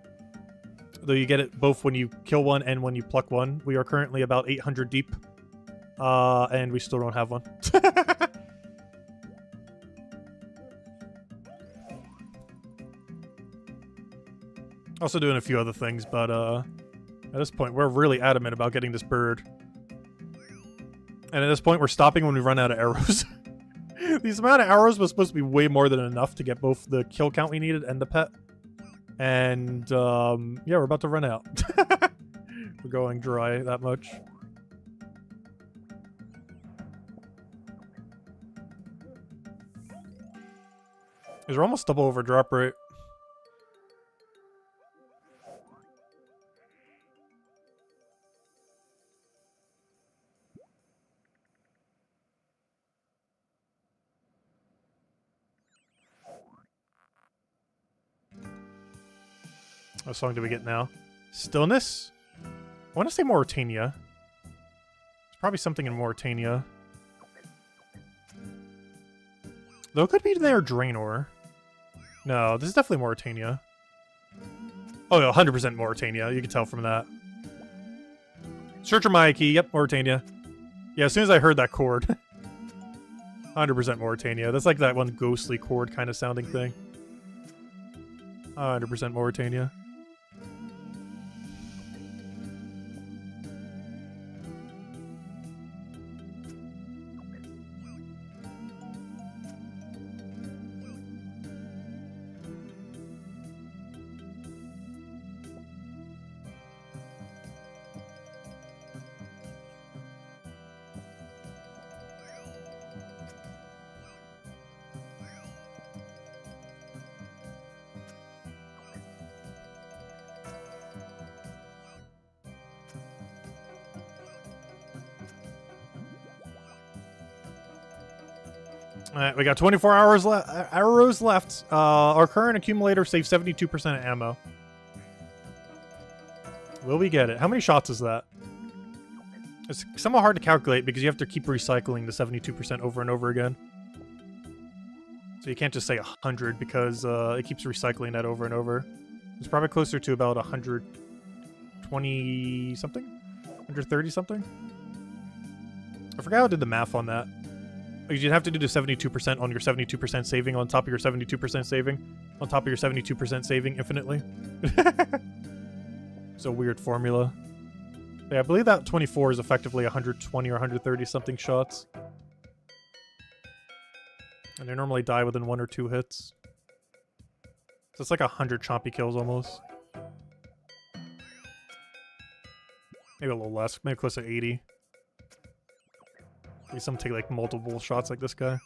Though you get it both when you kill one and when you pluck one. We are currently about 800 deep. And we still don't have one. Also doing a few other things, but at this point we're really adamant about getting this bird. And at this point we're stopping when we run out of arrows. These amount of arrows was supposed to be way more than enough to get both the kill count we needed and the pet. And yeah, we're about to run out. We're going dry that much. We're almost double over drop rate. What song do we get now? Stillness? I want to say Mauritania. It's probably something in Mauritania. Though it could be there Draenor. No, this is definitely Mauritania. Oh, no, 100% Mauritania. You can tell from that. Search my key. Yep, Mauritania. Yeah, as soon as I heard that chord. 100% Mauritania. That's like that one ghostly chord kind of sounding thing. 100% Mauritania. Alright, we got 24 hours arrows left. Our current accumulator saves 72% of ammo. Will we get it? How many shots is that? It's somewhat hard to calculate because you have to keep recycling the 72% over and over again. So you can't just say 100 because it keeps recycling that over and over. It's probably closer to about 120 something? 130 something? I forgot how I did the math on that. You'd have to do the 72% on your 72% saving on top of your 72% saving on top of your 72% saving infinitely. It's a weird formula. Yeah, I believe that 24 is effectively 120 or 130 something shots. And they normally die within 1 or 2 hits. So it's like 100 chompy kills almost. Maybe a little less, maybe close to 80. Maybe some take like multiple shots like this guy.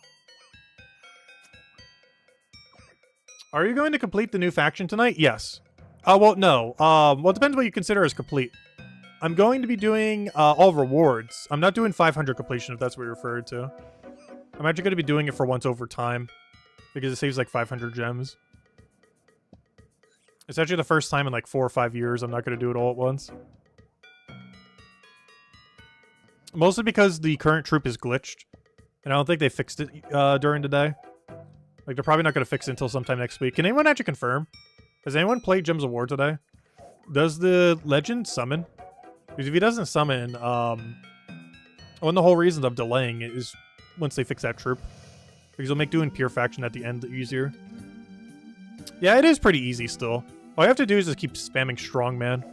Are you going to complete the new faction tonight? Yes. Well, no. Well, it depends what you consider as complete. I'm going to be doing all rewards. I'm not doing 500 completion, if that's what you're referring to. I'm actually going to be doing it for once over time, because it saves like 500 gems. It's actually the first time in like 4 or 5 years I'm not going to do it all at once. Mostly because the current troop is glitched. And I don't think they fixed it during the day. Like, they're probably not going to fix it until sometime next week. Can anyone actually confirm? Has anyone played Gems of War today? Does the legend summon? Because if he doesn't summon, one of the whole reasons of delaying it is once they fix that troop. Because it'll make doing pure faction at the end easier. Yeah, it is pretty easy still. All you have to do is just keep spamming strongman.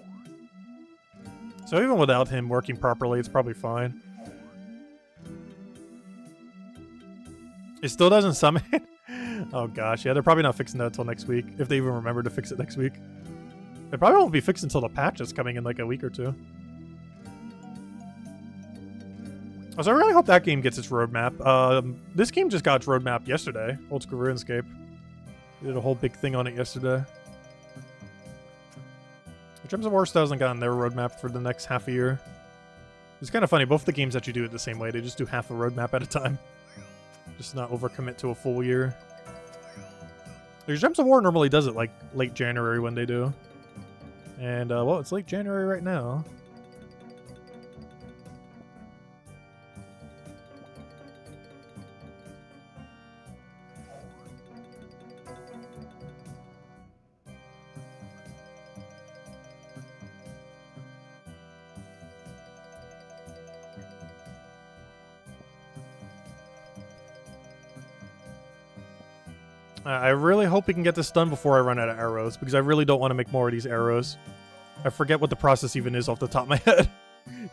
So even without him working properly, it's probably fine. It still doesn't summon? Oh gosh, yeah, they're probably not fixing that until next week. If they even remember to fix it next week. It probably won't be fixed until the patch is coming in like a week or two. So I really hope that game gets its roadmap. This game just got its roadmap yesterday. Oldschool Runescape. We did a whole big thing on it yesterday. Gems of War still hasn't gotten their roadmap for the next half a year. It's kind of funny, both the games actually do it the same way. They just do half a roadmap at a time. Just not overcommit to a full year. Gems of War normally does it like late January when they do. And, well, it's late January right now. I really hope we can get this done before I run out of arrows, because I really don't want to make more of these arrows. I forget what the process even is off the top of my head.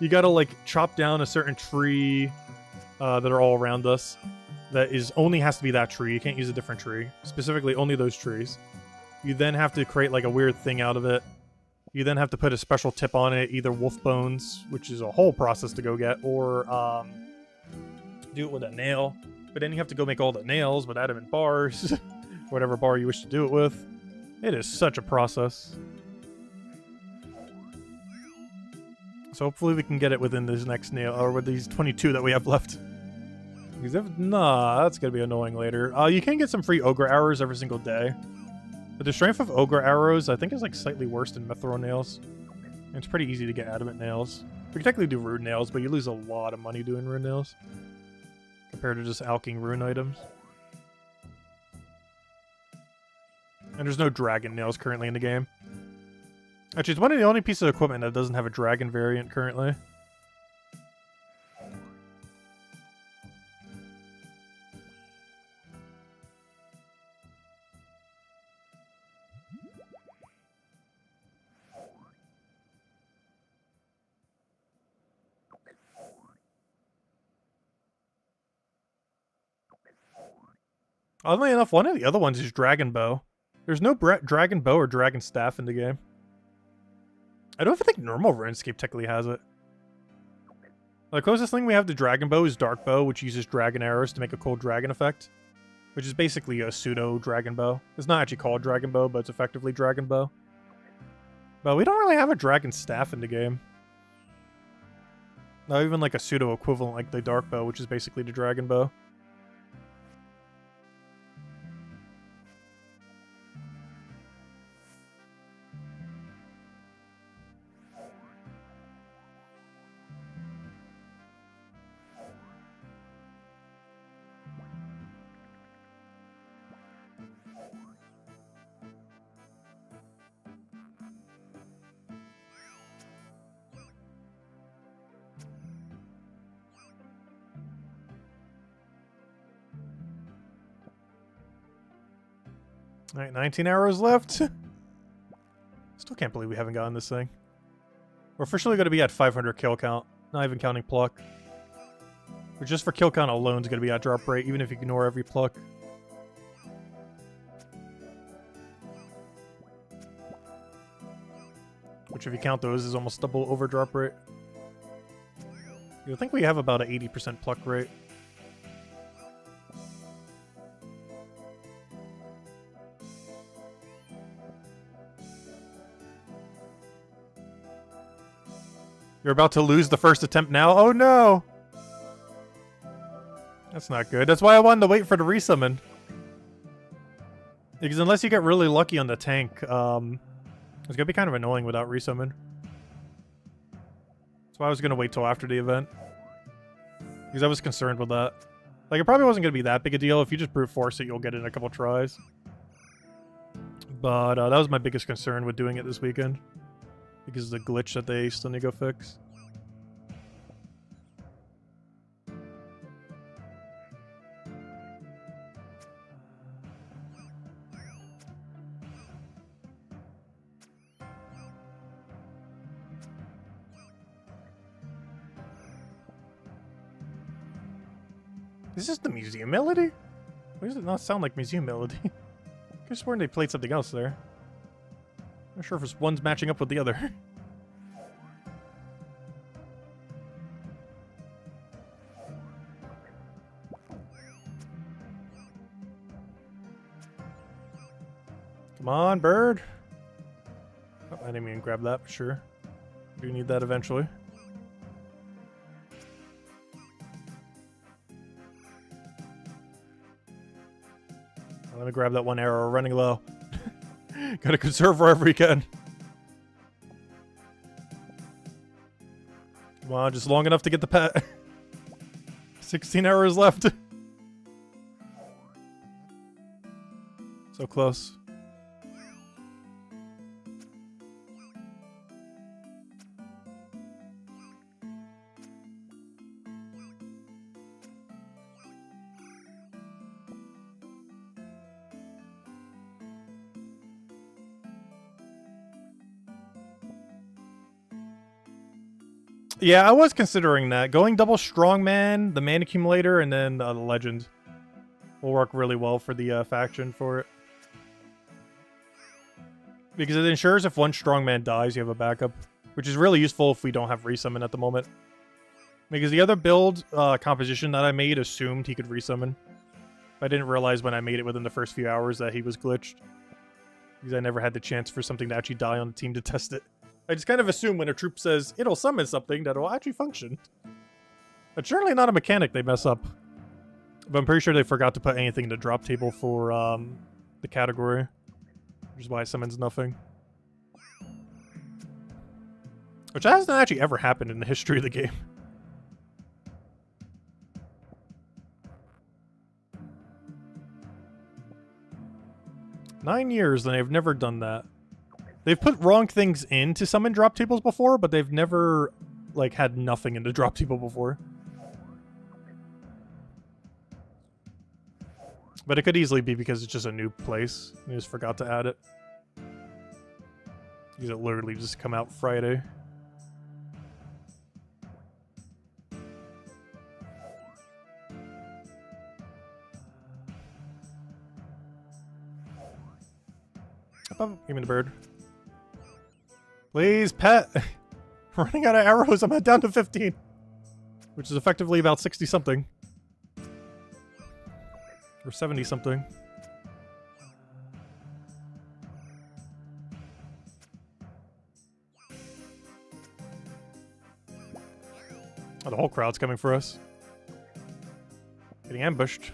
You gotta, like, chop down a certain tree that are all around us. That is only has to be that tree. You can't use a different tree. Specifically, only those trees. You then have to create, like, a weird thing out of it. You then have to put a special tip on it, either wolf bones, which is a whole process to go get, or do it with a nail. But then you have to go make all the nails with adamant bars. Whatever bar you wish to do it with. It is such a process. So hopefully we can get it within this next nail, or with these 22 that we have left. Because if nah, that's gonna be annoying later. You can get some free ogre arrows every single day. But the strength of ogre arrows, I think, is like slightly worse than mithril nails. And it's pretty easy to get adamant nails. We can technically do rune nails, but you lose a lot of money doing rune nails. Compared to just alching rune items. And there's no dragon nails currently in the game. Actually, it's one of the only pieces of equipment that doesn't have a dragon variant currently. Oddly enough, one of the other ones is Dragon Bow. There's no Dragon Bow or Dragon Staff in the game. I don't even think normal RuneScape technically has it. The closest thing we have to Dragon Bow is Dark Bow, which uses dragon arrows to make a cold dragon effect. Which is basically a pseudo Dragon Bow. It's not actually called Dragon Bow, but it's effectively Dragon Bow. But we don't really have a Dragon Staff in the game. Not even like a pseudo equivalent like the Dark Bow, which is basically the Dragon Bow. Alright, 19 arrows left. Still can't believe we haven't gotten this thing. We're officially going to be at 500 kill count, not even counting pluck. But just for kill count alone is going to be at drop rate, even if you ignore every pluck. Which if you count those is almost double over drop rate. I think we have about an 80% pluck rate. You're about to lose the first attempt now? Oh no! That's not good. That's why I wanted to wait for the resummon. Because unless you get really lucky on the tank, it's gonna be kind of annoying without resummon. That's why I was gonna wait till after the event. Because I was concerned with that. Like, it probably wasn't going to be that big a deal. If you just brute force it, you'll get it in a couple tries. But that was my biggest concern with doing it this weekend. Because of the glitch that they still need to go fix. Is this the museum melody? Why does it not sound like museum melody? I could have sworn they played something else there. Not sure if it's one's matching up with the other. Come on, bird. Oh, I didn't even grab that for sure. Do need that eventually. Let me grab that one arrow. We're running low. Gotta conserve wherever we can. Come on, just long enough to get the pet. 16 arrows left. So close. Yeah, I was considering that. Going double strongman, the man accumulator, and then the legend will work really well for the faction for it. Because it ensures if one strongman dies, you have a backup. Which is really useful if we don't have resummon at the moment. Because the other build composition that I made assumed he could resummon. I didn't realize when I made it within the first few hours that he was glitched. Because I never had the chance for something to actually die on the team to test it. I just kind of assume when a troop says it'll summon something that will actually function. It's certainly not a mechanic they mess up. But I'm pretty sure they forgot to put anything in the drop table for the category. Which is why it summons nothing. Which hasn't actually ever happened in the history of the game. Nine years and they've never done that. They've put wrong things in to summon drop tables before, but they've never, like, had nothing in the drop table before. But it could easily be because it's just a new place. They just forgot to add it. Because it literally just come out Friday. Give me the bird. Please, pet! Running out of arrows, I'm down to 15. Which is effectively about 60-something. Or 70-something. Oh, the whole crowd's coming for us. Getting ambushed.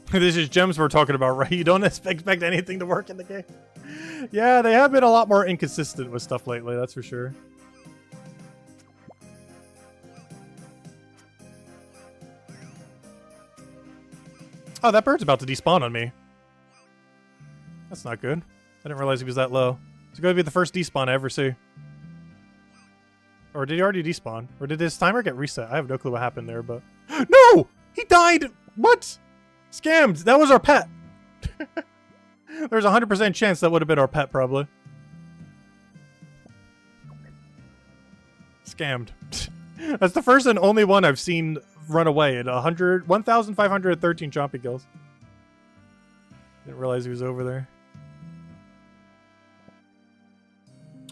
This is gems we're talking about, right? You don't expect anything to work in the game. Yeah, they have been a lot more inconsistent with stuff lately, that's for sure. Oh, that bird's about to despawn on me. That's not good. I didn't realize he was that low. It's going to be the first despawn I ever see. Or did he already despawn? Or did his timer get reset? I have no clue what happened there, but... No! He died! What? Scammed! That was our pet! There's a 100% chance that would have been our pet, probably. Scammed. That's the first and only one I've seen run away at 1,513 Chompy kills. Didn't realize he was over there.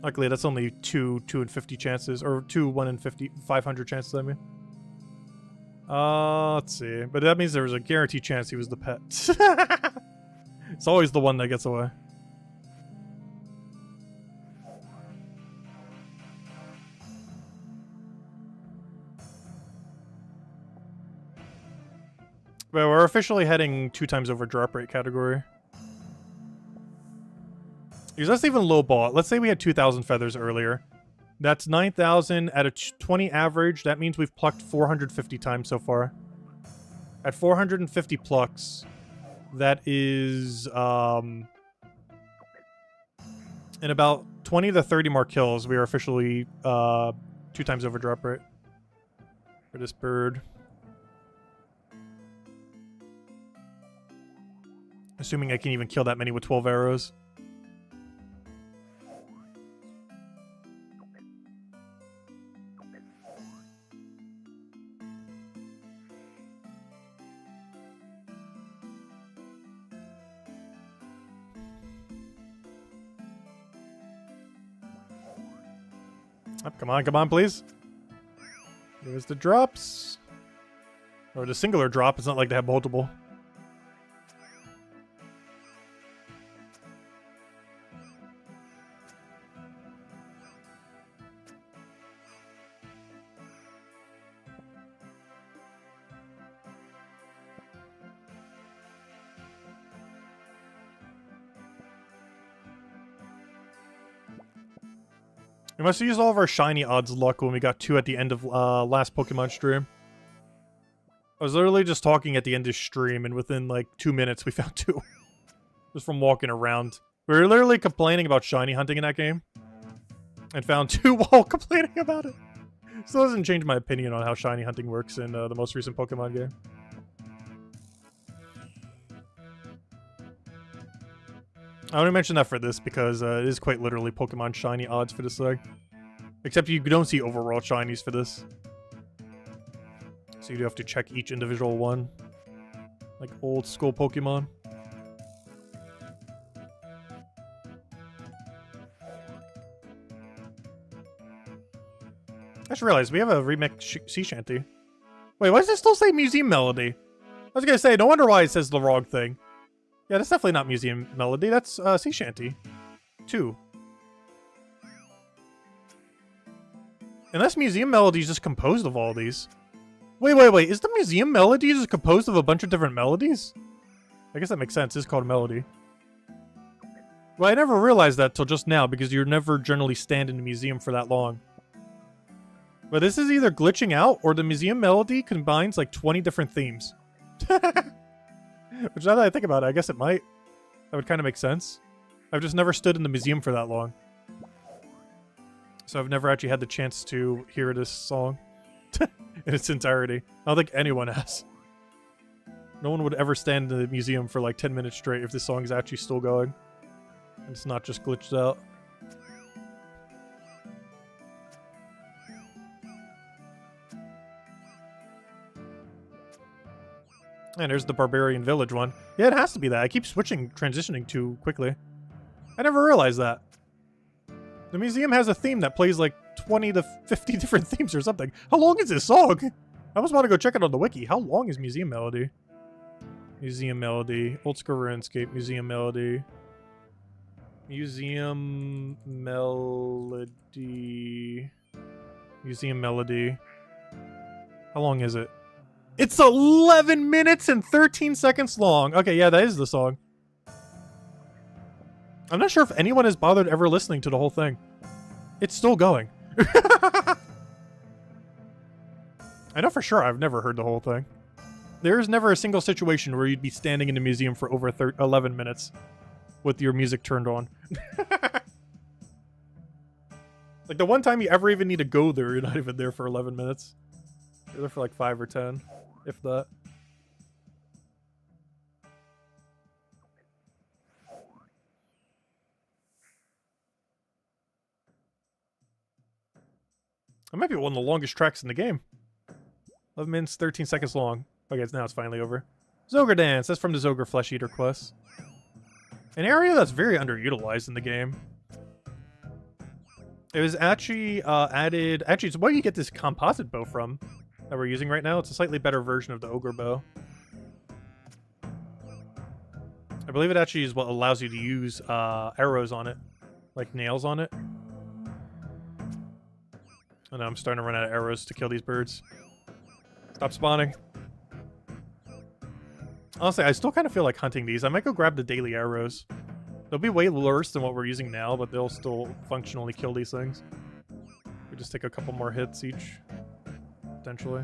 Luckily, that's only 2 in 50 chances, or 1 in 500 chances, I mean. Let's see. But that means there was a guaranteed chance he was the pet. It's always the one that gets away. But we're officially heading 2 times over drop rate category. Because let's even lowball it. Let's say we had 2,000 feathers earlier. That's 9,000 at a 20 average. That means we've plucked 450 times so far. At 450 plucks, that is, in about 20 to 30 more kills, we are officially 2 times overdrop rate for this bird. Assuming I can even kill that many with 12 arrows. Oh, come on, please. There's the drops. Or the singular drop. It's not like they have multiple. We must have used all of our shiny odds luck when we got 2 at the end of last Pokemon stream. I was literally just talking at the end of stream, and within like 2 minutes we found 2. Just from walking around. We were literally complaining about shiny hunting in that game. And found 2 while complaining about it. Still doesn't change my opinion on how shiny hunting works in the most recent Pokemon game. I only mention that for this because it is quite literally Pokemon shiny odds for this thing. Except you don't see overall shinies for this. So you do have to check each individual one. Like old school Pokemon. I just realized we have a remix sea shanty. Wait, why does it still say Museum Melody? I was gonna say, no wonder why it says the wrong thing. Yeah, that's definitely not Museum Melody. That's Sea Shanty 2. Unless Museum Melody is just composed of all these. Wait. Is the Museum Melody just composed of a bunch of different melodies? I guess that makes sense. It's called Melody. Well, I never realized that till just now because you're never generally stand in the museum for that long. But this is either glitching out or the Museum Melody combines like 20 different themes. Which now that I think about it, I guess it might. That would kind of make sense. I've just never stood in the museum for that long. So I've never actually had the chance to hear this song in its entirety. I don't think anyone has. No one would ever stand in the museum for like 10 minutes straight if this song is actually still going. And it's not just glitched out. And there's the Barbarian Village one. Yeah, it has to be that. I keep transitioning too quickly. I never realized that. The museum has a theme that plays like 20 to 50 different themes or something. How long is this song? I almost want to go check it on the wiki. How long is Museum Melody? Museum Melody. Oldschool Runescape. Museum Melody. Museum Melody. Museum Melody. How long is it? It's 11 minutes and 13 seconds long. Okay, yeah, that is the song. I'm not sure if anyone has bothered ever listening to the whole thing. It's still going. I know for sure I've never heard the whole thing. There's never a single situation where you'd be standing in the museum for over 11 minutes with your music turned on. Like the one time you ever even need to go there, you're not even there for 11 minutes. You're there for like 5 or 10. If that. That might be one of the longest tracks in the game. 11 minutes, 13 seconds long. Okay, now it's finally over. Zogre Dance. That's from the Zogre Flesh Eater quest. An area that's very underutilized in the game. It was actually added... Actually, it's where you get this composite bow from. That we're using right now. It's a slightly better version of the Ogre Bow. I believe it actually is what allows you to use arrows on it. Like nails on it. I know I'm starting to run out of arrows to kill these birds. Stop spawning. Honestly, I still kind of feel like hunting these. I might go grab the daily arrows. They'll be way worse than what we're using now, but they'll still functionally kill these things. We just take a couple more hits each, potentially.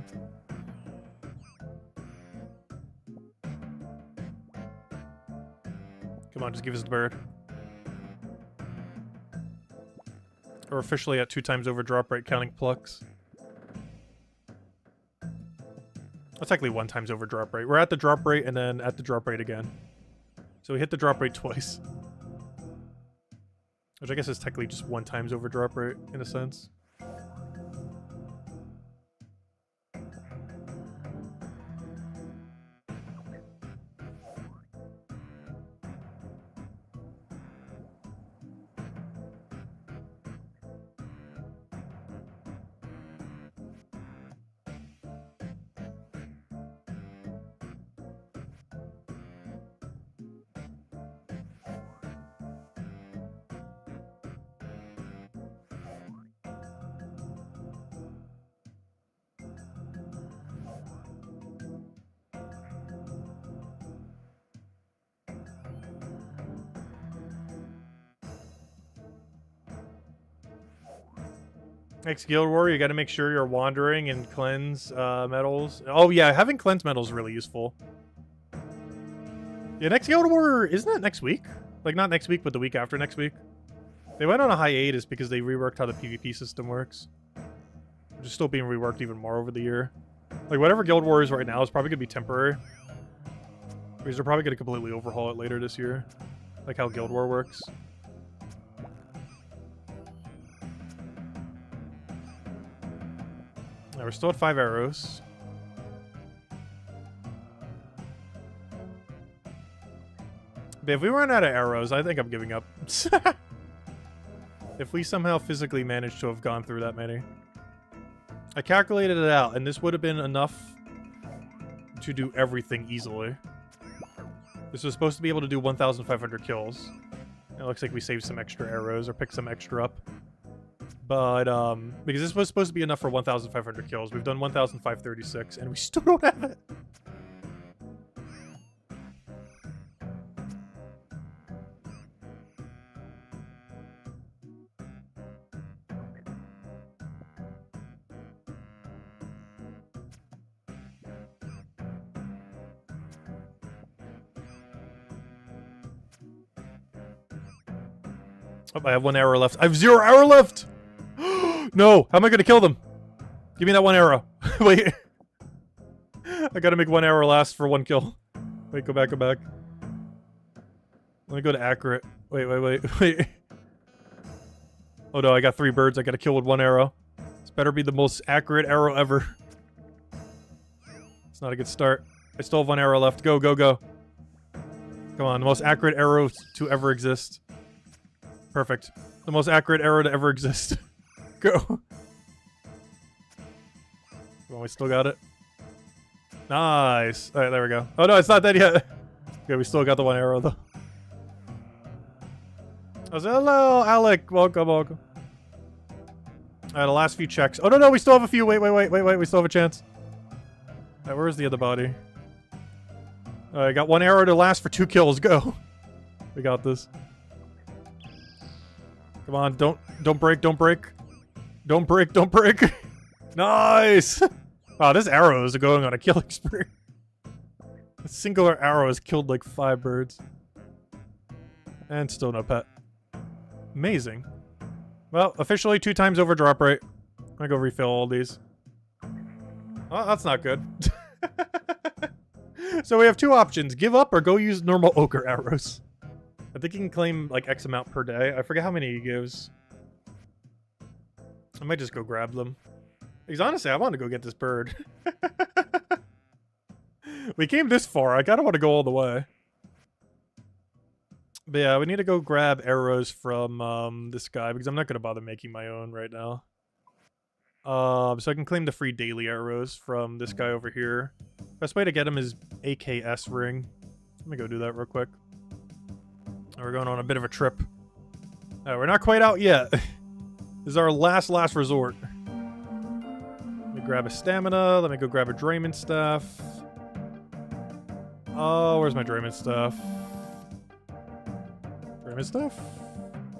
Come on, just give us the bird. We're officially at 2 times over drop rate, counting plucks. That's actually 1 times over drop rate. We're at the drop rate and then at the drop rate again. So we hit the drop rate twice. Which I guess is technically just 1 times over drop rate, in a sense. Next Guild War, you got to make sure you're wandering and cleanse medals. Oh yeah, having cleanse medals is really useful. Yeah, next Guild War, isn't it next week? Like not next week, but the week after next week. They went on a hiatus because they reworked how the PvP system works. Which is still being reworked even more over the year. Like whatever Guild War is right now is probably going to be temporary. Because they're probably going to completely overhaul it later this year. Like how Guild War works. We're still at 5 arrows. But if we run out of arrows, I think I'm giving up. If we somehow physically managed to have gone through that many. I calculated it out, and this would have been enough to do everything easily. This was supposed to be able to do 1,500 kills. It looks like we saved some extra arrows or picked some extra up. But, because this was supposed to be enough for 1,500 kills. We've done 1,536, and we still don't have it. Oh, I have 1 arrow left. I have 0 arrow left! No! How am I gonna kill them? Give me that 1 arrow. Wait. I gotta make 1 arrow last for 1 kill. Wait, go back, go back. Let me go to accurate. Wait. Oh no, I got 3 birds. I gotta kill with 1 arrow. This better be the most accurate arrow ever. It's not a good start. I still have 1 arrow left. Go, go, go. Come on, the most accurate arrow to ever exist. Perfect. The most accurate arrow to ever exist. Go. Come on, we still got it. Nice. Alright, there we go. Oh no, it's not dead yet. Okay, we still got the 1 arrow though. I was hello, Alec. Welcome, welcome. Alright, the last few checks. Oh no, we still have a few. Wait. We still have a chance. Alright, where's the other body? Alright, I got 1 arrow to last for 2 kills. Go. We got this. Come on, don't break. Don't break. Nice! Wow, this arrow is going on a killing spree. A singular arrow has killed like 5 birds. And still no pet. Amazing. Well, officially 2 times over drop rate. I'm gonna go refill all these. Oh, that's not good. So we have 2 options. Give up or go use normal ochre arrows. I think you can claim like X amount per day. I forget how many he gives. I might just go grab them. Because honestly, I want to go get this bird. We came this far. I kind of want to go all the way. But yeah, we need to go grab arrows from this guy because I'm not going to bother making my own right now. So I can claim the free daily arrows from this guy over here. Best way to get him is AKS ring. Let me go do that real quick. We're going on a bit of a trip. We're not quite out yet. This is our last resort. Let me grab a stamina. Let me go grab a Drayman staff. Oh, where's my Drayman staff? Drayman Is that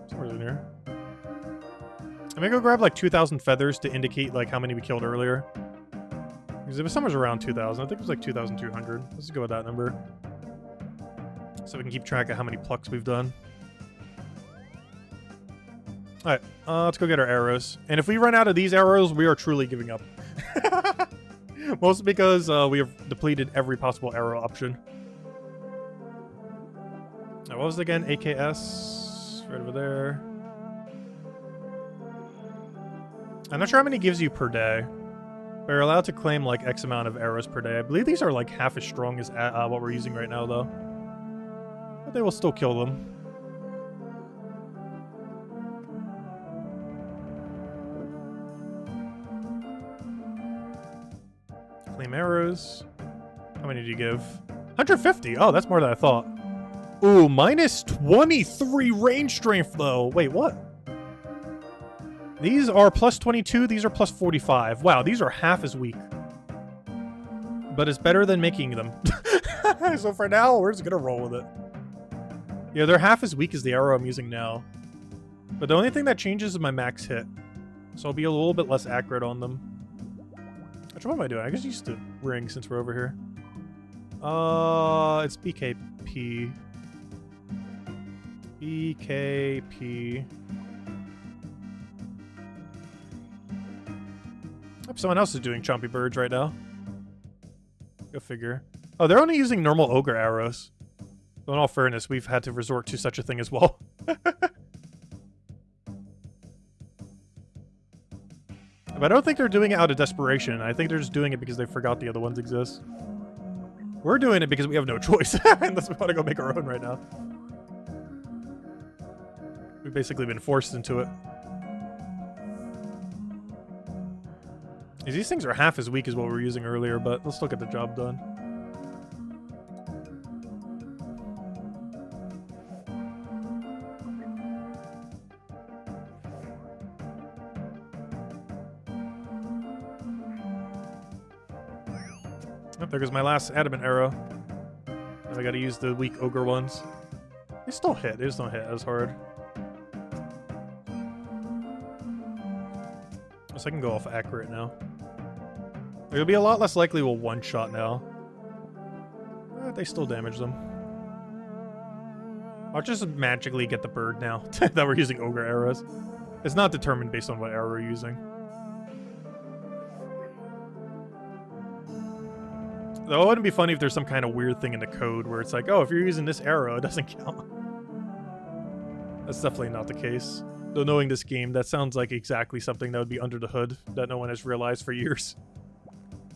somewhere in here? I'm gonna go grab like 2,000 feathers to indicate like how many we killed earlier. Because it was somewhere around 2,000. I think it was like 2,200. Let's go with that number. So we can keep track of how many plucks we've done. Alright, let's go get our arrows. And if we run out of these arrows, we are truly giving up. Mostly because we have depleted every possible arrow option. Now, what was it again? AKS. Right over there. I'm not sure how many it gives you per day. But you're allowed to claim like X amount of arrows per day. I believe these are like half as strong as what we're using right now, though. But they will still kill them. Claim arrows. How many did you give? 150. Oh, that's more than I thought. Ooh, minus 23 range strength, though. Wait, what? These are plus 22. These are plus 45. Wow, these are half as weak. But it's better than making them. So for now, we're just going to roll with it. Yeah, they're half as weak as the arrow I'm using now. But the only thing that changes is my max hit. So I'll be a little bit less accurate on them. Actually, what am I doing? I guess use the ring since we're over here. It's BKP. BKP. Oh, someone else is doing Chompy Birds right now. Go figure. Oh, they're only using normal ogre arrows. So in all fairness, we've had to resort to such a thing as well. But I don't think they're doing it out of desperation. I think they're just doing it because they forgot the other ones exist. We're doing it because we have no choice. Unless we want to go make our own right now. We've basically been forced into it. These things are half as weak as what we were using earlier, but let's look at the job done. Oh, there goes my last adamant arrow. Now I gotta use the weak ogre ones. They still hit, they just don't hit as hard. So I can go off accurate now. It'll be a lot less likely we'll one-shot now. But they still damage them. I'll just magically get the bird now that we're using ogre arrows. It's not determined based on what arrow we're using. Though it wouldn't be funny if there's some kind of weird thing in the code where it's like, oh, if you're using this arrow, it doesn't count. That's definitely not the case. Though knowing this game, that sounds like exactly something that would be under the hood that no one has realized for years.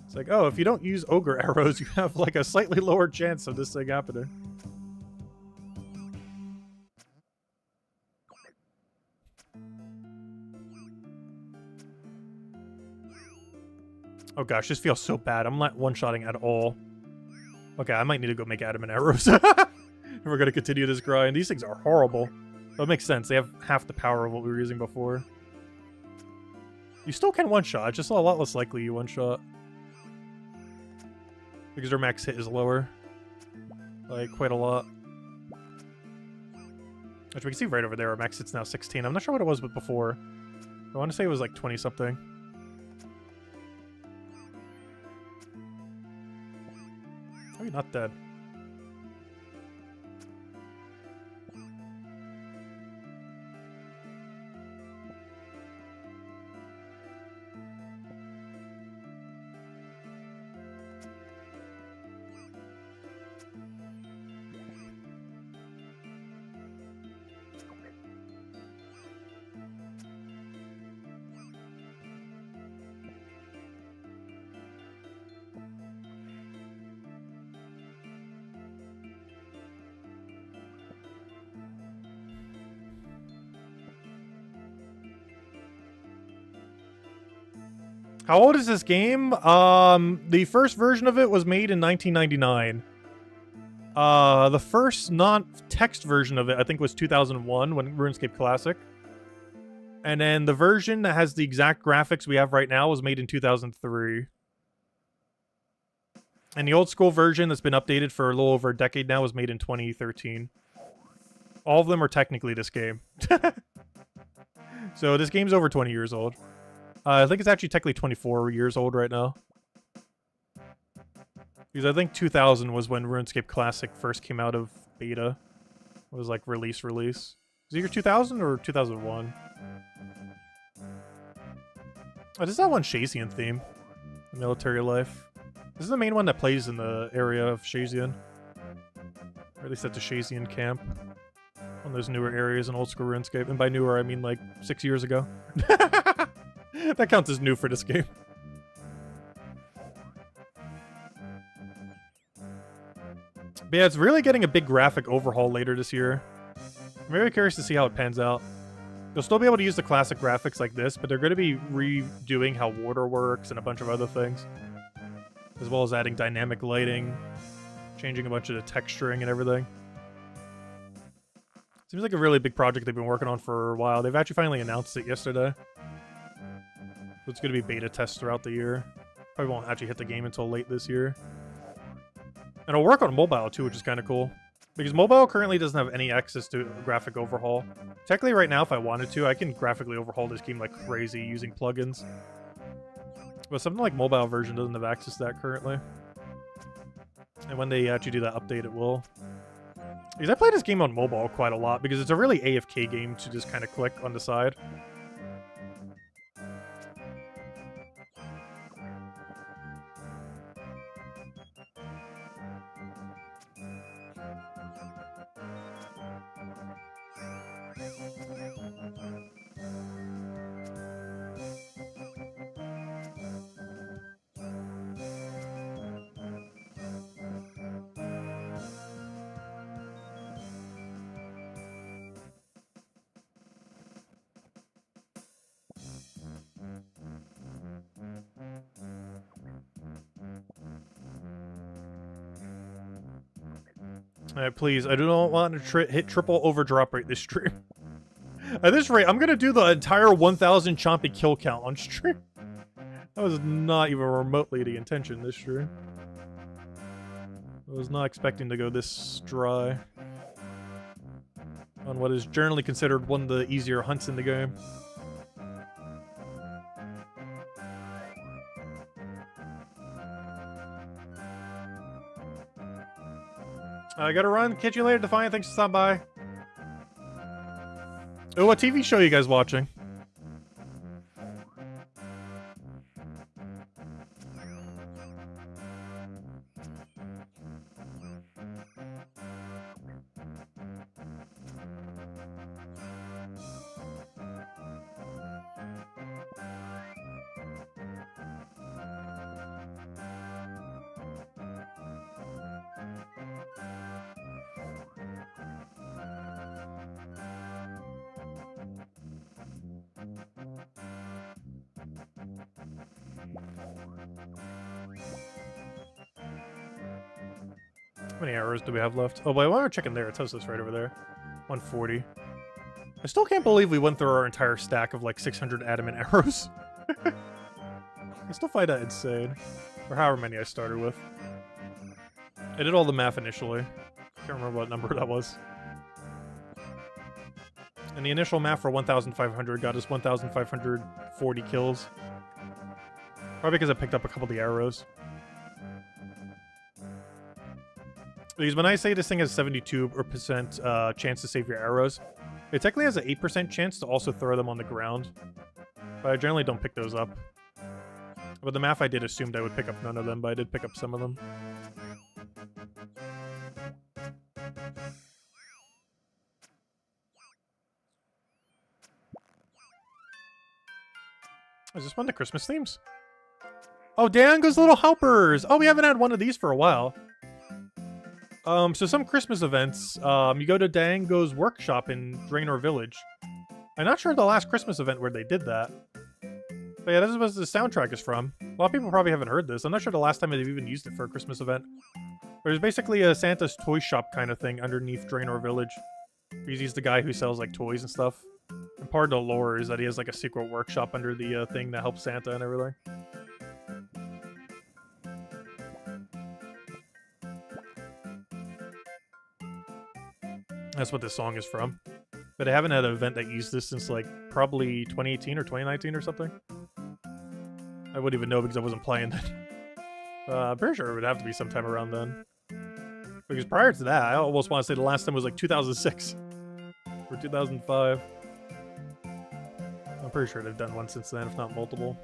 It's like, oh, if you don't use ogre arrows, you have like a slightly lower chance of this thing happening. Oh gosh, this feels so bad. I'm not one-shotting at all. Okay, I might need to go make adamant arrows. If we're gonna continue this grind. These things are horrible. That makes sense. They have half the power of what we were using before. You still can one-shot. It's just a lot less likely you one-shot. Because their max hit is lower. Like, quite a lot. Which we can see right over there. Our max hit's now 16. I'm not sure what it was before. I want to say it was like 20-something. Oh, you're not dead. How old is this game? The first version of it was made in 1999. The first non-text version of it, I think, was 2001 when RuneScape Classic. And then the version that has the exact graphics we have right now was made in 2003. And the old school version that's been updated for a little over a decade now was made in 2013. All of them are technically this game. So this game's over 20 years old. I think it's actually technically 24 years old right now. Because I think 2000 was when RuneScape Classic first came out of beta. It was like release. Was it year 2000 or 2001? Oh, this is that one Shazian theme. The military life. This is the main one that plays in the area of Shazian. Or at least at the Shazian camp. One of those newer areas in old school RuneScape. And by newer, I mean like 6 years ago. That counts as new for this game. But yeah, it's really getting a big graphic overhaul later this year. I'm very curious to see how it pans out. You'll still be able to use the classic graphics like this, but they're going to be redoing how water works and a bunch of other things. As well as adding dynamic lighting, changing a bunch of the texturing and everything. Seems like a really big project they've been working on for a while. They've actually finally announced it yesterday. So it's going to be beta tests throughout the year. Probably won't actually hit the game until late this year. And it'll work on mobile too, which is kind of cool. Because mobile currently doesn't have any access to graphic overhaul. Technically right now, if I wanted to, I can graphically overhaul this game like crazy using plugins. But something like mobile version doesn't have access to that currently. And when they actually do that update, it will. Because I play this game on mobile quite a lot, because it's a really AFK game to just kind of click on the side. Alright, please. I do not want to hit triple overdrop rate this stream. At this rate, I'm gonna do the entire 1,000 Chompy kill count on stream. That was not even remotely the intention this stream. I was not expecting to go this dry. On what is generally considered one of the easier hunts in the game. I gotta run. Catch you later, Defiant. Thanks for stopping by. Oh, what TV show are you guys watching? How many arrows do we have left? Oh, boy, while we're checking there, it tells us right over there. 140. I still can't believe we went through our entire stack of like 600 adamant arrows. I still find that insane. Or however many I started with. I did all the math initially. Can't remember what number that was. And the initial math for 1,500 got us 1,540 kills. Probably because I picked up a couple of the arrows. Because when I say this thing has 72% chance to save your arrows, it technically has an 8% chance to also throw them on the ground. But I generally don't pick those up. But the math I did assumed I would pick up none of them, but I did pick up some of them. Is this one of the Christmas themes? Oh, Dango's Little Helpers! Oh, we haven't had one of these for a while. So some Christmas events, you go to Dango's workshop in Draenor Village. I'm not sure the last Christmas event where they did that. But yeah, this is what the soundtrack is from. A lot of people probably haven't heard this. I'm not sure the last time they've even used it for a Christmas event. There's basically a Santa's toy shop kind of thing underneath Draenor Village. He's the guy who sells like toys and stuff. And part of the lore is that he has like a secret workshop under the thing that helps Santa and everything. That's what this song is from. But I haven't had an event that used this since like probably 2018 or 2019 or something. I wouldn't even know because I wasn't playing then. I'm pretty sure it would have to be sometime around then. Because prior to that, I almost want to say the last time was like 2006 or 2005. I'm pretty sure they've done one since then, if not multiple.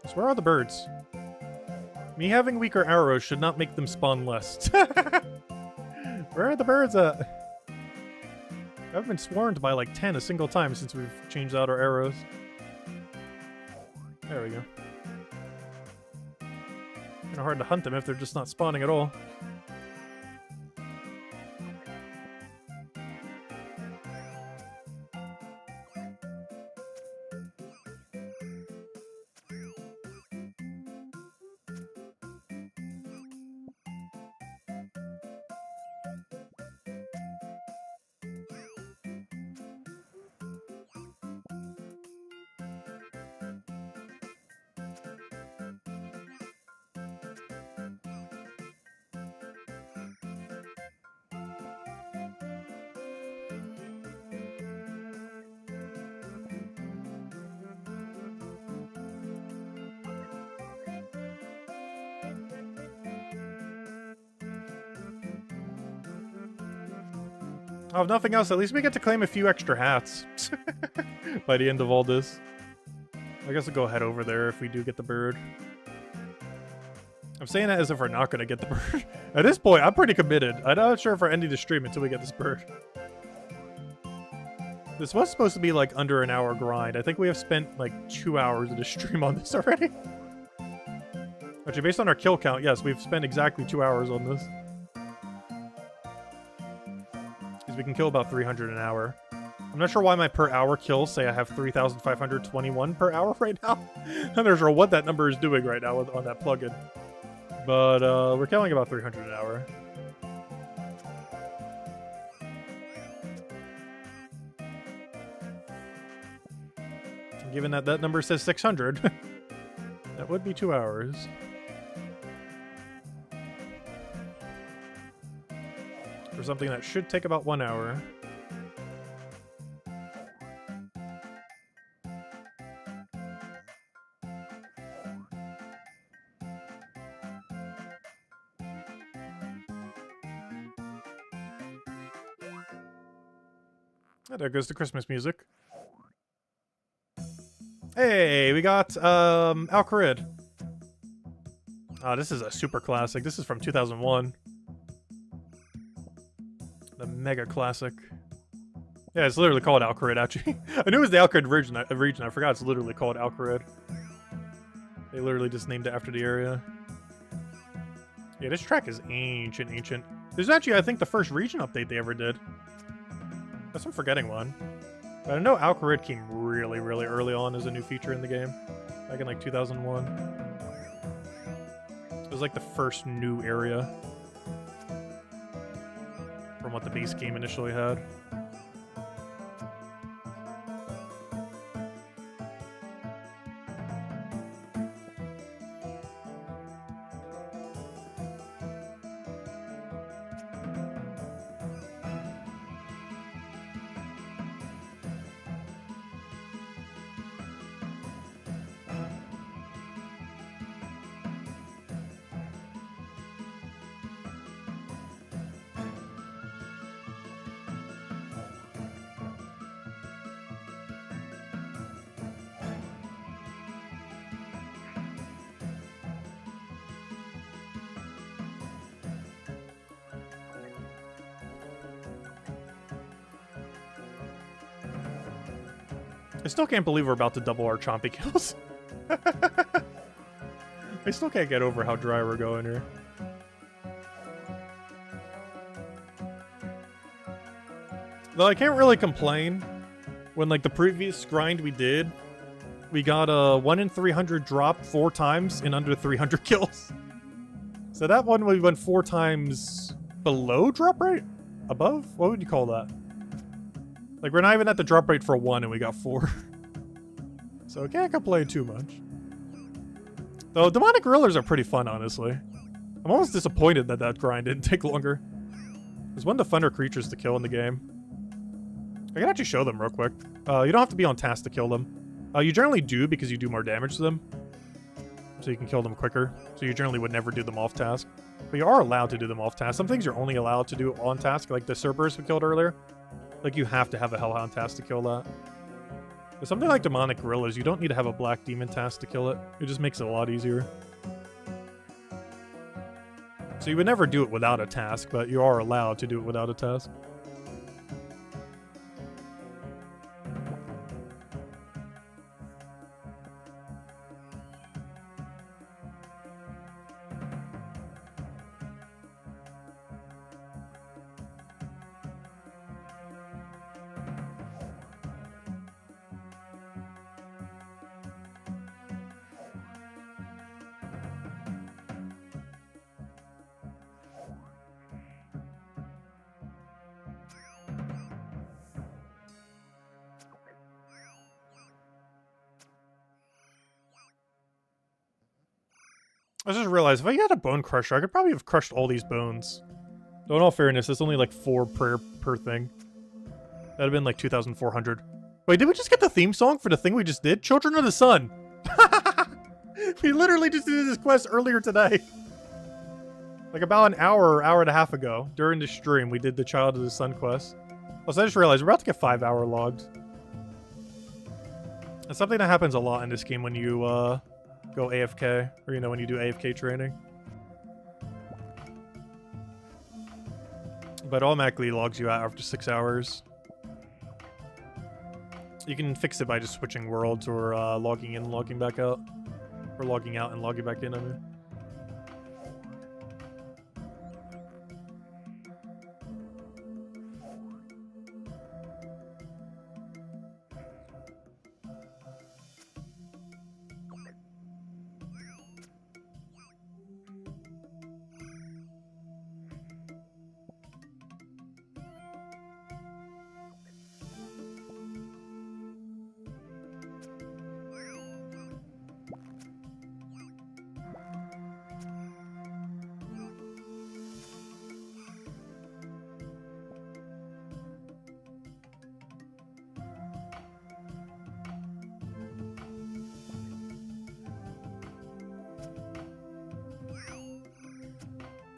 So where are the birds? Me having weaker arrows should not make them spawn less. Where are the birds at? I've been swarmed by like 10 a single time since we've changed out our arrows. There we go. Kinda hard to hunt them if they're just not spawning at all. Oh, if nothing else, at least we get to claim a few extra hats by the end of all this. I guess we'll go head over there if we do get the bird. I'm saying that as if we're not going to get the bird. At this point, I'm pretty committed. I'm not sure if we're ending the stream until we get this bird. This was supposed to be like under an hour grind. I think we have spent like 2 hours of the stream on this already. Actually, based on our kill count, yes, we've spent exactly 2 hours on this. We can kill about 300 an hour. I'm not sure why my per hour kills say I have 3,521 per hour right now. I'm not sure what that number is doing right now on that plugin. But we're killing about 300 an hour. Given that that number says 600, that would be 2 hours. For something that should take about 1 hour. Oh, there goes the Christmas music. Hey, we got Al-Kharid. Oh, this is a super classic. This is from 2001. The mega classic. Yeah, it's literally called Al-Kharid, actually. I knew it was the Al-Kharid region. I forgot it's literally called Al-Kharid. They literally just named it after the area. Yeah, this track is ancient. This is actually, I think, the first region update they ever did. Unless I'm forgetting one. But I know Al-Kharid came really, really early on as a new feature in the game. Back in, like, 2001. It was, like, the first new area from what the base game initially had. I still can't believe we're about to double our Chompy kills. I still can't get over how dry we're going here. Though I can't really complain when, like, the previous grind we did, We got a 1 in 300 drop 4 times in under 300 kills. So that one we went 4 times below drop rate? Above? What would you call that? Like, we're not even at the drop rate for 1 and we got 4. So I can't complain too much. Though demonic gorillas are pretty fun, honestly. I'm almost disappointed that that grind didn't take longer. There's one of the funner creatures to kill in the game. I can actually show them real quick. You don't have to be on task to kill them. You generally do because you do more damage to them. So you can kill them quicker. So you generally would never do them off task. But you are allowed to do them off task. Some things you're only allowed to do on task, like the Cerberus we killed earlier. Like, you have to have a Hellhound task to kill that. But something like demonic gorillas, you don't need to have a black demon task to kill it. It just makes it a lot easier. So you would never do it without a task, but you are allowed to do it without a task. I just realized if I had a bone crusher, I could probably have crushed all these bones. Though in all fairness, it's only like 4 per thing. That'd have been like 2,400. Wait, did we just get the theme song for the thing we just did? Children of the Sun! We literally just did this quest earlier today. Like about an hour and a half ago, during the stream, we did the Child of the Sun quest. Also, I just realized we're about to get 5-hour logs. That's something that happens a lot in this game when you, go AFK, or, you know, when you do AFK training. But automatically logs you out after 6 hours. You can fix it by just switching worlds, or logging in and logging back out. Or logging out and logging back in, I mean.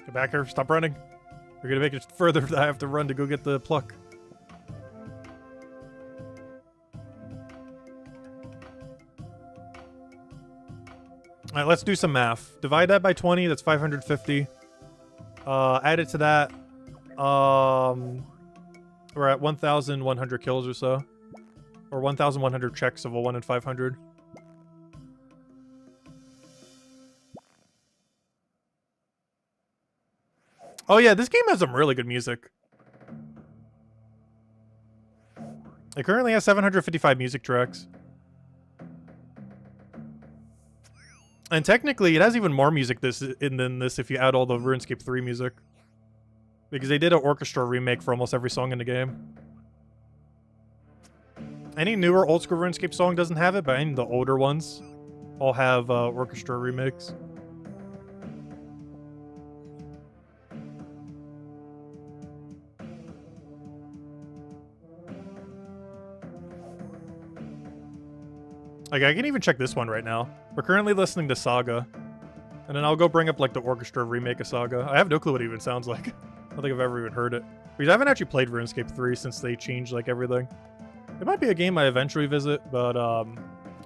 Get back here. Stop running. We're gonna make it further that I have to run to go get the pluck. Alright, let's do some math. Divide that by 20, that's 550. Add it to that. We're at 1,100 kills or so. Or 1,100 checks of a 1 in 500. Oh yeah, this game has some really good music. It currently has 755 music tracks. And technically, it has even more music than this if you add all the RuneScape 3 music. Because they did an orchestra remake for almost every song in the game. Any newer old school RuneScape song doesn't have it, but any of the older ones all have orchestra remakes. Like, I can even check this one right now. We're currently listening to Saga. And then I'll go bring up, like, the orchestra remake of Saga. I have no clue what it even sounds like. I don't think I've ever even heard it. Because I haven't actually played RuneScape 3 since they changed, like, everything. It might be a game I eventually visit, but,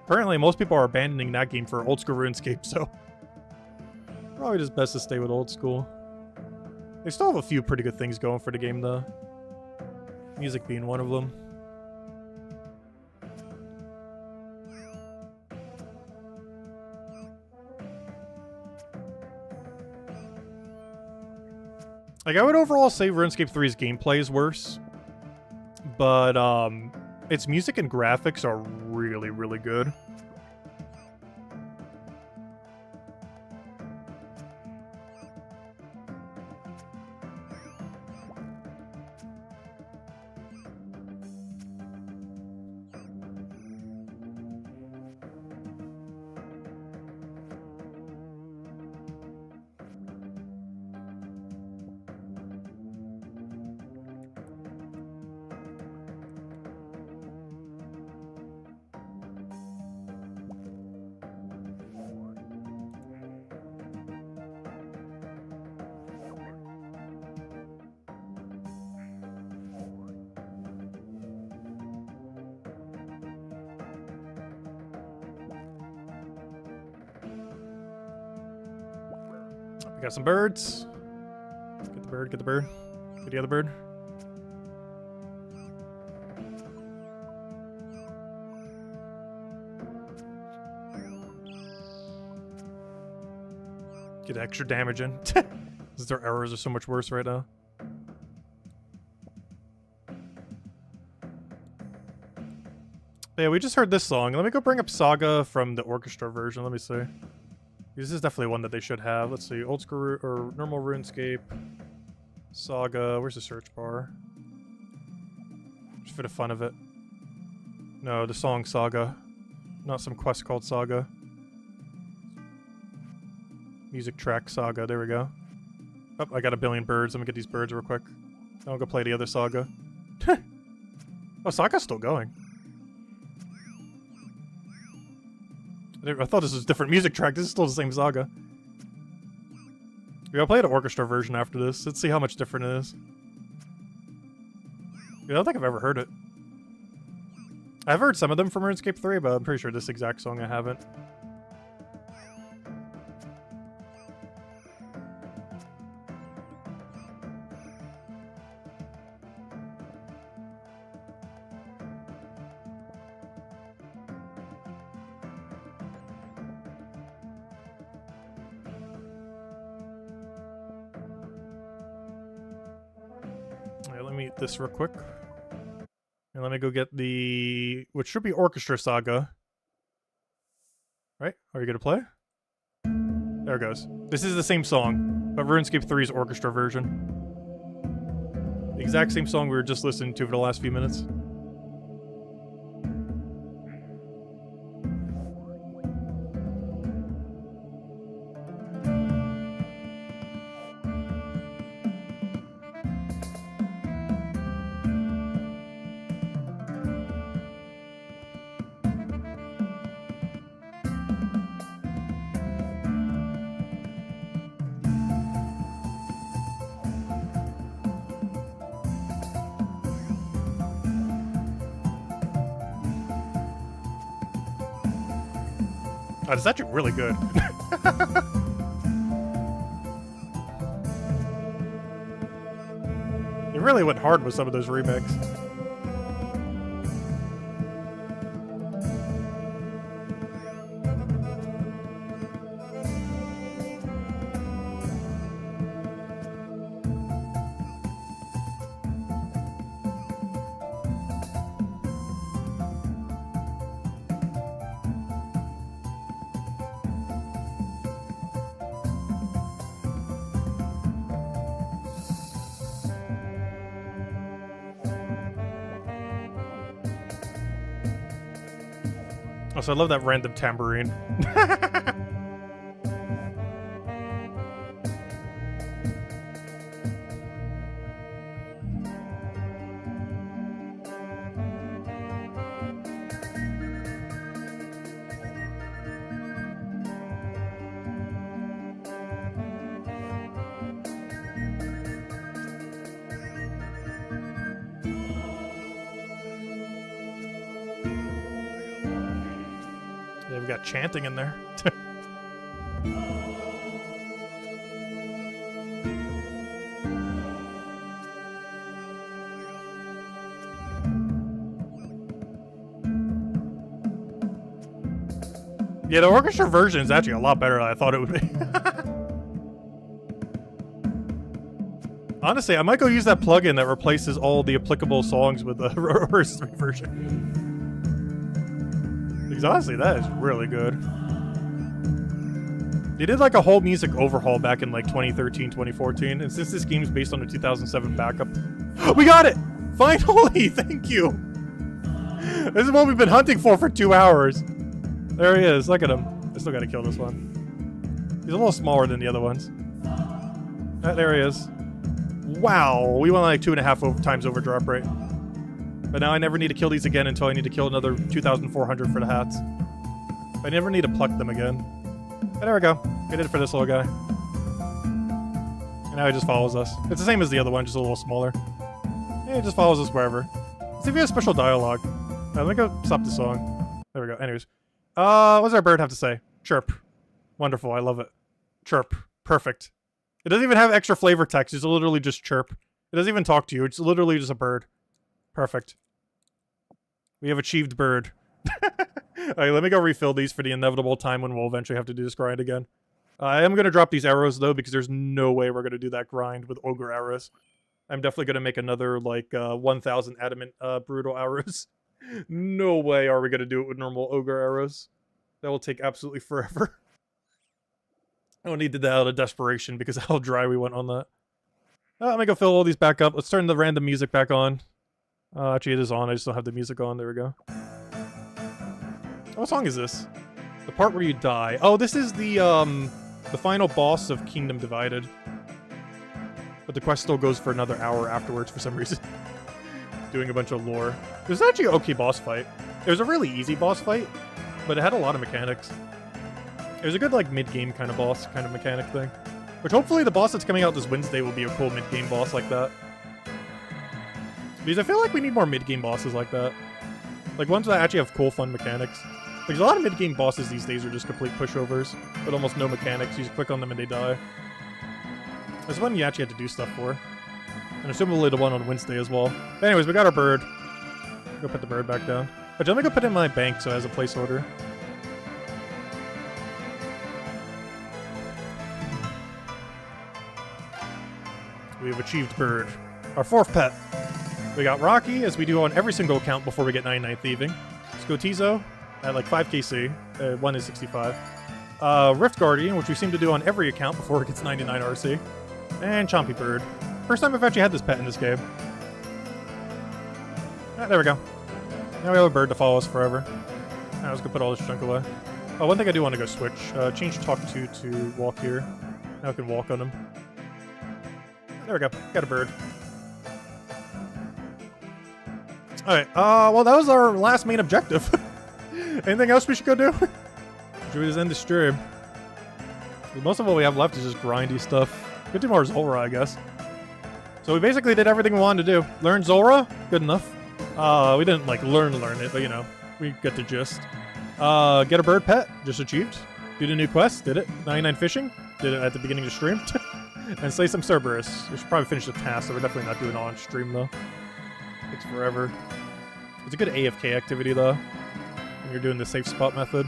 apparently most people are abandoning that game for old school RuneScape, so... Probably just best to stay with old school. They still have a few pretty good things going for the game, though. Music being one of them. Like, I would overall say RuneScape 3's gameplay is worse. But, its music and graphics are really, really good. Got some birds. Get the bird, get the bird. Get the other bird. Get extra damage in. Since their errors are so much worse right now. But yeah, we just heard this song. Let me go bring up Saga from the orchestra version. Let me see. This is definitely one that they should have. Let's see. Old school or normal RuneScape. Saga. Where's the search bar? Just for the fun of it. No, the song Saga. Not some quest called Saga. Music track Saga. There we go. Oh, I got a billion birds. Let me get these birds real quick. I'll go play the other Saga. Oh, Saga's still going. I thought this was a different music track. This is still the same Saga. Yeah, I'll play the orchestra version after this. Let's see how much different it is. Yeah, I don't think I've ever heard it. I've heard some of them from RuneScape 3, but I'm pretty sure this exact song I haven't. Let me eat this real quick. And let me go get the... which should be Orchestra Saga. Right? Are you gonna play? There it goes. This is the same song, but RuneScape 3's orchestra version. The exact same song we were just listening to for the last few minutes. Oh, it's actually really good. It really went hard with some of those remakes. Also, I love that random tambourine. We've got chanting in there. Yeah, the orchestra version is actually a lot better than I thought it would be. Honestly, I might go use that plugin that replaces all the applicable songs with the OSRS 3 version. Because honestly, that is really good. They did like a whole music overhaul back in like 2013, 2014, and since this game is based on the 2007 backup, we got it! Finally! Thank you! This is what we've been hunting for 2 hours. There he is. Look at him. I still gotta kill this one. He's a little smaller than the other ones. There he is. Wow, we went like 2.5 times overdrop rate. But now I never need to kill these again until I need to kill another 2,400 for the hats. I never need to pluck them again. But there we go. We did it for this little guy. And now he just follows us. It's the same as the other one, just a little smaller. Yeah, he just follows us wherever. Let's see if we have special dialogue. Let me go stop the song. There we go. Anyways. What does our bird have to say? Chirp. Wonderful. I love it. Chirp. Perfect. It doesn't even have extra flavor text. It's literally just chirp. It doesn't even talk to you. It's literally just a bird. Perfect. We have achieved bird. Alright, let me go refill these for the inevitable time when we'll eventually have to do this grind again. I am going to drop these arrows, though, because there's no way we're going to do that grind with ogre arrows. I'm definitely going to make another, like, 1,000 adamant, brutal arrows. No way are we going to do it with normal ogre arrows. That will take absolutely forever. I only did that out of desperation because of how dry we went on that. Let me go fill all these back up. Let's turn the random music back on. Actually, it is on. I just don't have the music on. There we go. What song is this? The part where you die. Oh, this is the final boss of Kingdom Divided. But the quest still goes for another hour afterwards for some reason. Doing a bunch of lore. It was actually an okay boss fight. It was a really easy boss fight, but it had a lot of mechanics. It was a good, like, mid-game kind of boss, kind of mechanic thing. Which hopefully the boss that's coming out this Wednesday will be a cool mid-game boss like that. Because I feel like we need more mid-game bosses like that. Like, ones that actually have cool, fun mechanics. Because a lot of mid-game bosses these days are just complete pushovers, with almost no mechanics. You just click on them and they die. There's one you actually have to do stuff for. And assumably the one on Wednesday as well. But anyways, we got our bird. Go put the bird back down. But let me go put it in my bank so it has a placeholder. We have achieved bird. Our 4th pet. We got Rocky, as we do on every single account before we get 99 thieving. Scotizo at like 5 KC. 1 is 65. Rift Guardian, which we seem to do on every account before it gets 99 RC. And Chompy Bird. First time I've actually had this pet in this game. There we go. Now we have a bird to follow us forever. Now let's go put all this junk away. Oh, one thing I do want to go switch. Change Talk to walk here. Now I can walk on him. There we go. Got a bird. Alright, well, that was our last main objective. Anything else we should go do? Should we just end the stream? Most of what we have left is just grindy stuff. Could do more Zulrah, I guess. So we basically did everything we wanted to do. Learn Zulrah? Good enough. We didn't, like, learn it, but, you know, we get the gist. Get a bird pet? Just achieved. Do the new quest? Did it. 99 fishing? Did it at the beginning of the stream. And slay some Cerberus. We should probably finish the task, so we're definitely not doing it on stream, though. Takes forever. It's a good AFK activity, though, when you're doing the safe spot method.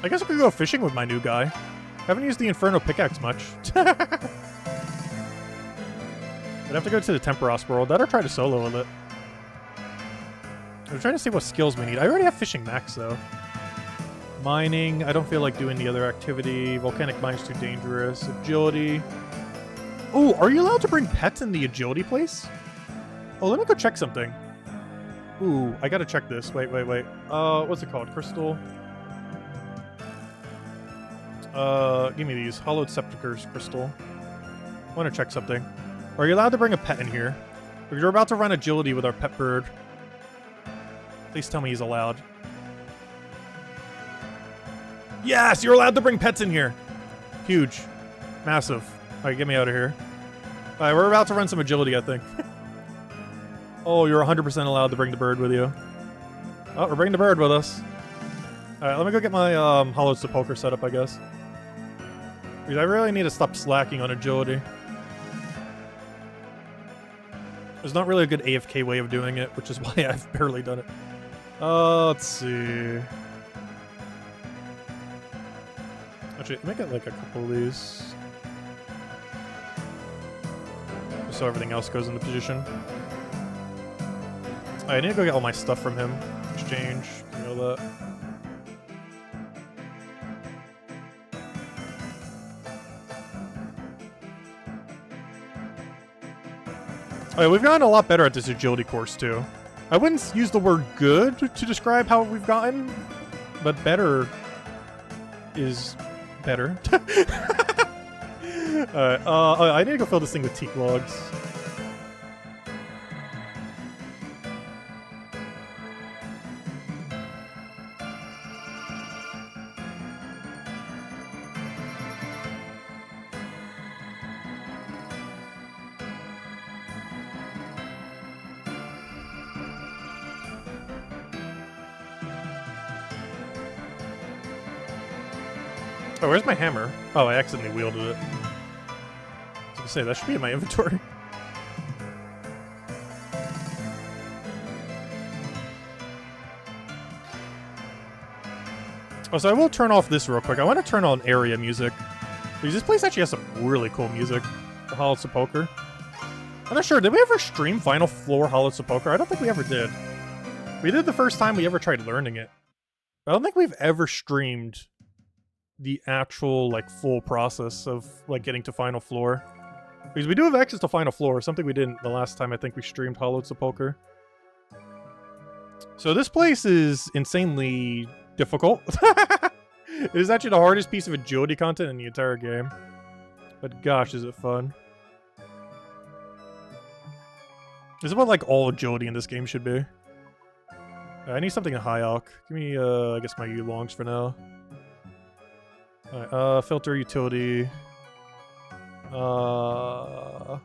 I guess I could go fishing with my new guy. Haven't used the Inferno pickaxe much. I'd have to go to the Temperos world. That or try to solo with it. I'm trying to see what skills we need. I already have fishing max, though. Mining. I don't feel like doing the other activity. Volcanic mine's too dangerous. Agility. Oh, are you allowed to bring pets in the agility place? Oh, let me go check something. Ooh, I gotta check this. Wait. What's it called? Crystal? Give me these. Hollowed Sepulchre's crystal. I want to check something. Are you allowed to bring a pet in here? Because we're about to run agility with our pet bird. Please tell me he's allowed. Yes, you're allowed to bring pets in here. Huge. Massive. Alright, get me out of here. Alright, we're about to run some agility, I think. Oh, you're 100% allowed to bring the bird with you. Oh, we're bringing the bird with us. Alright, let me go get my Hollowed Sepulchre set up, I guess. Because I really need to stop slacking on agility. There's not really a good AFK way of doing it, which is why I've barely done it. Let's see. Actually, let me get like a couple of these. Just so everything else goes into position. I need to go get all my stuff from him. Exchange. You know that. Alright, we've gotten a lot better at this agility course, too. I wouldn't use the word good to describe how we've gotten, but better is better. I need to go fill this thing with teak logs. Oh, where's my hammer? Oh, I accidentally wielded it. I was gonna say, that should be in my inventory. Oh, so I will turn off this real quick. I want to turn on area music. Because this place actually has some really cool music. The Hollow Sepulchre. I'm not sure, did we ever stream Final Floor Hollow Sepulchre? I don't think we ever did. We did the first time we ever tried learning it. I don't think we've ever streamed the actual, like, full process of, like, getting to Final Floor. Because we do have access to Final Floor, something we didn't the last time I think we streamed Hollow Sepulchre. So this place is insanely difficult. It is actually the hardest piece of agility content in the entire game. But gosh, is it fun. This is what, like, all agility in this game should be. I need something in High Alch. Give me, I guess my U-Longs for now. Alright, filter utility. That'd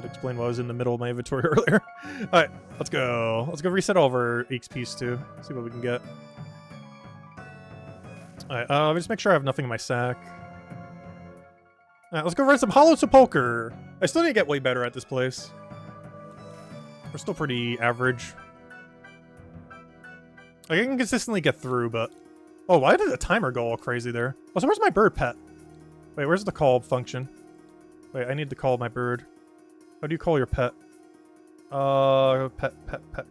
explain why I was in the middle of my inventory earlier. Alright, let's go. Let's go reset all of our XPs too. See what we can get. Alright, just make sure I have nothing in my sack. Alright, let's go run some Hollow Sepulchre. I still need to get way better at this place. We're still pretty average. I can consistently get through, but... Oh, why did the timer go all crazy there? Oh, so where's my bird pet? Wait, where's the call function? Wait, I need to call my bird. How do you call your pet? Pet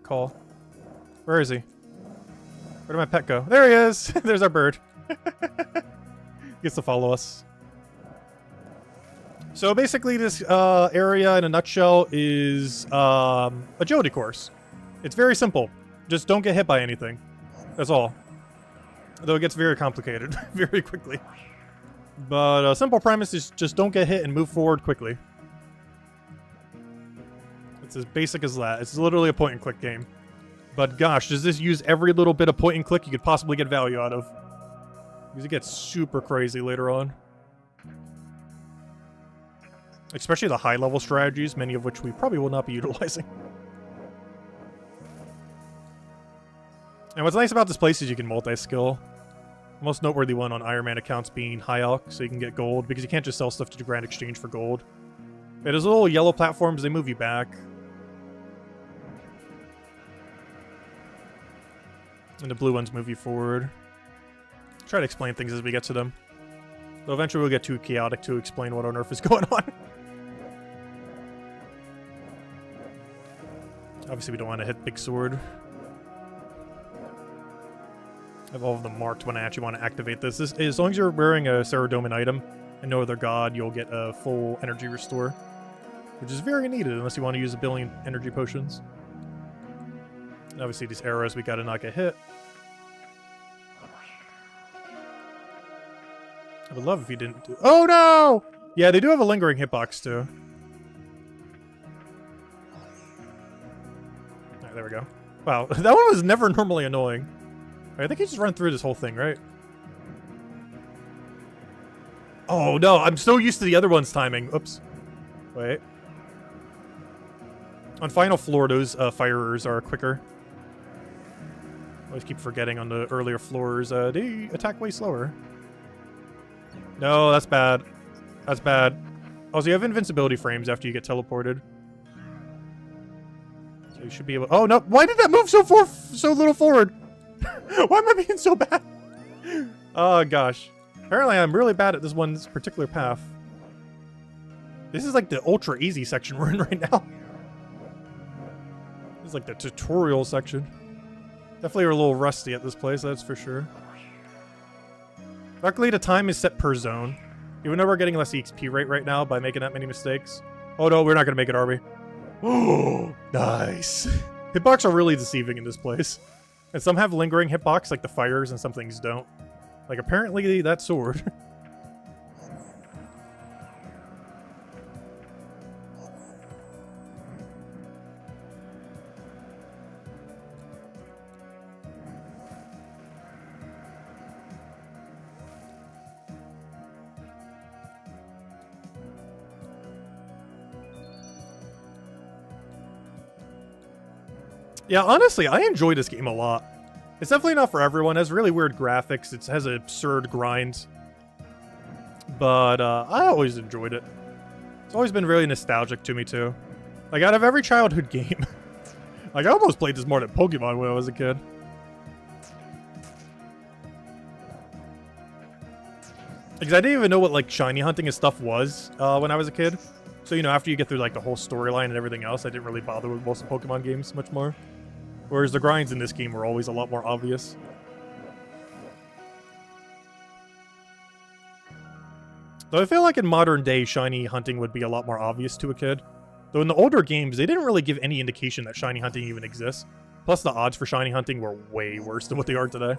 call. Where is he? Where did my pet go? There he is! There's our bird. He gets to follow us. So basically this area in a nutshell is agility course. It's very simple. Just don't get hit by anything. That's all. Though it gets very complicated very quickly. But a simple premise is just don't get hit and move forward quickly. It's as basic as that. It's literally a point-and-click game. But gosh, does this use every little bit of point-and-click you could possibly get value out of? Because it gets super crazy later on. Especially the high-level strategies, many of which we probably will not be utilizing. And what's nice about this place is you can multi-skill. The most noteworthy one on Iron Man accounts being High Alch, so you can get gold, because you can't just sell stuff to the Grand Exchange for gold. Yeah, those little yellow platforms, they move you back. And the blue ones move you forward. Try to explain things as we get to them. Though eventually we'll get too chaotic to explain what on earth is going on. Obviously we don't want to hit Big Sword. I have all of them marked when I actually want to activate this. As long as you're wearing a Ceradomin item and no other god, you'll get a full energy restore. Which is very needed unless you want to use a billion energy potions. And obviously these arrows, we gotta not get hit. I would love if you didn't do... Oh no! Yeah, they do have a lingering hitbox too. Alright, there we go. Wow, that one was never normally annoying. I think he just run through this whole thing, right? Oh no, I'm so used to the other one's timing. Oops. Wait. On Final Floor, those firers are quicker. I always keep forgetting on the earlier floors, they attack way slower. No, that's bad. That's bad. Also, you have invincibility frames after you get teleported. So you should be able... Oh no, why did that move so little forward? Why am I being so bad? Oh gosh. Apparently I'm really bad at this one's particular path. This is like the ultra easy section we're in right now. This is like the tutorial section. Definitely are a little rusty at this place, that's for sure. Luckily the time is set per zone. Even though we're getting less EXP rate right now by making that many mistakes. Oh no, we're not gonna make it, are we? Oh, nice. Hitbox are really deceiving in this place. And some have lingering hitbox, like the fires, and some things don't. Like, apparently, that sword. Yeah, honestly, I enjoy this game a lot. It's definitely not for everyone. It has really weird graphics. It has absurd grinds. But I always enjoyed it. It's always been really nostalgic to me too. Like out of every childhood game, like I almost played this more than Pokemon when I was a kid. Because I didn't even know what like shiny hunting and stuff was when I was a kid. So, you know, after you get through like the whole storyline and everything else, I didn't really bother with most of the Pokemon games much more. Whereas the grinds in this game were always a lot more obvious. Though I feel like in modern day, shiny hunting would be a lot more obvious to a kid. Though in the older games, they didn't really give any indication that shiny hunting even exists. Plus the odds for shiny hunting were way worse than what they are today.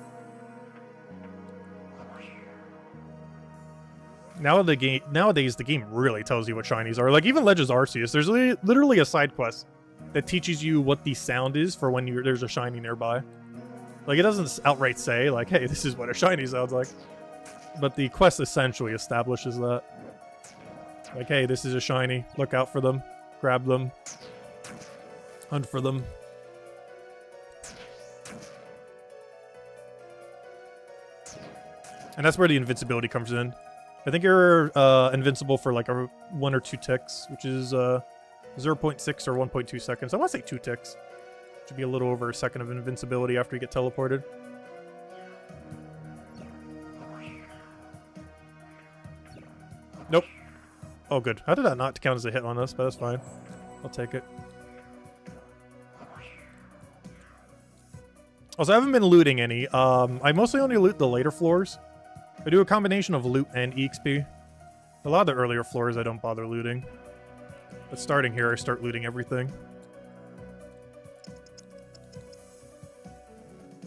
Nowadays, the game really tells you what shinies are. Like, even Legends Arceus, there's literally a side quest that teaches you what the sound is for when there's a shiny nearby. Like, it doesn't outright say, like, hey, this is what a shiny sounds like. But the quest essentially establishes that. Like, hey, this is a shiny. Look out for them. Grab them. Hunt for them. And that's where the invincibility comes in. I think you're invincible for like 1 or 2 ticks, which is 0.6 or 1.2 seconds. I want to say 2 ticks. Should be a little over a second of invincibility after you get teleported. Nope. Oh, good. How did that not count as a hit on us? But that's fine. I'll take it. Also, I haven't been looting any. I mostly only loot the later floors. I do a combination of loot and EXP. A lot of the earlier floors I don't bother looting. But starting here, I start looting everything.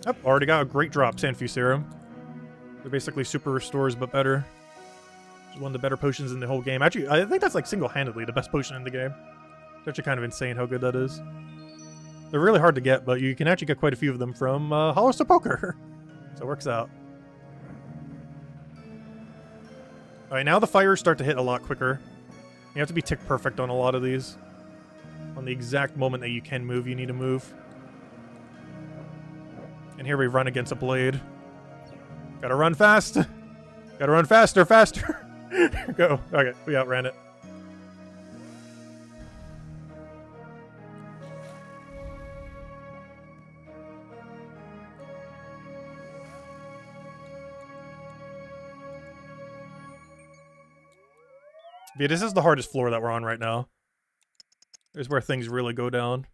Yep, already got a great drop, Sanfu Serum. They're basically super restores, but better. It's one of the better potions in the whole game. Actually, I think that's like single-handedly the best potion in the game. It's actually kind of insane how good that is. They're really hard to get, but you can actually get quite a few of them from Hollow Stone Poker. So it works out. Alright, now the fires start to hit a lot quicker. You have to be tick perfect on a lot of these. On the exact moment that you can move, you need to move. And here we run against a blade. Gotta run fast! Gotta run faster, faster! Go. Okay, we outran it. Yeah, this is the hardest floor that we're on right now. This is where things really go down.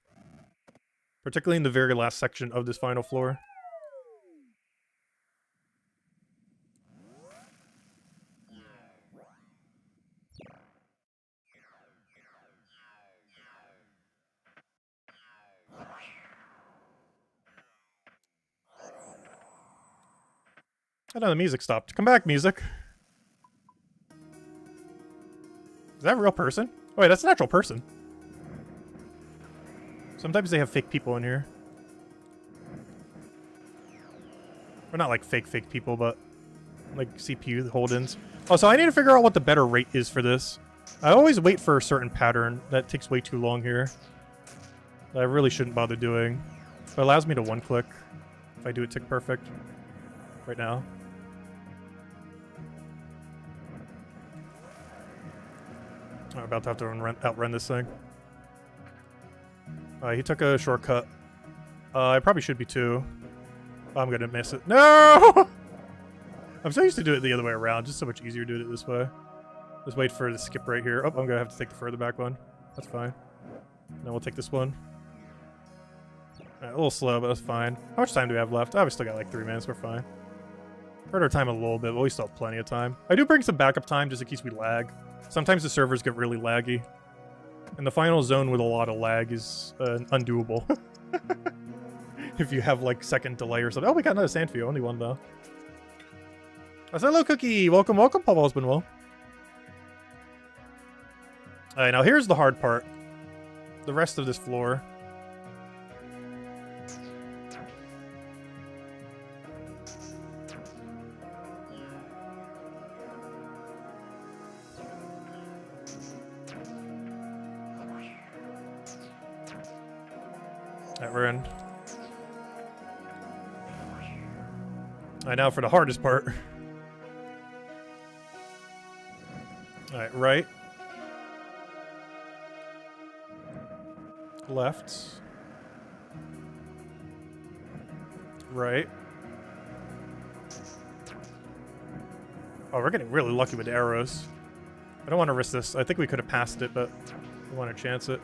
Particularly in the very last section of this final floor. I know the music stopped. Come back, music. Is that a real person? Oh, wait, that's an actual person. Sometimes they have fake people in here. Or not like fake people, but like CPU hold-ins. Oh, so I need to figure out what the better rate is for this. I always wait for a certain pattern. That takes way too long here. That I really shouldn't bother doing. But it allows me to one-click if I do it tick perfect right now. I'm about to have to outrun this thing. He took a shortcut. I probably should be too. I'm gonna miss it. No! I'm so used to do it the other way around. Just so much easier doing it this way. Just wait for the skip right here. Oh, I'm gonna have to take the further back one. That's fine. Then we'll take this one. Alright, a little slow, but that's fine. How much time do we have left? Oh, we still got like 3 minutes. We're fine. Hurt our time a little bit, but we still have plenty of time. I do bring some backup time just in case we lag. Sometimes the servers get really laggy. And the final zone with a lot of lag is undoable. If you have like second delay or something. Oh, we got another Sandfio. Only one though. I said, hello, Cookie. Welcome, welcome. Paul has been well. Alright, now here's the hard part. The rest of this floor. Alright, we're in. Alright, now for the hardest part. Alright, right. Left. Right. Oh, we're getting really lucky with the arrows. I don't want to risk this. I think we could have passed it, but we want to chance it.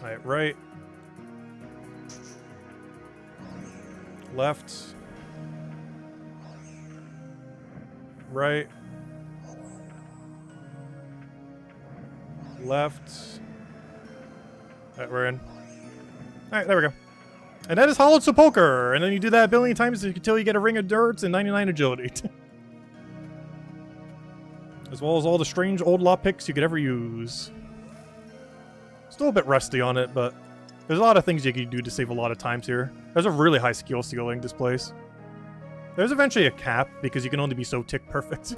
Alright, right. Left. Right. Left. Alright, we're in. Alright, there we go. And that is Hollowed Sepulcher! And then you do that a billion times until you get a Ring of Endurance and 99 Agility. As well as all the strange old lockpicks you could ever use. Still a bit rusty on it, but there's a lot of things you can do to save a lot of times here. There's a really high skill ceiling this place. There's eventually a cap, because you can only be so tick perfect.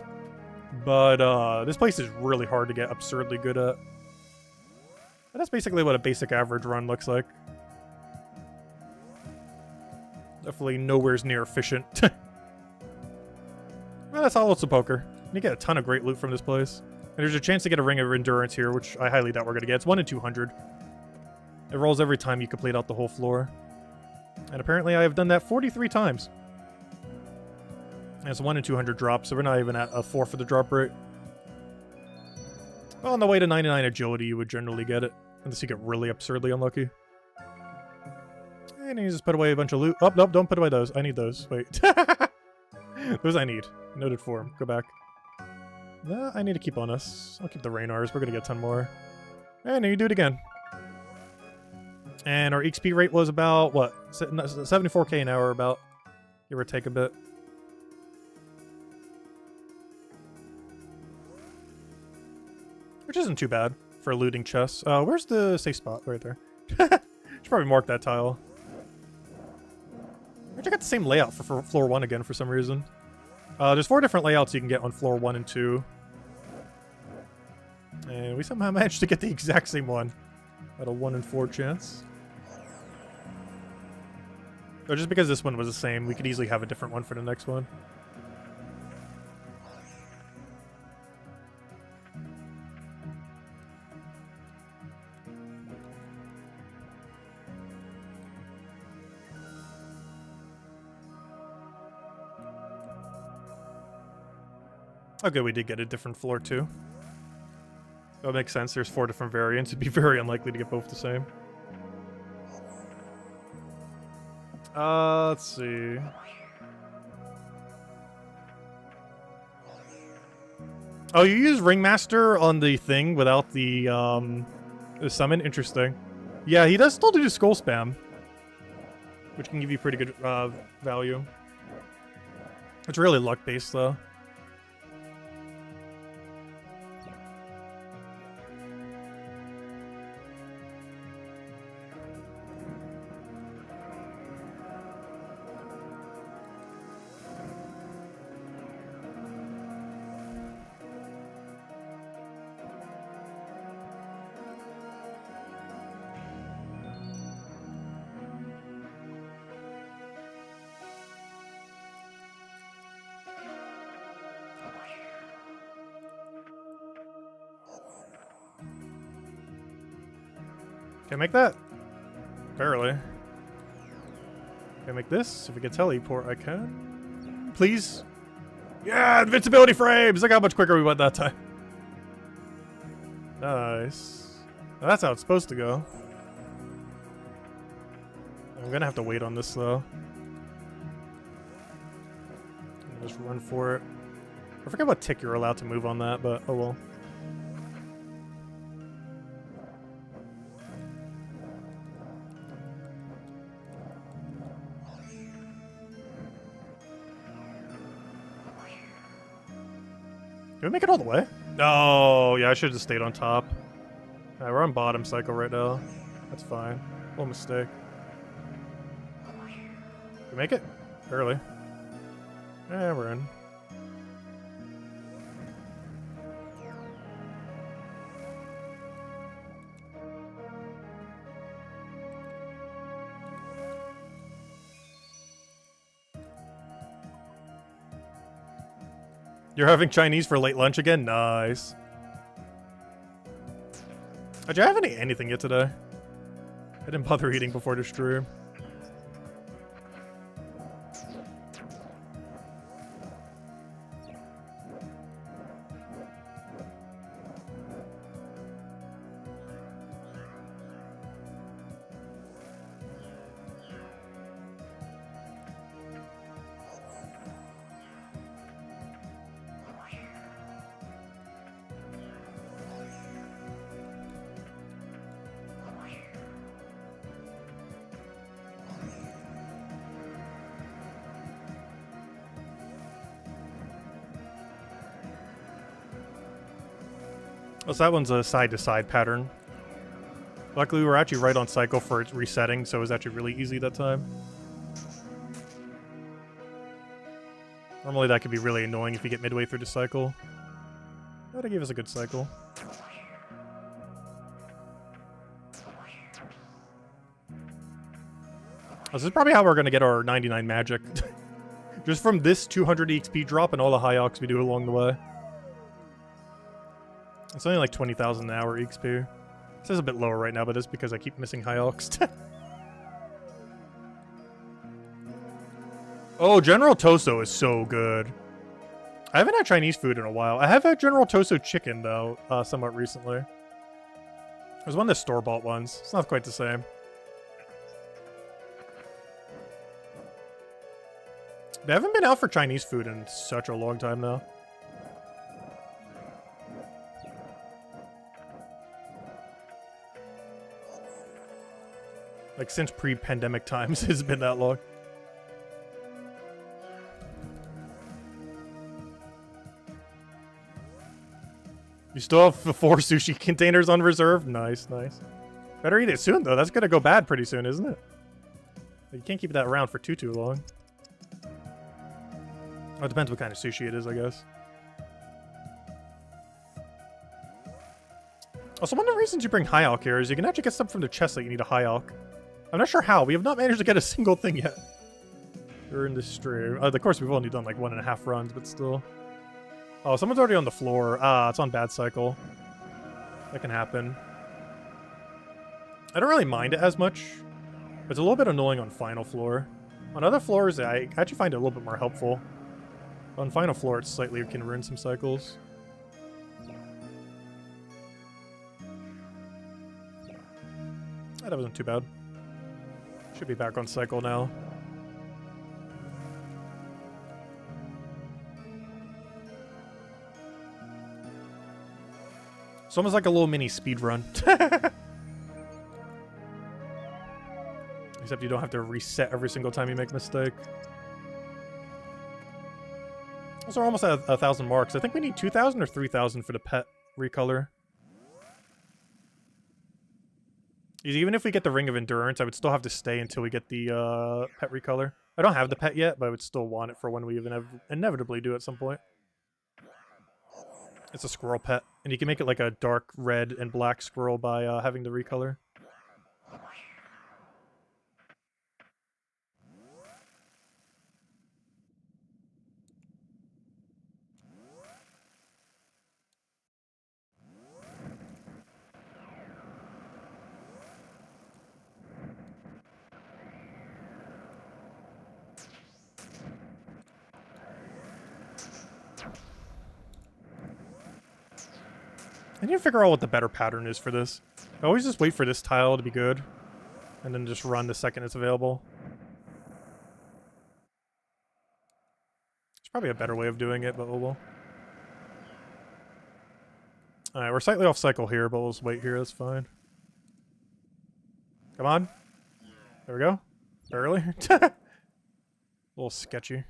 But this place is really hard to get absurdly good at. And that's basically what a basic average run looks like. Definitely nowhere near efficient. Well, that's Hollowed Sepulcher. You get a ton of great loot from this place. And there's a chance to get a Ring of Endurance here, which I highly doubt we're going to get. It's 1 in 200. It rolls every time you complete out the whole floor. And apparently I have done that 43 times. And it's 1 in 200 drop, so we're not even at a 4 for the drop rate. Well, on the way to 99 Agility, you would generally get it. Unless you get really absurdly unlucky. And you just put away a bunch of loot. Oh, nope, don't put away those. I need those. Wait. Those I need. Noted form. Go back. No, I need to keep on us. I'll keep the Raynars. We're going to get a ton more. And then you do it again. And our XP rate was about, what? 74k an hour, about. Give or take a bit. Which isn't too bad for looting chests. Where's the safe spot? Right there. Should probably mark that tile. Actually, I got the same layout for floor 1 again for some reason. There's 4 different layouts you can get on floor 1 and 2. And we somehow managed to get the exact same one. At a 1 in 4 chance. Or just because this one was the same, we could easily have a different one for the next one. Okay, we did get a different floor too. That makes sense. There's 4 different variants. It'd be very unlikely to get both the same. Let's see. Oh, you use Ringmaster on the thing without the summon? Interesting. Yeah, he does still do skull spam, which can give you pretty good value. It's really luck-based, though. Can I make that? Barely. Can I make this? If we can teleport, I can. Please? Yeah, invincibility frames! Look how much quicker we went that time. Nice. Now that's how it's supposed to go. I'm gonna have to wait on this though. Just run for it. I forget what tick you're allowed to move on that, but oh well. Did we make it all the way? Oh, yeah, I should have just stayed on top. Alright, we're on bottom cycle right now. That's fine. Little mistake. Did we make it? Barely. Yeah, we're in. You're having Chinese for late lunch again? Nice. Did I have anything yet today? I didn't bother eating before the stream. Oh, so that one's a side-to-side pattern. Luckily, we were actually right on cycle for its resetting, so it was actually really easy that time. Normally, that could be really annoying if you get midway through the cycle. But it gave us a good cycle. This is probably how we're going to get our 99 magic. Just from this 200 EXP drop and all the high alchs we do along the way. It's only like 20,000 an hour EXP. This is a bit lower right now, but it's because I keep missing high alchs. Oh, General Toso is so good. I haven't had Chinese food in a while. I have had General Toso chicken, though, somewhat recently. There's one of the store-bought ones. It's not quite the same. They haven't been out for Chinese food in such a long time now. Like, since pre-pandemic times, it's been that long. You still have 4 sushi containers on reserve? Nice, nice. Better eat it soon, though. That's gonna go bad pretty soon, isn't it? You can't keep that around for too long. Oh, it depends what kind of sushi it is, I guess. Also, one of the reasons you bring high alch here is you can actually get stuff from the chest that you need a high alch. I'm not sure how. We have not managed to get a single thing yet during this stream. Of course, we've only done like 1.5 runs, but still. Oh, someone's already on the floor. Ah, it's on bad cycle. That can happen. I don't really mind it as much. But it's a little bit annoying on final floor. On other floors, I actually find it a little bit more helpful. On final floor, it slightly can ruin some cycles. That wasn't too bad. Should be back on cycle now. It's almost like a little mini speed run. Except you don't have to reset every single time you make a mistake. Also, we're almost at 1,000 marks. I think we need 2,000 or 3,000 for the pet recolor. Even if we get the Ring of Endurance, I would still have to stay until we get the pet recolor. I don't have the pet yet, but I would still want it for when we inevitably do at some point. It's a squirrel pet, and you can make it like a dark red and black squirrel by having the recolor. I need to figure out what the better pattern is for this. I always just wait for this tile to be good, and then just run the second it's available. There's probably a better way of doing it, but oh well. Alright, we're slightly off cycle here, but we'll just wait here, that's fine. Come on. There we go. Earlier. A little sketchy.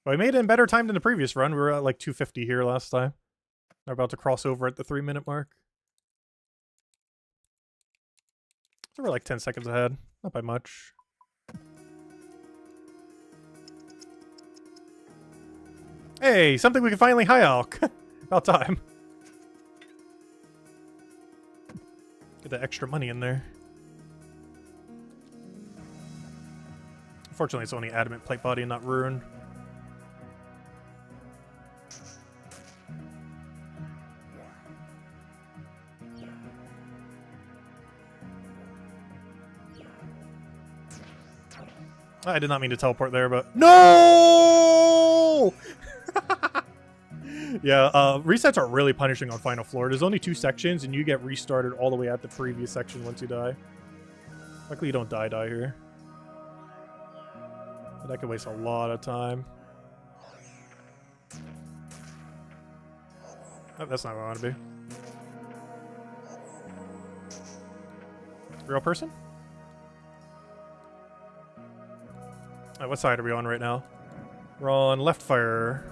But we made it in better time than the previous run. We were at like 250 here last time. We're about to cross over at the 3-minute mark. So we're like 10 seconds ahead. Not by much. Hey, something we can finally high alch. About time. Get that extra money in there. Unfortunately, it's only adamant plate body and not ruined. I did not mean to teleport there, but no! Yeah, resets are really punishing on Final Floor. There's only 2 sections, and you get restarted all the way at the previous section once you die. Luckily, you don't die here. But that could waste a lot of time. Oh, that's not where I want to be. Real person? Alright, what side are we on right now? We're on left fire.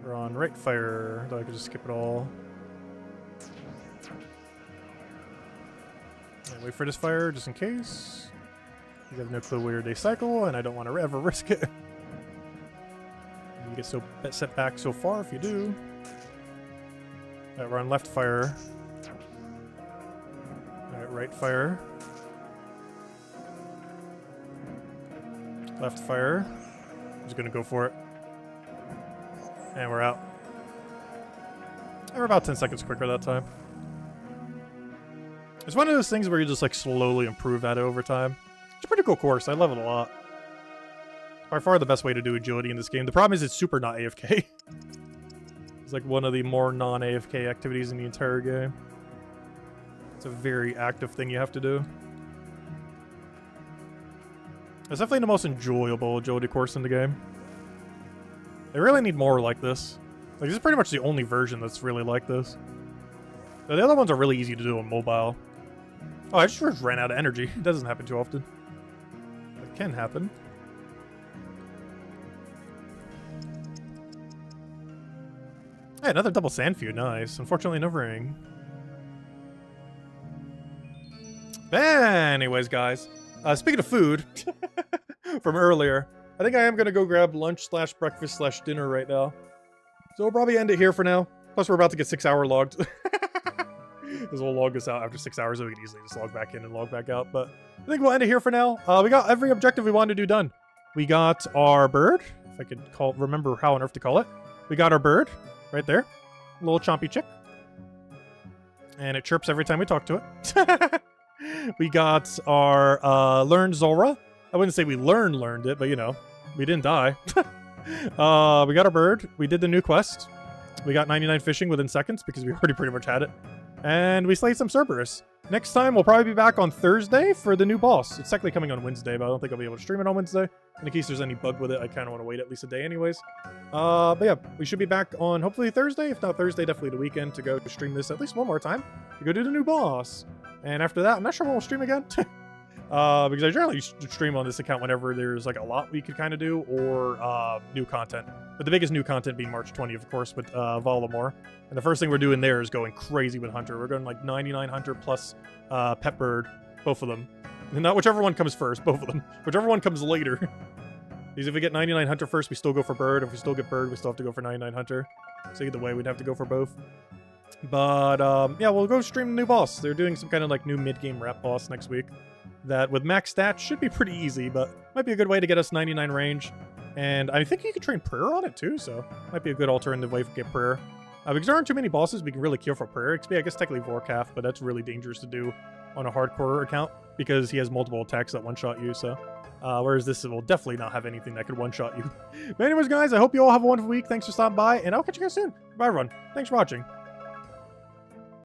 We're on right fire. Though I could just skip it all. And wait for this fire just in case. You have no clue where they cycle, and I don't want to ever risk it. You get so set back so far if you do. Alright, we're on left fire. Alright, right fire. Left fire. I'm just gonna go for it. And we're out. And we're about 10 seconds quicker that time. It's one of those things where you just like slowly improve at it over time. It's a pretty cool course. I love it a lot. By far the best way to do agility in this game. The problem is it's super not AFK. It's like one of the more non-AFK activities in the entire game. It's a very active thing you have to do. It's definitely the most enjoyable agility course in the game. They really need more like this. Like, this is pretty much the only version that's really like this. The other ones are really easy to do on mobile. Oh, I just ran out of energy. It doesn't happen too often. It can happen. Hey, another double sand feud. Nice. Unfortunately, no ring. Anyways, guys. Speaking of food, from earlier, I think I am going to go grab lunch/breakfast/dinner right now. So we'll probably end it here for now. Plus, we're about to get 6-hour logged. Because we'll log this out after 6 hours, so we can easily just log back in and log back out. But I think we'll end it here for now. We got every objective we wanted to do done. We got our bird, if I could remember how on earth to call it. We got our bird right there. Little chompy chick. And it chirps every time we talk to it. We got our learned Zulrah. I wouldn't say we learned it, but you know, we didn't die. We got our bird. We did the new quest. We got 99 fishing within seconds because we already pretty much had it. And we slayed some Cerberus. Next time, we'll probably be back on Thursday for the new boss. It's technically coming on Wednesday, but I don't think I'll be able to stream it on Wednesday. In case there's any bug with it, I kind of want to wait at least a day anyways. But yeah, we should be back on hopefully Thursday. If not Thursday, definitely the weekend to go stream this at least one more time. To go do the new boss. And after that, I'm not sure when we'll stream again. Because I generally stream on this account whenever there's like a lot we could kind of do, or new content. But the biggest new content being March 20th, of course, with Volamore. And the first thing we're doing there is going crazy with Hunter. We're going like 99 Hunter plus Pet Bird, both of them. And not whichever one comes first, both of them. Whichever one comes later. Because if we get 99 Hunter first, we still go for Bird. If we still get Bird, we still have to go for 99 Hunter. So either way, we'd have to go for both. But yeah, we'll go stream the new boss. They're doing some kind of like new mid-game rep boss next week. That with max stats should be pretty easy, but might be a good way to get us 99 range. And I think you can train prayer on it too, so might be a good alternative way to get prayer. Because there aren't too many bosses we can really kill for prayer XP. I guess technically Vorkath, but that's really dangerous to do on a hardcore account because he has multiple attacks that one-shot you, so. Whereas this will definitely not have anything that could one-shot you. But anyways, guys, I hope you all have a wonderful week. Thanks for stopping by, and I'll catch you guys soon. Bye, everyone. Thanks for watching.